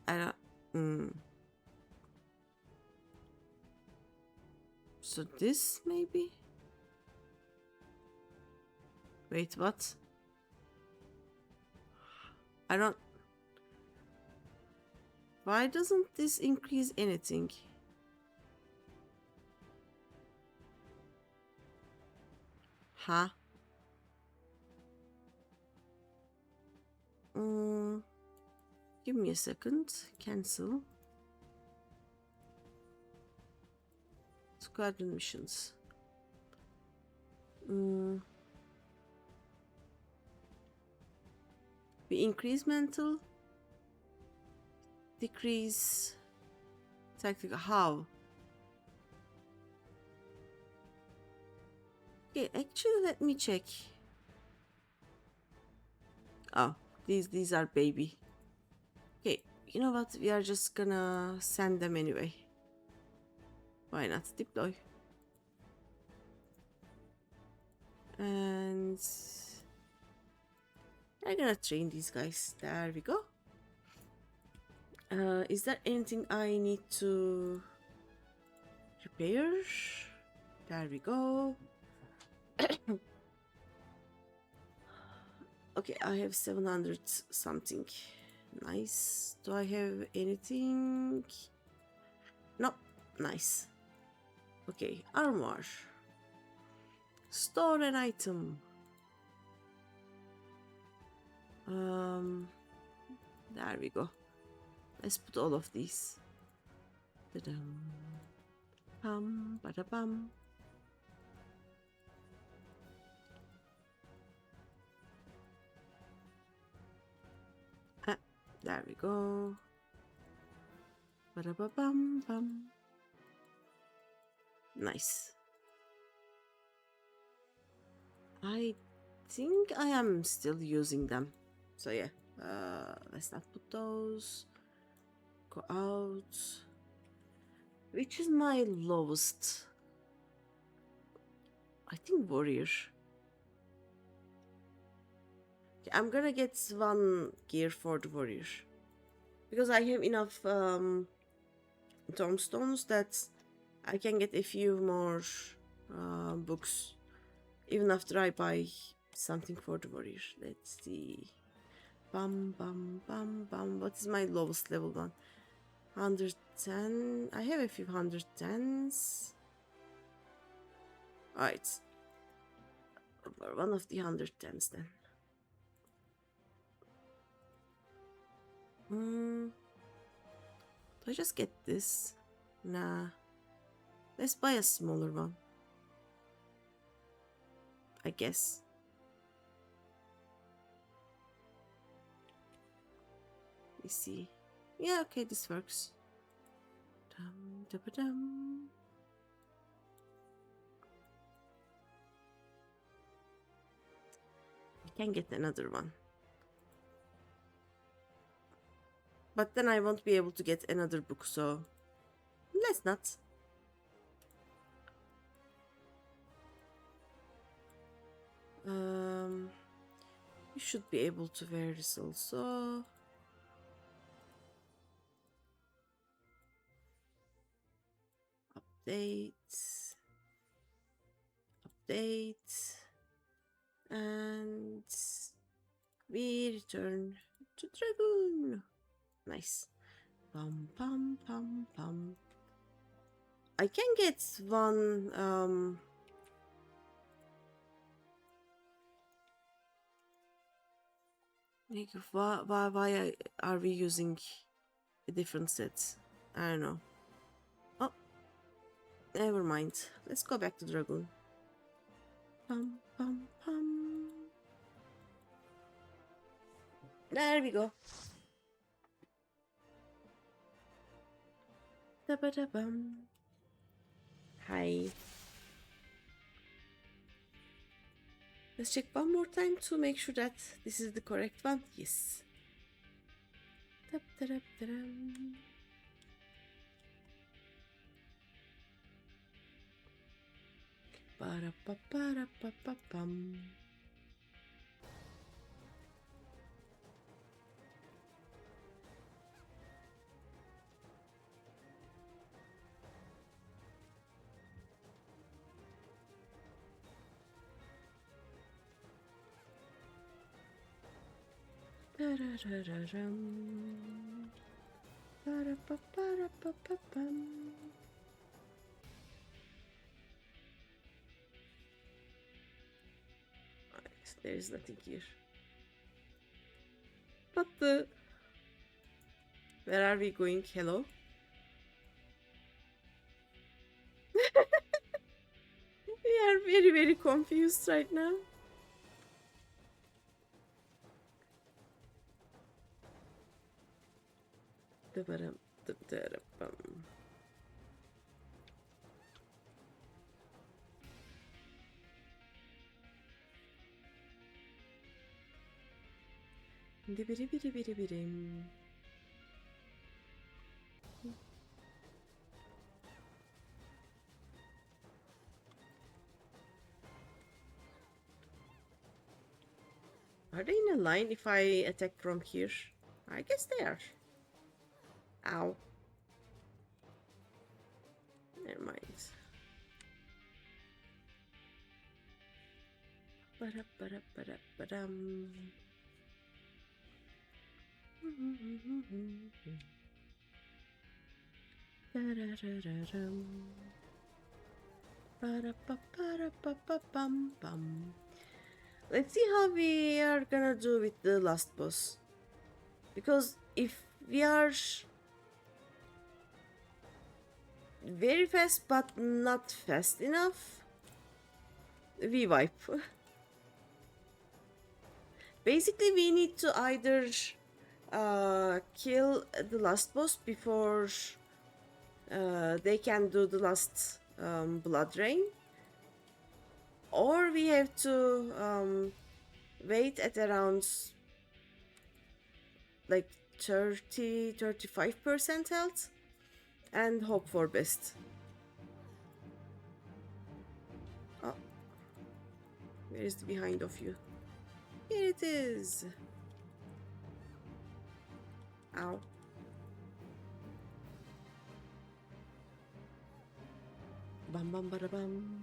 Speaker 1: don't. So this maybe? Wait, what? I don't. Why doesn't this increase anything? Huh? Give me a second. Cancel. Squadron missions. We increase mental. Decrease tactical. How? Okay, actually let me check. Oh, these are baby. Okay, you know what? We are just gonna send them anyway. Why not? Deploy. And I'm gonna train these guys. There we go. Is there anything I need to repair? There we go. Okay, I have 700 something. Nice. Do I have anything? Nope. Nice. Okay, armor. Store an item. There we go. Let's put all of these. Da-dum. Pam, bada-bam. Ah, there we go. Bada-ba-bam-bam. Nice. I think I am still using them. So yeah, let's not put those. Go out. Which is my lowest? I think warrior. Okay, I'm gonna get one gear for the warrior. Because I have enough tombstones that I can get a few more books. Even after I buy something for the warrior. Let's see. Bam, bam, bam, bam. What is my lowest level one? 110. I have a few 110s. Alright. One of the 110s then. Do I just get this? Nah. Let's buy a smaller one. I guess. Let me see. Yeah, okay, this works. Dum, da, ba, dum. I can get another one. But then I won't be able to get another book, so let's not. You should be able to wear this also. Update. Update. And we return to Dragoon. Nice. Pum pum pum pum. I can get one like why are we using a different set? I don't know. Oh, never mind. Let's go back to Dragoon. Pum pum pum. There we go. Da ba da bum. Hi. Let's check one more time to make sure that this is the correct one. Yes. Para pa para pa pa pam. Parararam. Para pa pa pam. There is nothing here. But where are we going? Hello? We are very, very confused right now. Dabaram, dabarabam. Dibiri biri biri birim. Are they in a line if I attack from here? I guess they are. Ow. Never mind. Ba-da-ba-da-ba-da-ba-dam. Da-da-da-da-dam. Ba-da-ba-ba-da-ba-ba-bam-bam. Let's see how we are gonna do with the last boss. Because if we are very fast but not fast enough, we wipe. Basically, we need to either kill the last boss before they can do the last blood rain, or we have to wait at around like 35% health and hope for best. Oh, where is the behind of you? Here it is. Ow. Bam bam bada bam.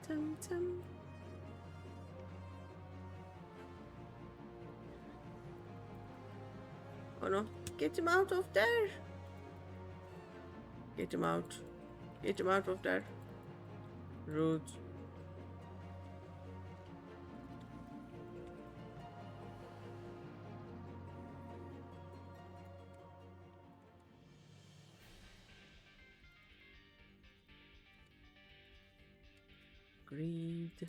Speaker 1: Tum. Oh no, get him out of there. Get him out. Get him out of there. Rude. Greed.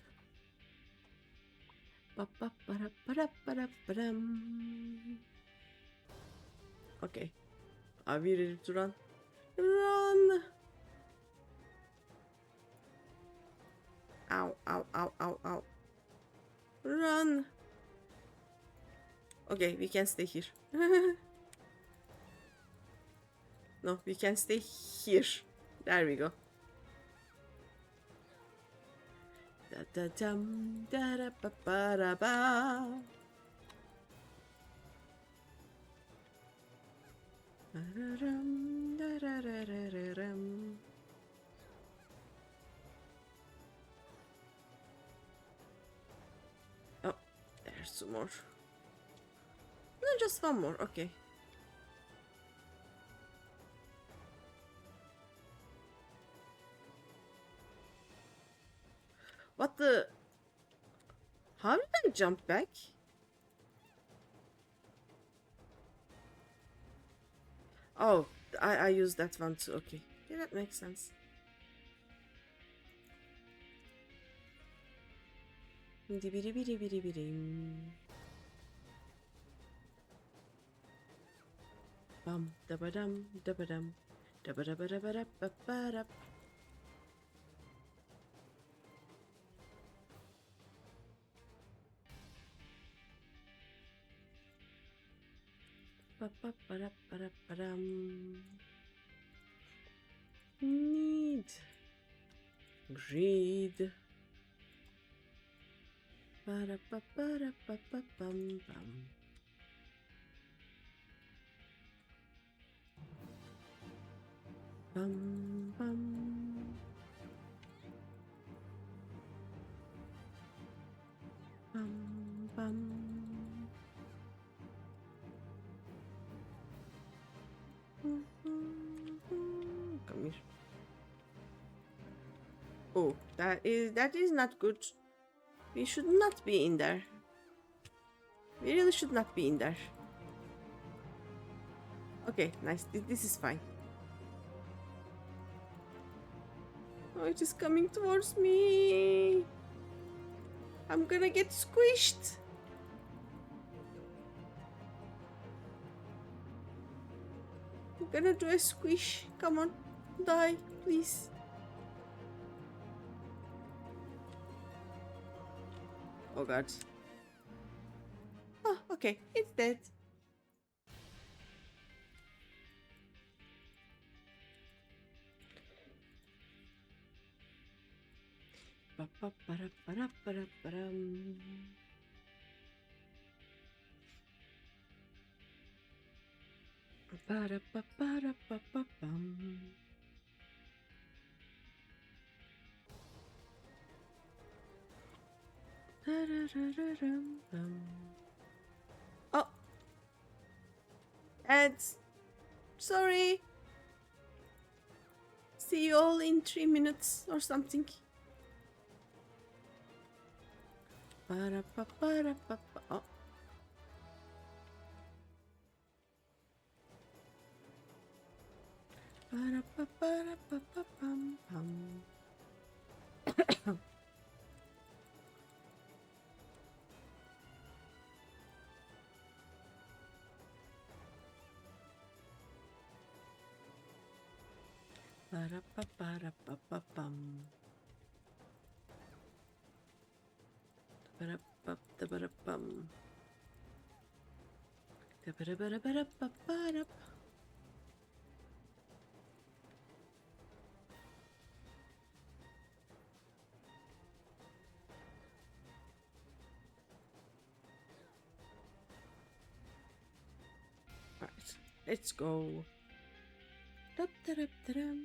Speaker 1: Okay. Are we ready to run? Run! Ow, ow, ow, ow, ow. Run! Okay, we can stay here. No, we can stay here. There we go. Da da dum da da ba ba da ba. Da da da da da dum. Oh, there's some more. No, just one more. Okay. What the? How did I jump back? Oh, I used that one too. Okay. Yeah, that makes sense. Bum da ba dum da ba dum da ba da ba da ba da ba ba da. Need greed. Ba-da-ba-ba-da-ba-ba-bum-bum. Bum bum. Bum bum. Come here. Oh, that is not good. We should not be in there. We really should not be in there. Okay, nice. This is fine. Oh, it is coming towards me. I'm gonna get squished. I'm gonna do a squish. Come on, die, please. Oh god. Oh, okay, it's dead. Ba-ba-ba-da-ba-da-ba-da-ba-dum. Ba-da-ba-ba-da-ba-ba-bum. Da-da-da-da-dum-bum. Oh, ads. Sorry. See you all in 3 minutes or something. Ba-da-ba-ba-da-ba-ba. Oh. Ba-da-ba-ba-da-ba-ba-bum-bum. Ba-da-ba-ba-da-ba-ba-bum. Ba-da-ba-da-ba-da-bum. Da-ba-da-ba-da-ba-da-ba-ba-da. Alright, let's go. Da-da-da-da-dum.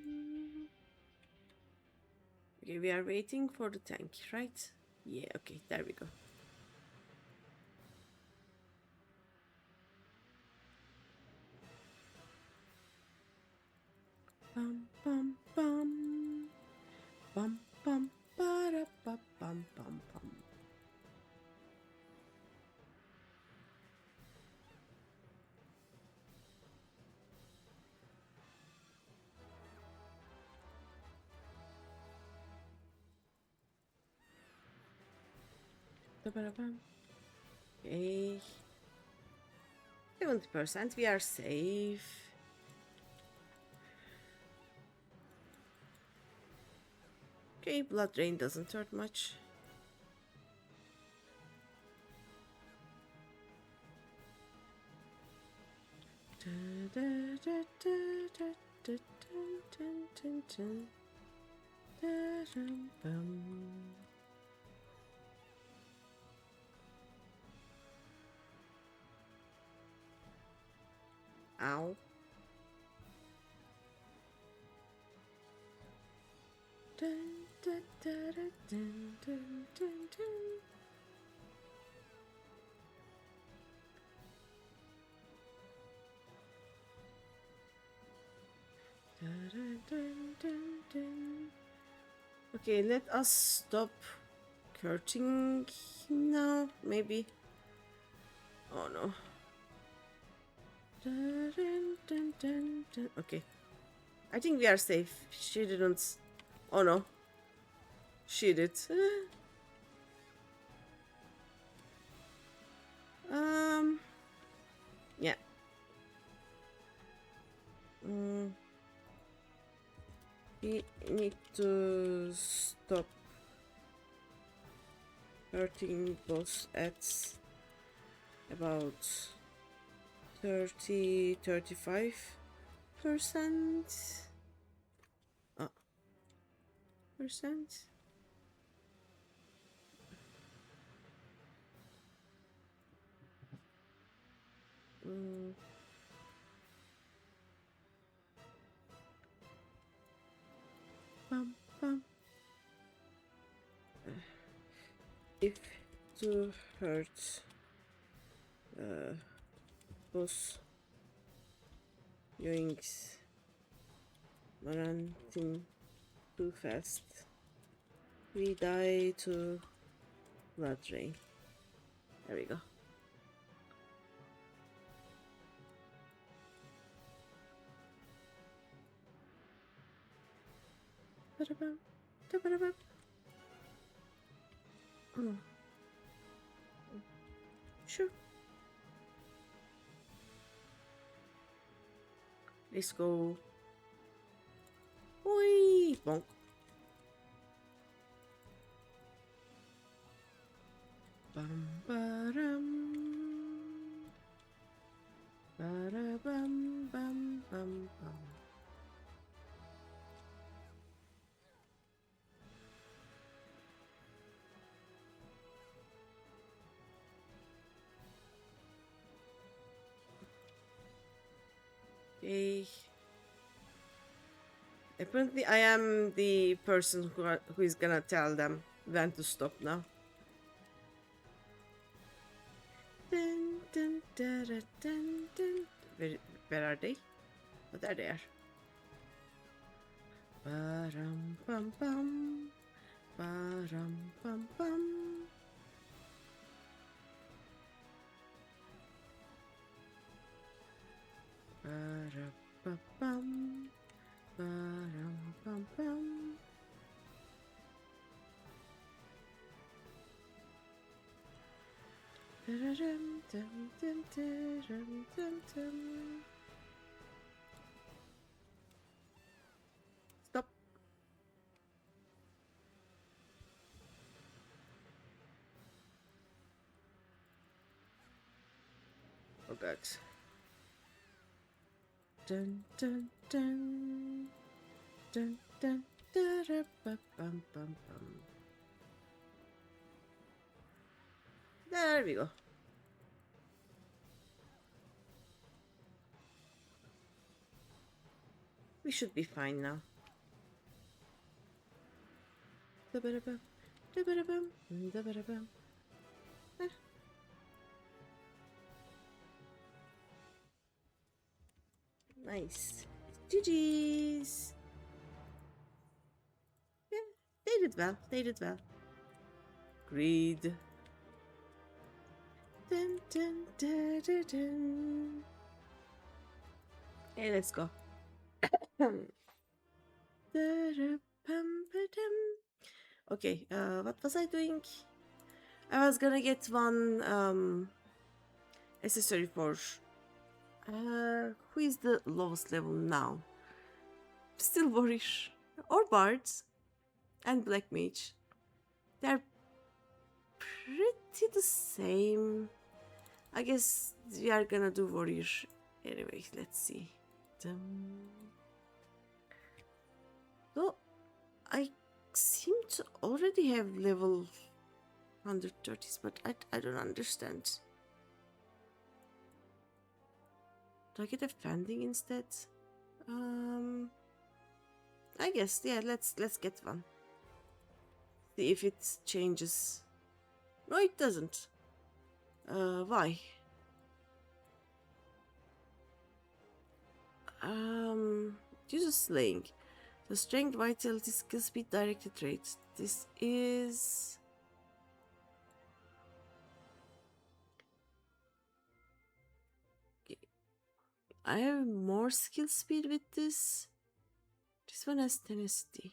Speaker 1: Okay, we are waiting for the tank, right? Yeah, okay, there we go. Bum bum bum. Bum bum ba ba bum bum bum. Da-ba-da-bum. Okay. 70%, we are safe. Okay, blood drain doesn't hurt much. Ow. Okay, let us stop hurting him now, maybe. Oh no. Okay. I think we are safe. She didn't. Oh no. She did. Yeah. We need to stop hurting boss at about 35%. Percent. Bum, bum. If to hurt boss yoinks Marantin too fast, we die to blood drain. There we go. Ba-da-bum, da-ba-da-bum. Sure. Let's go. Oi, bonk. Bum ba-dum. Ba-da-bum, bum, bum, bum. Okay. Apparently, I am the person who is gonna tell them when to stop now. Dun, dun, da, da, dun, dun. Where are they? Oh, there they are. Ba-rum, bum, bum. Ba-rum, bum, bum. Ba-ra-ba-bum. Ba-rum, bum, bum. Da-da-dum, dum, dum, da-dum, dum, dum. Stop. Oh god. Dun dun dun dun dun da bum bum bum. There we go. We should be fine now. Da-ba-da-bum, da-ba-da-bum, da-ba-da-bum. Nice. GG's. Yeah, they did well. They did well. Greed. Dun dun da da dun. Hey, let's go. Okay, what was I doing? I was gonna get one accessory for who is the lowest level now? Still Warrior or Bards and Black Mage. They're pretty the same. I guess we are gonna do Warrior anyway. Let's see. Though I seem to already have level 130s, but I don't understand. Do I get a fending instead? I guess, yeah, let's get one. See if it changes. No, it doesn't. Why? Uses slaying. The strength, vitality, skill, speed, directed traits. This is... I have more skill speed with this. This one has tenacity.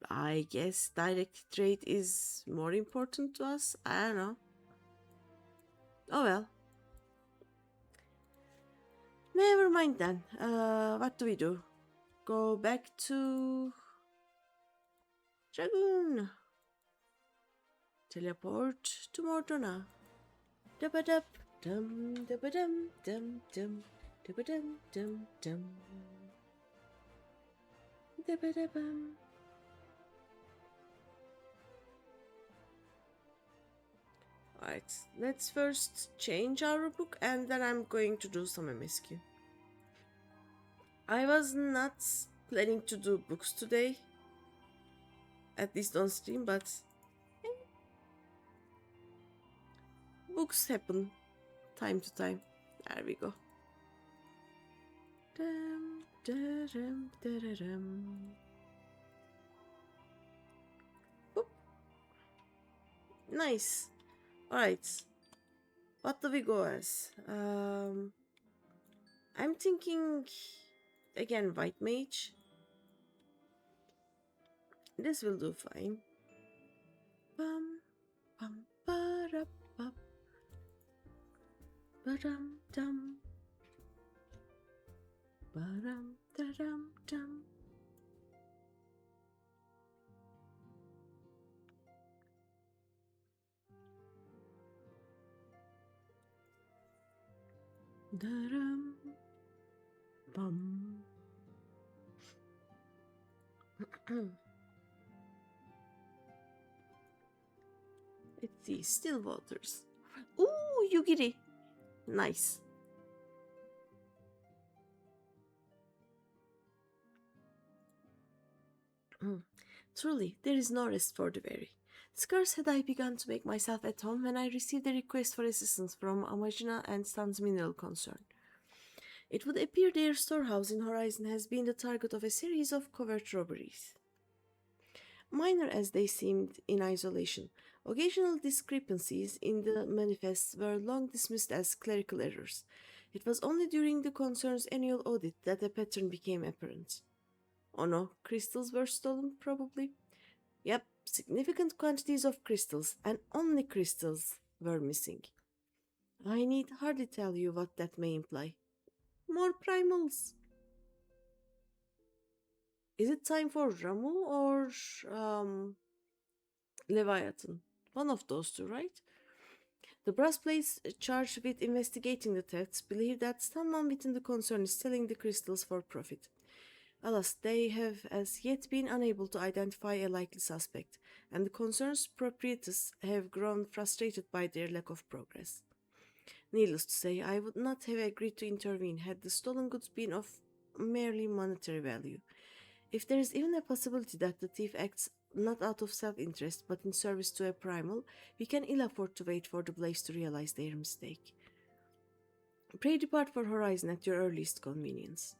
Speaker 1: I guess direct trait is more important to us. I don't know. Oh well. Never mind then. What do we do? Go back to Dragoon. Teleport to Mordona. Dub-a-dub, Dum dum dum dum dum dum dum dum. Alright, let's first change our book and then I'm going to do some MSQ. I was not planning to do books today, at least on stream, but books happen time to time. There we go. Dum, da-dum, da-da-dum. Boop. Nice. Alright. What do we go as? I'm thinking again white mage. This will do fine. Bum bum ba-da bum ba-dum dum ba-dum da-dum dum. Da-dum bum. Let's see, still waters. Ooh, Yugiri. Nice. Truly, there is no rest for the weary. Scarce had I begun to make myself at home when I received a request for assistance from Amajina and Stan's mineral concern. It would appear their storehouse in Horizon has been the target of a series of covert robberies. Minor as they seemed in isolation, occasional discrepancies in the manifests were long dismissed as clerical errors. It was only during the concern's annual audit that a pattern became apparent. Oh no, crystals were stolen, probably? Yep, significant quantities of crystals, and only crystals, were missing. I need hardly tell you what that may imply. More primals! Is it time for Ramu or Leviathan? One of those two, right? The brass plates charged with investigating the thefts believe that someone within the concern is selling the crystals for profit. Alas, they have as yet been unable to identify a likely suspect, and the concern's proprietors have grown frustrated by their lack of progress. Needless to say, I would not have agreed to intervene had the stolen goods been of merely monetary value. If there is even a possibility that the thief acts not out of self-interest but in service to a primal, we can ill afford to wait for the Blaze to realize their mistake. Pray depart for Horizon at your earliest convenience.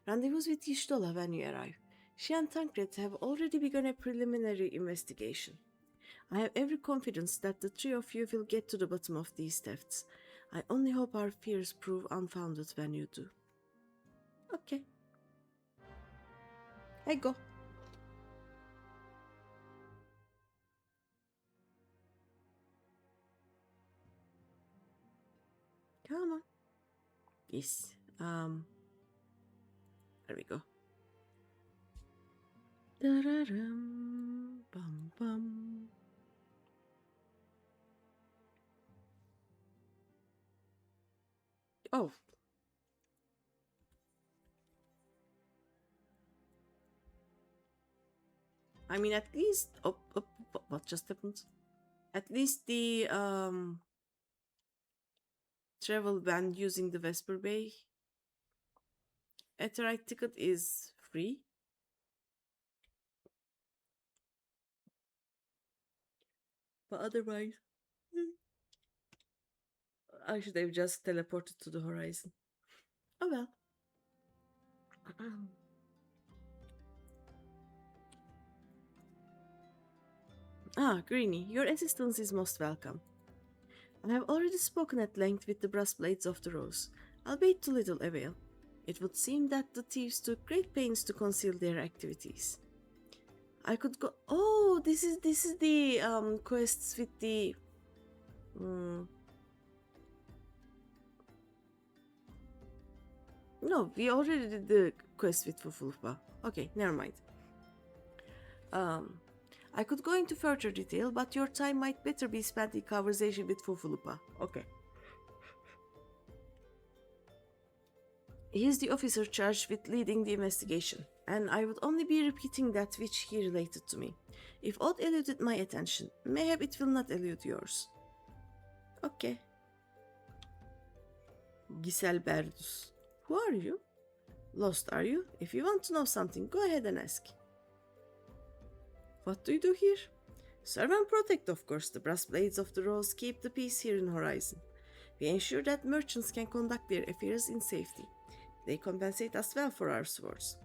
Speaker 1: Rendezvous with Yishtola when you arrive. She and Tancred have already begun a preliminary investigation. I have every confidence that the three of you will get to the bottom of these thefts. I only hope our fears prove unfounded when you do. Okay. I go. Come on. Yes. There we go. Da-da-dum, bum bum. Oh. I mean, at least... Oh, what just happened? At least the travel ban using the Vesper Bay Etherite ticket is free. But otherwise, I should have just teleported to the horizon. Oh well. Greeny, your assistance is most welcome. I have already spoken at length with the brass blades of the rose, albeit to little avail. It would seem that the thieves took great pains to conceal their activities. I could go. Oh, this is the quests with the. No, we already did the quest with Fufulpa. Okay, never mind. I could go into further detail, but your time might better be spent in conversation with Fufulupa. Okay. He is the officer charged with leading the investigation, and I would only be repeating that which he related to me. If aught eluded my attention, mayhap it will not elude yours. Okay. Giselle Berdus. Who are you? Lost, are you? If you want to know something, go ahead and ask. What do you do here? Serve and protect, of course. The brass blades of the rose keep the peace here in Horizon. We ensure that merchants can conduct their affairs in safety. They compensate us well for our swords.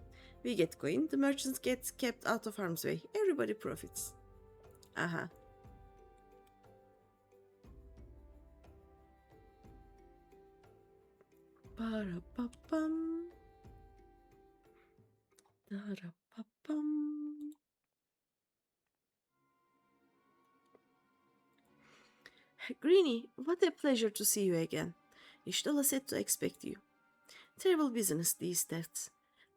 Speaker 1: We get coin, the merchants get kept out of harm's way. Everybody profits. Aha. Para-pa-pam. Da-ra-pa-pam. Greeny, what a pleasure to see you again. Ishtola said to expect you. Terrible business, these thefts.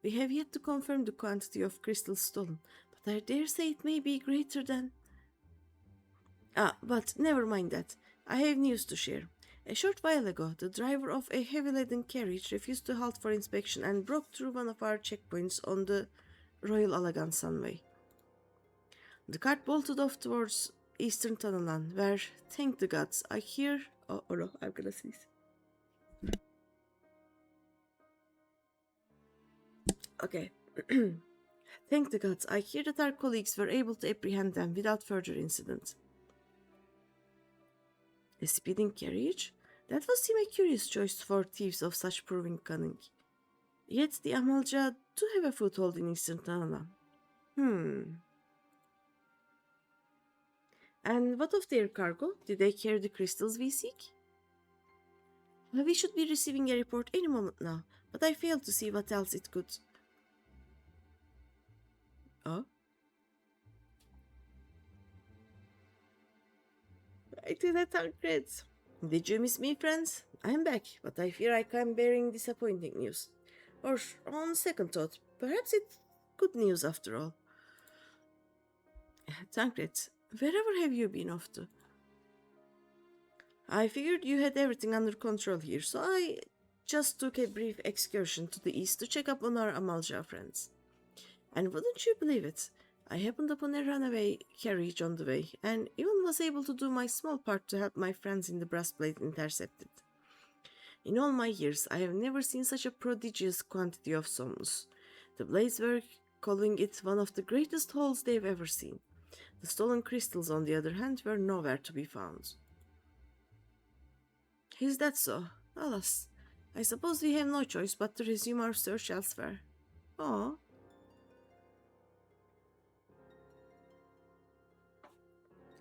Speaker 1: We have yet to confirm the quantity of crystals stolen, but I dare say it may be greater than... but never mind that. I have news to share. A short while ago, the driver of a heavy-laden carriage refused to halt for inspection and broke through one of our checkpoints on the Royal Alagan Sunway. The cart bolted off towards Eastern Tunnelland, where, thank the gods, I hear... Oh no, I'm gonna sneeze. Okay. Thank the gods, I hear that our colleagues were able to apprehend them without further incident. A speeding carriage? That would seem a curious choice for thieves of such proving cunning. Yet the Amalja do have a foothold in Eastern Tanana. And what of their cargo? Did they carry the crystals we seek? We should be receiving a report any moment now, but I fail to see what else it could... Oh? I did that on creds. Did you miss me, friends? I am back, but I fear I come bearing disappointing news. Or, on second thought, perhaps it's good news after all. Tancred, wherever have you been off to? I figured you had everything under control here, so I just took a brief excursion to the east to check up on our Amalja friends. And wouldn't you believe it, I happened upon a runaway carriage on the way, and even was able to do my small part to help my friends in the brass blade intercept it. In all my years, I have never seen such a prodigious quantity of somnus. The blades were calling it one of the greatest hauls they've ever seen. The stolen crystals, on the other hand, were nowhere to be found. Is that so? Alas, I suppose we have no choice but to resume our search elsewhere. Oh.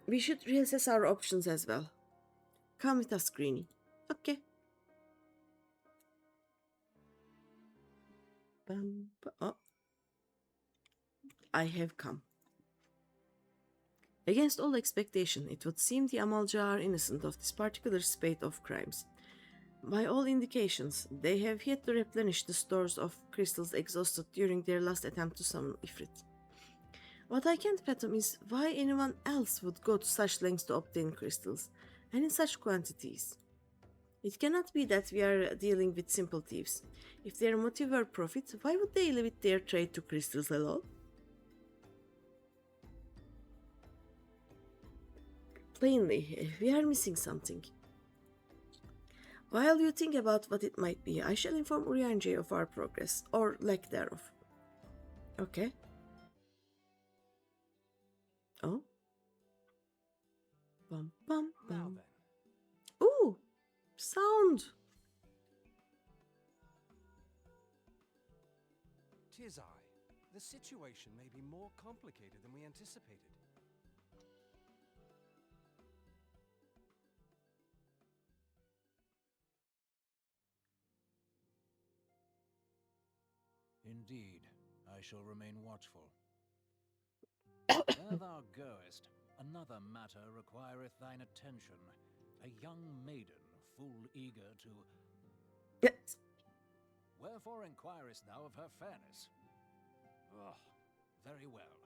Speaker 1: We should reassess our options as well. Come with us, Greeny. Okay. Oh. I have come. Against all expectation, it would seem the Amalja are innocent of this particular spate of crimes. By all indications, they have yet to replenish the stores of crystals exhausted during their last attempt to summon Ifrit. What I can't fathom is why anyone else would go to such lengths to obtain crystals, and in such quantities. It cannot be that we are dealing with simple thieves. If their motive were profit, why would they limit their trade to crystals alone? Plainly, we are missing something. While you think about what it might be, I shall inform Urianjay of our progress, or lack thereof. Okay. Oh? Bum bum bum.
Speaker 3: Now then.
Speaker 1: Ooh! Sound!
Speaker 3: 'Tis I. The situation may be more complicated than we anticipated.
Speaker 4: Indeed, I shall remain watchful. Where thou goest, another matter requireth thine attention. A young maiden, full eager to...
Speaker 1: Yes.
Speaker 4: Wherefore inquirest thou of her fairness? Oh, very well.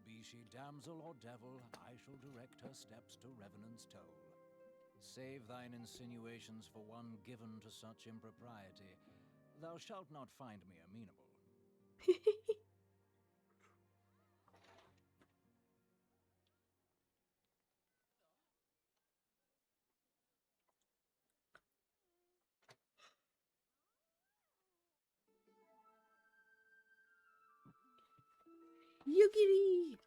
Speaker 4: Be she damsel or devil, I shall direct her steps to Revenant's toll. Save thine insinuations for one given to such impropriety. thou shalt not find me amenable.
Speaker 1: Yugiri!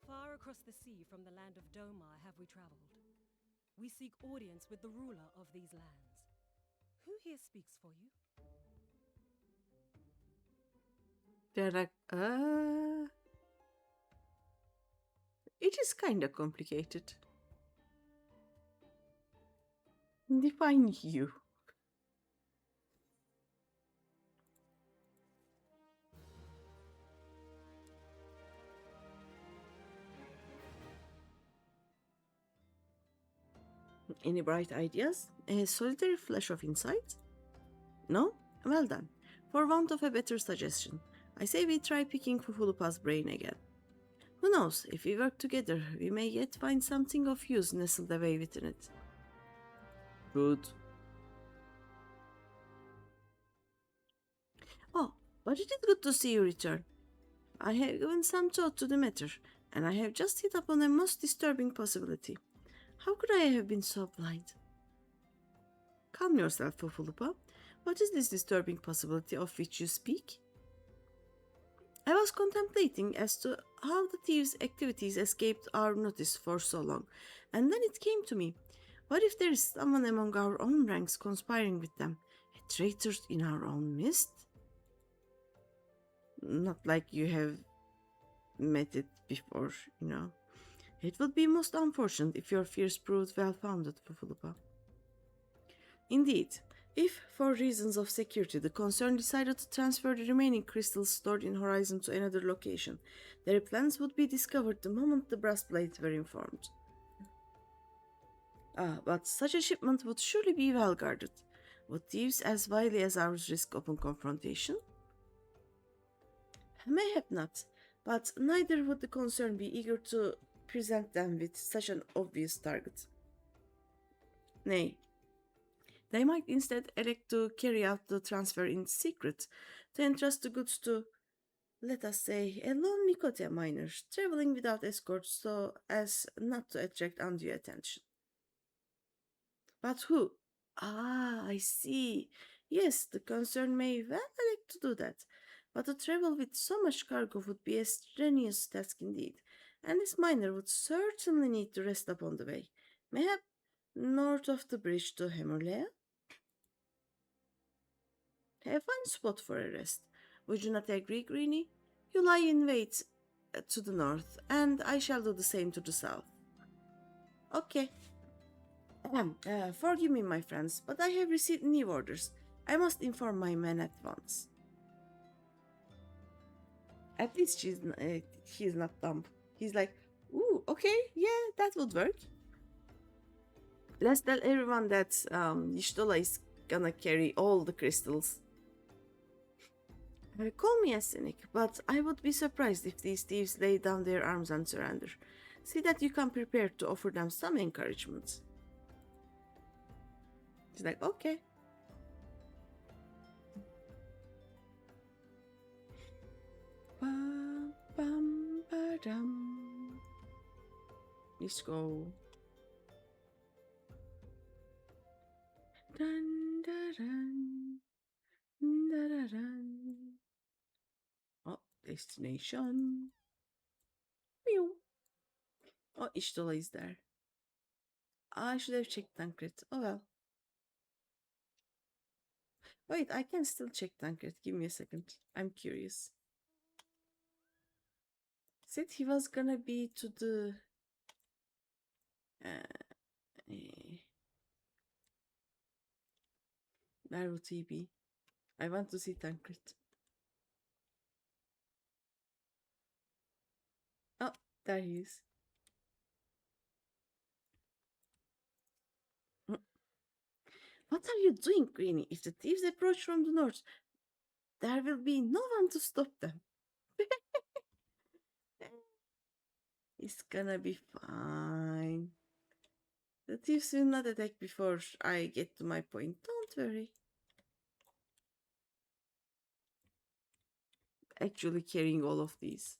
Speaker 5: Far across the sea from the land of Domar have we traveled. We seek audience with the ruler of these lands. Who here speaks for you?
Speaker 1: They're like, it is kinda complicated. Define you. Any bright ideas? A solitary flash of insight? No? Well done. For want of a better suggestion, I say we try picking Fufulupa's brain again. Who knows, if we work together, we may yet find something of use nestled away within it. Good. Oh, but it is good to see you return. I have given some thought to the matter, and I have just hit upon a most disturbing possibility. How could I have been so blind? Calm yourself, Fufulupa. What is this disturbing possibility of which you speak? I was contemplating as to how the thieves' activities escaped our notice for so long, and then it came to me. What if there is someone among our own ranks conspiring with them? A traitor in our own midst? Not like you have met it before, you know. It would be most unfortunate if your fears proved well-founded, Fufulupa. Indeed, if, for reasons of security, the concern decided to transfer the remaining crystals stored in Horizon to another location, their plans would be discovered the moment the brass blades were informed. But such a shipment would surely be well guarded. Would thieves as wily as ours risk open confrontation? Mayhap not, but neither would the concern be eager to present them with such an obvious target. Nay, they might instead elect to carry out the transfer in secret, to entrust the goods to, let us say, a lone Mikotia miner traveling without escort so as not to attract undue attention. But who? I see. Yes, the concern may well elect to do that, but to travel with so much cargo would be a strenuous task indeed, and this miner would certainly need to rest upon the way, mayhap north of the bridge to Hemerlea. A fine spot for a rest. Would you not agree, Greeny? You lie in wait to the north, and I shall do the same to the south. Okay. Forgive me, my friends, but I have received new orders. I must inform my men at once. At least he's not dumb. He's like, ooh, okay, yeah, that would work. Let's tell everyone that Yishtola is gonna carry all the crystals. Call me a cynic, but I would be surprised if these thieves lay down their arms and surrender. See that you come prepared to offer them some encouragement. He's like, okay. Bum, bum, ba-dum. Let's go. Dun, da, dun. Da, da, dun. Oh, destination. Meow. Oh, Ishtola is there. I should have checked Tancred. Oh well. Wait, I can still check Tancred. Give me a second. I'm curious. Said he was gonna be to the... Where would he be? I want to see Tancred. Oh, there he is. What are you doing, Greeny? If the thieves approach from the north, there will be no one to stop them. It's gonna be fine. The thieves will not attack before I get to my point. Don't worry. Actually carrying all of these.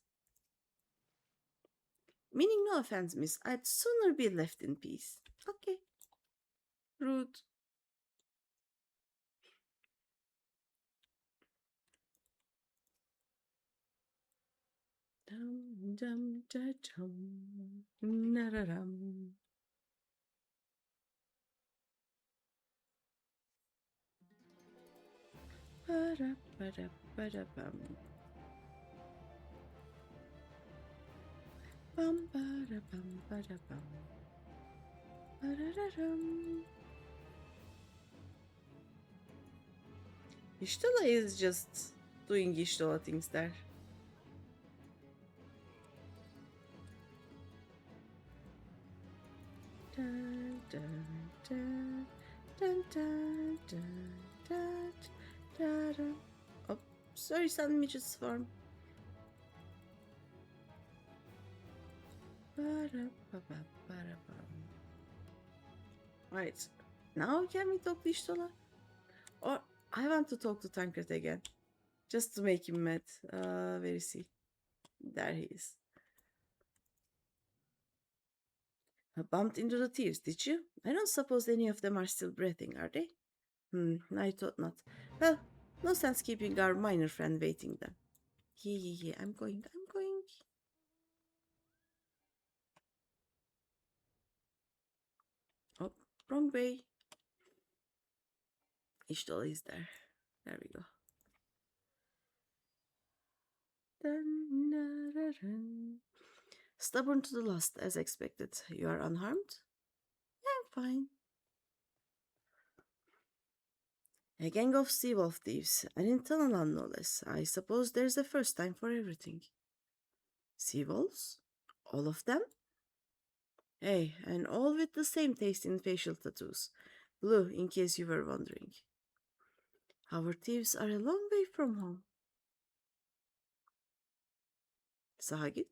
Speaker 1: Meaning no offense, miss. I'd sooner be left in peace. Okay. Rude. Dum dum da dum. Na-da-dum. Ba-da-ba-da-ba-da-bum. Bum-ba-da-bum-ba-da-bum. Ba-da-da-dum. Ishtola is just doing Ishtola things there. Dun, dun, dun, dun, dun, dun, dun, dun, dun. Oh, sorry, Sun Midget's farm. Right, now can we talk to Ishtola? Or I want to talk to Tancred again, just to make him mad. Where is he? There he is. Bumped into the thieves, did you? I don't suppose any of them are still breathing, are they? I thought not. Well, no sense keeping our minor friend waiting then. Yeah, I'm going. Oh, wrong way. Ishtola is there. There we go. Dun, dun, dun, dun. Stubborn to the last, as expected. You are unharmed? I'm fine. A gang of sea wolf thieves, an internal no less. I suppose there's a first time for everything. Sea wolves? All of them? Hey, and all with the same taste in facial tattoos. Blue, in case you were wondering. Our thieves are a long way from home. Sahagit?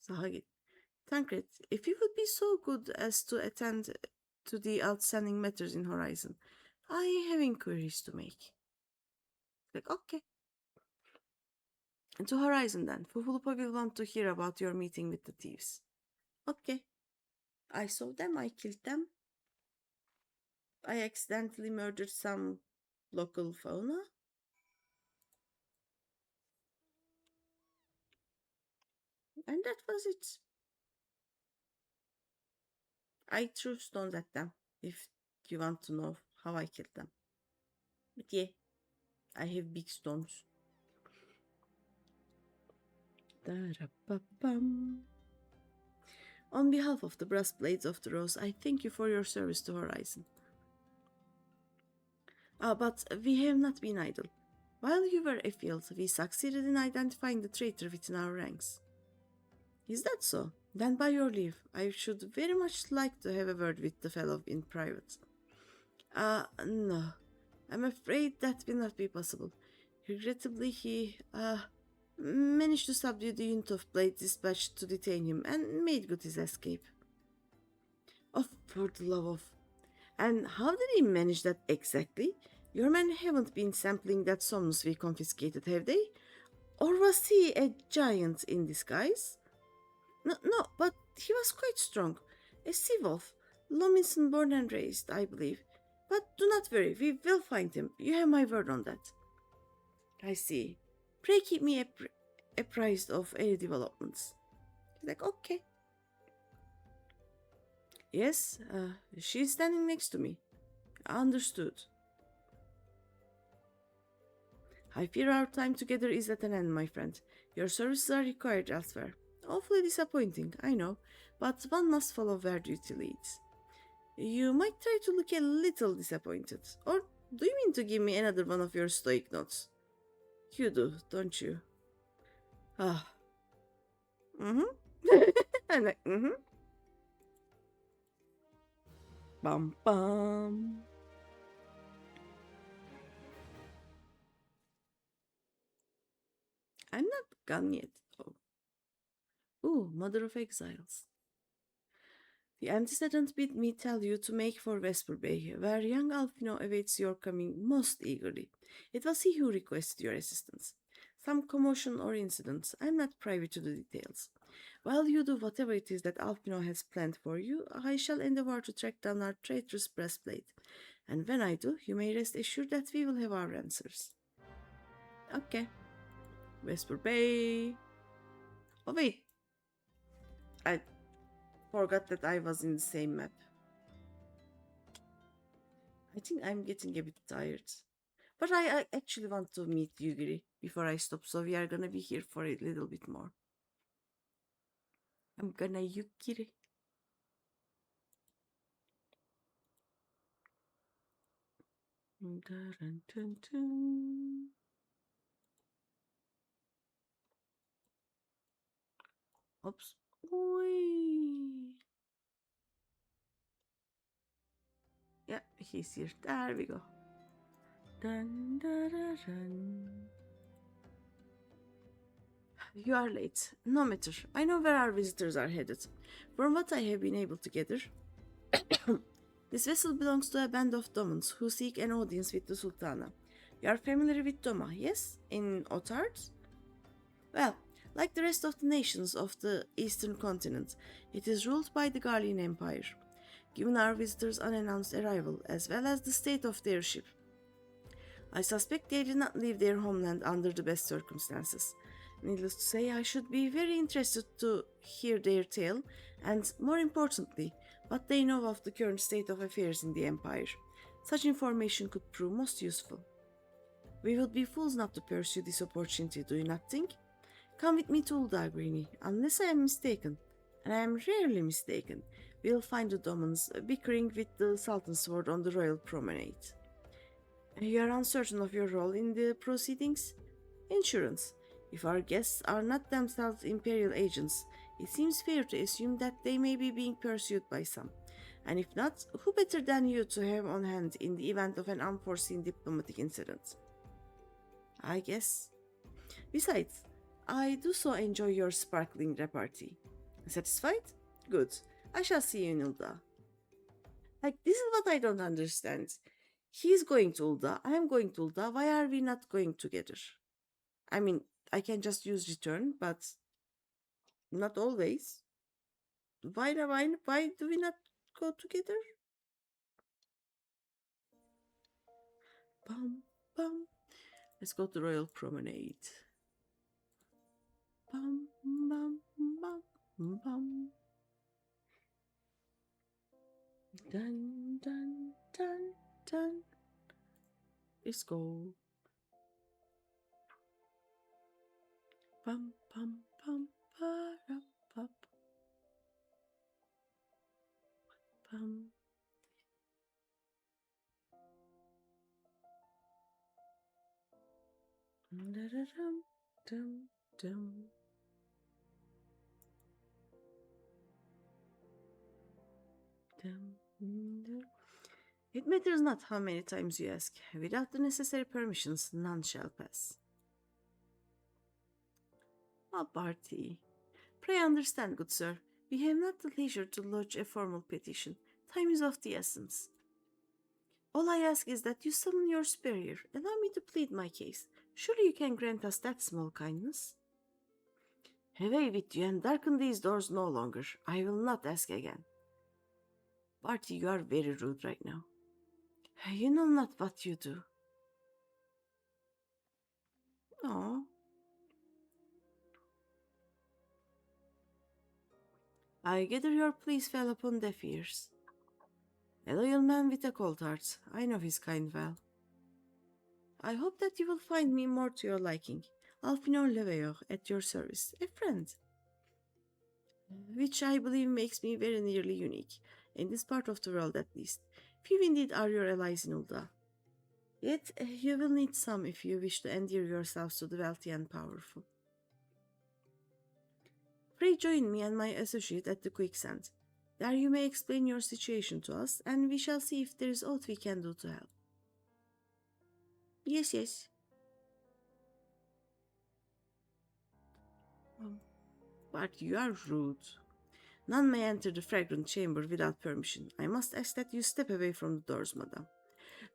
Speaker 1: Sahagit. Tancred, if you would be so good as to attend to the outstanding matters in Horizon, I have inquiries to make. Like, okay. To Horizon then. Fufulupa will want to hear about your meeting with the thieves. Okay. I saw them, I killed them. I accidentally murdered some local fauna. And that was it. I threw stones at them, if you want to know how I killed them. But yeah, I have big stones. Da-da-ba-bum. On behalf of the brass blades of the rose, I thank you for your service to Horizon. But we have not been idle. While you were afield, we succeeded in identifying the traitor within our ranks. Is that so? Then by your leave, I should very much like to have a word with the fellow in private. No. I'm afraid that will not be possible. Regrettably, he, managed to subdue the unit of blades dispatched to detain him and made good his escape. Oh, for the love of... And how did he manage that exactly? Your men haven't been sampling that summons we confiscated, have they? Or was he a giant in disguise? No, but he was quite strong. A sea wolf. Lominson born and raised, I believe. But do not worry, we will find him. You have my word on that. I see. Pray keep me apprised of any developments. He's like, okay. Yes, she's standing next to me. Understood. I fear our time together is at an end, my friend. Your services are required elsewhere. Awfully disappointing, I know, but one must follow where duty leads. You might try to look a little disappointed. Or do you mean to give me another one of your stoic notes? You do, don't you? Ah. I'm like, Bum bum. I'm not gone yet. Oh. Ooh, Mother of Exiles. The antecedent bid me tell you to make for Vesper Bay, where young Alfino awaits your coming most eagerly. It was he who requested your assistance. Some commotion or incident, I am not privy to the details. While you do whatever it is that Alfino has planned for you, I shall endeavor to track down our traitorous breastplate. And when I do, you may rest assured that we will have our answers. Okay. Vesper Bay. Oh wait, I forgot that I was in the same map. I think I'm getting a bit tired. But I actually want to meet Yugiri before I stop, so we are gonna be here for a little bit more. I'm gonna Yugiri. Oops. Whee. Yeah, he's here. There we go. Dun, dun, dun, dun. You are late. No matter. I know where our visitors are headed. From what I have been able to gather, this vessel belongs to a band of Domans who seek an audience with the Sultana. You are familiar with Doma, yes? In Otard? Well, like the rest of the nations of the eastern continent, it is ruled by the Garlean Empire. Given our visitors' unannounced arrival, as well as the state of their ship, I suspect they did not leave their homeland under the best circumstances. Needless to say, I should be very interested to hear their tale, and more importantly, what they know of the current state of affairs in the Empire. Such information could prove most useful. We would be fools not to pursue this opportunity, do you not think? Come with me to Ulda, Greeny. Unless I am mistaken, and I am rarely mistaken, we'll find the Domans bickering with the Sultan's sword on the royal promenade. You are uncertain of your role in the proceedings? Insurance. If our guests are not themselves Imperial agents, it seems fair to assume that they may be being pursued by some. And if not, who better than you to have on hand in the event of an unforeseen diplomatic incident? I guess. Besides, I do so enjoy your sparkling repartee. Satisfied? Good. I shall see you in Ulda. Like, this is what I don't understand. He's going to Ulda, I'm going to Ulda, why are we not going together? I mean, I can just use return, but not always. Why do we not go together? Bum, bum. Let's go to Royal Promenade. Bum, bum, bum, bum. Dun, dun, dun, dun. Let's go. Bum, bum, bum, ba, pop. Bum. Da-da-dum, dum, dum. It matters not how many times you ask. Without the necessary permissions, none shall pass. Ah, Barty. Pray understand, good sir. We have not the leisure to lodge a formal petition. Time is of the essence. All I ask is that you summon your superior. Allow me to plead my case. Surely you can grant us that small kindness. Away with you and darken these doors no longer. I will not ask again. Barty, you are very rude right now. You know not what you do. Oh. I gather your pleas fell upon deaf ears. A loyal man with a cold heart. I know his kind well. I hope that you will find me more to your liking. Alfino Leveo at your service. A friend. Which I believe makes me very nearly unique. In this part of the world at least. Few indeed are your allies in Ulda. Yet you will need some if you wish to endear yourselves to the wealthy and powerful. Pray join me and my associate at the quicksand. There you may explain your situation to us, and we shall see if there is aught we can do to help. Yes, yes. But you are rude. None may enter the fragrant chamber without permission. I must ask that you step away from the doors, madam.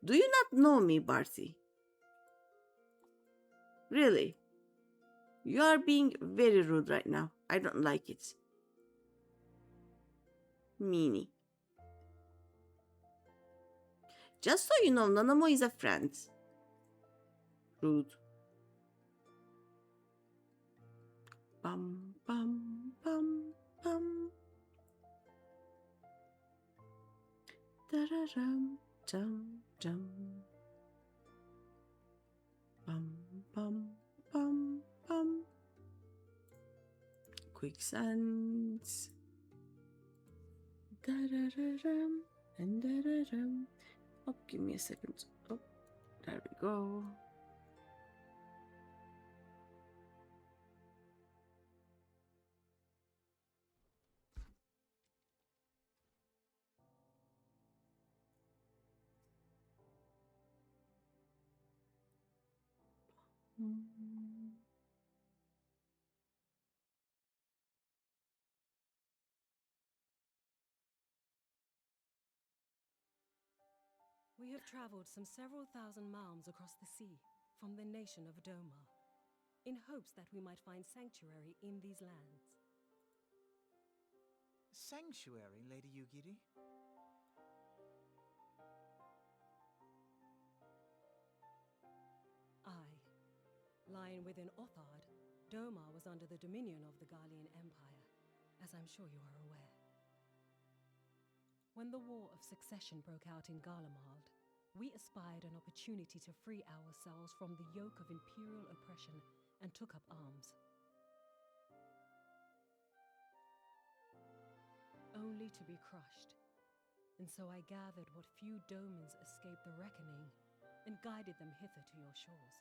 Speaker 1: Do you not know me, Barty? Really? You are being very rude right now. I don't like it. Meanie. Just so you know, Nanamo is a friend. Rude. Bum, bum, bum, bum. Da-da-dum, dum, dum. Bum, bum, bum, bum. Quicksands. Da-da-da-dum, and da-da-dum. Oh, give me a second. Oh, there we go.
Speaker 5: We have traveled some several thousand miles across the sea from the nation of Doma, in hopes that we might find sanctuary in these lands.
Speaker 6: Sanctuary, Lady Yugiri?
Speaker 5: Aye. Lying within Othard, Doma was under the dominion of the Garlean Empire, as I'm sure you are aware. When the War of Succession broke out in Garlemald, we espied an opportunity to free ourselves from the yoke of imperial oppression and took up arms. Only to be crushed. And so I gathered what few Domans escaped the reckoning and guided them hither to your shores.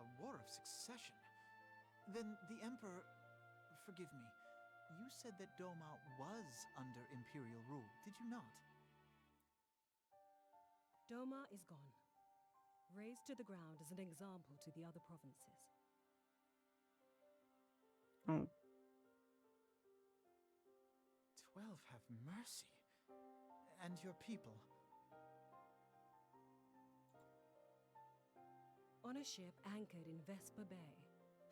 Speaker 6: A war of succession? Then the Emperor... Forgive me. You said that Doma was under imperial rule, did you not?
Speaker 5: Doma is gone. Razed to the ground as an example to the other provinces.
Speaker 1: Oh.
Speaker 6: 12 have mercy. And your people?
Speaker 5: On a ship anchored in Vesper Bay,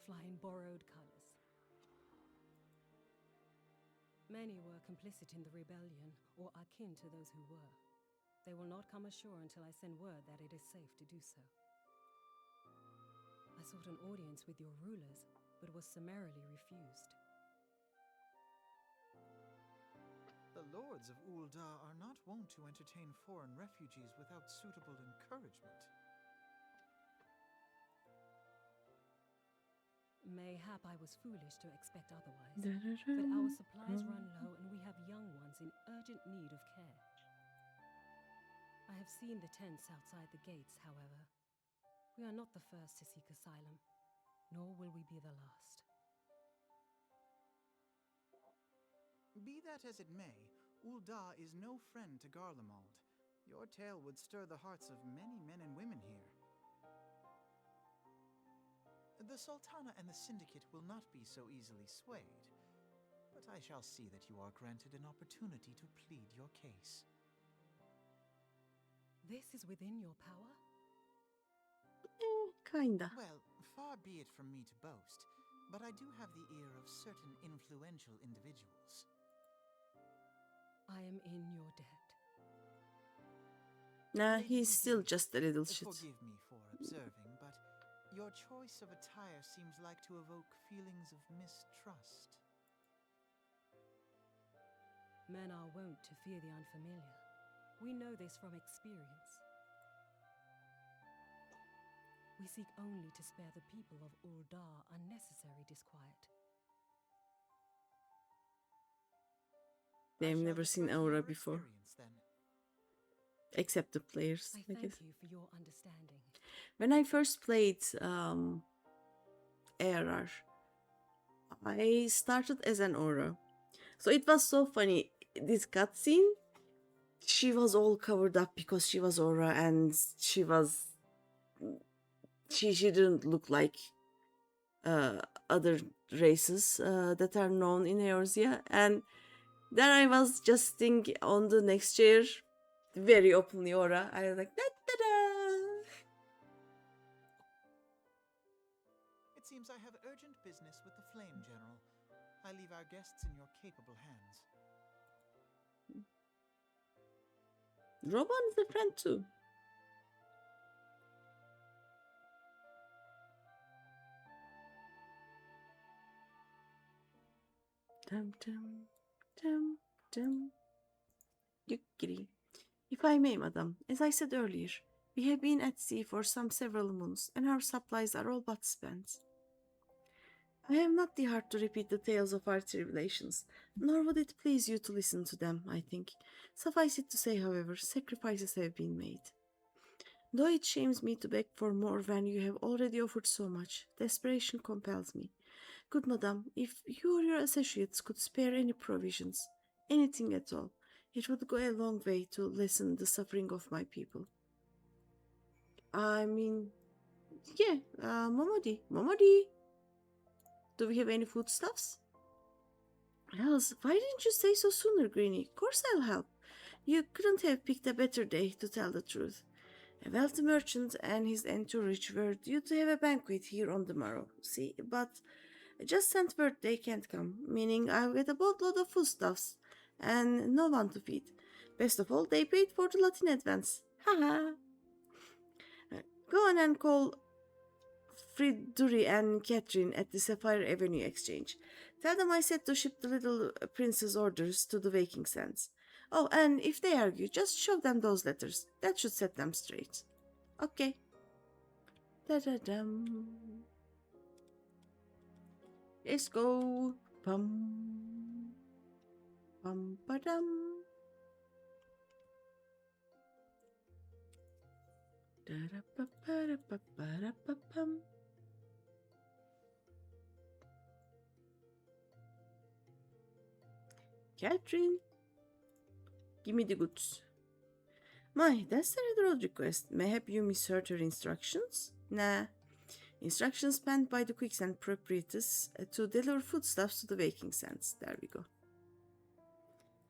Speaker 5: flying borrowed colors. Many were complicit in the rebellion, or akin to those who were. They will not come ashore until I send word that it is safe to do so. I sought an audience with your rulers, but was summarily refused.
Speaker 6: The lords of Ulda are not wont to entertain foreign refugees without suitable encouragement.
Speaker 5: Mayhap I was foolish to expect otherwise, but our supplies run low and we have young ones in urgent need of care. I have seen the tents outside the gates, however. We are not the first to seek asylum, nor will we be the last.
Speaker 6: Be that as it may, Ulda is no friend to Garlemald. Your tale would stir the hearts of many men and women here. The Sultana and the Syndicate will not be so easily swayed, but I shall see that you are granted an opportunity to plead your case.
Speaker 5: This is within your power?
Speaker 1: Kinda.
Speaker 6: Well, far be it from me to boast, but I do have the ear of certain influential individuals.
Speaker 5: I am in your debt.
Speaker 1: Nah,
Speaker 6: Lady
Speaker 1: he's still
Speaker 6: Yugiri,
Speaker 1: just a little shit.
Speaker 6: Forgive me for observing, but your choice of attire seems like to evoke feelings of mistrust.
Speaker 5: Men are wont to fear the unfamiliar. We know this from experience. We seek only to spare the people of Ulda unnecessary disquiet.
Speaker 1: They've
Speaker 6: I shall
Speaker 1: never seen
Speaker 6: defer to
Speaker 1: Aura
Speaker 6: your
Speaker 1: before.
Speaker 6: experience, then.
Speaker 1: Except the players,
Speaker 5: I
Speaker 1: I
Speaker 5: thank
Speaker 1: guess.
Speaker 5: you for your understanding.
Speaker 1: When I first played ARR, I started as an Aura. So it was so funny. This cutscene, she was all covered up because she was Aura and she didn't look like other races that are known in Eorzea, and then I was just sitting on the next chair, very openly, Aura. I was like, da da da.
Speaker 6: It seems I have urgent business with the Flame General. I leave our guests in your capable hands.
Speaker 1: Roban is a friend too. Dum dum dum dum. Yugiri. If I may, madam, as I said earlier, we have been at sea for some several months, and our supplies are all but spent. I have not the heart to repeat the tales of our tribulations, nor would it please you to listen to them, I think. Suffice it to say, however, sacrifices have been made. Though it shames me to beg for more when you have already offered so much, desperation compels me. Good madam, if you or your associates could spare any provisions, anything at all, it would go a long way to lessen the suffering of my people. I mean, yeah, Momodi. Do we have any foodstuffs? Else, why didn't you say so sooner, Greeny? Of course I'll help. You couldn't have picked a better day, to tell the truth. A wealthy merchant and his entourage were due to have a banquet here on the morrow. See, but I just sent word they can't come, meaning I'll get a boatload of foodstuffs and no one to feed. Best of all, they paid for the lot in advance. Haha. Go on and call Friduri and Catherine at the Sapphire Avenue Exchange. Tell them I said to ship the little prince's orders to the Waking Sands. Oh, and if they argue, just show them those letters. That should set them straight. Okay. Da-da-dum. Let's go. Pum. Pum-ba-dum. Da-da-ba-ba-da-ba-ba-da-ba-pum. Catherine, give me the goods. My, that's a rather odd request. Mayhap you misheard her instructions? Nah. Instructions penned by the Quicksand proprietors to deliver foodstuffs to the Waking Sands. There we go.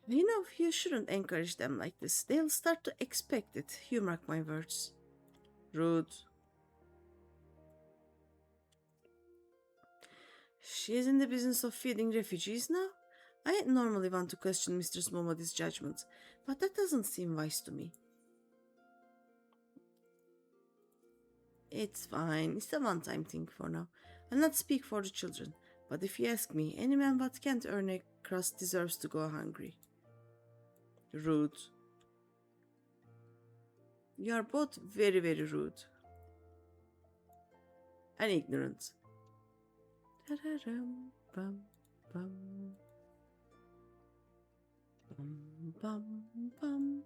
Speaker 1: You know, you shouldn't encourage them like this. They'll start to expect it. You mark my words. Rude. She is in the business of feeding refugees now? I normally want to question Mistress Momodi's judgment, but that doesn't seem wise to me. It's fine. It's a one-time thing for now. I'll not speak for the children, but if you ask me, any man that can't earn a crust deserves to go hungry. Rude. You are both very, very rude. And ignorant. Da-da-dum, bum, bum. Bum, bum, bum.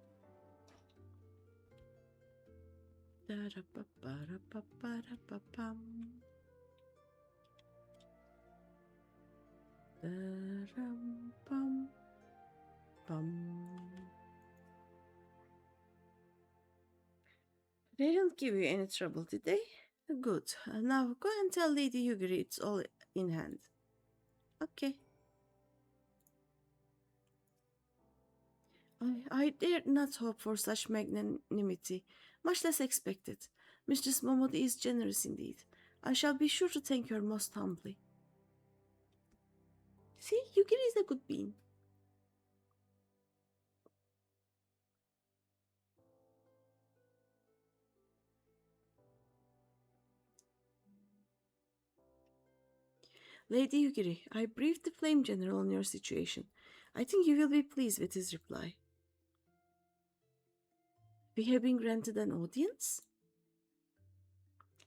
Speaker 1: Da-da-ba-ba-da-ba-ba-da-ba-bum. Da-dum, bum, bum. They didn't give you any trouble, did they? Good. Now go and tell Lady Yugiri it's all in hand. Okay. I dared not hope for such magnanimity, much less expect it. Mistress Momodi is generous indeed. I shall be sure to thank her most humbly. See, Yugiri is a good bean. Lady Yugiri, I briefed the Flame General on your situation. I think you will be pleased with his reply. We have been granted an audience?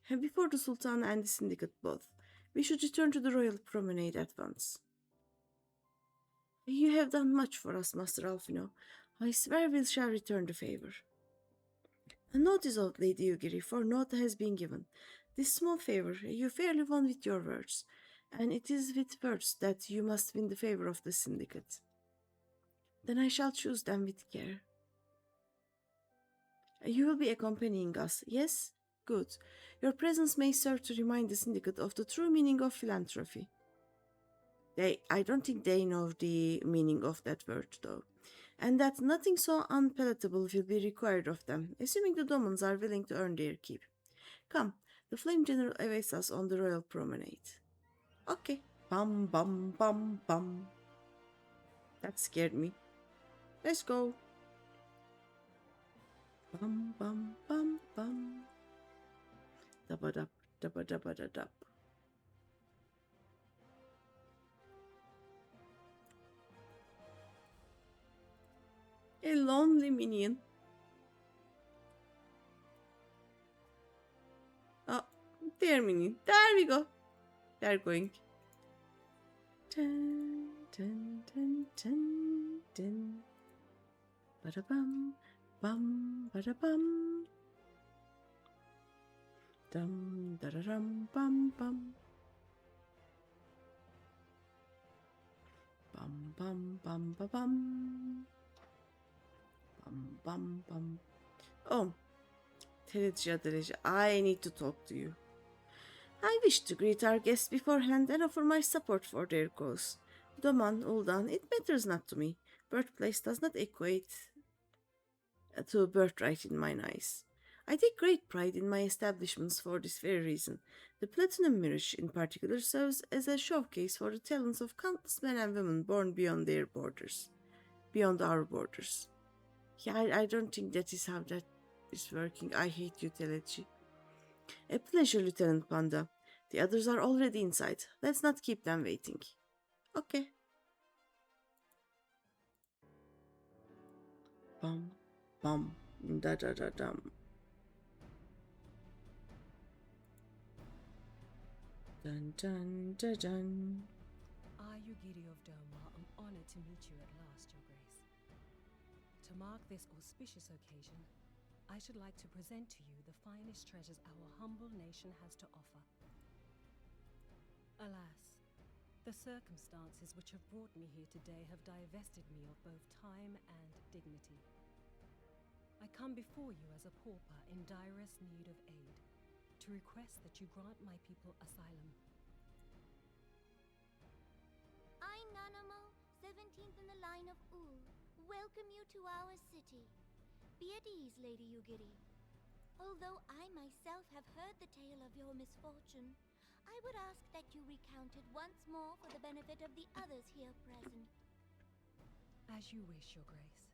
Speaker 1: And before the Sultan and the Syndicate both. We should return to the Royal Promenade at once. You have done much for us, Master Alfino. I swear we shall return the favor. A note is owed, Lady Yugiri, for note has been given. This small favor you fairly won with your words, and it is with words that you must win the favor of the Syndicate. Then I shall choose them with care. You will be accompanying us, yes? Good. Your presence may serve to remind the Syndicate of the true meaning of philanthropy. I don't think they know the meaning of that word though. And that nothing so unpalatable will be required of them, assuming the Domans are willing to earn their keep. Come, the Flame General awaits us on the Royal Promenade. Okay. Bum bum bum bum. That scared me. Let's go. Bum bum bum bum. Dabba dab, dabba dabba da dab. A lonely minion. Oh, there minion. There we go. They're going. Dun, dun, dun, dun, dun. Bada bum, bum, bada bum. Dum, da da dum, bum, bum. Bum, bum, bum, ba bum. Bum, bum, bum. Oh, Teleci, I need to talk to you. I wish to greet our guests beforehand and offer my support for their cause. Doman, Uldan, it matters not to me. Birthplace does not equate to birthright in mine eyes. I take great pride in my establishments for this very reason. The Platinum Mirage, in particular, serves as a showcase for the talents of countless men and women born beyond their borders. Beyond our borders. Yeah, I don't think that is how that is working. I hate you, Teleci. A pleasure, Lieutenant Panda. The others are already inside. Let's not keep them waiting. Okay. Bum, bum, da da da dum. Dun dun da dun.
Speaker 5: I, Yugiri of Doma, am honored to meet you at last, Your Grace. To mark this auspicious occasion, I should like to present to you the finest treasures our humble nation has to offer. Alas, the circumstances which have brought me here today have divested me of both time and dignity. I come before you as a pauper in direst need of aid, to request that you grant my people asylum.
Speaker 7: I, Nanamo, 17th in the line of Ul, welcome you to our city. Be at ease, Lady Yugiri. Although I myself have heard the tale of your misfortune, I would ask that you recount it once more for the benefit of the others here present.
Speaker 5: As you wish, Your Grace.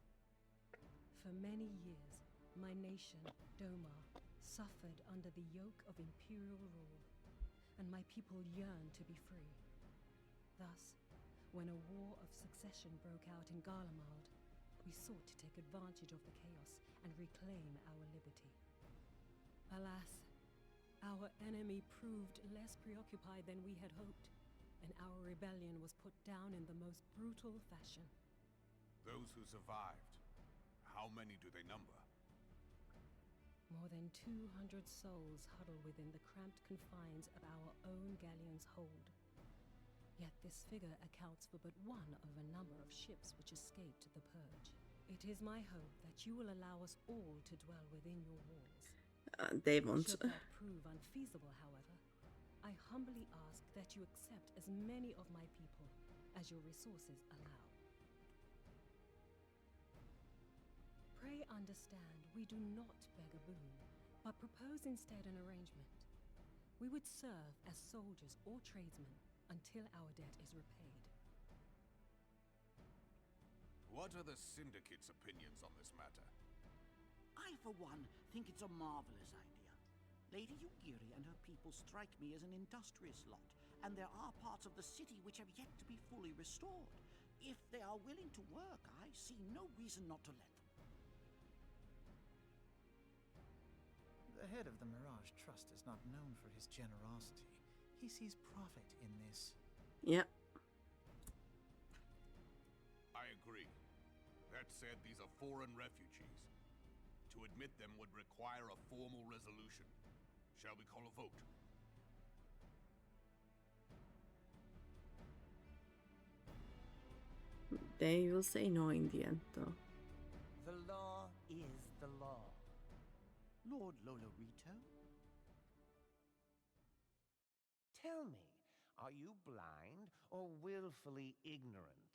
Speaker 5: For many years, my nation, Doma, suffered under the yoke of imperial rule, and my people yearned to be free. Thus, when a war of succession broke out in Garlemald, we sought to take advantage of the chaos and reclaim our liberty. Alas, our enemy proved less preoccupied than we had hoped, and our rebellion was put down in the most brutal fashion.
Speaker 2: Those who survived, how many do they number?
Speaker 5: More than 200 souls huddle within the cramped confines of our own galleon's hold. Yet this figure accounts for but one of a number of ships which escaped the purge. It is my hope that you will allow us all to dwell within your walls.
Speaker 1: They won't.
Speaker 5: Should that prove unfeasible, however, I humbly ask that you accept as many of my people as your resources allow. Pray understand, we do not beg a boon, but propose instead an arrangement. We would serve as soldiers or tradesmen until our debt is repaid.
Speaker 2: What are the Syndicate's opinions on this matter?
Speaker 8: I, for one, think it's a marvelous idea. Lady Yugiri and her people strike me as an industrious lot, and there are parts of the city which have yet to be fully restored. If they are willing to work, I see no reason not to let them.
Speaker 6: The head of the Mirage Trust is not known for his generosity. He sees profit in this.
Speaker 1: Yeah.
Speaker 2: I agree. That said, these are foreign refugees. To admit them would require a formal resolution. Shall we call a vote?
Speaker 1: They will say no in the end, though.
Speaker 8: The law is the law. Lord Lolorito? Tell me,
Speaker 9: Are you blind or willfully ignorant?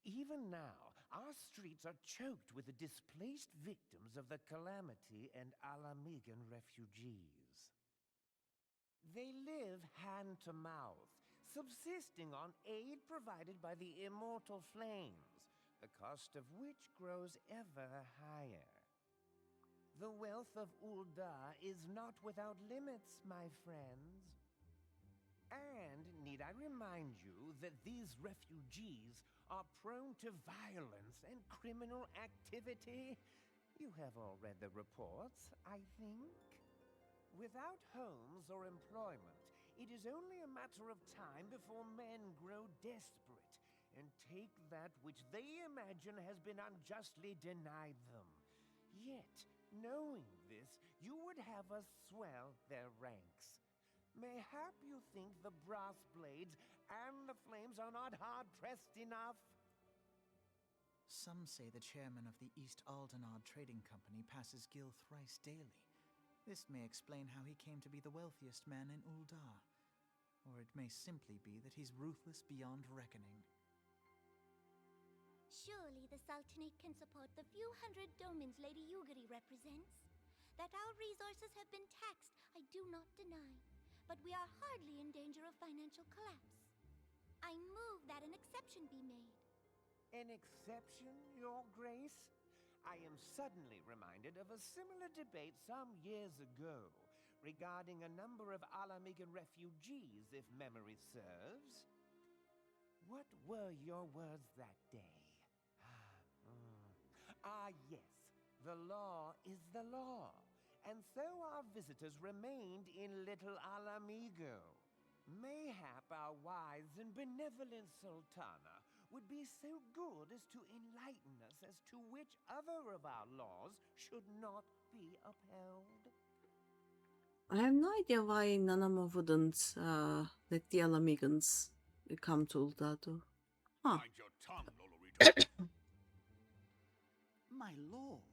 Speaker 9: Even now, our streets are choked with the displaced victims of the Calamity and Alamigan refugees. They live hand to mouth, subsisting on aid provided by the immortal flames, the cost of which grows ever higher. The wealth of Ulda is not without limits, my friends. And need I remind you that these refugees are prone to violence and criminal activity? You have all read the reports, I think. Without homes or employment, it is only a matter of time before men grow desperate and take that which they imagine has been unjustly denied them. Yet, knowing this, you would have us swell their ranks. Mayhap you think the brass blades and the flames are not hard-pressed enough?
Speaker 6: Some say the chairman of the East Aldenard Trading Company passes Gil thrice daily. This may explain how he came to be the wealthiest man in Ulda. Or it may simply be that he's ruthless beyond reckoning.
Speaker 7: Surely the Sultanate can support the few hundred domins Lady Yugiri represents. That our resources have been taxed, I do not deny. But we are hardly in danger of financial collapse. I move that an exception be made.
Speaker 9: An exception, Your Grace? I am suddenly reminded of a similar debate some years ago regarding a number of Alamigan refugees, if memory serves. What were your words that day? Yes, the law is the law, and so our visitors remained in Little Alamigo. Mayhap our wise and benevolent Sultana would be so good as to enlighten us as to which other of our laws should not be upheld.
Speaker 1: I have no idea why Nanamo wouldn't let the Alamigans come to Uldado. Huh.
Speaker 2: Mind your tongue, Lolorito.
Speaker 8: My lord,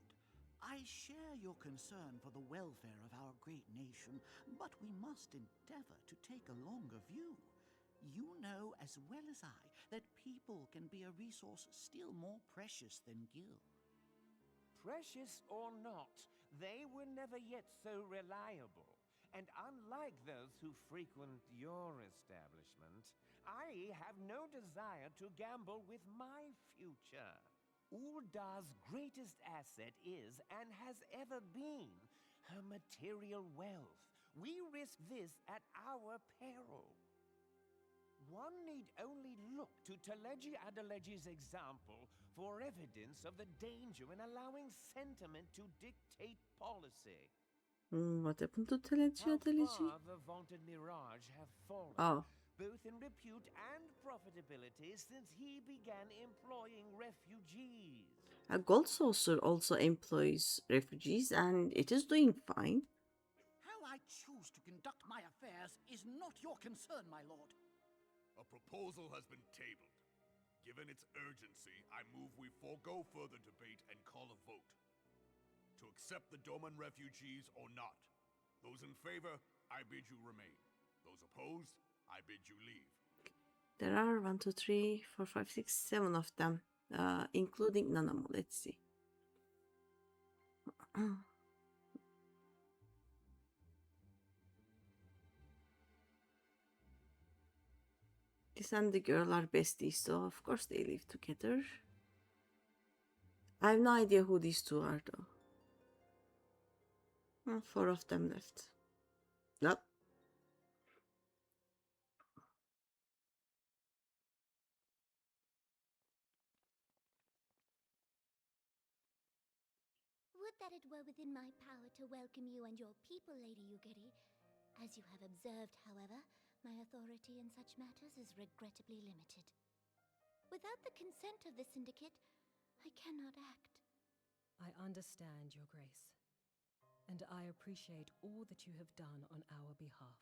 Speaker 8: I share your concern for the welfare of our great nation, but we must endeavor to take a longer view. You know as well as I that people can be a resource still more precious than gil.
Speaker 9: Precious or not, they were never yet so reliable. And unlike those who frequent your establishment, I have no desire to gamble with my future. Ulda's greatest asset is, and has ever been, her material wealth. We risk this at our peril. One need only look to Teleji Adeleji's example for evidence of the danger in allowing sentiment to dictate policy.
Speaker 1: What happened to Teleji
Speaker 9: How
Speaker 1: Adeleji?
Speaker 9: far the vaunted Mirage have fallen,
Speaker 1: Oh.
Speaker 9: both in repute and profitability, since he began employing refugees.
Speaker 1: A gold saucer also employs refugees and it is doing fine.
Speaker 8: How I choose to conduct my affairs is not your concern, my lord.
Speaker 2: A proposal has been tabled. Given its urgency, I move we forego further debate and call a vote. To accept the Doman refugees or not. Those in favor, I bid you remain. Those opposed, I bid you leave.
Speaker 1: There are 1, 2, 3, 4, 5, 6, 7 of them, including Nanamo. Let's see. This and the girl are besties, so of course they live together. I have no idea who these two are, though. 4 of them left. Nope.
Speaker 7: Would that it were within my power to welcome you and your people, Lady Yugiri. As you have observed, however, my authority in such matters is regrettably limited. Without the consent of the Syndicate, I cannot act.
Speaker 5: I understand, Your Grace, and I appreciate all that you have done on our behalf.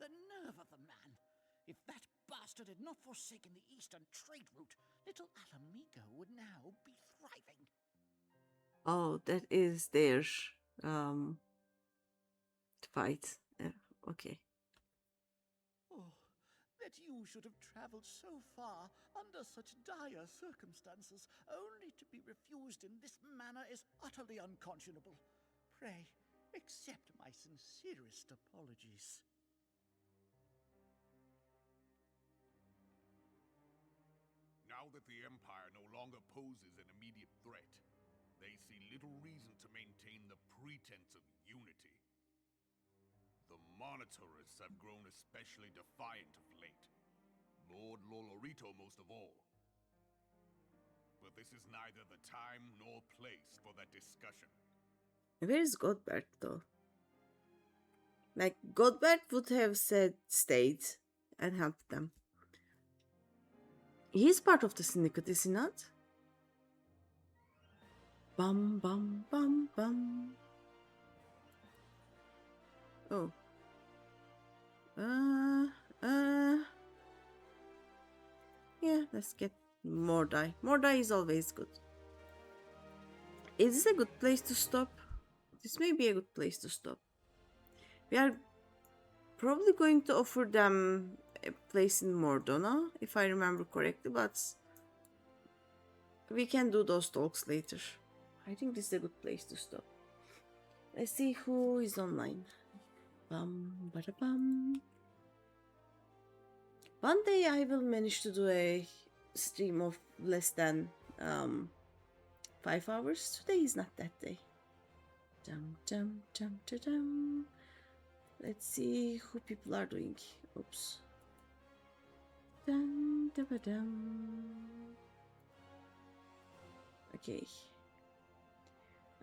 Speaker 8: The nerve of the man! If that bastard had not forsaken the eastern trade route, Little Alamigo would now be thriving.
Speaker 1: Oh, that is their fight. Okay.
Speaker 8: Oh, that you should have traveled so far under such dire circumstances, only to be refused in this manner is utterly unconscionable. Pray, accept my sincerest apologies.
Speaker 2: Now that the Empire no longer poses an immediate threat, they see little reason to maintain the pretense of unity. The Monitorists have grown especially defiant of late. Lord Lolorito most of all. But this is neither the time nor place for that discussion.
Speaker 1: Where is Godbert though? Like, Godbert would have said stayed and helped them. He's part of the syndicate, is he not? Bum bum bum bum. Oh. Yeah, let's get Mordai. Mordai is always good. Is this a good place to stop? This may be a good place to stop. We are probably going to offer them a place in Mordona, if I remember correctly, but we can do those talks later. I think this is a good place to stop. Let's see who is online. Bum, bada bum. One day I will manage to do a stream of less than 5 hours. Today is not that day. Dum dum dum dum dum. Let's see who people are doing. Oops. Dum dum dum. Okay.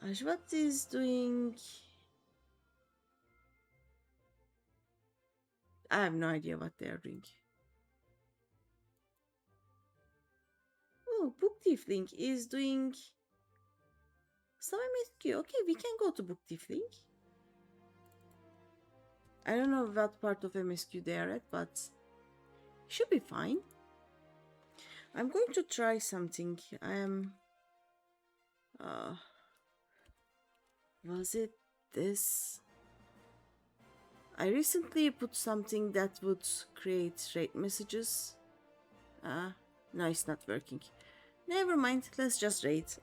Speaker 1: Ashwat is doing. I have no idea what they are doing. Oh, Book Tiefling is doing some MSQ. Okay, we can go to Book Tiefling. I don't know what part of MSQ they are at, but should be fine. I'm going to try something. I am. Was it this? I recently put something that would create rate messages. No, it's not working. Never mind, let's just rate.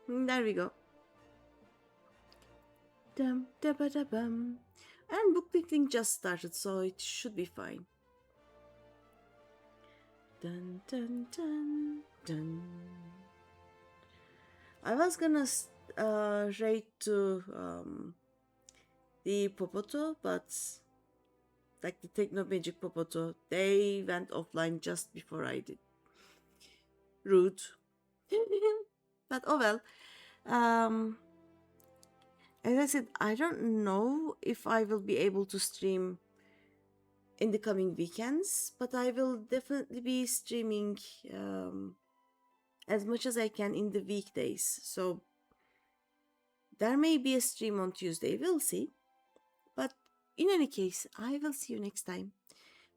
Speaker 1: There we go. Dum da ba da bum. And book picking just started, so it should be fine. Dun dun dun dun. I was gonna rate to the Popoto, but like the Techno Magic Popoto, they went offline just before I did. Rude. But oh well. As I said, I don't know if I will be able to stream in the coming weekends, but I will definitely be streaming as much as I can in the weekdays. So there may be a stream on Tuesday, we'll see. But in any case, I will see you next time.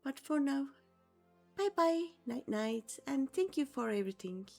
Speaker 1: But for now, bye bye, night night, and thank you for everything.